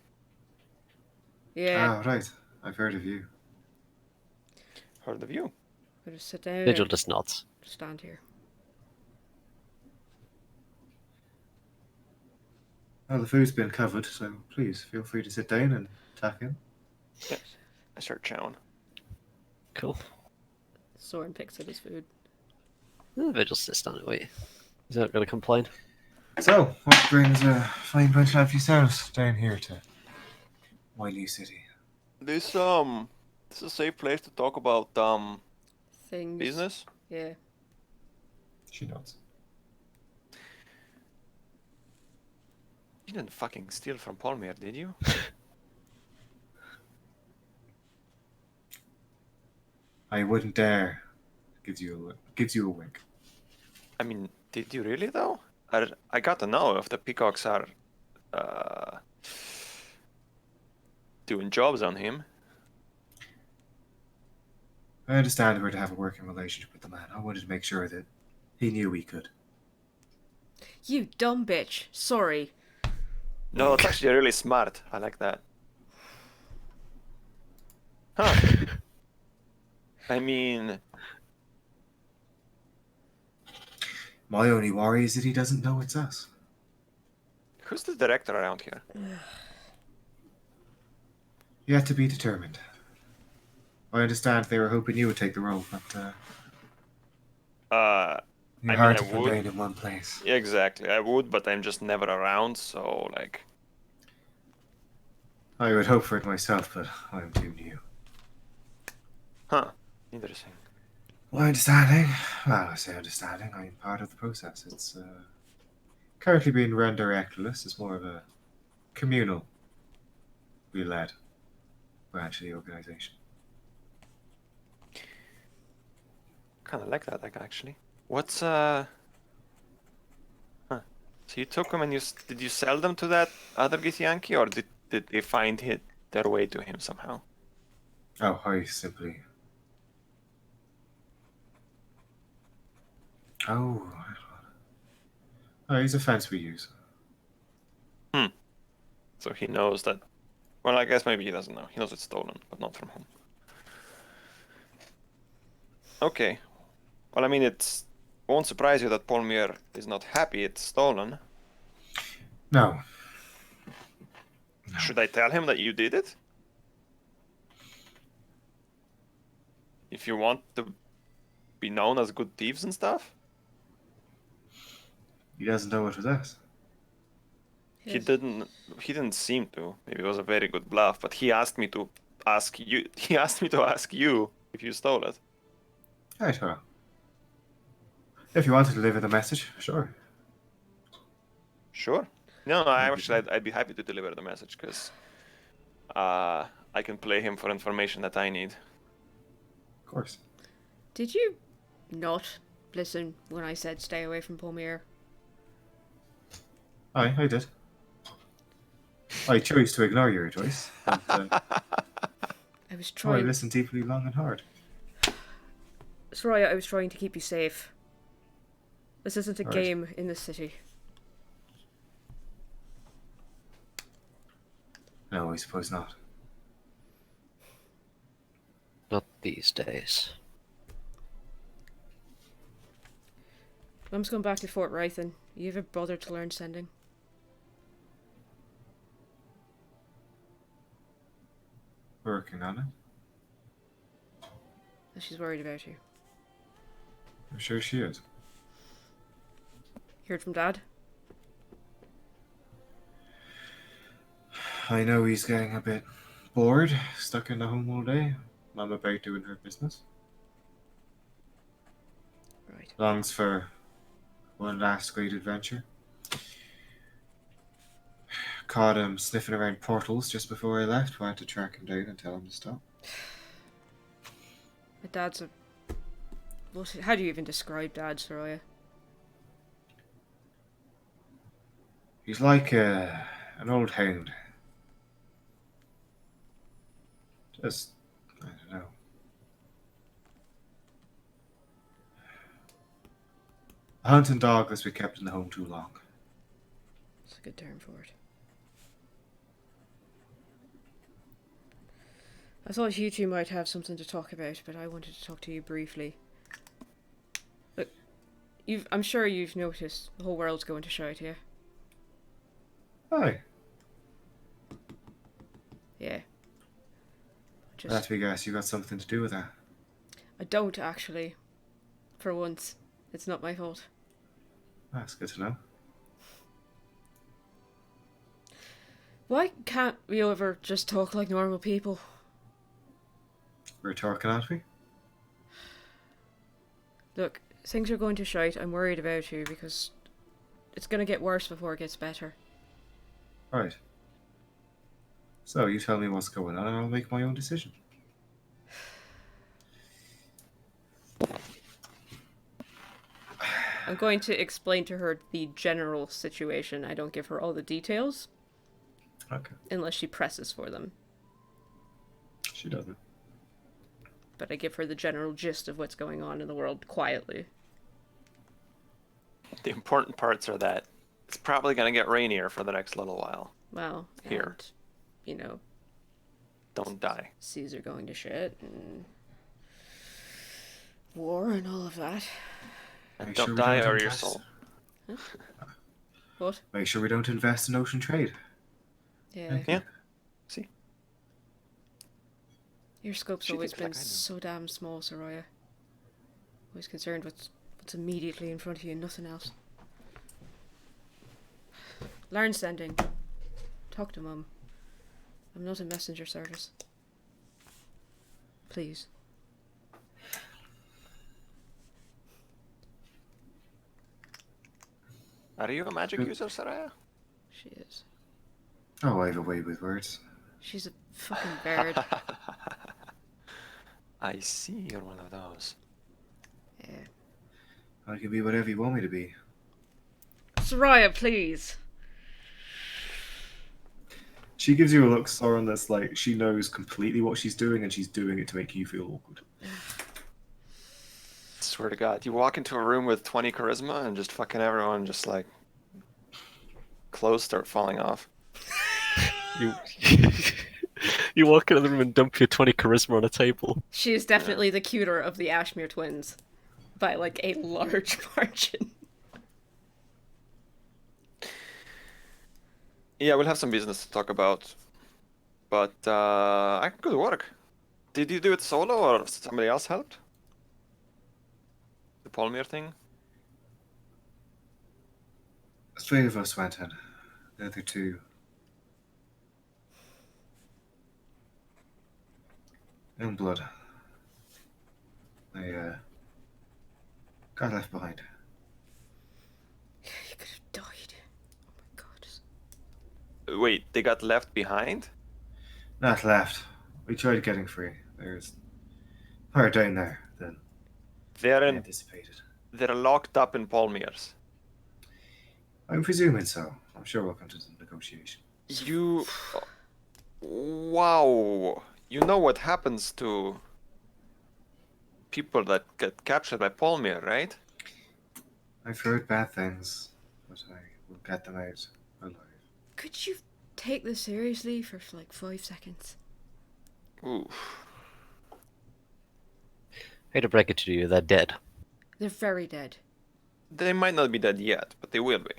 Yeah. Ah, right. I've heard of you. Heard of you? Better sit down. Vigil and does not. stand here. Well, the food's been covered, so please feel free to sit down and tack in. I start chowing. Cool. Soren picks at his food. Vigil sits down and wait. Does that really complain? So, what brings a fine bunch like yourselves down here to Wailing City? This is a safe place to talk about Things. business. Yeah. She nods. You didn't fucking steal from Palmier, did you? I wouldn't dare. Gives you a wink. I mean, did you really though? I got to know if the peacocks are doing jobs on him. I understand we're to have a working relationship with the man. I wanted to make sure that he knew we could. You dumb bitch. Sorry. No, it's actually really smart. I like that. Huh. I mean, My only worry is that he doesn't know it's us. who's the director around here? Yet to be determined. I understand they were hoping you would take the role, but you're I hard mean, to I would. contain in one place. Exactly, I would, but I'm just never around, so like. I would hope for it myself, but I'm too new. Huh. Interesting. My understanding, well, I say understanding, I'm part of the process. It's currently being run directorless. It's more of a communal, led branch of the organization. Kind of like that, like actually. What's Huh. So you took them and did you sell them to that other Githyanki, or did they find their way to him somehow? Oh, I simply. Oh, he's a fence we use. So he knows that. Well, I guess maybe he doesn't know. He knows it's stolen, but not from him. Okay. Well, I mean, won't surprise you that Polmir is not happy it's stolen. No. Should I tell him that you did it? If you want to be known as good thieves and stuff? He doesn't know it was us. He didn't seem to. Maybe it was a very good bluff, but he asked me to ask you. He asked me to ask you if you stole it. Right, well. If you want to deliver the message, sure. Sure. No, I'd be happy to deliver the message because I can play him for information that I need. Of course. Did you not listen when I said stay away from Palmier? I did. I chose to ignore your choice, but I was I trying. listened deeply, long and hard. Soraya, I was trying to keep you safe. This isn't a Right. game in this city. No, I suppose not. Not these days. Mum's going back to Fort Rythan. You ever bothered to learn sending? Working on it. She's worried about you. I'm sure she is. Heard from Dad? I know he's getting a bit bored, stuck in the home all day. Mum about doing her business. Right. Longs for one last great adventure. Caught him sniffing around portals just before I left. Wanted to track him down and tell him to stop. My dad's a... How do you even describe Dad, Soraya? He's like an old hound. Just, I don't know. A hunting dog that's been kept in the home too long. That's a good term for it. I thought you two might have something to talk about, but I wanted to talk to you briefly. Look, I'm sure you've noticed the whole world's going to shite here. Aye. Yeah. Let me guess, you got something to do with that. I don't, actually. For once. It's not my fault. That's good to know. Why can't we ever just talk like normal people? We're talking, aren't we? Look, things are going to shite. I'm worried about you because it's going to get worse before it gets better. Right. So, you tell me what's going on and I'll make my own decision. I'm going to explain to her the general situation. I don't give her all the details. Okay. Unless she presses for them. She doesn't. But I give her the general gist of what's going on in the world quietly. The important parts are that it's probably going to get rainier for the next little while. Well, Here. and, you know, Don't die. seas are going to shit, and war and all of that. And Make don't sure we die don't or your invest. soul. What? Make sure we don't invest in ocean trade. Yeah. Yeah. See? Your scope's She always thinks been like I do. so damn small, Soraya. Always concerned with what's immediately in front of you and nothing else. Learn sending. Talk to Mum. I'm not a messenger service. Please. Are you a magic user, Saraya? She is. Oh, I have a way with words. She's a fucking bird. I see you're one of those. Yeah. I can be whatever you want me to be. Soraya, please. She gives you a look, Soren, that's like she knows completely what she's doing and she's doing it to make you feel awkward. Swear to God, you walk into a room with 20 charisma and just fucking everyone just like clothes start falling off. You you walk into the room and dump your 20 charisma on a table. She is definitely the cuter of the Ashmere twins. By like a large margin. Yeah, we'll have some business to talk about. But I can go to work. Did you do it solo or somebody else helped? The Polmir thing? 3 of us went in. The other 2. In blood. They got left behind. You could have died. Oh my god. Wait, they got left behind? Not left. We tried getting free. There's more down there than They're I in. anticipated. They're locked up in Polmir's. I'm presuming so. I'm sure we'll come to some negotiation. You. Wow. You know what happens to people that get captured by Palmyr, right? I've heard bad things, but I will get them out alive. Could you take this seriously for like 5 seconds? Oof. Hate to break it to you, they're dead. They're very dead. They might not be dead yet, but they will be.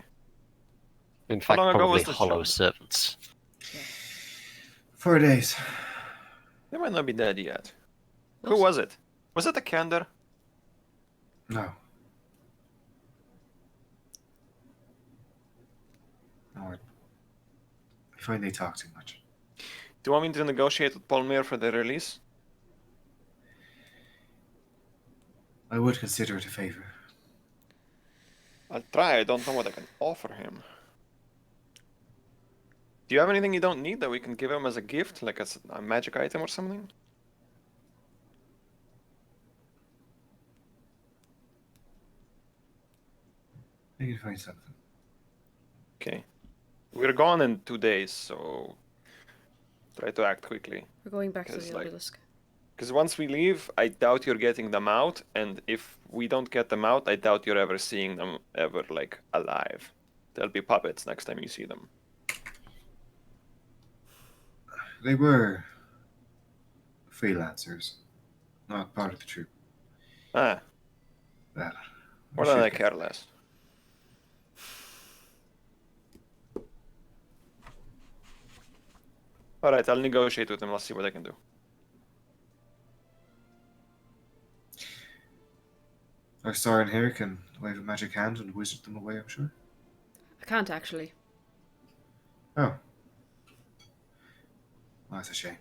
In How fact, long ago probably was this hollow job? servants. 4 days. They might not be dead yet. Who Whoops. was it? Was it a Kander? No. No, I find they talk too much. Do you want me to negotiate with Palmyr for their release? I would consider it a favor. I'll try. I don't know what I can offer him. Do you have anything you don't need that we can give him as a gift, like a magic item or something? I can find something. Okay. We're gone in 2 days, so try to act quickly. We're going back to Because, the like, obelisk. Because once we leave, I doubt you're getting them out, and if we don't get them out, I doubt you're ever seeing them ever, like, alive. They'll be puppets next time you see them. They were freelancers, not part of the troop. Ah, Well, more we than should I get- care less. Alright, I'll negotiate with them, let's see what I can do. Our star in here can wave a magic hand and wizard them away, I'm sure. I can't actually. Oh. Well, that's a shame.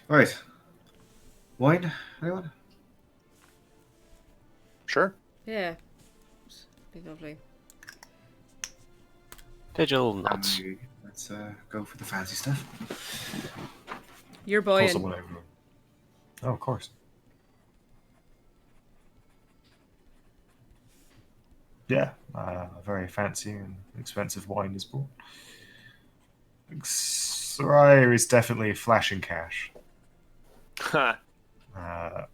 Right. Wine, anyone? Sure. Yeah. Be lovely. Digital nods. Let's go for the fancy stuff. Your Call boy someone over. Oh, of course. Yeah, very fancy and expensive wine is bought. Soraya is definitely flashing cash. Ha! Uh,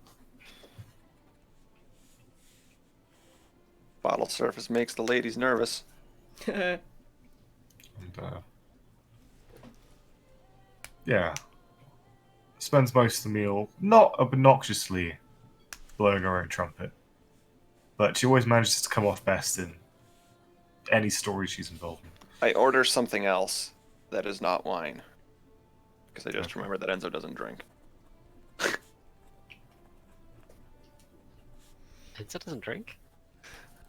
Bottle surface makes the ladies nervous. and and yeah, spends most of the meal not obnoxiously blowing her own trumpet, but she always manages to come off best in any story she's involved in. I order something else that is not wine. Because I just Okay. remembered that Enzo doesn't drink. Enzo doesn't drink?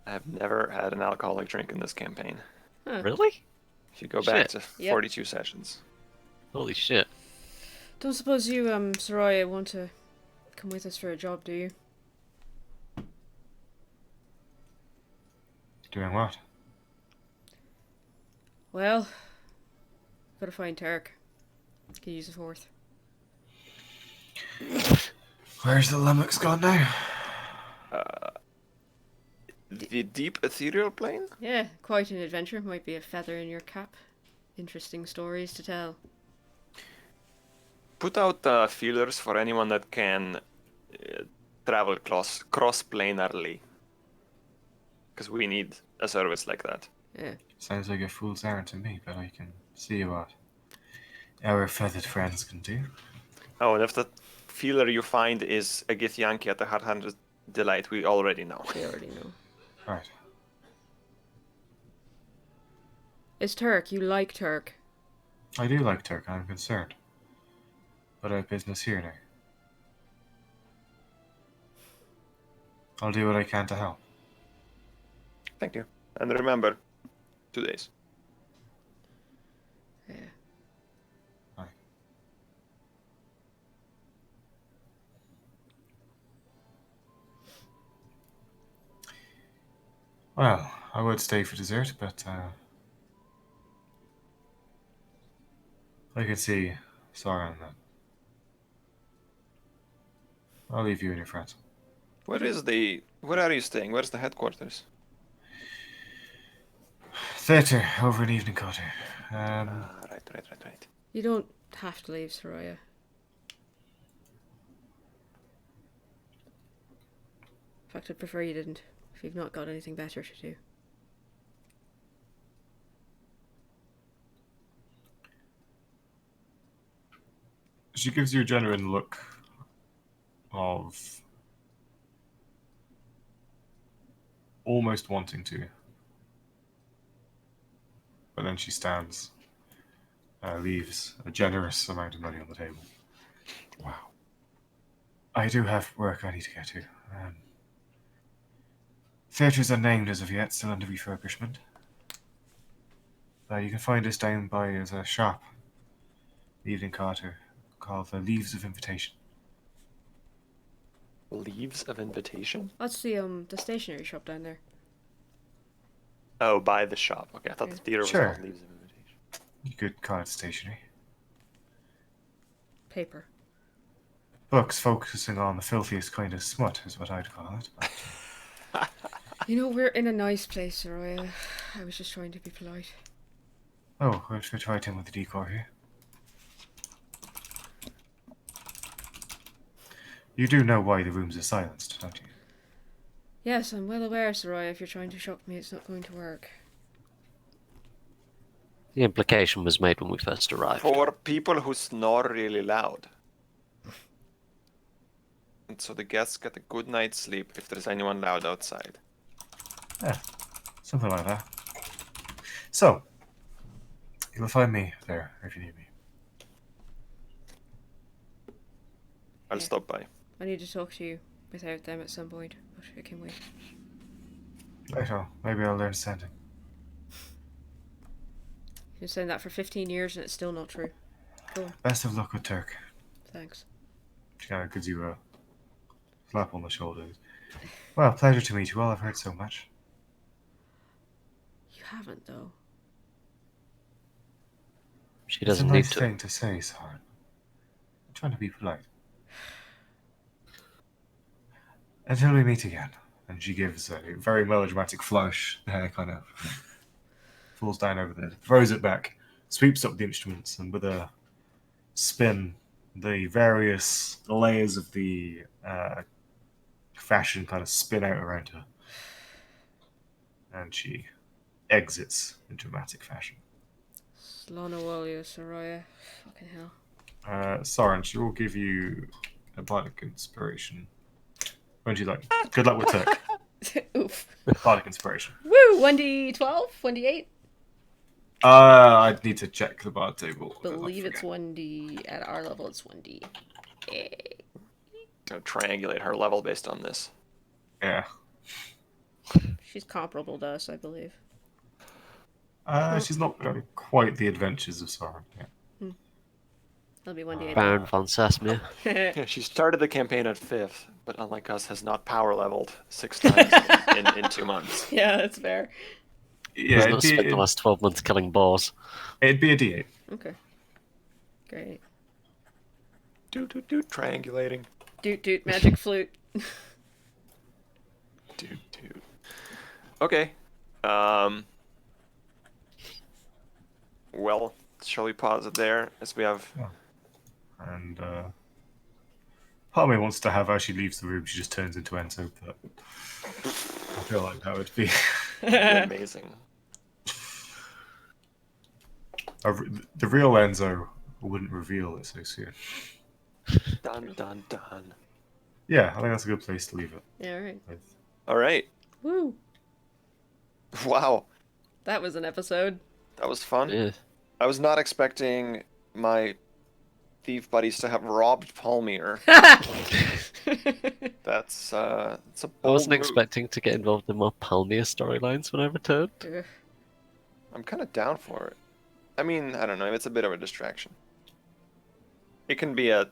I have never had an alcoholic drink in this campaign. Really? If you go back Shit. to Yep. 42 sessions. Holy shit. don't suppose you, Soraya, want to come with us for a job, do you? Doing what? Well, gotta find Turk. Could use a fourth. Where's the lummox gone now? The deep ethereal plane? Yeah, quite an adventure. Might be a feather in your cap. Interesting stories to tell. Put out feelers for anyone that can travel cross-planarly. Because we need a service like that. Yeah. Sounds like a fool's errand to me, but I can see what our feathered friends can do. Oh, and if the feeler you find is a Githyanki at the Hard-Handed Delight, we already know. We already know. Right. It's Turk. You like Turk. I do like Turk, I'm concerned. But I have business here now. I'll do what I can to help. Thank you. And remember, 2 days. Yeah. Well, I would stay for dessert, but I can see Sarah on that. I'll leave you and your friends. Where are you staying? Where's the headquarters? Theatre over an evening, Carter. Right. You don't have to leave, Soraya. In fact, I'd prefer you didn't, if you've not got anything better to do. She gives you a genuine look of almost wanting to. But then she stands, leaves a generous amount of money on the table. Wow. I do have work I need to get to. Theatre's unnamed as of yet, still under refurbishment. You can find us down by a shop, Evening Carter, called the Leaves of Invitation. Leaves of Invitation? That's the stationery shop down there. Oh, by the shop. Okay, I thought the theater was Sure. called Leaves of Invitation. You could call it stationery. Paper. Books focusing on the filthiest kind of smut is what I'd call it. But You know, we're in a nice place, Soraya. I was just trying to be polite. oh, we'll fit right in with the decor here. You do know why the rooms are silenced, don't you? Yes, I'm well aware, Soraya. If you're trying to shock me, it's not going to work. The implication was made when we first arrived. For people who snore really loud. And so the guests get a good night's sleep if there's anyone loud outside. Yeah, something like that. So, you'll find me there if you need me. I'll Yeah. stop by. I need to talk to you without them at some point, but I can wait. Later, maybe I'll learn sending. You've been saying that for 15 years and it's still not true. Go on. Best of luck with Turk. Thanks. She kind of gives you a slap on the shoulder. Well, pleasure to meet you all. I've heard so much. You haven't, though. She It's a doesn't need nice to. thing to say, Soren. I'm trying to be polite. Until we meet again. And she gives a very melodramatic flourish. The hair kind of falls down over there, throws it back, sweeps up the instruments, and with a spin, the various layers of the fashion kind of spin out around her. And she exits in dramatic fashion. Slana Walia, Soraya. Fucking hell. Soren, she will give you a bardic inspiration. When she's like, good luck with Turk. Oof. Bardic inspiration. Woo! 1d12? 1d8? I'd need to check the bard table. Believe it's 1d. At our level, it's 1d. Gonna triangulate her level based on this. Yeah. She's comparable to us, I believe. She's not got quite the adventures of Soren. Yeah. It'll be 1d8. Baron von Sasmir. Yeah, she started the campaign at 5th, but unlike us, has not power leveled 6 times in 2 months. Yeah, that's fair. Yeah, Has not spent the last 12 months killing boars. it'd be a D8. Okay. Great. Triangulating. Doot doot, magic flute. Dude. Okay. Well, shall we pause it there as we have... And part of me wants to have her, she leaves the room, she just turns into Enzo, but I feel like that would be amazing. the real Enzo wouldn't reveal it so soon. Dun. Yeah, I think that's a good place to leave it. Yeah, alright. All right. Woo! Wow, That was an episode. that was fun. Yeah. I was not expecting my thief buddies to have robbed Palmyr. That's it's a I bold wasn't move. expecting to get involved in more Palmyr storylines when I returned. Ugh. I'm kind of down for it. I mean, I don't know. It's a bit of a distraction. It can be a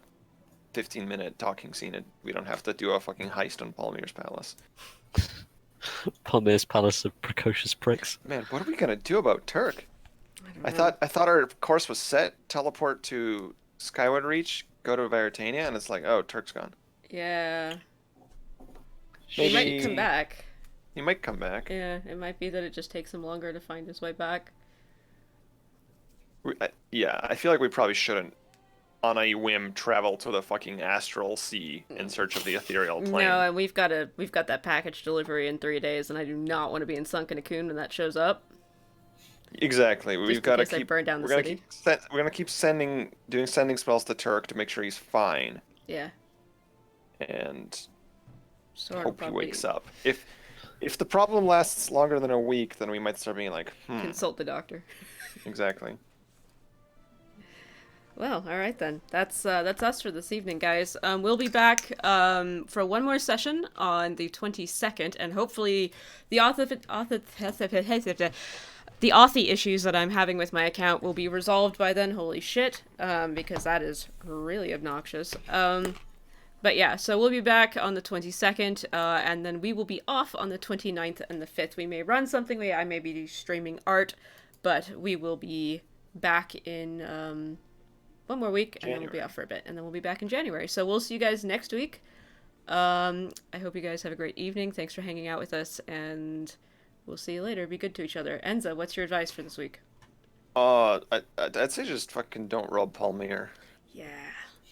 15-minute talking scene. We don't have to do a fucking heist on Palmyr's palace. Palmyr's palace of precocious pricks. Man, what are we gonna do about Turk? I don't know. I thought our course was set. Teleport to Skyward Reach, go to Veritania, and it's like, oh, Turk's gone. Yeah. Maybe She might come back. He might come back. Yeah, it might be that it just takes him longer to find his way back. Yeah, I feel like we probably shouldn't, on a whim, travel to the fucking astral sea in search of the ethereal plane. No, and we've got that package delivery in 3 days, and I do not want to be in Sunken Cocoon when that shows up. Exactly. We've got to in case I keep. burn down the We're gonna city. we're gonna keep doing sending spells to Turk to make sure he's fine, Yeah. and Sort hope of he wakes up. If the problem lasts longer than a week, then we might start being like, Consult the doctor. Exactly. Well, all right then. That's us for this evening, guys. We'll be back for one more session on the 22nd, and hopefully the Authy issues that I'm having with my account will be resolved by then. Holy shit, because that is really obnoxious. But yeah, so we'll be back on the 22nd, and then we will be off on the 29th and the 5th. We may run something, I may be streaming art, but we will be back in one more week, and then we'll be off for a bit, and then we'll be back in January. So we'll see you guys next week. I hope you guys have a great evening. Thanks for hanging out with us, and we'll see you later. Be good to each other. Enza, what's your advice for this week? I'd say just fucking don't rob Palmyr. Yeah,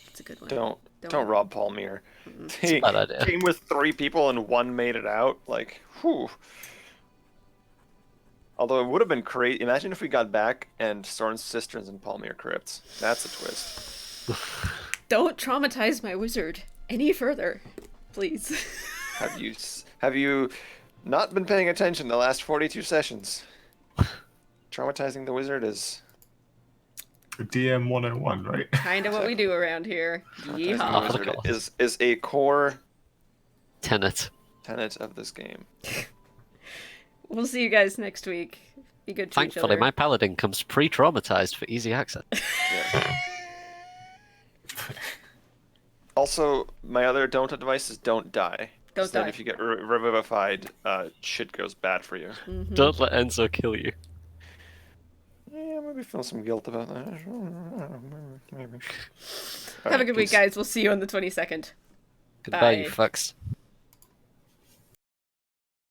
that's a good one. Don't rob Palmyr. It's a bad idea. Came with 3 people and 1 made it out. Like, whew. Although it would have been crazy. Imagine if we got back and Soren's cisterns and Palmyr crypts. That's a twist. Don't traumatize my wizard any further, please. Have you not been paying attention the last 42 sessions? Traumatizing the wizard is DM 101, right? Kind of what we do around here. traumatizing Yeehaw. the wizard is a core Tenet. tenet of this game. We'll see you guys next week. Be good to each Thankfully, other. my paladin comes pre-traumatized for easy access. Yeah. Also, my other don't advice is don't die. Don't Then die. if you get revivified, shit goes bad for you. Don't let Enzo kill you. Yeah, maybe feel some guilt about that. Maybe. Have a good week, guys. We'll see you on the 22nd. Goodbye, Bye. you fucks.